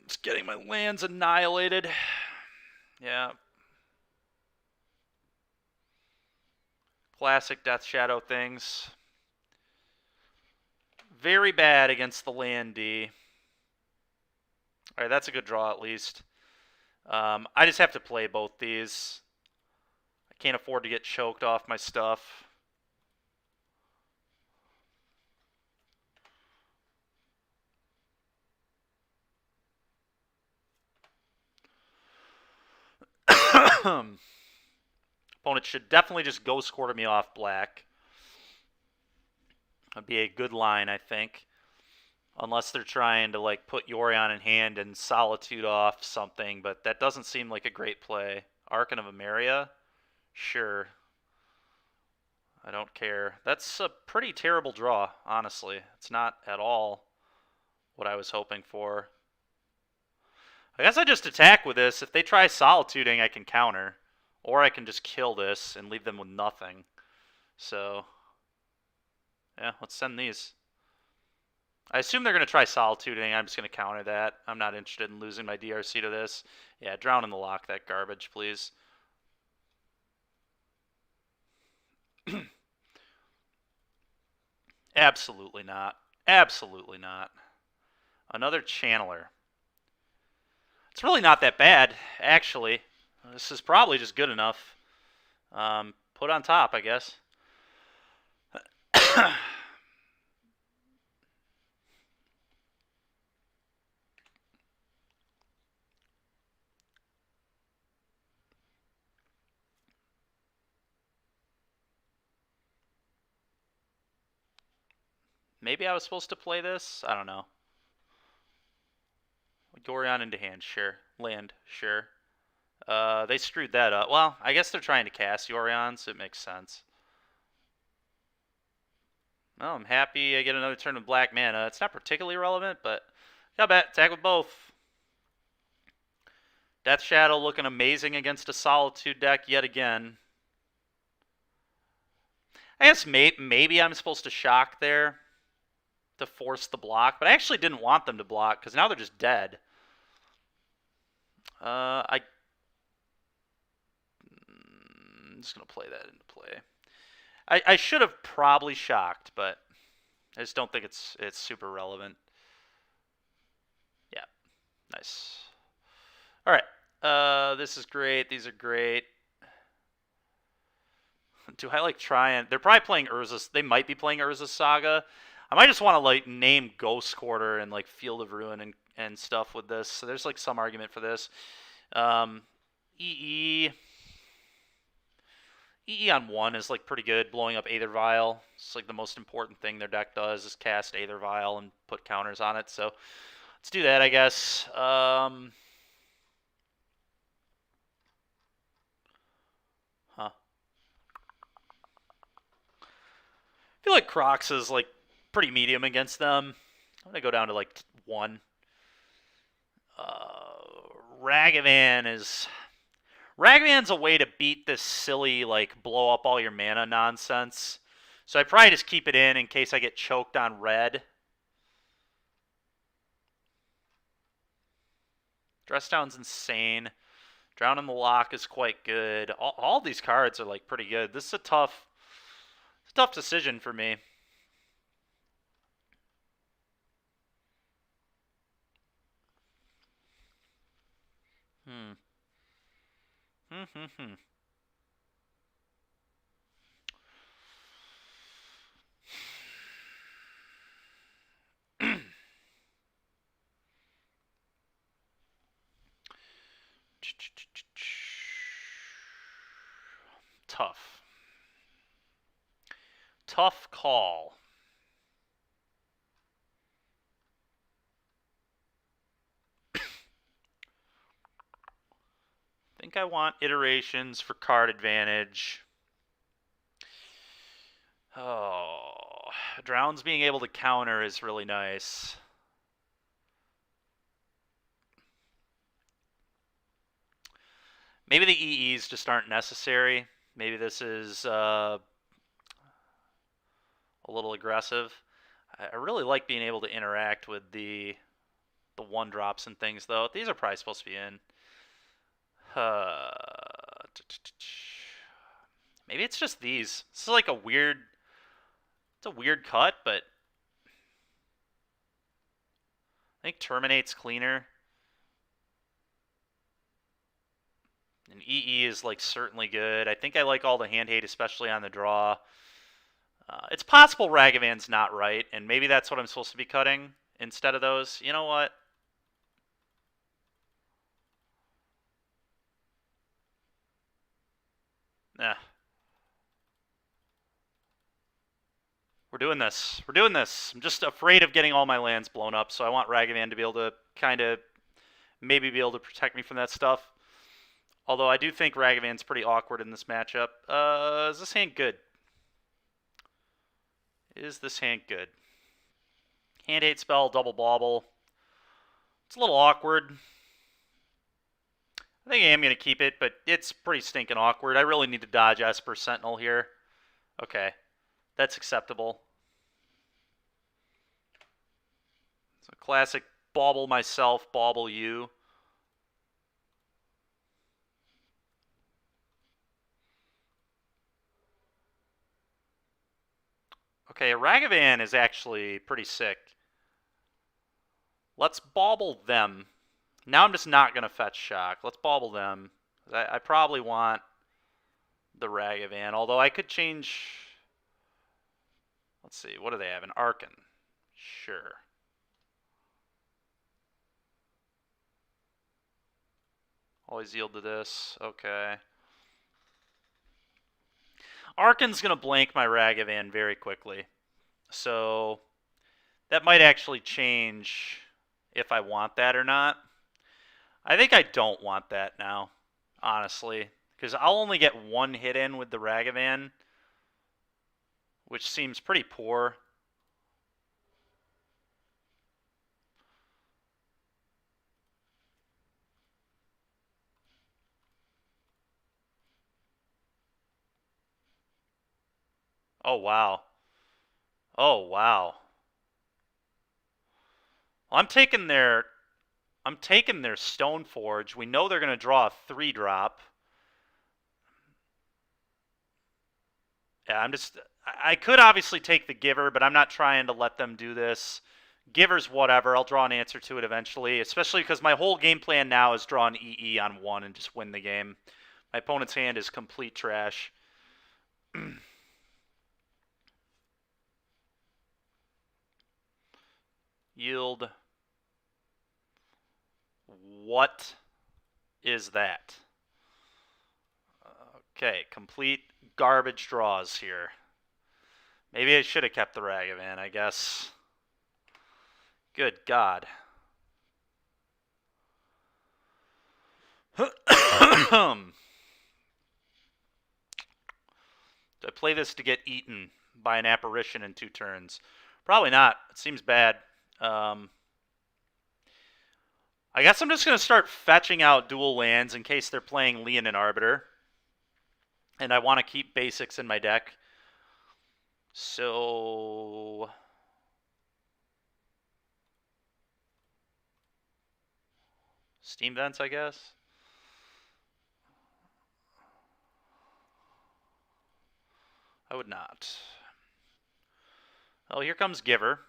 S1: Just getting my lands annihilated. Yeah. Classic Death Shadow things. Very bad against the land D. Alright, that's a good draw at least. I just have to play both these. I can't afford to get choked off my stuff. Opponent should definitely just Ghost Quarter me off black. That'd be a good line, I think. Unless they're trying to, like, put Yorion in hand and Solitude off something, but that doesn't seem like a great play. Archon of Emeria? Sure. I don't care. That's a pretty terrible draw, honestly. It's not at all what I was hoping for. I guess I just attack with this. If they try Solituding, I can counter. Or I can just kill this and leave them with nothing. So, yeah, let's send these. I assume they're going to try Solituding. I'm just going to counter that. I'm not interested in losing my DRC to this. Yeah, drown in the lock, that garbage, please. Absolutely not. Absolutely not. Another Channeler. It's really not that bad, actually. This is probably just good enough. Put on top, I guess. Maybe I was supposed to play this? I don't know. Gorion into hand, sure. Land, sure. They screwed that up. Well, I guess they're trying to cast Yorion, so it makes sense. Well, I'm happy I get another turn of black mana. It's not particularly relevant, but yeah, bet. Attack with both. Death Shadow looking amazing against a Solitude deck yet again. I guess maybe I'm supposed to shock there to force the block, but I actually didn't want them to block because now they're just dead. I'm just going to play that into play. I should have probably shocked, but I just don't think it's super relevant. Yeah, nice. All right. This is great. These are great. Do I like try and... They're probably playing Urza's... They might be playing Urza's Saga. I might just want to like name Ghost Quarter and like Field of Ruin and stuff with this. So there's like some argument for this. EE... EE on 1 is like pretty good, blowing up Aether Vial. It's like the most important thing their deck does is cast Aether Vial and put counters on it. So let's do that, I guess. Huh. I feel like Crocs is like pretty medium against them. I'm gonna go down to like 1. Ragavan is... Ragavan's a way to beat this silly, like, blow up all your mana nonsense. So I probably just keep it in case I get choked on red. Dress Down's insane. Drown in the Lock is quite good. All these cards are, like, pretty good. This is a tough decision for me. Tough. Tough call. I think I want iterations for card advantage. Oh, Drown's being able to counter is really nice. Maybe the EEs just aren't necessary. Maybe this is a little aggressive. I really like being able to interact with the 1-drops and things, though. These are probably supposed to be in. Maybe it's just these. This is like a weird... It's a weird cut, but... I think Terminate's cleaner. And EE is like certainly good. I think I like all the hand hate, especially on the draw. It's possible Ragavan's not right, and maybe that's what I'm supposed to be cutting instead of those. You know what? Nah. We're doing this. We're doing this. I'm just afraid of getting all my lands blown up, so I want Ragavan to be able to kind of maybe be able to protect me from that stuff. Although I do think Ragavan's pretty awkward in this matchup. Is this hand good? Is this hand good? Hand hate spell, double bauble. It's a little awkward. I think I am going to keep it, but it's pretty stinking awkward. I really need to dodge Esper Sentinel here. Okay. That's acceptable. So classic bauble myself, bauble you. Okay, Ragavan is actually pretty sick. Let's bauble them. Now I'm just not going to fetch shock. Let's bauble them. I probably want the Ragavan, although I could change... Let's see, what do they have? An Archon. Sure. Always yield to this. Okay. Archon's going to blank my Ragavan very quickly. So that might actually change if I want that or not. I think I don't want that now, honestly. Because I'll only get 1 hit in with the Ragavan, which seems pretty poor. Oh, wow. Oh, wow. Well, I'm taking their Stoneforge. We know they're going to draw a 3-drop. Yeah, I could obviously take the Giver, but I'm not trying to let them do this Giver's whatever. I'll draw an answer to it eventually, especially because my whole game plan now is draw an EE on 1 and just win the game. My opponent's hand is complete trash. Yield. What is that? Okay, complete garbage draws here. Maybe I should have kept the Ragavan, I guess. Good God. Do I play this to get eaten by an apparition in 2 turns? Probably not. It seems bad. I guess I'm just going to start fetching out dual lands in case they're playing Leonin Arbiter. And I want to keep basics in my deck. So... Steam Vents, I guess. I would not. Oh, here comes Giver.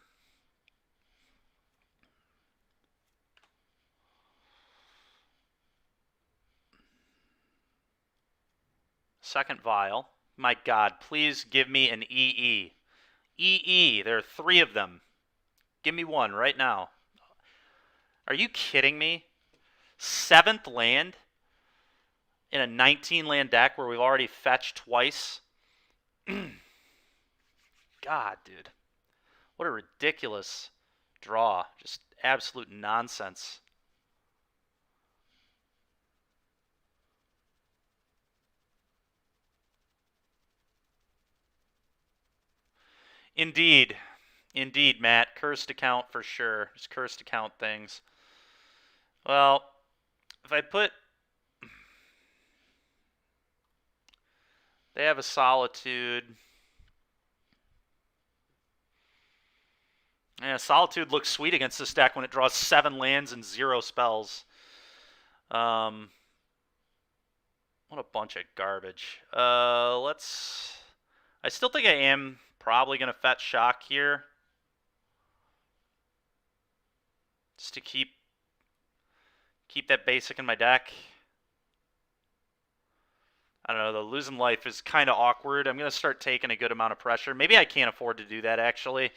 S1: Second Vial. My God, please give me an EE. EE, there are 3 of them. Give me one right now. Are you kidding me? 7th land in a 19-land deck where we've already fetched twice? God, dude. What a ridiculous draw. Just absolute nonsense. Indeed. Indeed, Matt. Cursed account for sure. Just cursed account things. Well, if I put... They have a Solitude. Yeah, Solitude looks sweet against this deck when it draws 7 lands and 0 spells. What a bunch of garbage. Let's... I still think I am probably going to fetch Shock here. Just to keep that basic in my deck. I don't know, though. Losing life is kind of awkward. I'm going to start taking a good amount of pressure. Maybe I can't afford to do that, actually.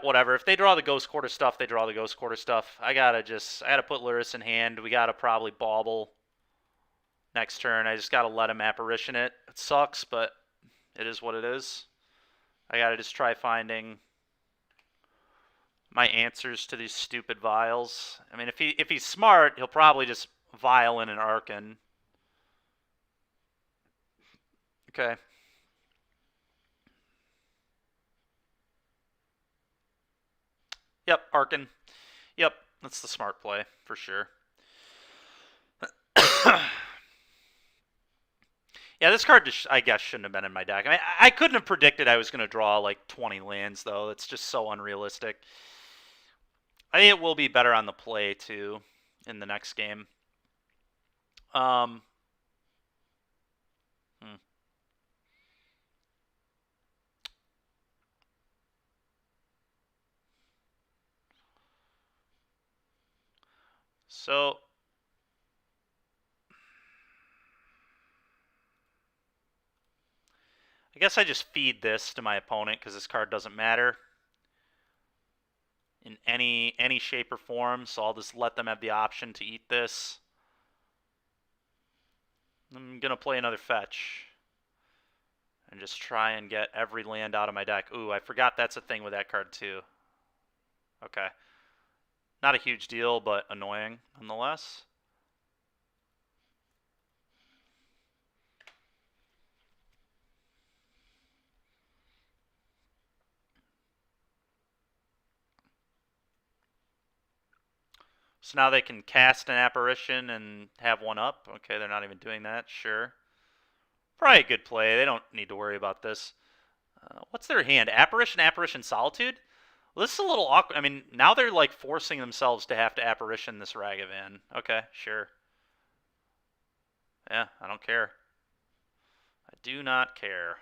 S1: Whatever. If they draw the Ghost Quarter stuff, they draw the Ghost Quarter stuff. I gotta put Luris in hand. We gotta probably bauble next turn. I just gotta let him Apparition it. It sucks, but it is what it is. I gotta just try finding my answers to these stupid vials. I mean, if he's smart, he'll probably just vial in an Arcan. Okay. Yep, Arcan. Yep, that's the smart play, for sure. Yeah, this card, just, I guess, shouldn't have been in my deck. I mean, I couldn't have predicted I was going to draw, like, 20 lands, though. It's just so unrealistic. I think it will be better on the play, too, in the next game. So... I guess I just feed this to my opponent because this card doesn't matter in any shape or form, so I'll just let them have the option to eat this. I'm going to play another fetch and just try and get every land out of my deck. Ooh, I forgot that's a thing with that card too. Okay. Not a huge deal, but annoying nonetheless. So now they can cast an Apparition and have one up. Okay, they're not even doing that. Sure. Probably a good play. They don't need to worry about this. What's their hand? Apparition, Apparition, Solitude? Well, this is a little awkward. I mean, now they're like forcing themselves to have to Apparition this Ragavan. Okay, sure. Yeah, I don't care. I do not care.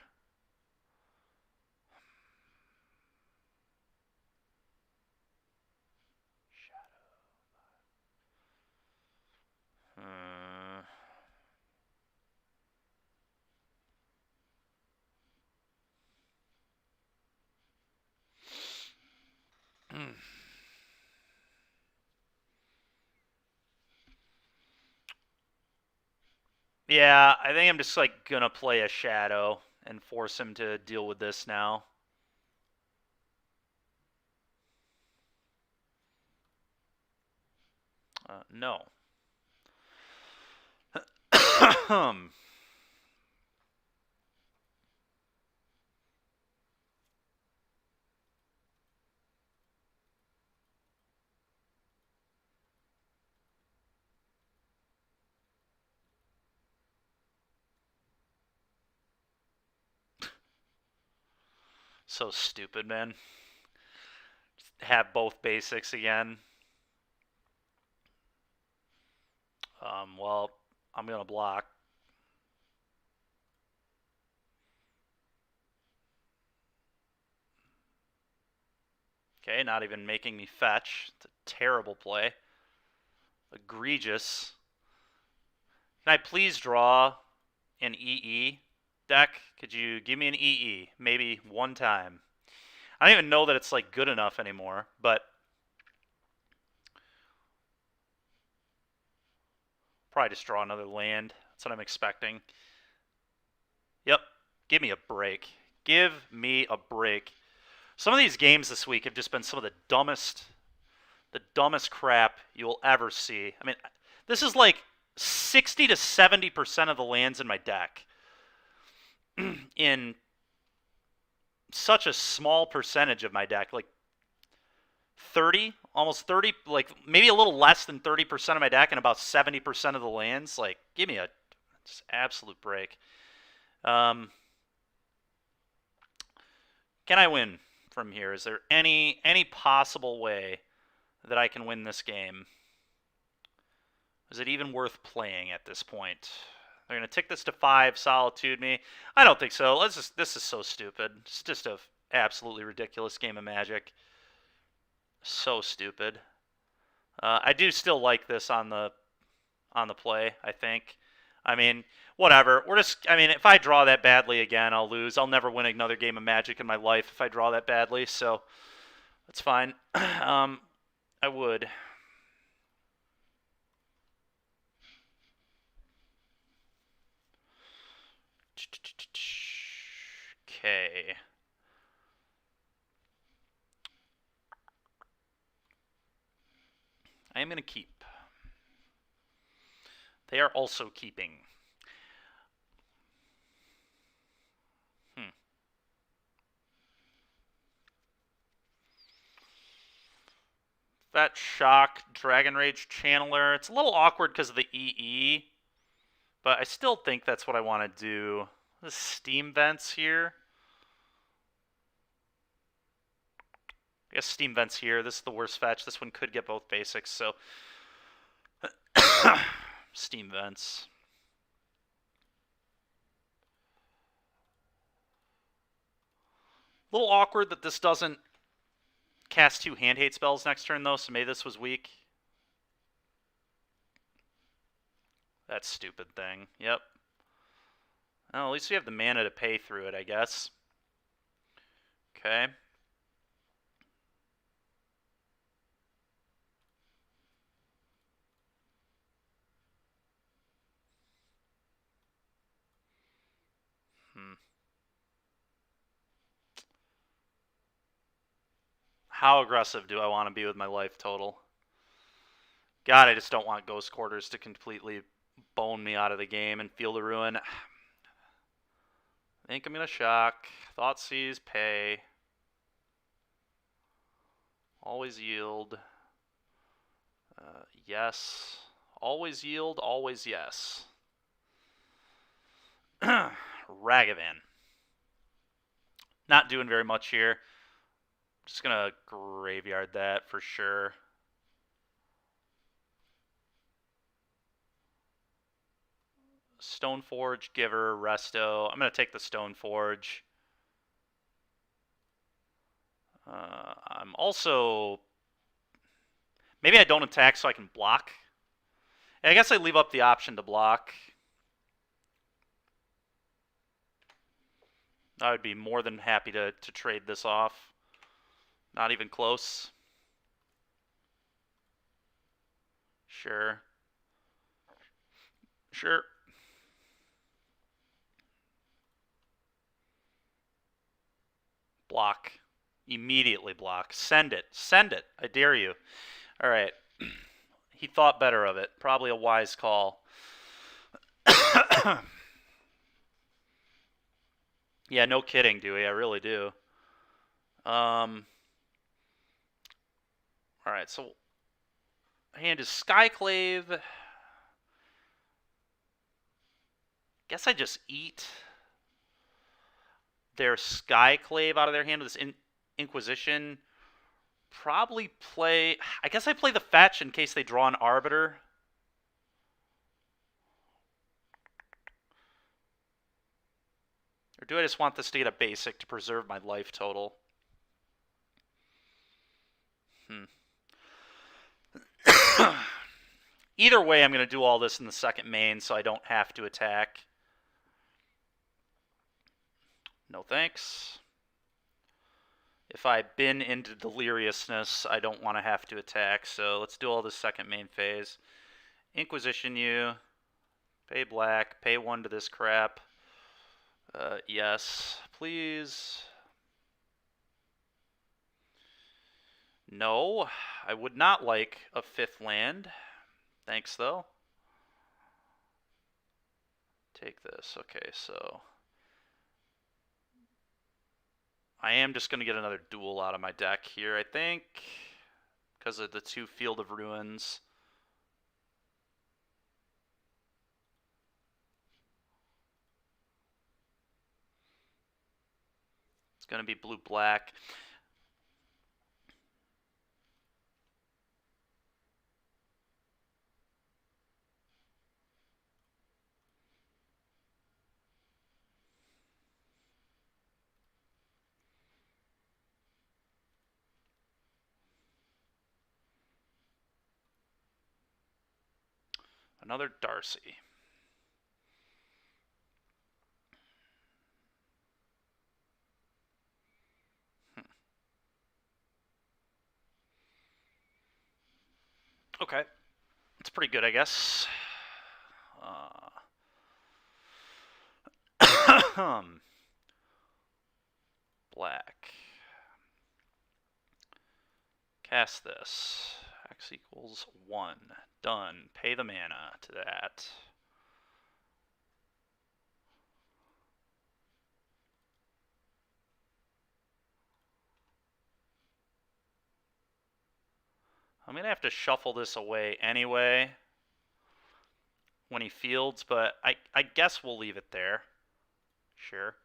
S1: Yeah, I think I'm just like gonna play a Shadow and force him to deal with this now. No. So stupid, man. Have both basics again. Well, I'm gonna block. Okay, not even making me fetch. It's a terrible play. Egregious. Can I please draw an EE deck? Could you give me an EE? Maybe one time. I don't even know that it's like good enough anymore, but probably just draw another land. That's what I'm expecting. Yep. Give me a break. Give me a break. Some of these games this week have just been some of the dumbest crap you'll ever see. I mean, this is like 60 to 70% of the lands in my deck in such a small percentage of my deck, like 30, almost 30, like maybe a little less than 30% of my deck and about 70% of the lands. Like, give me a just absolute break. Can I win from here? Is there any possible way that I can win this game? Is it even worth playing at this point? They're gonna tick this to 5, Solitude me. I don't think so. This is so stupid. It's just a absolutely ridiculous game of Magic. So stupid. I do still like this on the play, I think. I mean, whatever. I mean, if I draw that badly again, I'll lose. I'll never win another game of Magic in my life if I draw that badly, so that's fine. I would. Okay. I am going to keep. They are also keeping. That Shock, Dragon Rage Channeler. It's a little awkward because of the EE, but I still think that's what I want to do. The Steam Vents here. I guess Steam Vents here. This is the worst fetch. This one could get both basics, so Steam Vents. A little awkward that this doesn't cast 2 hand hate spells next turn, though, so maybe this was weak. That stupid thing. Yep. Well, at least we have the mana to pay through it, I guess. Okay. How aggressive do I want to be with my life total? God, I just don't want Ghost Quarters to completely bone me out of the game and Field of Ruin. I think I'm going to shock. Thoughtseize, pay. Always yield. Yes. Always yield, always yes. Ragavan. Not doing very much here. Just going to graveyard that for sure. Stoneforge, Giver, Resto. I'm going to take the Stoneforge. I'm also... Maybe I don't attack so I can block. I guess I leave up the option to block. I would be more than happy to trade this off. Not even close. Sure. Sure. Block. Immediately block. Send it. Send it. I dare you. All right. He thought better of it. Probably a wise call. Yeah, no kidding, Dewey. I really do. All right, so hand is Skyclave. Guess I just eat their Skyclave out of their hand with this Inquisition. Probably play... I guess I play the fetch in case they draw an Arbiter. Or do I just want this to get a basic to preserve my life total? Either way, I'm going to do all this in the second main so I don't have to attack. No thanks. If I bin into deliriousness, I don't want to have to attack, so let's do all this second main phase. Inquisition you. Pay black. Pay 1 to this crap. Yes, please. No, I would not like a 5th land. Thanks, though. Take this. Okay, so... I am just going to get another duel out of my deck here, I think. Because of the 2 Field of Ruins. It's going to be blue-black. Another Darcy. Okay. It's pretty good, I guess. Black. Cast this. X equals 1. Done. Pay the mana to that. I'm going to have to shuffle this away anyway when he fields, but I guess we'll leave it there. Sure.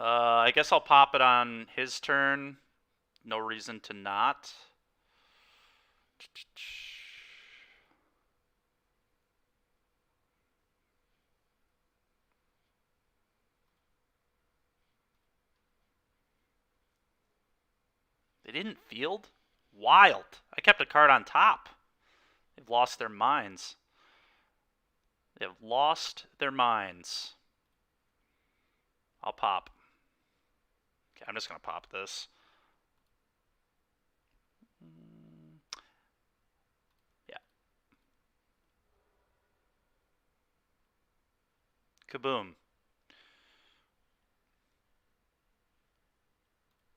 S1: I guess I'll pop it on his turn. No reason to not. They didn't field? Wild. I kept a card on top. They've lost their minds. They've lost their minds. I'll pop. Okay, I'm just going to pop this. Yeah. Kaboom.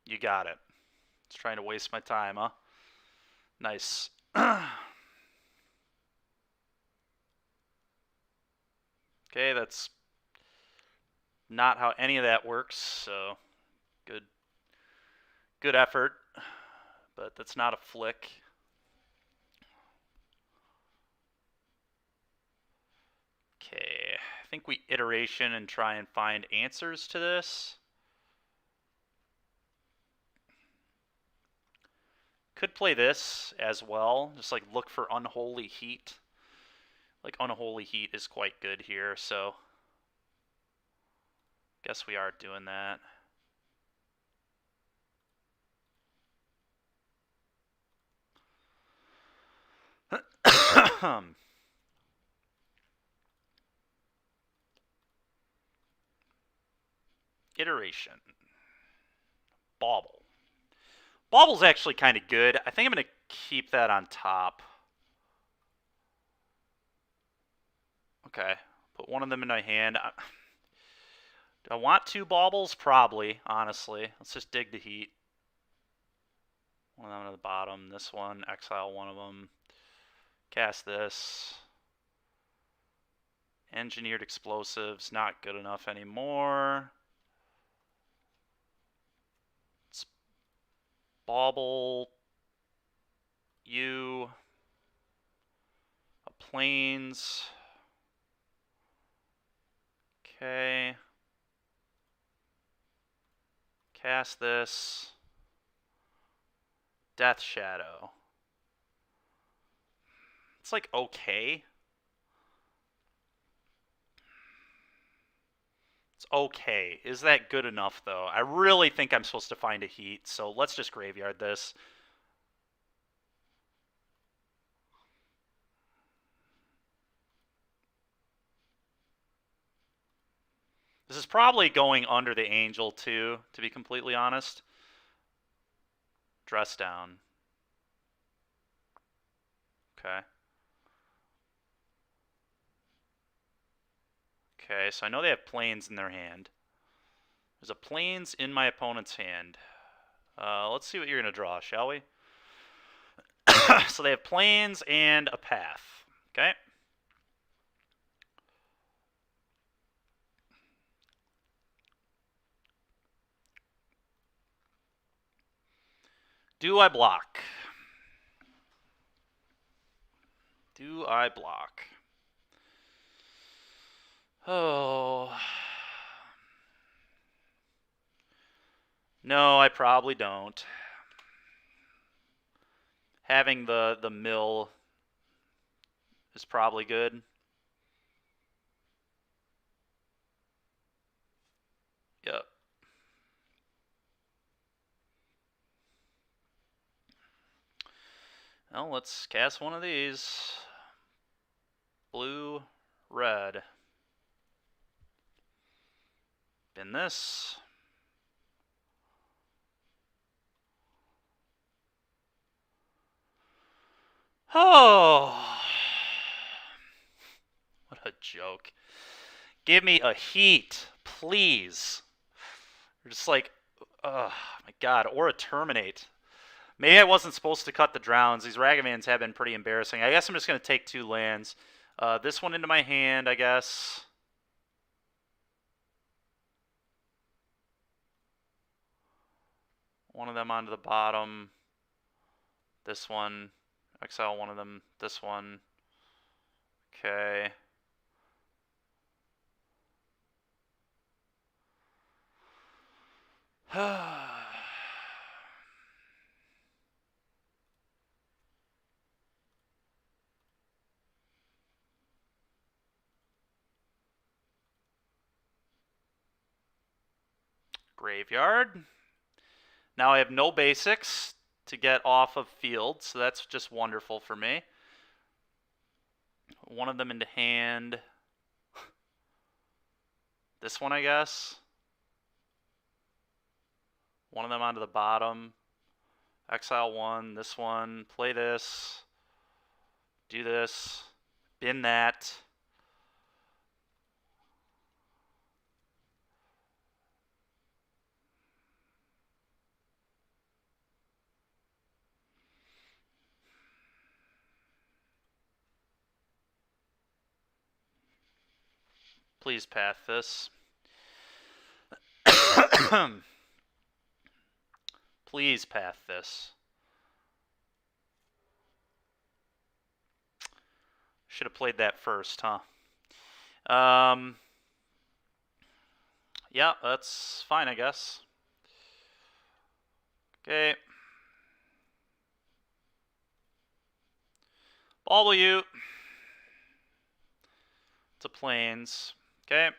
S1: You got it. It's trying to waste my time, huh? Nice. Okay, that's not how any of that works, so good effort, but that's not a flick. Okay, I think we iteration and try and find answers to this. Could play this as well, just like look for Unholy Heat. Like Unholy Heat is quite good here, so guess we are doing that. Iteration. Bauble. Bauble's actually kind of good. I think I'm going to keep that on top. Okay. Put one of them in my hand. Do I want 2 baubles? Probably, honestly. Let's just dig the heat. One of them at the bottom. This one. Exile one of them. Cast this. Engineered explosives. Not good enough anymore. Let's bauble you. A plains. Okay. Cast this. Death Shadow. It's like okay. It's okay. Is that good enough though? I really think I'm supposed to find a heat, so let's just graveyard this. This is probably going under the Angel too, to be completely honest. Dress down. Okay. Okay, so I know they have plains in their hand. There's a plains in my opponent's hand. Let's see what you're going to draw, shall we? So they have plains and a path. Okay. Do I block? Do I block? Oh. No, I probably don't. Having the mill is probably good. Yep. Well, let's cast one of these. Blue, red. Bin this. Oh. What a joke. Give me a heat, please. You're just like, oh my god, or a terminate. Maybe I wasn't supposed to cut the drowns. These Ragavans have been pretty embarrassing. I guess I'm just going to take 2 lands. This one into my hand, I guess. One of them onto the bottom. This one. Exile one of them. This one. Okay. Graveyard. Now I have no basics to get off of field, so that's just wonderful for me. One of them into hand. This one, I guess. One of them onto the bottom. Exile one, this one, play this. Do this. Bin that. Please path this. Please path this. Should have played that first, huh? Yeah, that's fine, I guess. Okay. Bauble you. To plains. Okay.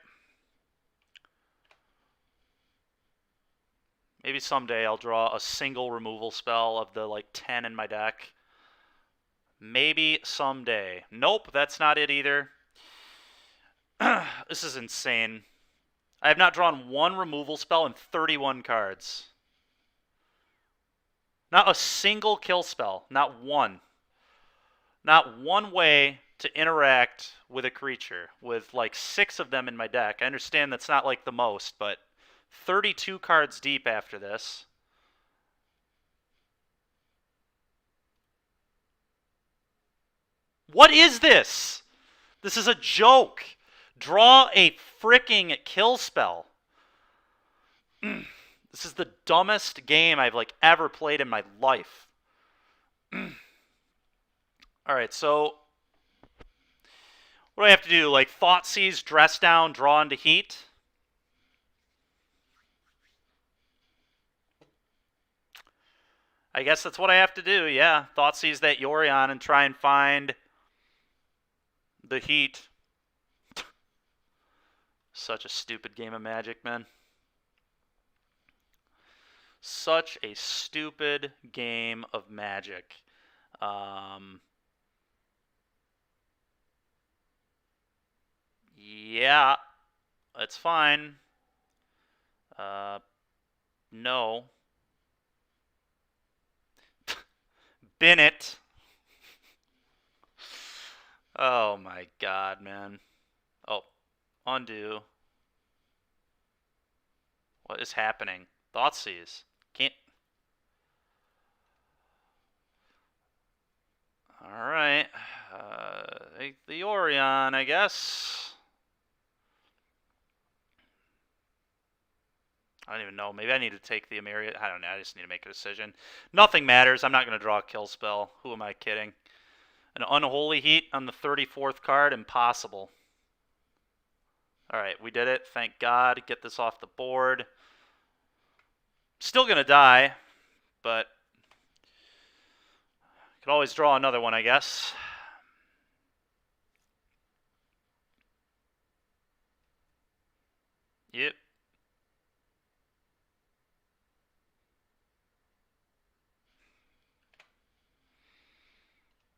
S1: Maybe someday I'll draw a single removal spell of the like 10 in my deck. Maybe someday. Nope, that's not it either. This is insane. I have not drawn one removal spell in 31 cards. Not a single kill spell. Not one. Not one way to interact with a creature, with like 6 of them in my deck. I understand that's not like the most, but 32 cards deep after this. What is this? This is a joke. Draw a freaking kill spell. This is the dumbest game I've like ever played in my life. Alright, so what do I have to do? Like Thoughtseize, dress down, draw into heat? I guess that's what I have to do, yeah. Thoughtseize that Yorion and try and find the heat. Such a stupid game of Magic, man. Such a stupid game of Magic. Yeah, that's fine. No. Bennett. Oh my god, man. Oh, undo. What is happening? Thoughtseize. Can't. Alright. The Orion, I guess. I don't even know. Maybe I need to take the Ameria. I don't know. I just need to make a decision. Nothing matters. I'm not going to draw a kill spell. Who am I kidding? An Unholy Heat on the 34th card? Impossible. Alright, we did it. Thank God. Get this off the board. Still going to die, but could always draw another one, I guess. Yep.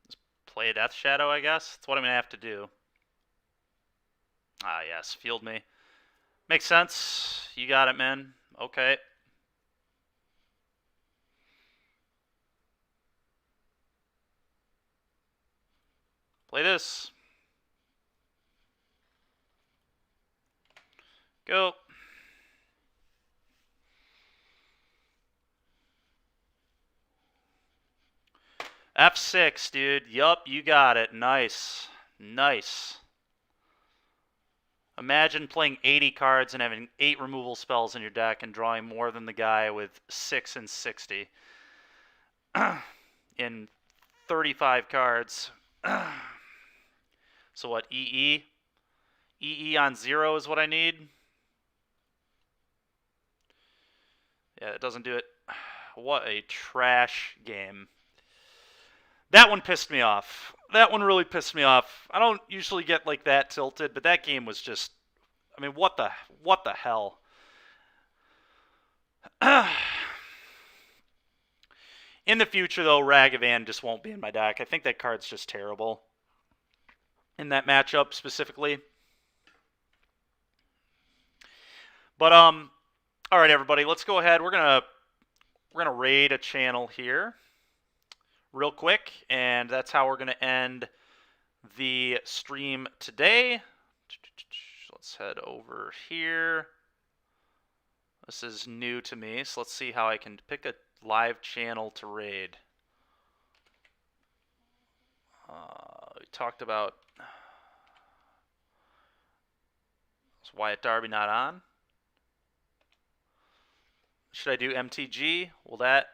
S1: Just play a Death Shadow, I guess. That's what I'm going to have to do. Ah, yes. Field me. Makes sense. You got it, man. Okay. Play this. Go. F6, dude. Yup, you got it. Nice. Nice. Imagine playing 80 cards and having 8 removal spells in your deck and drawing more than the guy with 6 and 60 in 35 cards. So what, EE? EE on 0 is what I need? Yeah, it doesn't do it. What a trash game. That one pissed me off. That one really pissed me off. I don't usually get like that tilted, but that game was just, I mean, what the hell? In the future, though, Ragavan just won't be in my deck. I think that card's just terrible in that matchup specifically. But all right, everybody, let's go ahead. We're gonna raid a channel here real quick, and that's how we're gonna end the stream today. Let's head over here. This is new to me, so let's see how I can pick a live channel to raid. We talked about, is Wyatt Darby not on? Should I do MTG? Will that?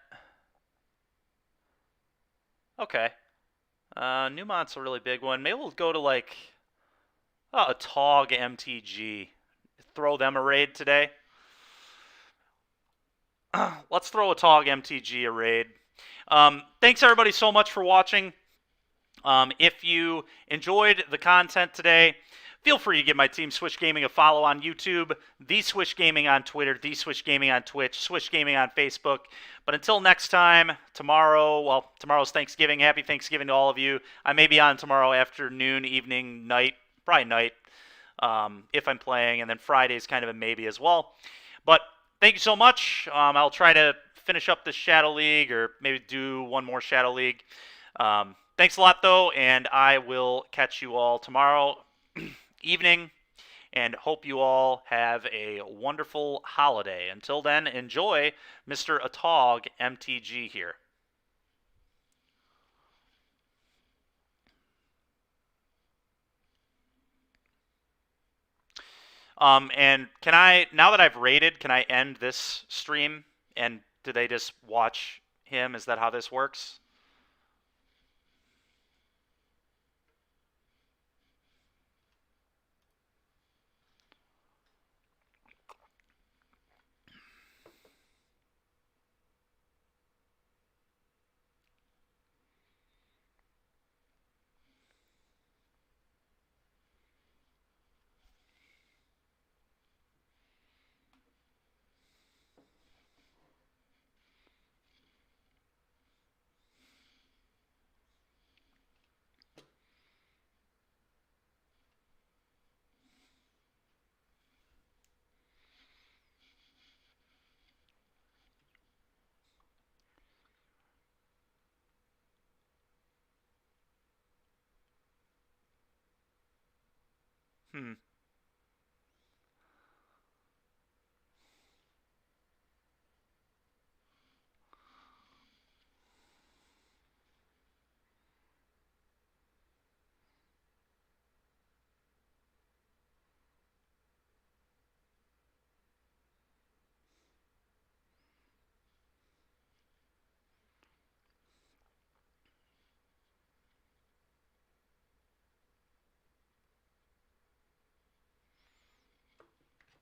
S1: Okay. Newmont's a really big one. Maybe we'll go to like a Tog MTG. Throw them a raid today. Let's throw a Tog MTG a raid. Thanks everybody so much for watching. If you enjoyed the content today, Feel free to give my team Swish Gaming a follow on YouTube, The Swish Gaming on Twitter, The Swish Gaming on Twitch, Swish Gaming on Facebook. But until next time, tomorrow's Thanksgiving. Happy Thanksgiving to all of you. I may be on tomorrow afternoon, evening, night, probably night, if I'm playing, and then Friday's kind of a maybe as well. But thank you so much. I'll try to finish up this Shadow League or maybe do one more Shadow League. Thanks a lot, though, and I will catch you all tomorrow evening, and hope you all have a wonderful holiday. Until then, enjoy Mr. Atog MTG here. And can I, now that I've rated, can I end this stream? And do they just watch him? Is that how this works? Hmm.